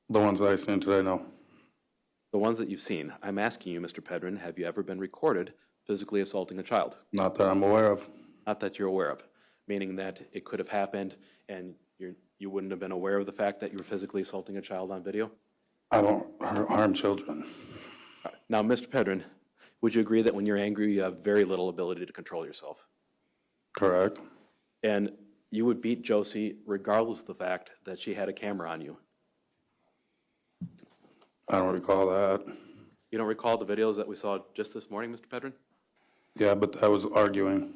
The ones that I seen today, no. The ones that you've seen. I'm asking you, Mr. Pedrin, have you ever been recorded physically assaulting a child? Not that I'm aware of. Not that you're aware of, meaning that it could have happened and you wouldn't have been aware of the fact that you were physically assaulting a child on video? I don't harm children. Now, Mr. Pedrin, would you agree that when you're angry, you have very little ability to control yourself? Correct. And you would beat Josie regardless of the fact that she had a camera on you? I don't recall that. You don't recall the videos that we saw just this morning, Mr. Pedrin? Yeah, but that was arguing.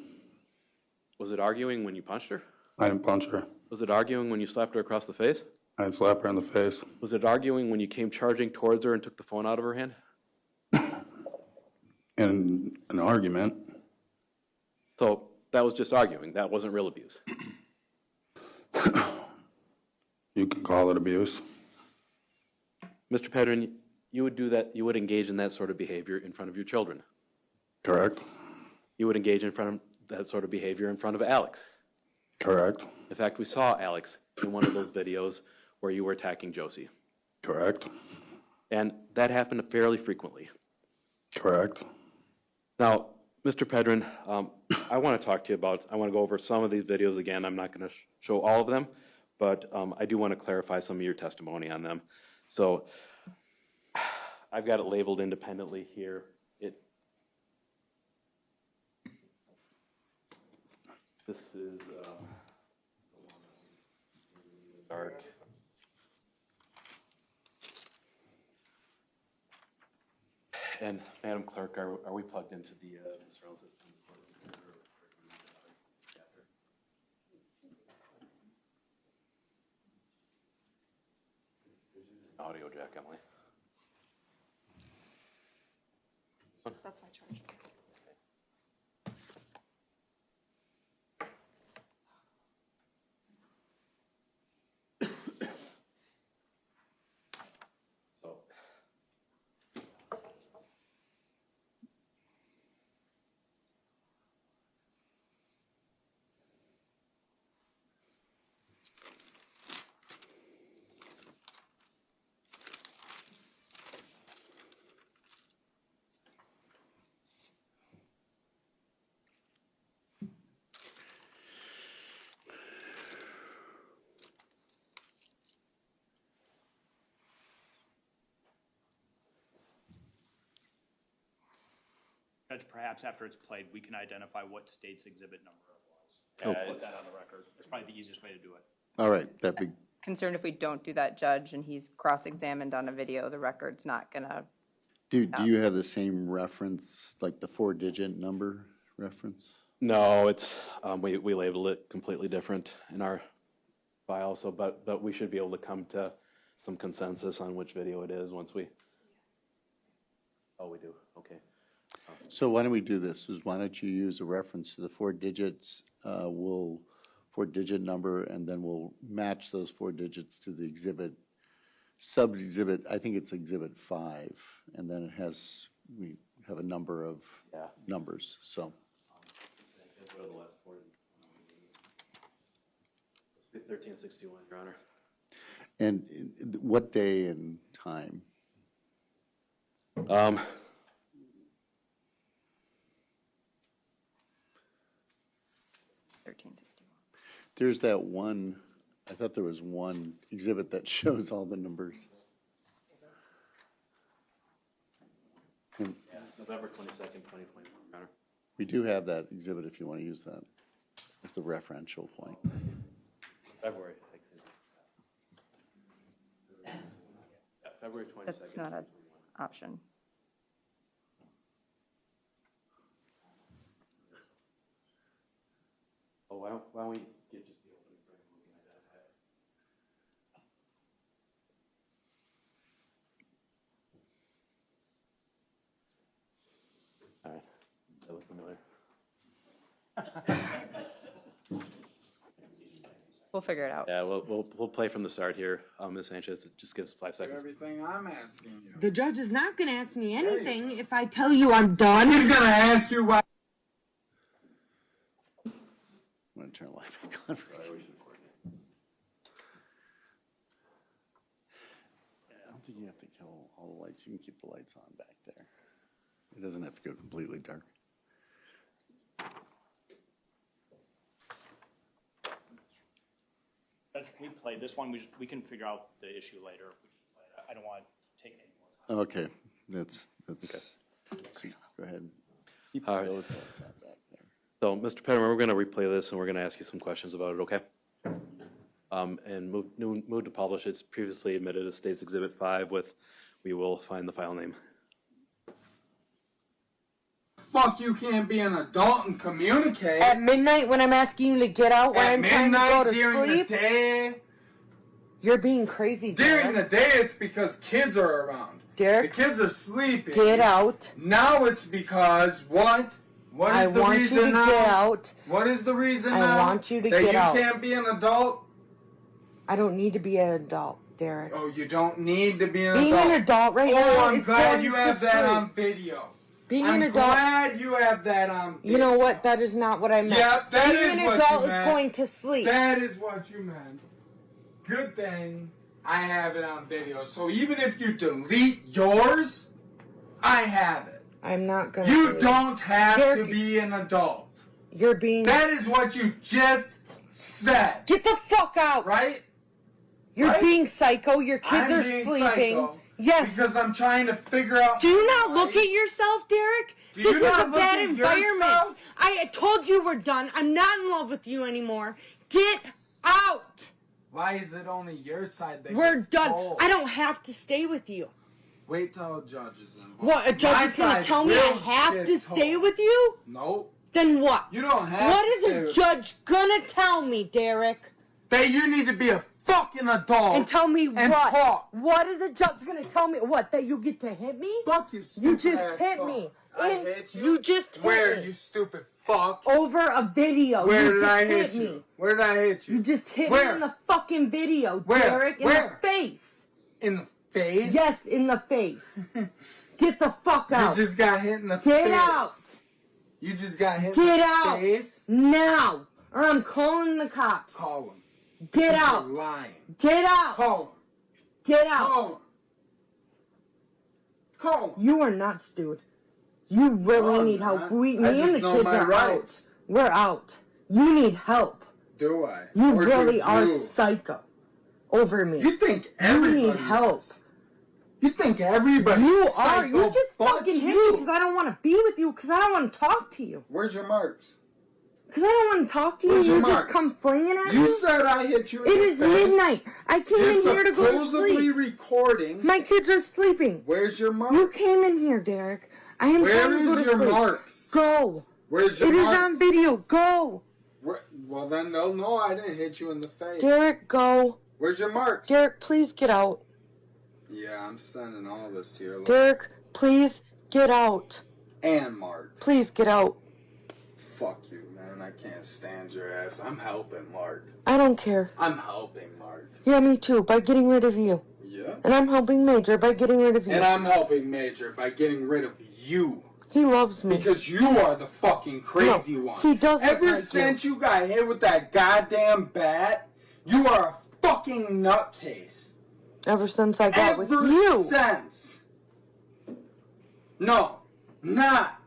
Was it arguing when you punched her? I didn't punch her. Was it arguing when you slapped her across the face? I didn't slap her in the face. Was it arguing when you came charging towards her and took the phone out of her hand? In an argument. So that was just arguing. That wasn't real abuse. You can call it abuse. Mr. Pedrin, you would do that, you would engage in that sort of behavior in front of your children. Correct. You would engage in front of that sort of behavior in front of Alex. Correct. In fact, we saw Alex in one of those videos where you were attacking Josie. Correct. And that happened fairly frequently. Correct. Now, Mr. Pedrin, I want to talk to you about, I want to go over some of these videos again. I'm not going to show all of them, but I do want to clarify some of your testimony on them. So I've got it labeled independently here. This is dark. And Madam Clerk, are we plugged into the surround system? Audio jack, Emily. That's my charge. So. Judge, perhaps after it's played, we can identify what state's exhibit number it was. Oh. Put that on the record. It's probably the easiest way to do it. All right, that'd be, Concerned if we don't do that, Judge, and he's cross-examined on a video, the record's not gonna, do you have the same reference, like the 4-digit number reference? No, it's, we labeled it completely different in our file, so, but we should be able to come to some consensus on which video it is once we, oh, we do, okay. So why don't we do this, is why don't you use a reference to the 4 digits, 4-digit number, and then we'll match those 4 digits to the exhibit, sub-exhibit, I think it's exhibit 5, and then it has, we have a number of numbers, so. What are the last 4? Let's be 1361, Your Honor. And what day and time? 1361. There's that one, I thought there was one exhibit that shows all the numbers. And November 22nd, 2021, Your Honor. we do have that exhibit if you want to use that as the referential point. February. Yeah, February 22nd. That's not an option. Oh, why don't we get just the opening frame and we can identify it? All right, that looks familiar. We'll figure it out. Yeah, we'll play from the start here. Ms. Sanchez, just give us 5 seconds. Everything I'm asking you. The judge is not going to ask me anything if I tell you I'm done. He's gonna ask you why. I'm going to turn the light back on for a second. I don't think you have to kill all the lights. You can keep the lights on back there. It doesn't have to go completely dark. Judge, can we play this one? We can figure out the issue later. I don't want to take any more. Okay, that's okay. So go ahead. Keep All right. those lights on back there. So, Mr. Pedrin, we're going to replay this and we're going to ask you some questions about it, okay? And move to publish. It's previously admitted as State's Exhibit 5 with, we will find the file name. Fuck, you can't be an adult and communicate. At midnight when I'm asking you to get out, when I'm trying to go to during sleep, the day. You're being crazy, Derek. During the day, it's because kids are around. Derek, the kids are sleeping. Get out. Now it's because what? What is the reason you to now? Get out. What is the reason I now? want you to that get out. you can't be an adult? I don't need to be an adult, Derek. Oh, you don't need to be an Being adult. an adult right now Oh, I'm is glad going you to have that sleep. on video. Being I'm an adult. glad you have that on video. You know what? That is not what I meant. Yeah, that Being is an what adult you is meant. going to sleep. That is what you meant. Good thing I have it on video. So even if you delete yours, I have it. I'm not going to. You don't have Derek, to be an adult. You're being. That is what you just said. Get the fuck out. Right? You're Right? being psycho. Your kids I'm are being sleeping. psycho Yes. Because I'm trying to figure out. Do you not look at yourself, Derek? Do you This not is a look bad at environment. yourself? I told you we're done. I'm not in love with you anymore. Get out. Why is it only your side that We're gets done. told? I don't have to stay with you. Wait till a judge is involved. What? A judge My is going side to tell me I will have get to told. stay with you? Nope. Then what? You don't have What to is stay a with judge going to tell me, Derek? That you need to be a fucking adult And tell me and what? talk. What is the judge gonna tell me? What? That you get to hit me? Fuck you, You stupid just ass hit fuck. me. I And hit you. You just hit Where, me. you stupid fuck? Over a video. Where you did just I hit me. you? Where did I hit you? You just hit Where? me in the fucking video, Where? Derek. In Where? the face. In the face? Yes, in the face. Get the fuck out. You just got hit in the face. Get out. You just got hit Get in the out. face. Now. Or I'm calling the cops. Call him. Get You're out. lying. Get out. Call him. Get out. Call him. Call him. You are nuts, dude. You really need help. Me I and just the know kids my are rights. out. We're out. You need help. Do I? You Or really do are you? psycho over me. You think You everybody need help. is. You think everybody You is are. psycho You just but fucking hit me you. because I don't want to be with you because I don't want to talk to you. Where's your marks? Because I don't want to talk to you. Where's your You just marks? come flinging at me. You said I hit you in It the is face. midnight. I came You're in here to go to supposedly sleep. recording. My kids are sleeping. Where's your marks? You came in here, Derek. I am Where trying to go is to your sleep. marks? Go. Where's your It is marks? on video. Go. Well, then they'll know I didn't hit you in the face. Derek, go. Where's your marks? Derek, please get out. Yeah, I'm sending all this to your Derek, please get out. and Mark. Please get out. Fuck you, man. I can't stand your ass. I'm helping Mark. I don't care. I'm helping Mark. Yeah, me too, by getting rid of you. Yeah. And I'm helping Major by getting rid of you. And I'm helping Major by getting rid of you. He loves me. Because you are the fucking crazy one. He doesn't Ever like since you got hit with that goddamn bat, you are a fucking nutcase. Ever since I got with Ever you. since. No, not.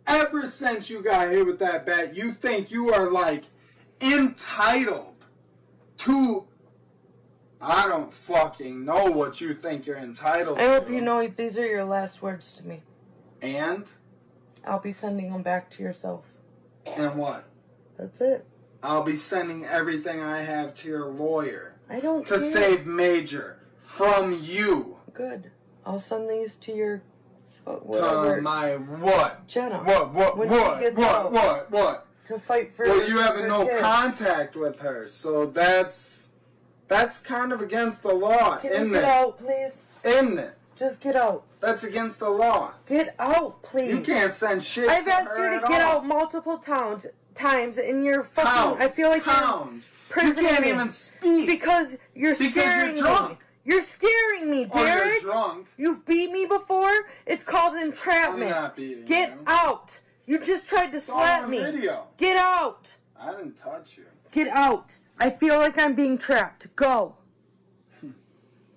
Ever since you got hit with that bat, you think you are like entitled to. I don't fucking know what you think you're entitled to. I hope you know these are your last words to me. And? I'll be sending them back to yourself. And what? That's it. I'll be sending everything I have to your lawyer. I don't To care. save Major from you. Good. I'll send these to your... whatever. To my what? Jenna. What? When she gets out. What? To fight for Well, you have for no kids. contact with her, so that's kind of against the law, Can isn't you get it? out, please? Isn't it? Just get out. That's against the law. Get out, please. You can't send shit I've to asked her you to at get all. out multiple times, and you're fucking... Pounds, I feel like pounds. you're You can't imprisoning me. even speak. Because you're scaring you're drunk. me. You're scaring me, Oh, Derek. you're drunk. You've beat me before. It's called entrapment. I'm not beating Get you. out. You just tried to It's all slap on me. video. Get out. I didn't touch you. Get out. I feel like I'm being trapped. Go.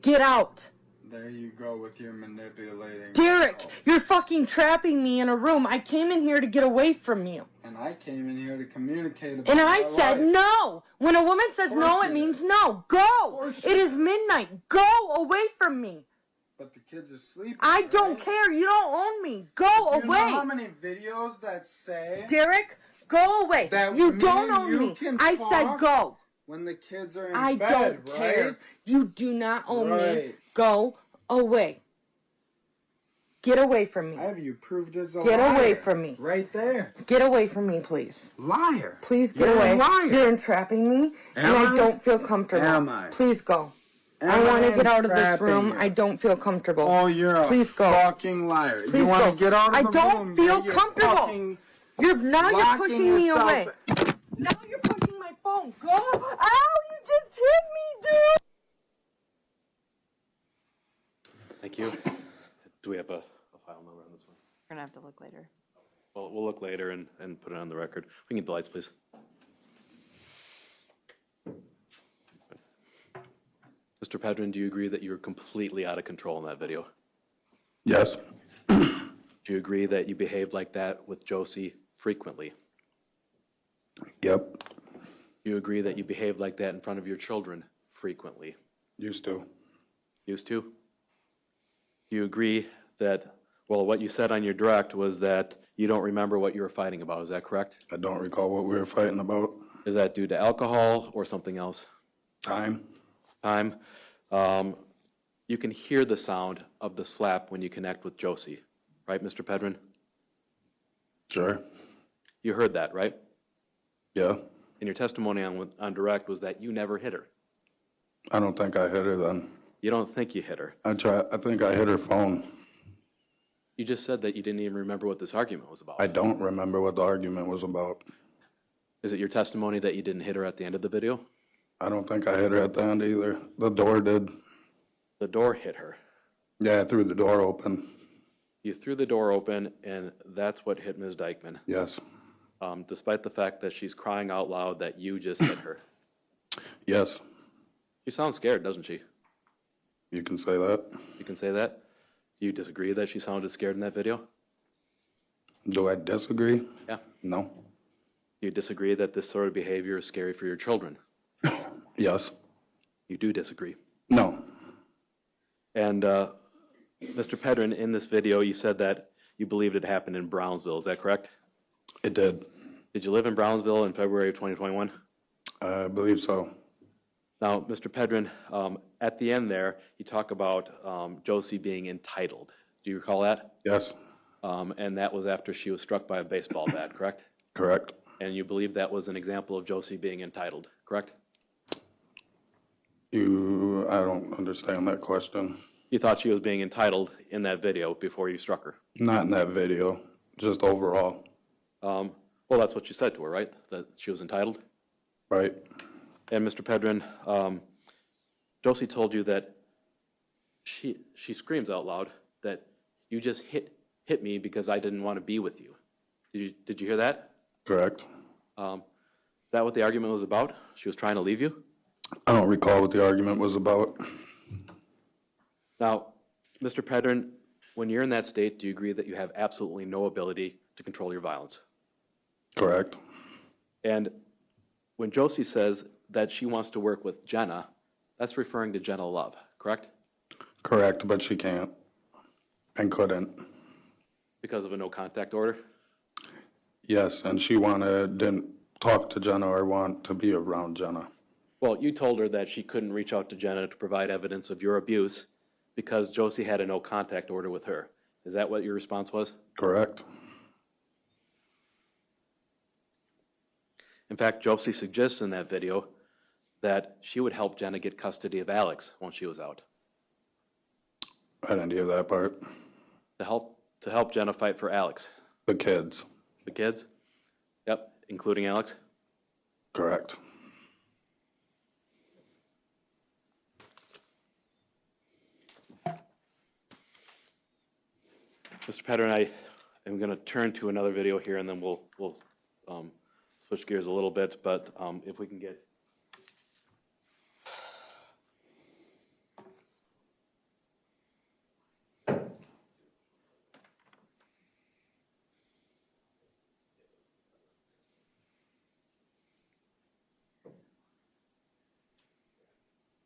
Get out. There you go with your manipulating. Derek, you're fucking trapping me in a room. I came in here to get away from you. And I came in here to communicate about And I my said life. no. When a woman says no, course it you means no. Go. course It you is midnight. Go away from me. But the kids are sleeping. I don't right? care. You don't own me. Go Do you away. know how many videos that say Derek, go away. that You me don't and own you me. can I talk said go. when the kids are in I bed, don't right? care. You do not own me. Right. Go away. Get away from me. I have you proved as a Get liar. away from me. Right there. Get away from me, please. Liar. Please get You're away. a liar. You're entrapping me, and Am I I? don't feel comfortable. Am I? Please go. Am I want I to get out of this entrapping room. you? I don't feel comfortable. Oh, you're a Please go. fucking liar. Please you want go. to get out of I the don't room? feel then you're comfortable. fucking You're locking pushing me yourself away. Now you're pushing my phone. Go. Ow, you just hit me, dude. Thank you. Do we have a file number on this one? We're gonna have to look later. Well, we'll look later and put it on the record. We can get the lights, please. Mr. Pedrin, do you agree that you were completely out of control in that video? Yes. Do you agree that you behaved like that with Josie frequently? Yep. Do you agree that you behaved like that in front of your children frequently? Used to. Used to? Do you agree that, well, what you said on your direct was that you don't remember what you were fighting about, is that correct? I don't recall what we were fighting about. Is that due to alcohol or something else? Time. Time. You can hear the sound of the slap when you connect with Josie, right, Mr. Pedrin? Sure. You heard that, right? Yeah. And your testimony on direct was that you never hit her. I don't think I hit her then. You don't think you hit her? I think I hit her phone. You just said that you didn't even remember what this argument was about. I don't remember what the argument was about. Is it your testimony that you didn't hit her at the end of the video? I don't think I hit her at the end either. The door did. The door hit her. Yeah, I threw the door open. You threw the door open, and that's what hit Ms. Dikeman. Yes. Despite the fact that she's crying out loud that you just hit her. Yes. She sounds scared, doesn't she? You can say that. You can say that? Do you disagree that she sounded scared in that video? Do I disagree? Yeah. No. Do you disagree that this sort of behavior is scary for your children? Yes. You do disagree? No. And Mr. Pedrin, in this video, you said that you believed it happened in Brownsville. Is that correct? It did. Did you live in Brownsville in February of 2021? I believe so. Now, Mr. Pedrin, at the end there, you talk about Josie being entitled. Do you recall that? Yes. And that was after she was struck by a baseball bat, correct? Correct. And you believe that was an example of Josie being entitled, correct? I don't understand that question. You thought she was being entitled in that video before you struck her? Not in that video, just overall. Well, that's what you said to her, right? That she was entitled? Right. And Mr. Pedrin, Josie told you that she screams out loud that you just hit me because I didn't want to be with you. Did you hear that? Correct. Is that what the argument was about? She was trying to leave you? I don't recall what the argument was about. Now, Mr. Pedrin, when you're in that state, do you agree that you have absolutely no ability to control your violence? Correct. And when Josie says that she wants to work with Jenna, that's referring to Jenna Love, correct? Correct, but she can't and couldn't. Because of a no contact order? Yes, and she didn't talk to Jenna or want to be around Jenna. Well, you told her that she couldn't reach out to Jenna to provide evidence of your abuse because Josie had a no contact order with her. Is that what your response was? Correct. In fact, Josie suggests in that video that she would help Jenna get custody of Alex when she was out. I didn't hear that part. To help Jenna fight for Alex. The kids. The kids? Yep, including Alex? Correct. Mr. Pedrin, I am going to turn to another video here, and then we'll switch gears a little bit. But if we can get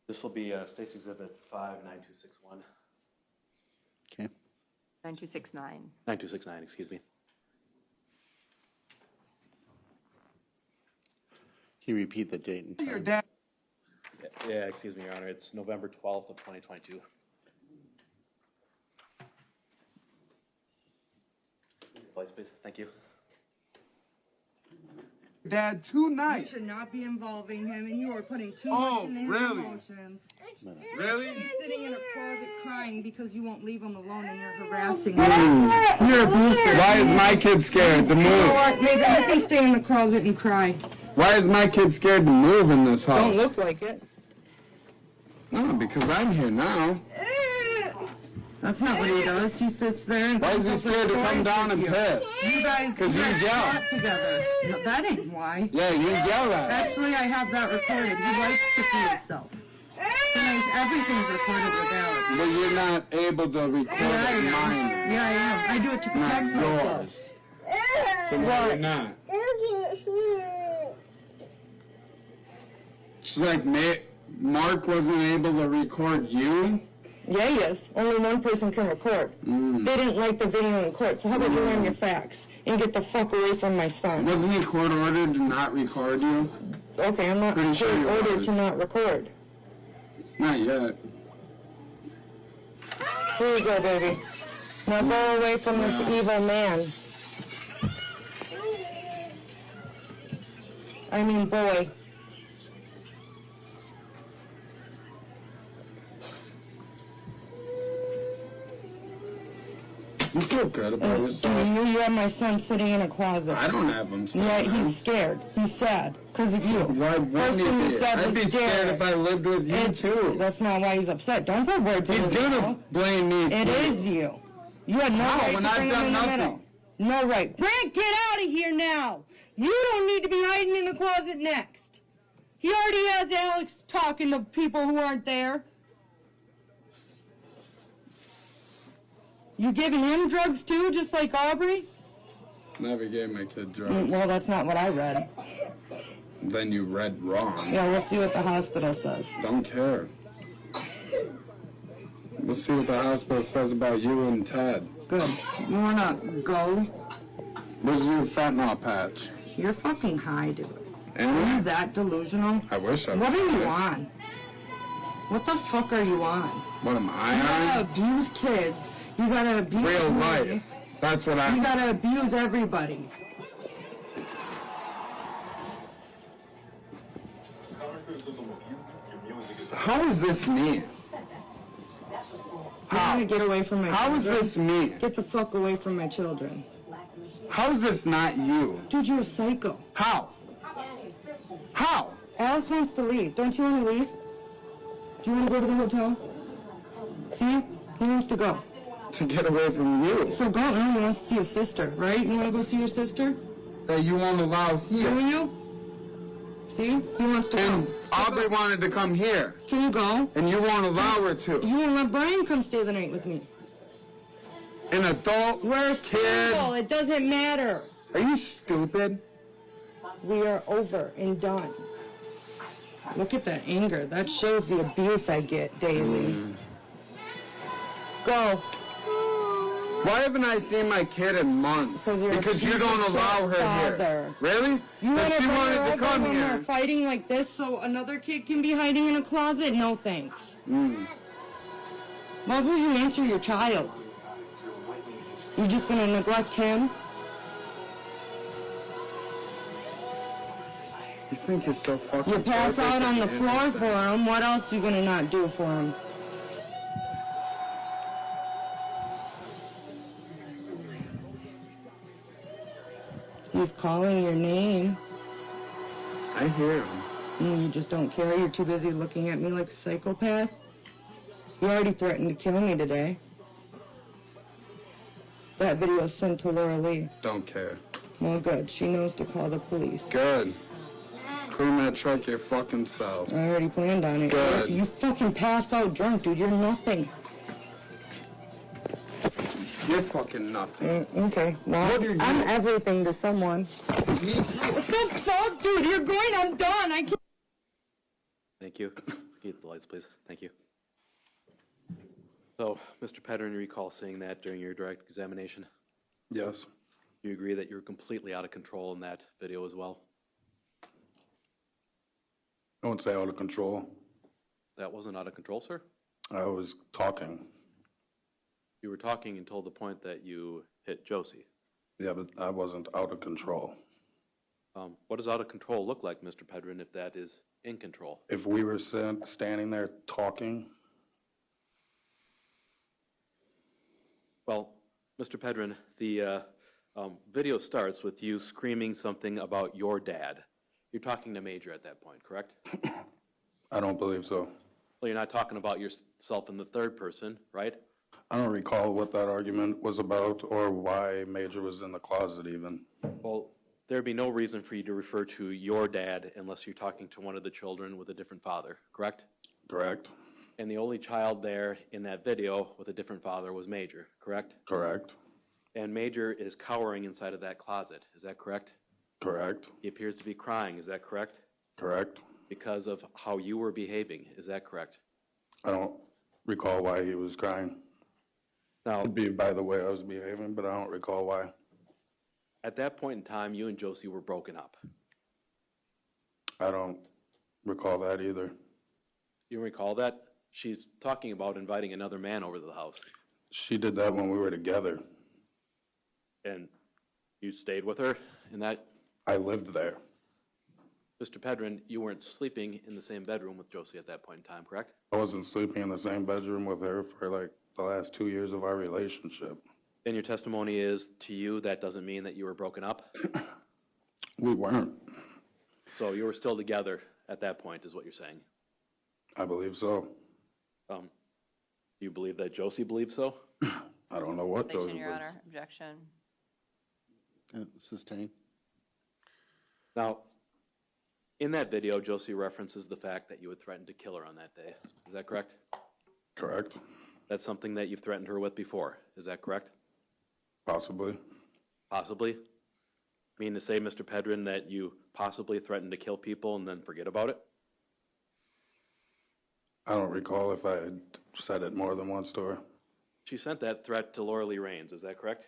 this will be State's Exhibit 59261. Okay. 9269. 9269, excuse me. Can you repeat the date and time? Your dad. Yeah, excuse me, Your Honor. It's November 12th of 2022. Place, please. Thank you. Dad, 2 nights. You should not be involving him, and you are putting too Oh, much into his really? emotions. Really? He's sitting in a closet crying because you won't leave him alone, and you're harassing him. You're abusive. Why is my kid scared to You know move? what? Maybe I can stay in the closet and cry. Why is my kid scared to move in this house? Don't look like it. No, because I'm here now. That's not what he does. He sits there and Why is he tells us scared to come stories down with and you. piss? You guys 'Cause you yell. fought together. No, that ain't why. Yeah, you yell at him. Actually, I have that recorded. He likes to see himself. Tonight, everything's recorded with Alex. But you're not able to record Yeah, I it am. mine. Yeah, I am. I do it to protect Not myself. yours. So why you're not? It's like Mark wasn't able to record you? Yeah, yes. Only one person can record. They didn't like the video in court, so how about you learn your facts and get the fuck away from my son? Wasn't he court ordered to not record you? Okay, I'm not Pretty sure court you ordered was. to not record. Not yet. Here you go, baby. Now go away from this evil man. I mean, boy. You feel good about Do yourself? you have my son sitting in a closet. I don't have him sitting Yeah, there. he's scared. He's sad because of you. Why First wouldn't thing he he be? said I'd was be scared scared. if I lived with you too. That's not why he's upset. Don't put words in He's his gonna mouth. blame me. It too. is you. You had no How? right When to I've bring him done in the nothing. middle. No right. Brent, get out of here now. You don't need to be hiding in the closet next. He already has Alex talking to people who aren't there. You giving him drugs too, just like Aubrey? Never gave my kid drugs. Well, that's not what I read. Then you read wrong. Yeah, we'll see what the hospital says. Don't care. We'll see what the hospital says about you and Ted. Good. You wanna go? Where's your fentanyl patch? You're fucking high, dude. Am Are I? you that delusional? I wish I was. What are you high. on? What the fuck are you on? What am You I gotta on? abuse kids. You gotta abuse Real women. life. That's what I... You gotta abuse everybody. How is this me? You're gonna get away from my How is children. this me? Get the fuck away from my children. How is this not you? Dude, you're a psycho. How? How? Alex wants to leave. Don't you want to leave? Do you want to go to the hotel? See? He wants to go. To get away from you. So go. No, he wants to see his sister, right? You want to go see your sister? That you won't allow here. Do you? See? He wants to And go. Aubrey wanted to come here. Can you go? And you won't allow her to. You won't let Brian come stay the night with me. An adult We're kid. single. It doesn't matter. Are you stupid? We are over and done. Look at that anger. That shows the abuse I get daily. Go. Why haven't I seen my kid in months? Because you don't allow her father. here. Really? You But want to she bring wanted her to over come when here. we're fighting like this so another kid can be hiding in a closet? No thanks. Why will you answer your child? You're just going to neglect him? You think you're so fucking You pass perfect out on the and floor innocent. for him. What else are you going to not do for him? He's calling your name. I hear him. You just don't care. You're too busy looking at me like a psychopath. You already threatened to kill me today. That video was sent to Laura Lee. Don't care. Well, good. She knows to call the police. Good. Clean that truck your fucking self. I already planned on it. Good. You fucking passed out drunk, dude. You're nothing. You're fucking nothing. Okay. Well, What are you- I'm everything to someone. Me too. What the fuck, dude? You're going. I'm done. I can't. Thank you. Keep the lights, please. Thank you. So, Mr. Pedrin, you recall saying that during your direct examination? Yes. You agree that you were completely out of control in that video as well? I wouldn't say out of control. That wasn't out of control, sir? I was talking. You were talking until the point that you hit Josie. Yeah, but I wasn't out of control. What does out of control look like, Mr. Pedrin, if that is in control? If we were standing there talking, Well, Mr. Pedrin, the video starts with you screaming something about your dad. You're talking to Major at that point, correct? I don't believe so. Well, you're not talking about yourself in the third person, right? I don't recall what that argument was about or why Major was in the closet even. Well, there'd be no reason for you to refer to your dad unless you're talking to one of the children with a different father, correct? Correct. And the only child there in that video with a different father was Major, correct? Correct. And Major is cowering inside of that closet, is that correct? Correct. He appears to be crying, is that correct? Correct. Because of how you were behaving, is that correct? I don't recall why he was crying. Now, It'd be by the way I was behaving, but I don't recall why. at that point in time, you and Josie were broken up. I don't recall that either. You recall that? She's talking about inviting another man over to the house. She did that when we were together. And you stayed with her in that? I lived there. Mr. Pedrin, you weren't sleeping in the same bedroom with Josie at that point in time, correct? I wasn't sleeping in the same bedroom with her for like the last 2 years of our relationship. And your testimony is, to you, that doesn't mean that you were broken up? We weren't. So you were still together at that point, is what you're saying? I believe so. Do you believe that Josie believes so? I don't know what Josie Objection, Your believes. Honor, objection. Sustain. Now, in that video, Josie references the fact that you had threatened to kill her on that day. Is that correct? Correct. That's something that you've threatened her with before. Is that correct? Possibly. Possibly? Mean to say, Mr. Pedrin, that you possibly threatened to kill people and then forget about it? I don't recall if I had said it more than once to her. She sent that threat to Laura Lee Raines. Is that correct?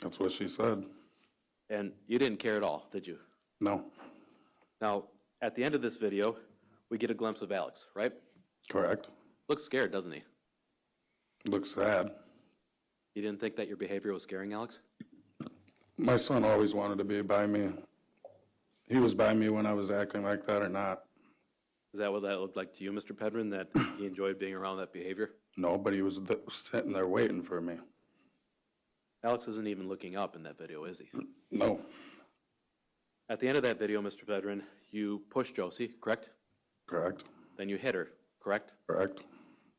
That's what she said. And you didn't care at all, did you? No. Now, at the end of this video, we get a glimpse of Alex, right? Correct. Looks scared, doesn't he? Looks sad. You didn't think that your behavior was scaring Alex? My son always wanted to be by me. He was by me when I was acting like that or not. Is that what that looked like to you, Mr. Pedrin, that he enjoyed being around that behavior? No, but he was sitting there waiting for me. Alex isn't even looking up in that video, is he? No. At the end of that video, Mr. Pedrin, you pushed Josie, correct? Correct. Then you hit her, correct? Correct.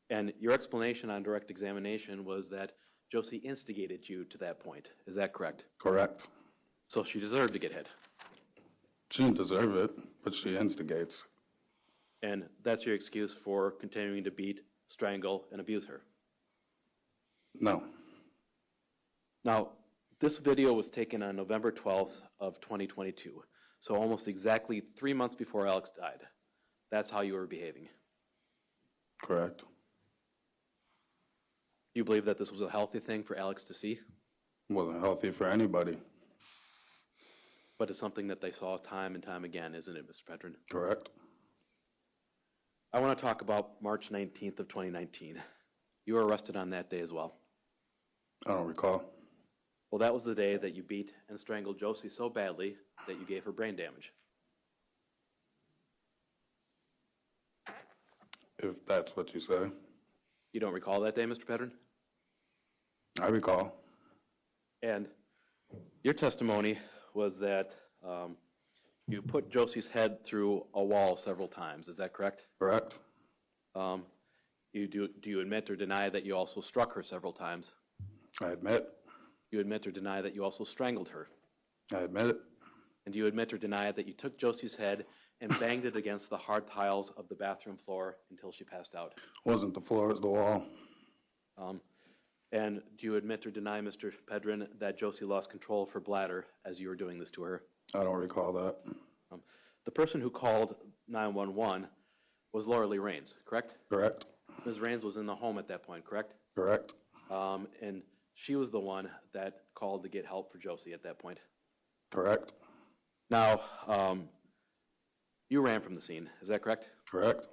And your explanation on direct examination was that Josie instigated you to that point. Is that correct? Correct. So she deserved to get hit. She didn't deserve it, but she instigates. And that's your excuse for continuing to beat, strangle, and abuse her? No. Now, this video was taken on November 12th of 2022, so almost exactly 3 months before Alex died. That's how you were behaving. Correct. Do you believe that this was a healthy thing for Alex to see? It wasn't healthy for anybody. But it's something that they saw time and time again, isn't it, Mr. Pedrin? Correct. I want to talk about March 19th of 2019. You were arrested on that day as well. I don't recall. Well, that was the day that you beat and strangled Josie so badly that you gave her brain damage. If that's what you say. You don't recall that day, Mr. Pedrin? I recall. And your testimony was that you put Josie's head through a wall several times. Is that correct? Correct. Do you admit or deny that you also struck her several times? I admit. You admit or deny that you also strangled her? I admit it. And do you admit or deny that you took Josie's head and banged it against the hard tiles of the bathroom floor until she passed out? Wasn't the floor, it was the wall. And do you admit or deny, Mr. Pedrin, that Josie lost control of her bladder as you were doing this to her? I don't recall that. The person who called 911 was Laura Lee Raines, correct? Correct. Ms. Raines was in the home at that point, correct? Correct. And she was the one that called to get help for Josie at that point. Correct. Now, you ran from the scene, is that correct? Correct.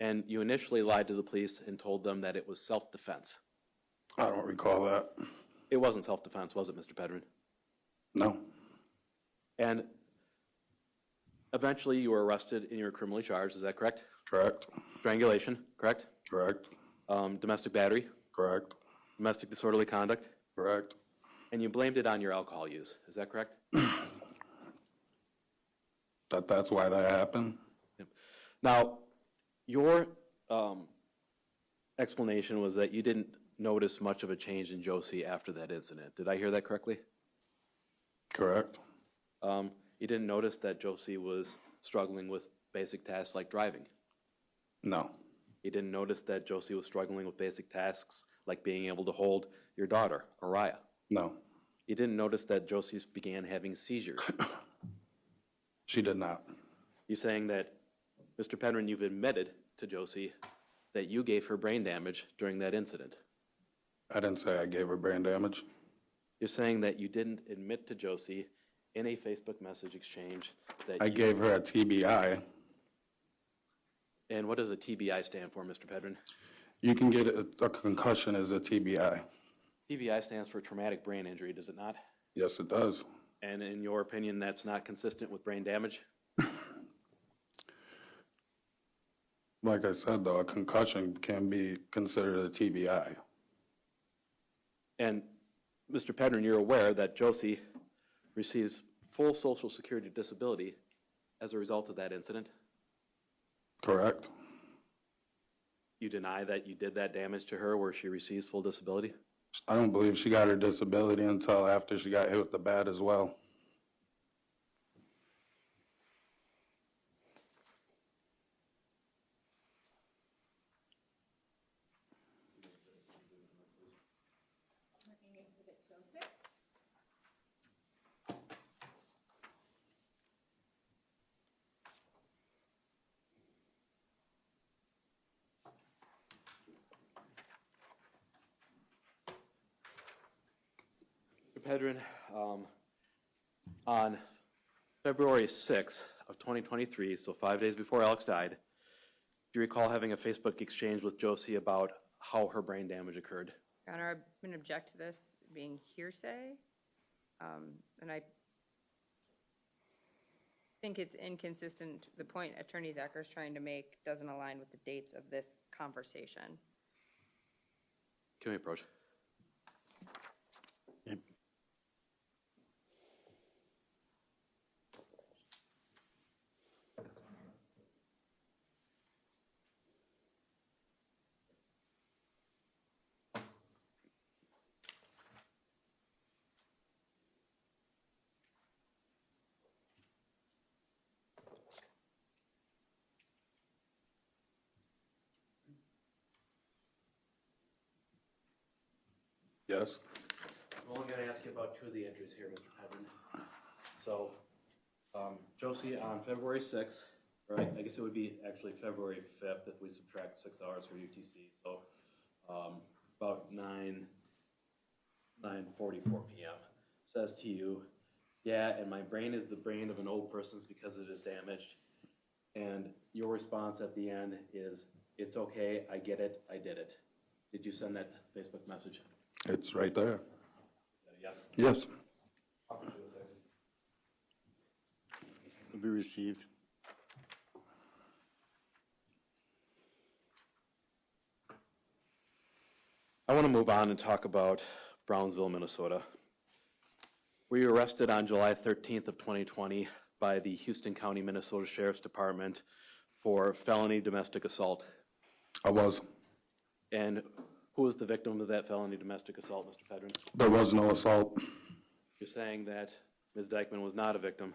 And you initially lied to the police and told them that it was self-defense. I don't recall that. It wasn't self-defense, was it, Mr. Pedrin? No. And eventually you were arrested and you were criminally charged, is that correct? Correct. Strangulation, correct? Correct. Domestic battery? Correct. Domestic disorderly conduct? Correct. And you blamed it on your alcohol use, is that correct? That's why that happened? Yep. Now, your explanation was that you didn't notice much of a change in Josie after that incident. Did I hear that correctly? Correct. You didn't notice that Josie was struggling with basic tasks like driving? No. You didn't notice that Josie was struggling with basic tasks like being able to hold your daughter, Araya? No. You didn't notice that Josie began having seizures? She did not. You're saying that, Mr. Pedrin, you've admitted to Josie that you gave her brain damage during that incident? I didn't say I gave her brain damage. You're saying that you didn't admit to Josie in a Facebook message exchange that I gave her a TBI. And what does a TBI stand for, Mr. Pedrin? You can get a concussion as a TBI. TBI stands for traumatic brain injury, does it not? Yes, it does. And in your opinion, that's not consistent with brain damage? Like I said, though, a concussion can be considered a TBI. And Mr. Pedrin, you're aware that Josie receives full Social Security disability as a result of that incident? Correct. You deny that you did that damage to her where she receives full disability? I don't believe she got her disability until after she got hit with the bat as well. Looking at Exhibit 206. Mr. Pedrin, on February 6th of 2023, so 5 days before Alex died, do you recall having a Facebook exchange with Josie about how her brain damage occurred? Your Honor, I'm going to object to this being hearsay, and I think it's inconsistent. The point Attorney Zacker's trying to make doesn't align with the dates of this conversation. Can we approach? Yes. I'm only going to ask you about two of the entries here, Mr. Pedrin. So, Josie, on February 6th, right, I guess it would be actually February 5th if we subtract 6 hours for UTC. So, about 9:44 p.m. says to you, yeah, and my brain is the brain of an old person's because it is damaged. And your response at the end is, it's okay, I get it, I did it. Did you send that Facebook message? It's right there. Yes? Yes. Will be received. I want to move on and talk about Brownsville, Minnesota. Were you arrested on July 13th of 2020 by the Houston County, Minnesota Sheriff's Department for felony domestic assault? I was. And who was the victim of that felony domestic assault, Mr. Pedrin? There was no assault. You're saying that Ms. Dikeman was not a victim.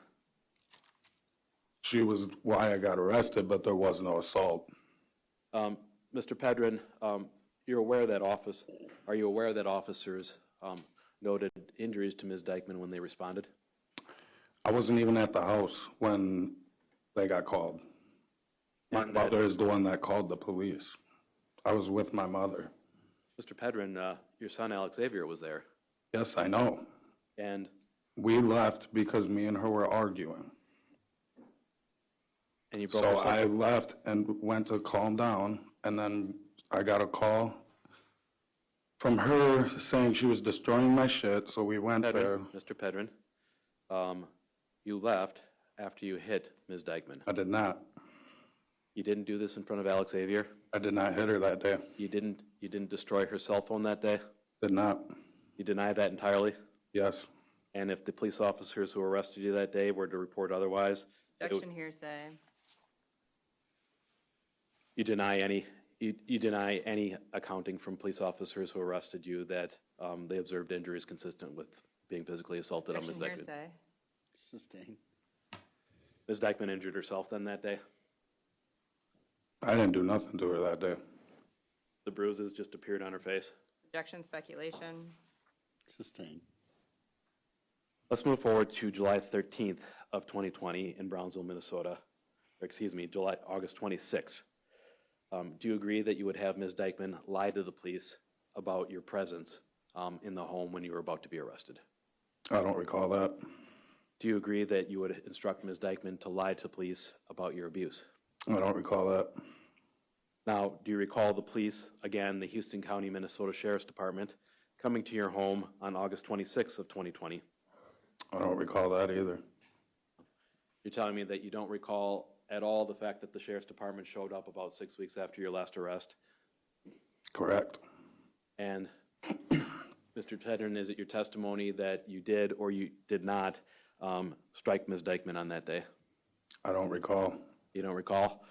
She was why I got arrested, but there was no assault. Mr. Pedrin, you're aware that are you aware that officers noted injuries to Ms. Dikeman when they responded? I wasn't even at the house when they got called. My mother is the one that called the police. I was with my mother. Mr. Pedrin, your son Alexavier was there. Yes, I know. And we left because me and her were arguing. And you broke so I left and went to calm down, and then I got a call from her saying she was destroying my shit, so we went there. Mr. Pedrin, you left after you hit Ms. Dikeman. I did not. You didn't do this in front of Alexavier? I did not hit her that day. You didn't destroy her cell phone that day? Did not. You deny that entirely? Yes. And if the police officers who arrested you that day were to report otherwise? Objection hearsay. You deny any accounting from police officers who arrested you that they observed injuries consistent with being physically assaulted on Ms. Objection Dikeman? hearsay. Sustained. Ms. Dikeman injured herself then that day? I didn't do nothing to her that day. The bruises just appeared on her face? Objection speculation. Sustained. Let's move forward to July 13th of 2020 in Brownsville, Minnesota. Or excuse me, August 26th. Do you agree that you would have Ms. Dikeman lie to the police about your presence in the home when you were about to be arrested? I don't recall that. Do you agree that you would instruct Ms. Dikeman to lie to police about your abuse? I don't recall that. Now, do you recall the police, again, the Houston County, Minnesota Sheriff's Department, coming to your home on August 26th of 2020? I don't recall that either. You're telling me that you don't recall at all the fact that the Sheriff's Department showed up about 6 weeks after your last arrest? Correct. And Mr. Pedrin, is it your testimony that you did or you did not strike Ms. Dikeman on that day? I don't recall. You don't recall?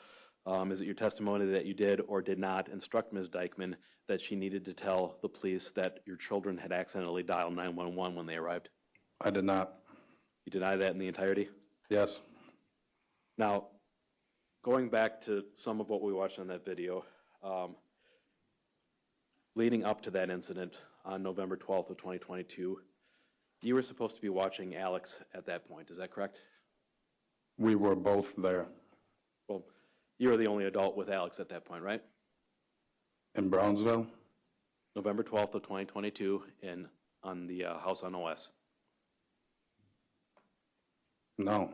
Is it your testimony that you did or did not instruct Ms. Dikeman that she needed to tell the police that your children had accidentally dialed 911 when they arrived? I did not. You deny that in the entirety? Yes. Now, going back to some of what we watched on that video, leading up to that incident on November 12th of 2022, you were supposed to be watching Alex at that point, is that correct? We were both there. Well, you were the only adult with Alex at that point, right? In Brownsville? November 12th of 2022 on the house on OS. No.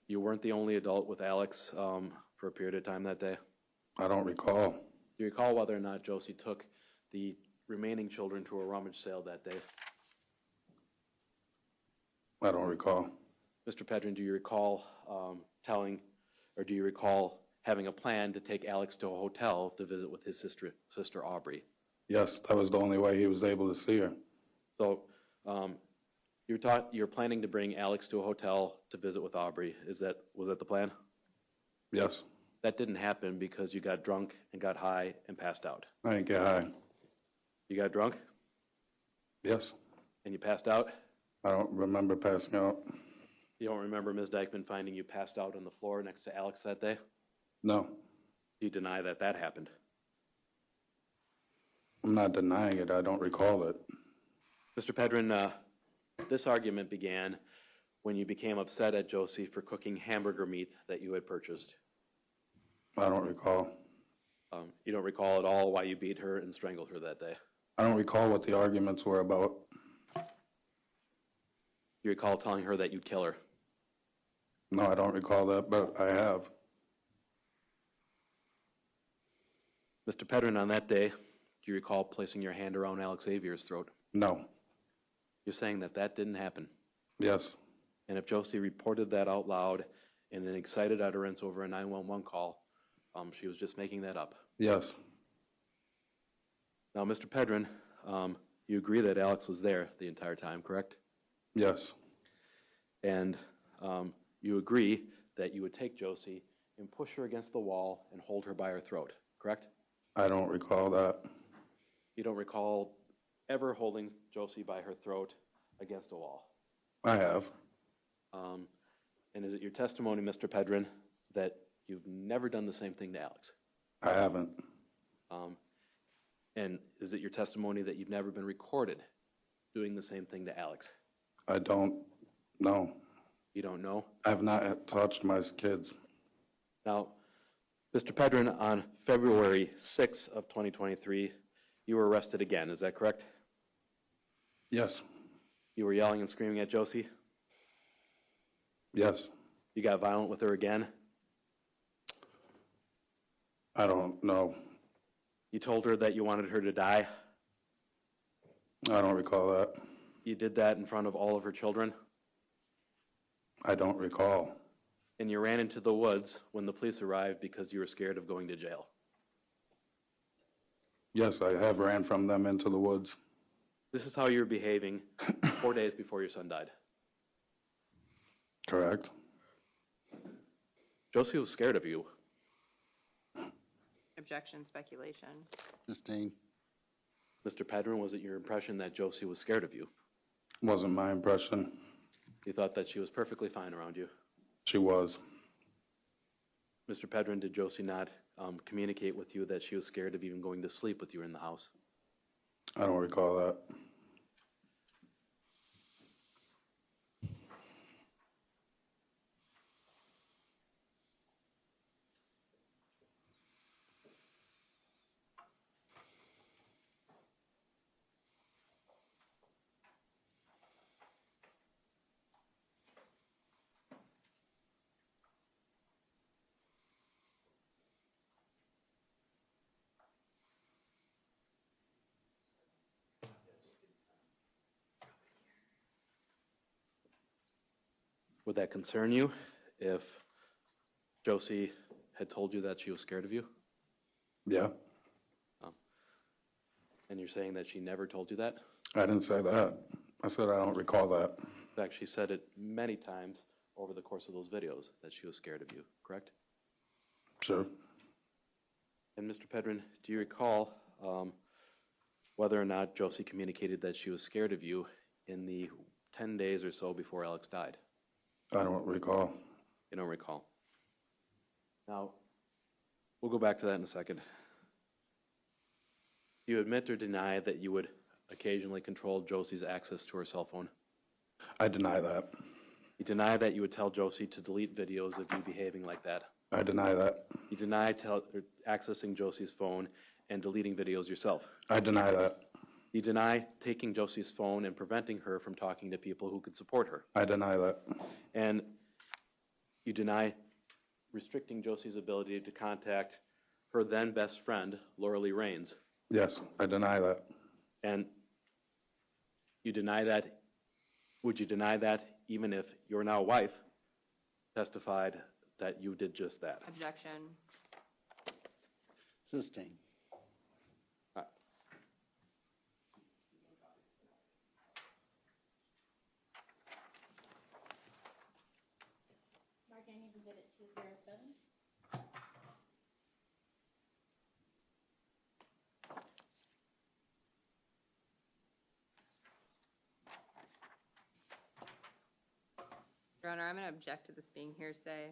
You weren't the only adult with Alex for a period of time that day? I don't recall. Do you recall whether or not Josie took the remaining children to a rummage sale that day? I don't recall. Mr. Pedrin, do you recall do you recall having a plan to take Alex to a hotel to visit with his sister Aubrey? Yes, that was the only way he was able to see her. So you're planning to bring Alex to a hotel to visit with Aubrey. Was that the plan? Yes. That didn't happen because you got drunk and got high and passed out. I didn't get high. You got drunk? Yes. And you passed out? I don't remember passing out. You don't remember Ms. Dikeman finding you passed out on the floor next to Alex that day? No. You deny that that happened? I'm not denying it. I don't recall it. Mr. Pedrin, this argument began when you became upset at Josie for cooking hamburger meat that you had purchased. I don't recall. You don't recall at all why you beat her and strangled her that day? I don't recall what the arguments were about. You recall telling her that you'd kill her? No, I don't recall that, but I have. Mr. Pedrin, on that day, do you recall placing your hand around Alexavier's throat? No. You're saying that that didn't happen? Yes. And if Josie reported that out loud in an excited utterance over a 911 call, she was just making that up? Yes. Now, Mr. Pedrin, you agree that Alex was there the entire time, correct? Yes. And you agree that you would take Josie and push her against the wall and hold her by her throat, correct? I don't recall that. You don't recall ever holding Josie by her throat against a wall? I have. And is it your testimony, Mr. Pedrin, that you've never done the same thing to Alex? I haven't. And is it your testimony that you've never been recorded doing the same thing to Alex? I don't know. You don't know? I have not touched my kids. Now, Mr. Pedrin, on February 6th of 2023, you were arrested again, is that correct? Yes. You were yelling and screaming at Josie? Yes. You got violent with her again? I don't know. You told her that you wanted her to die? I don't recall that. You did that in front of all of her children? I don't recall. And you ran into the woods when the police arrived because you were scared of going to jail? Yes, I have ran from them into the woods. This is how you were behaving 4 days before your son died? Correct. Josie was scared of you. Objection, speculation. Sustained. Mr. Pedrin, was it your impression that Josie was scared of you? Wasn't my impression. You thought that she was perfectly fine around you? She was. Mr. Pedrin, did Josie not communicate with you that she was scared of even going to sleep with you in the house? I don't recall that. Would that concern you if Josie had told you that she was scared of you? Yeah. And you're saying that she never told you that? I didn't say that. I said I don't recall that. In fact, she said it many times over the course of those videos that she was scared of you, correct? Sure. And Mr. Pedrin, do you recall whether or not Josie communicated that she was scared of you in the 10 days or so before Alex died? I don't recall. You don't recall. Now, we'll go back to that in a second. Do you admit or deny that you would occasionally control Josie's access to her cell phone? I deny that. You deny that you would tell Josie to delete videos of you behaving like that? I deny that. You deny accessing Josie's phone and deleting videos yourself? I deny that. You deny taking Josie's phone and preventing her from talking to people who could support her? I deny that. And you deny restricting Josie's ability to contact her then best friend, Laura Lee Raines? Yes, I deny that. And you deny that, would you deny that even if your now wife testified that you did just that? Objection. Sustained. Mark, I need exhibit 207. Your Honor, I'm going to object to this being hearsay.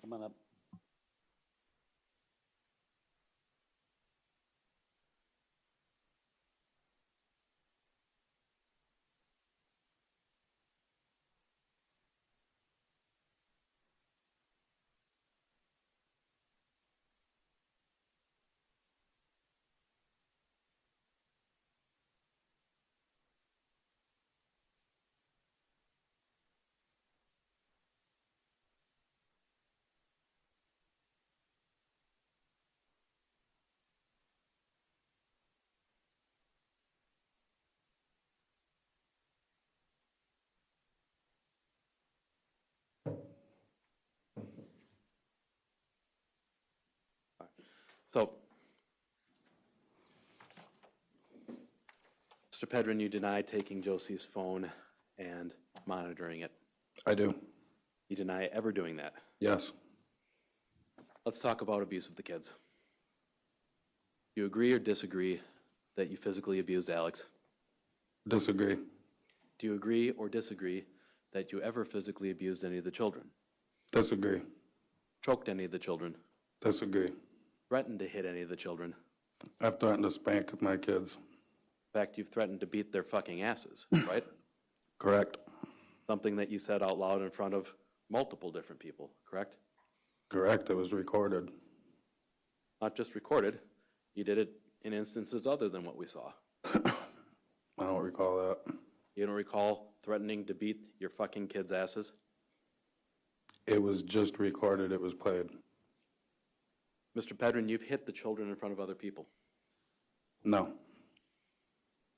Come on up. So, Mr. Pedrin, you deny taking Josie's phone and monitoring it. I do. You deny ever doing that. Yes. Let's talk about abuse of the kids. Do you agree or disagree that you physically abused Alex? Disagree. Do you agree or disagree that you ever physically abused any of the children? Disagree. Choked any of the children? Disagree. Threatened to hit any of the children? I've threatened to spank my kids. In fact, you've threatened to beat their fucking asses, right? Correct. Something that you said out loud in front of multiple different people, correct? Correct. It was recorded. Not just recorded, you did it in instances other than what we saw. I don't recall that. You don't recall threatening to beat your fucking kids' asses? It was just recorded. It was played. Mr. Pedrin, you've hit the children in front of other people. No.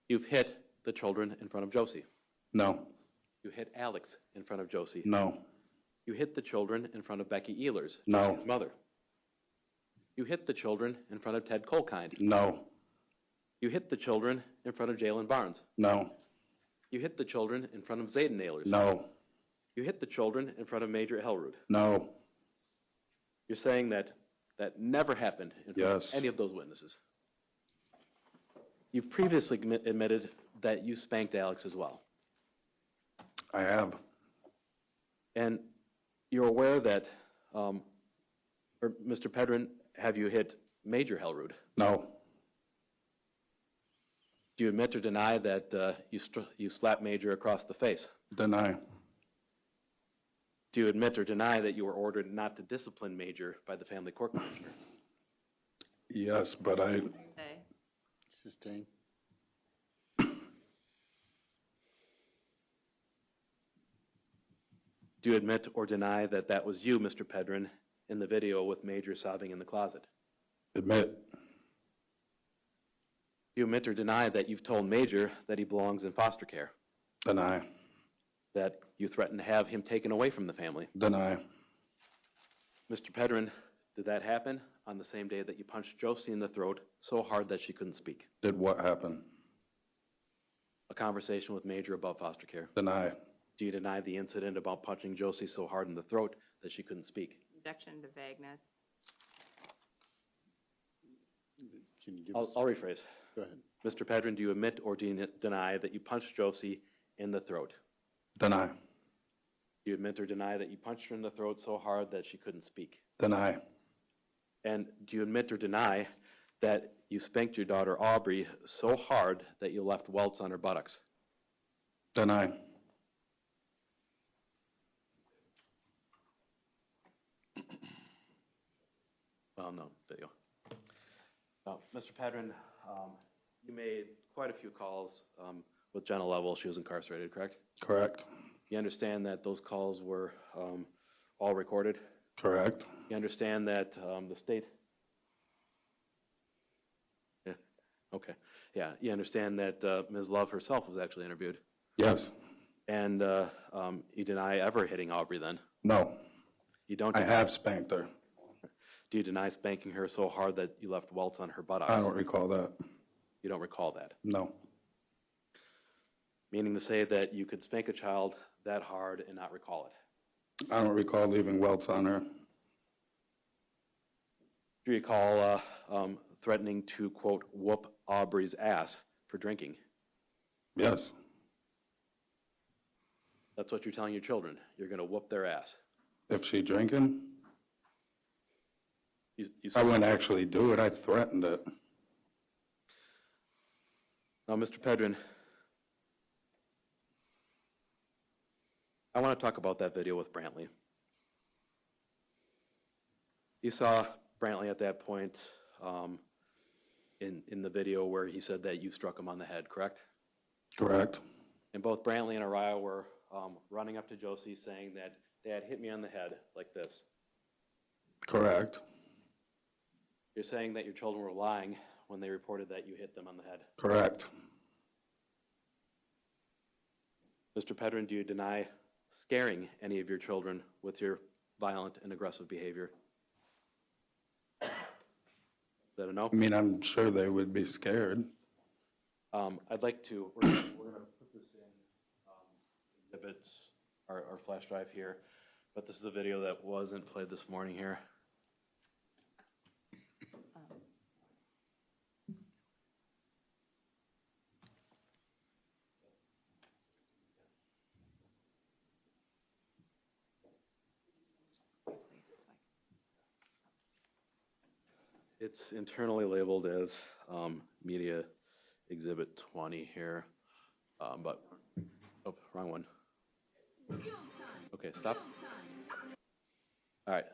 You've hit the children in front of Josie. No. You hit Alex in front of Josie. No. You hit the children in front of Becky Ehlers, No. Josie's mother. You hit the children in front of Ted Colkind. No. You hit the children in front of Jalen Barnes. No. You hit the children in front of Zayden Ehlers. No. You hit the children in front of Major Helrud. No. You're saying that that never happened in front Yes. of any of those witnesses. You've previously admitted that you spanked Alex as well. I have. And you're aware that, or Mr. Pedrin, have you hit Major Helrud? No. Do you admit or deny that you slapped Major across the face? Deny. Do you admit or deny that you were ordered not to discipline Major by the family court commissioner? Yes, but I... Sustained. Do you admit or deny that that was you, Mr. Pedrin, in the video with Major sobbing in the closet? Admit. Do you admit or deny that you've told Major that he belongs in foster care? Deny. That you threatened to have him taken away from the family? Deny. Mr. Pedrin, Did that happen on the same day that you punched Josie in the throat so hard that she couldn't speak? Did what happen? A conversation with Major about foster care. Deny. Do you deny the incident about punching Josie so hard in the throat that she couldn't speak? Objection to vagueness. Can you give I'll us? rephrase. Go ahead. Mr. Pedrin, do you admit or do you deny that you punched Josie in the throat? Deny. Do you admit or deny that you punched her in the throat so hard that she couldn't speak? Deny. And do you admit or deny that you spanked your daughter Aubrey so hard that you left welts on her buttocks? Deny. Well, no, video. Mr. Pedrin, you made quite a few calls with Jenna Lovell. She was incarcerated, correct? Correct. You understand that those calls were all recorded? Correct. You understand that the state... Yeah, okay. Yeah, you understand that Ms. Love herself was actually interviewed? Yes. And you deny ever hitting Aubrey then? No. You don't I deny... have spanked her. Do you deny spanking her so hard that you left welts on her buttocks? I don't recall that. You don't recall that? No. Meaning to say that you could spank a child that hard and not recall it? I don't recall leaving welts on her. Do you recall threatening to, quote, whoop Aubrey's ass for drinking? Yes. That's what you're telling your children. You're going to whoop their ass. If she drinking? You I wouldn't actually do it. I threatened it. Now, Mr. Pedrin, I want to talk about that video with Brantley. You saw Brantley at that point in the video where he said that you struck him on the head, correct? Correct. And both Brantley and Araya were running up to Josie saying that Dad hit me on the head like this. Correct. You're saying that your children were lying when they reported that you hit them on the head. Correct. Mr. Pedrin, do you deny scaring any of your children with your violent and aggressive behavior? Is that a no? I mean, I'm sure they would be scared. I'd like to, we're going to put this in exhibits, our flash drive here, but this is a video that wasn't played this morning here. It's internally labeled as Media Exhibit 20 here, but, oh, wrong one. Okay, stop. All right.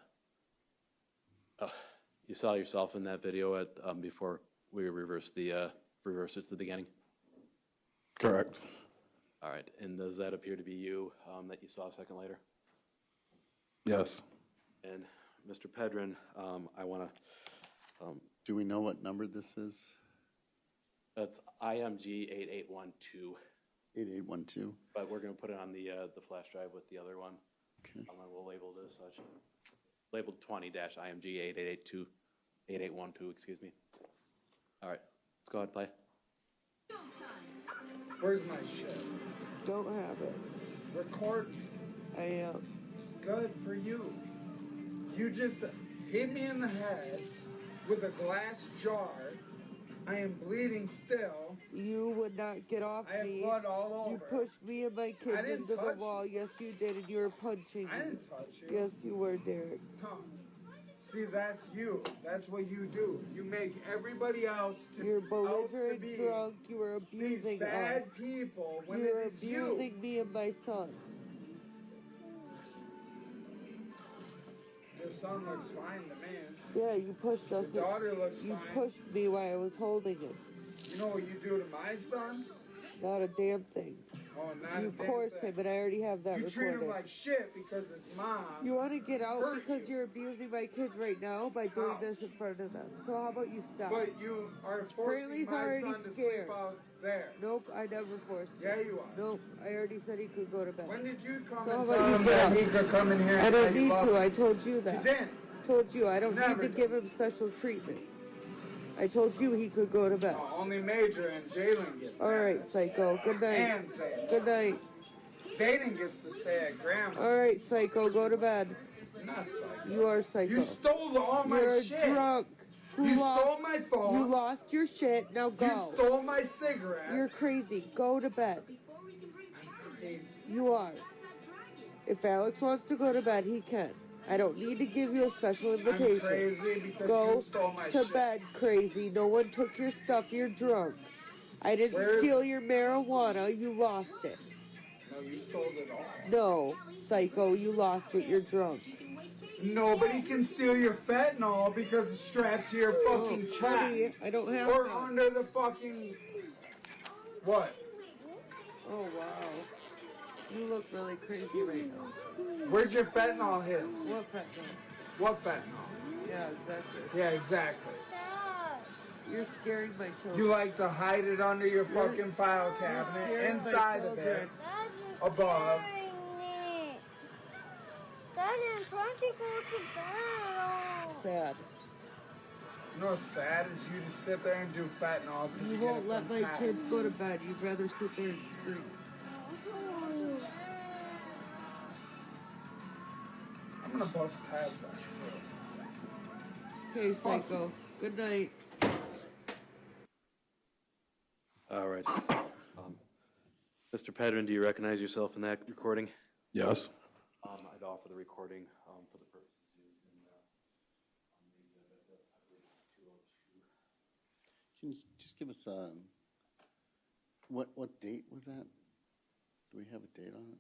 You saw yourself in that video at before we reversed it to the beginning? Correct. All right, and does that appear to be you that you saw a second later? Yes. And Mr. Pedrin, I want to... Do we know what number this is? That's IMG 8812. 8812. But we're going to put it on the flash drive with the other one. Okay. And then we'll label it as such. It's labeled 20-IMG 8882, 8812, excuse me. All right, let's go ahead and play. Where's my shit? Don't have it. Record. I am. Good for you. You just hit me in the head with a glass jar. I am bleeding still. You would not get off I have me. blood all over. You pushed me and my kids into the wall. Yes, you did, and you were punching me. I didn't touch you. Yes, you were, Derek. No. See, that's you. That's what you do. You make everybody else to You're out to belligerent, be drunk. You were abusing these bad us. people when You were it is you. abusing me and my son. Your son looks fine to me. Yeah, you pushed us. Your daughter looks You fine. pushed me while I was holding it. You know what you do to my son? Not a damn thing. Oh, not You a damn coerced thing. him, and I already have that You treat him recorded. like shit because his mom. You want to get out hurt because you. you're abusing my kids right now by doing How? this in front of them. So how about you stop? But you are forcing Brantley's my already son to scared. sleep out there. Nope, I never forced him. Yeah, you are. Nope, I already said he could go to bed. When did you come So how and about tell you him get that up? he could come in here I and don't say he need loved to. him? I told you You that. didn't. told you I don't Never need to done. give him special treatment. I told you he could go to bed. No, only Major and Jalen get All right, Psycho. Good night. And Zayden. Good night. Zayden gets to stay at Grandma's. All right, Psycho. Go to bed. You're not psycho. You are Psycho. You stole all my You're shit. drunk. You stole my phone. You lost your shit. Now go. You stole my cigarettes. You're crazy. Go to bed. I'm crazy. You are. If Alex wants to go to bed, he can. I don't need to give you a special invitation. I'm crazy because Go you stole my to shit. bed, crazy. No one took your stuff. You're drunk. I didn't steal your marijuana. You lost it. No, you stole it all. No, Psycho, you lost it. You're drunk. Nobody can steal your fentanyl because it's strapped to your fucking chest. Buddy, I don't have Or that. under the fucking... What? Oh, wow. You look really crazy right now. Where's your fentanyl hidden? What fentanyl? What fentanyl? Yeah, exactly. Yeah, exactly. You're scaring my children. You like to hide it under your fucking file scaring cabinet, my inside of it, children. above. Daddy, I'm trying to go to bed. Sad. You know what's sad is you just sit there and do fentanyl because You you won't get it let from my Tad. kids go to bed. You'd rather sit there and scream. I'm gonna bust Tad's back, so. Okay, Psycho. Good night. All right. Mr. Pedrin, do you recognize yourself in that recording? Yes. I'd offer the recording for the purposes used in the exhibit, I believe it's 202. Can you just give us, what date was that? Do we have a date on it?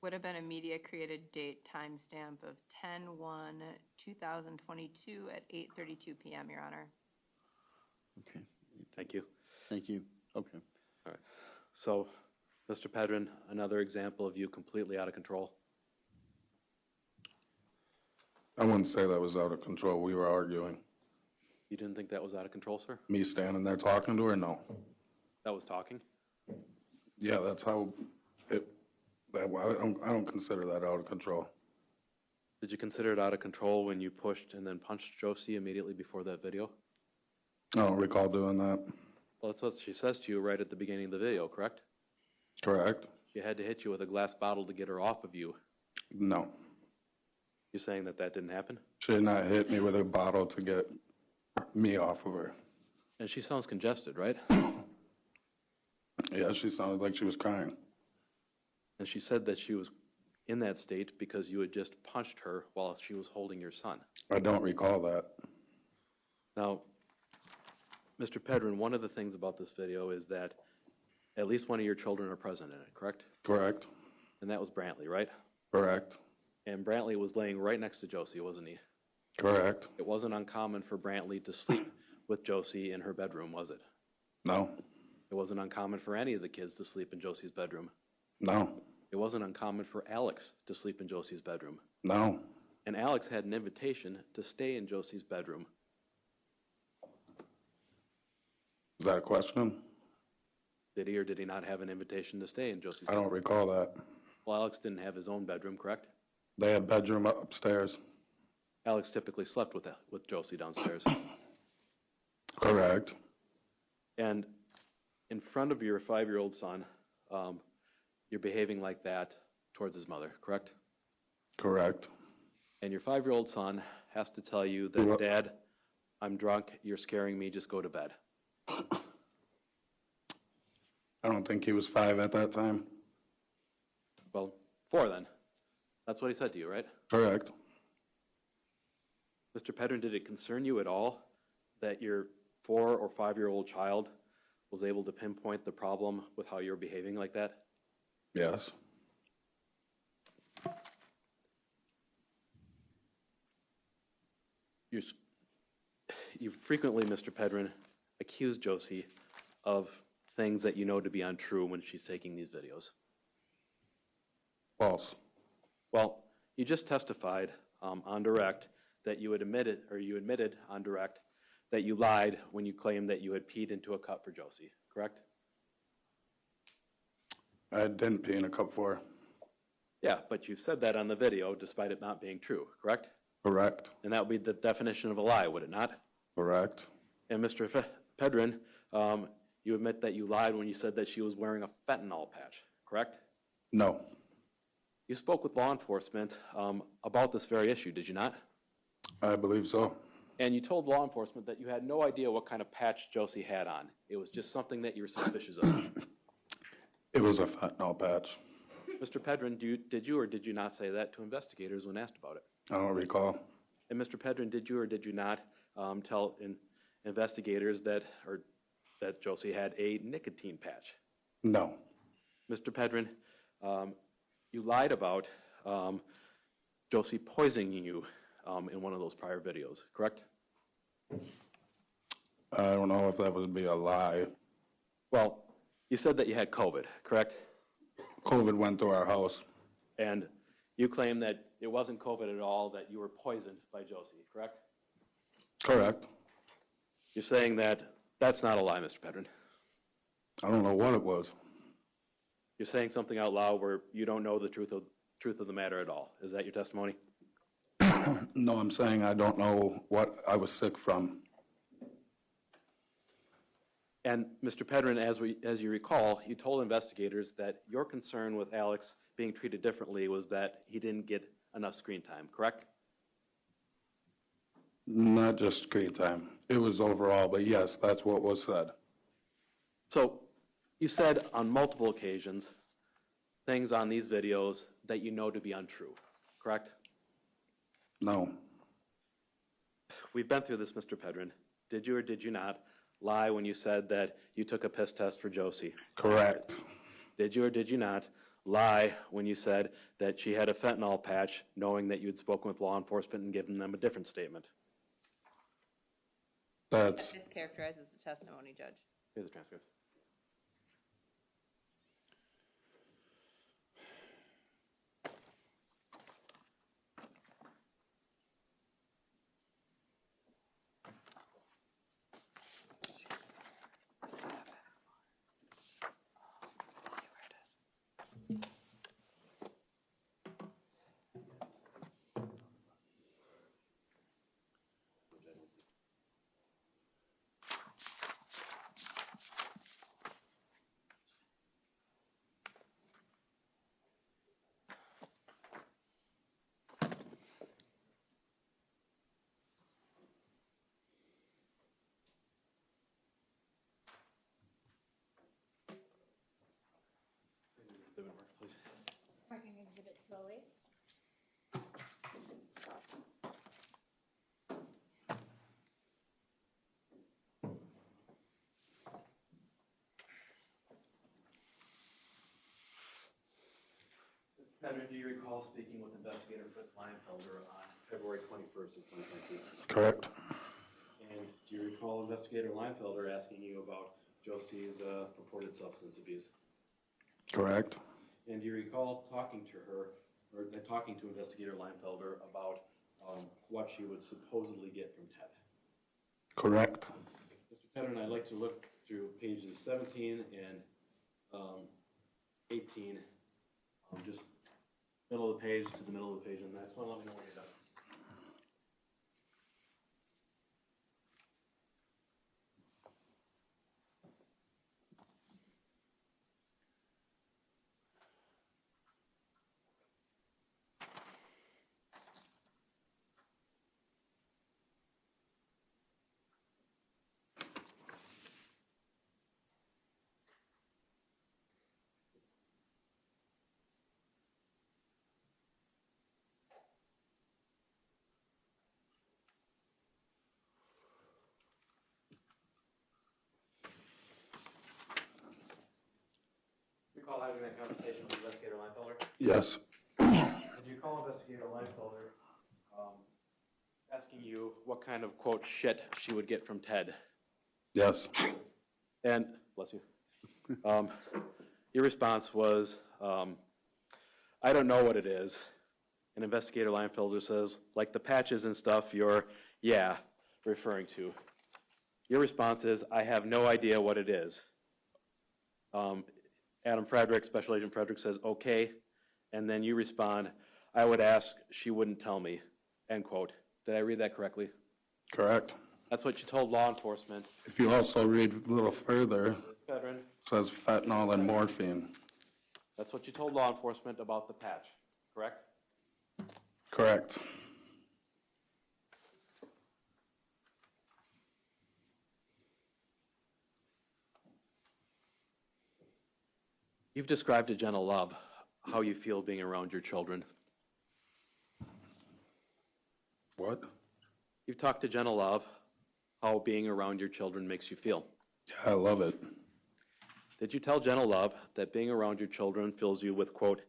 Would have been a media-created date timestamp of 10/1/2022 at 8:32 p.m., Your Honor. Okay. Thank you. Thank you. Okay. All right. So, Mr. Pedrin, another example of you completely out of control. I wouldn't say that was out of control. We were arguing. You didn't think that was out of control, sir? Me standing there talking to her? No. That was talking? Yeah, that's how it. I don't consider that out of control. Did you consider it out of control when you pushed and then punched Josie immediately before that video? I don't recall doing that. Well, that's what she says to you right at the beginning of the video, correct? Correct. She had to hit you with a glass bottle to get her off of you. No. You saying that that didn't happen? She did not hit me with a bottle to get me off of her. And she sounds congested, right? Yeah, she sounded like she was crying. And she said that she was in that state because you had just punched her while she was holding your son. I don't recall that. Now, Mr. Pedrin, one of the things about this video is that at least one of your children are present in it, correct? Correct. And that was Brantley, right? Correct. And Brantley was laying right next to Josie, wasn't he? Correct. It wasn't uncommon for Brantley to sleep with Josie in her bedroom, was it? No. It wasn't uncommon for any of the kids to sleep in Josie's bedroom. No. It wasn't uncommon for Alex to sleep in Josie's bedroom. No. And Alex had an invitation to stay in Josie's bedroom. Is that a question? Did he or did he not have an invitation to stay in Josie's I bedroom? don't recall that. Well, Alex didn't have his own bedroom, correct? They had bedroom upstairs. Alex typically slept with Josie downstairs. Correct. And in front of your 5-year-old son, you're behaving like that towards his mother, correct? Correct. And your 5-year-old son has to tell you that, Dad, I'm drunk, you're scaring me, just go to bed. I don't think he was 5 at that time. Well, 4 then. That's what he said to you, right? Correct. Mr. Pedrin, did it concern you at all that your 4 or 5-year-old child was able to pinpoint the problem with how you're behaving like that? Yes. You frequently, Mr. Pedrin, accuse Josie of things that you know to be untrue when she's taking these videos. False. Well, you just testified on direct that you admitted on direct that you lied when you claimed that you had peed into a cup for Josie, correct? I didn't pee in a cup for her. Yeah, but you said that on the video despite it not being true, correct? Correct. And that would be the definition of a lie, would it not? Correct. And Mr. Pedrin, you admit that you lied when you said that she was wearing a fentanyl patch, correct? No. You spoke with law enforcement about this very issue, did you not? I believe so. And you told law enforcement that you had no idea what kind of patch Josie had on. It was just something that you were suspicious of. It was a fentanyl patch. Mr. Pedrin, did you or did you not say that to investigators when asked about it? I don't recall. And Mr. Pedrin, did you or did you not tell investigators that Josie had a nicotine patch? No. Mr. Pedrin, you lied about Josie poisoning you in one of those prior videos, correct? I don't know if that would be a lie. Well, you said that you had COVID, correct? COVID went through our house. And you claim that it wasn't COVID at all, that you were poisoned by Josie, correct? Correct. You're saying that that's not a lie, Mr. Pedrin. I don't know what it was. You're saying something out loud where you don't know the truth of the matter at all. Is that your testimony? No, I'm saying I don't know what I was sick from. And Mr. Pedrin, as you recall, you told investigators that your concern with Alex being treated differently was that he didn't get enough screen time, correct? Not just screen time. It was overall, but yes, that's what was said. So you said on multiple occasions things on these videos that you know to be untrue, correct? No. We've been through this, Mr. Pedrin. Did you or did you not lie when you said that you took a piss test for Josie? Correct. Did you or did you not lie when you said that she had a fentanyl patch, knowing that you had spoken with law enforcement and given them a different statement? That's... That mischaracterizes the testimony, Judge. Here's the transcript. Parking exhibit 208. Mr. Pedrin, do you recall speaking with investigator Fritz Leinfelder on February 21st of 2019? Correct. And do you recall investigator Leinfelder asking you about Josie's purported substance abuse? Correct. And do you recall talking to her, or talking to investigator Leinfelder about what she would supposedly get from Ted? Correct. Mr. Pedrin, I'd like to look through pages 17 and 18, just middle of the page to the middle of the page, and the next one, let me know when you're done. Recall having that conversation with investigator Leinfelder? Yes. Did you call investigator Leinfelder asking you what kind of, quote, shit she would get from Ted? Yes. And, bless you, your response was, I don't know what it is. And investigator Leinfelder says, like the patches and stuff you're, referring to. Your response is, I have no idea what it is. Adam Frederick, Special Agent Frederick says, okay. And then you respond, I would ask, she wouldn't tell me, end quote. Did I read that correctly? Correct. That's what you told law enforcement. If you also read a little further, Pedrin, it says fentanyl and morphine. that's what you told law enforcement about the patch, correct? Correct. You've described to Jenna Love how you feel being around your children. What? You've talked to Jenna Love how being around your children makes you feel. Yeah, I love it. Did you tell Jenna Love that being around your children fills you with, quote,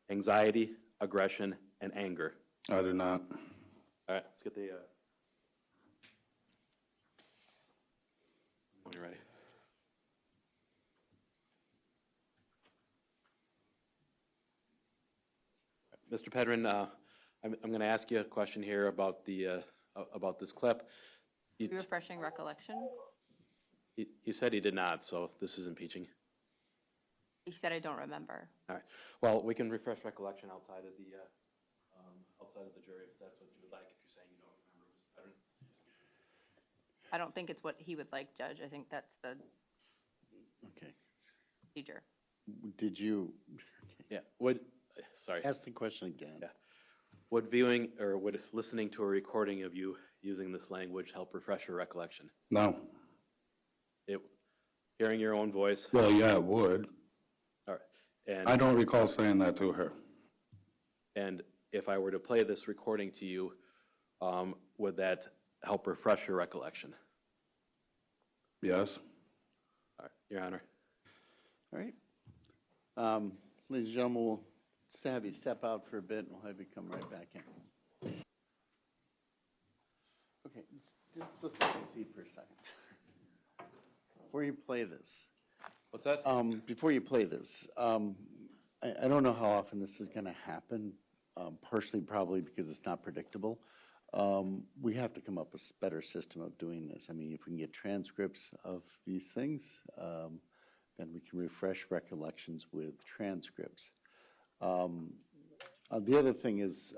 anxiety, aggression, and anger? I do not. All right, let's get the, when you're ready. Mr. Pedrin, I'm going to ask you a question here about this clip. Refreshing recollection? He said he did not, so this is impeaching. He said, I don't remember. All right. Well, we can refresh recollection outside of the jury if that's what you would like. If you're saying you don't remember, Mr. Pedrin. I don't think it's what he would like, Judge. I think that's the Okay. procedure. Did you? Yeah. Sorry. Ask the question again. Yeah. Would viewing or would listening to a recording of you using this language help refresh your recollection? No. Hearing your own voice? Well, yeah, it would. All right. And I don't recall saying that to her. And if I were to play this recording to you, would that help refresh your recollection? Yes. All right, Your Honor. All right. Ladies and gentlemen, we'll just have you step out for a bit, and we'll have you come right back in. Okay, let's take a seat for a second. Before you play this. What's that? Before you play this, I don't know how often this is going to happen, partially probably because it's not predictable. We have to come up with a better system of doing this. I mean, if we can get transcripts of these things, then we can refresh recollections with transcripts. The other thing is,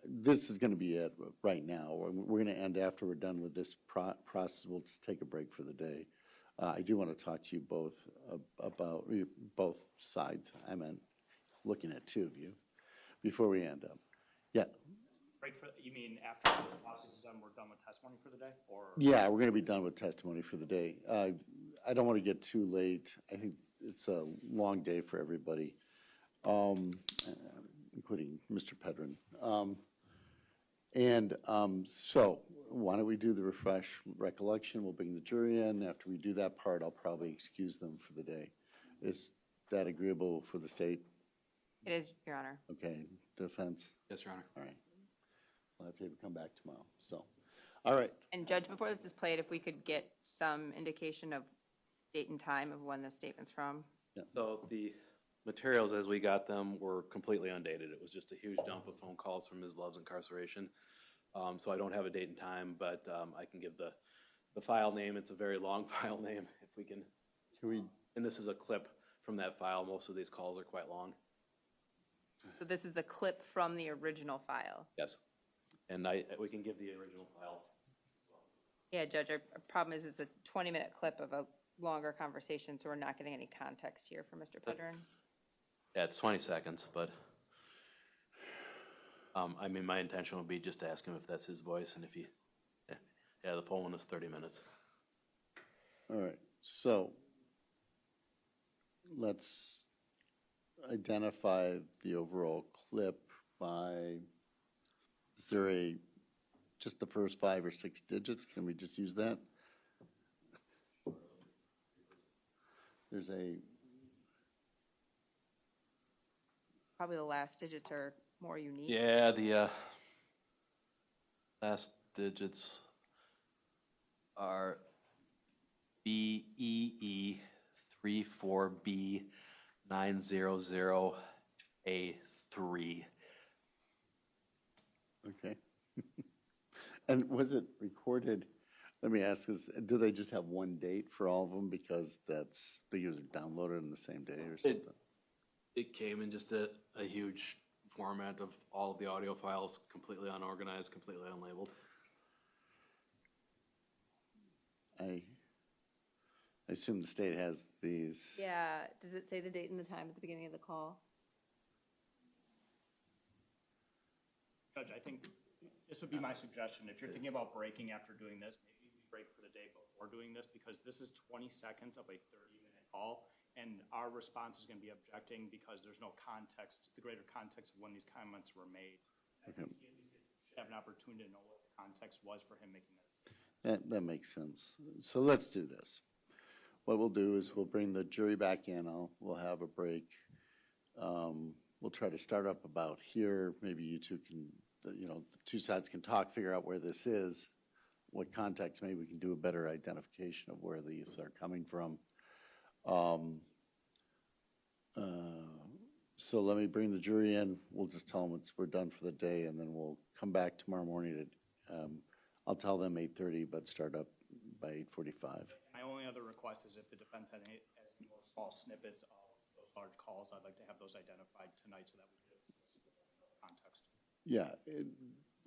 this is going to be it right now. We're going to end after we're done with this process. We'll just take a break for the day. I do want to talk to you both about both sides. I meant looking at two of you before we end up. Yeah. Break for, you mean after this process is done, we're done with testimony for the day, or? Yeah, we're going to be done with testimony for the day. I don't want to get too late. I think it's a long day for everybody, including Mr. Pedrin. So why don't we do the refresh recollection? We'll bring the jury in. After we do that part, I'll probably excuse them for the day. Is that agreeable for the state? It is, Your Honor. Okay, defense? Yes, Your Honor. All right. I'll have to come back tomorrow, so. All right. And Judge, before this is played, if we could get some indication of date and time of when the statement's from? Yeah. So the materials as we got them were completely undated. It was just a huge dump of phone calls from Ms. Love's incarceration. So I don't have a date and time, but I can give the file name. It's a very long file name, if we can. And this is a clip from that file. Most of these calls are quite long. So this is the clip from the original file? Yes. And we can give the original file. Yeah, Judge, our problem is it's a 20-minute clip of a longer conversation, so we're not getting any context here for Mr. Pedrin. Yeah, it's 20 seconds, but I mean, my intention would be just to ask him if that's his voice, and if he, yeah, the full one is 30 minutes. All right, so let's identify the overall clip by, is there just the first 5 or 6 digits? Can we just use that? There's Probably the last digits are more unique. Yeah, the last digits are BEE 34B900A3. Okay. And was it recorded? Let me ask, do they just have one date for all of them because the user downloaded on the same day or something? It came in just a huge format of all of the audio files, completely unorganized, completely unlabeled. I assume the state has these. Yeah, does it say the date and the time at the beginning of the call? Judge, I think this would be my suggestion. If you're thinking about breaking after doing this, maybe we break for the day before doing this, because this is 20 seconds of a 30-minute call, and our response is going to be objecting because there's no context, the greater context of when these comments were made. I think he at least should have an opportunity to know what the context was for him making this. That makes sense. So let's do this. What we'll do is we'll bring the jury back in. We'll have a break. We'll try to start up about here. Maybe you two can, the two sides can talk, figure out where this is, what context. Maybe we can do a better identification of where these are coming from. So let me bring the jury in. We'll just tell them we're done for the day, and then we'll come back tomorrow morning. I'll tell them 8:30, but start up by 8:45. My only other request is if the defense has any more small snippets of those large calls, I'd like to have those identified tonight so that we get context. Yeah,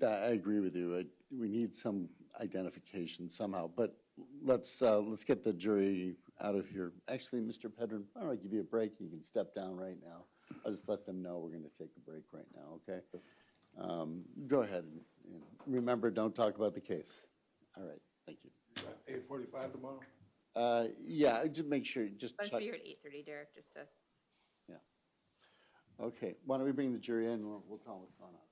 I agree with you. We need some identification somehow, but let's get the jury out of here. Actually, Mr. Pedrin, why don't I give you a break? You can step down right now. I'll just let them know we're going to take a break right now, okay? Go ahead and remember, don't talk about the case. All right, thank you. 8:45 tomorrow? Yeah, just make sure, just I'm check. sure you're at 8:30, Derek, just to. Yeah. Okay, why don't we bring the jury in and we'll tell them what's going on.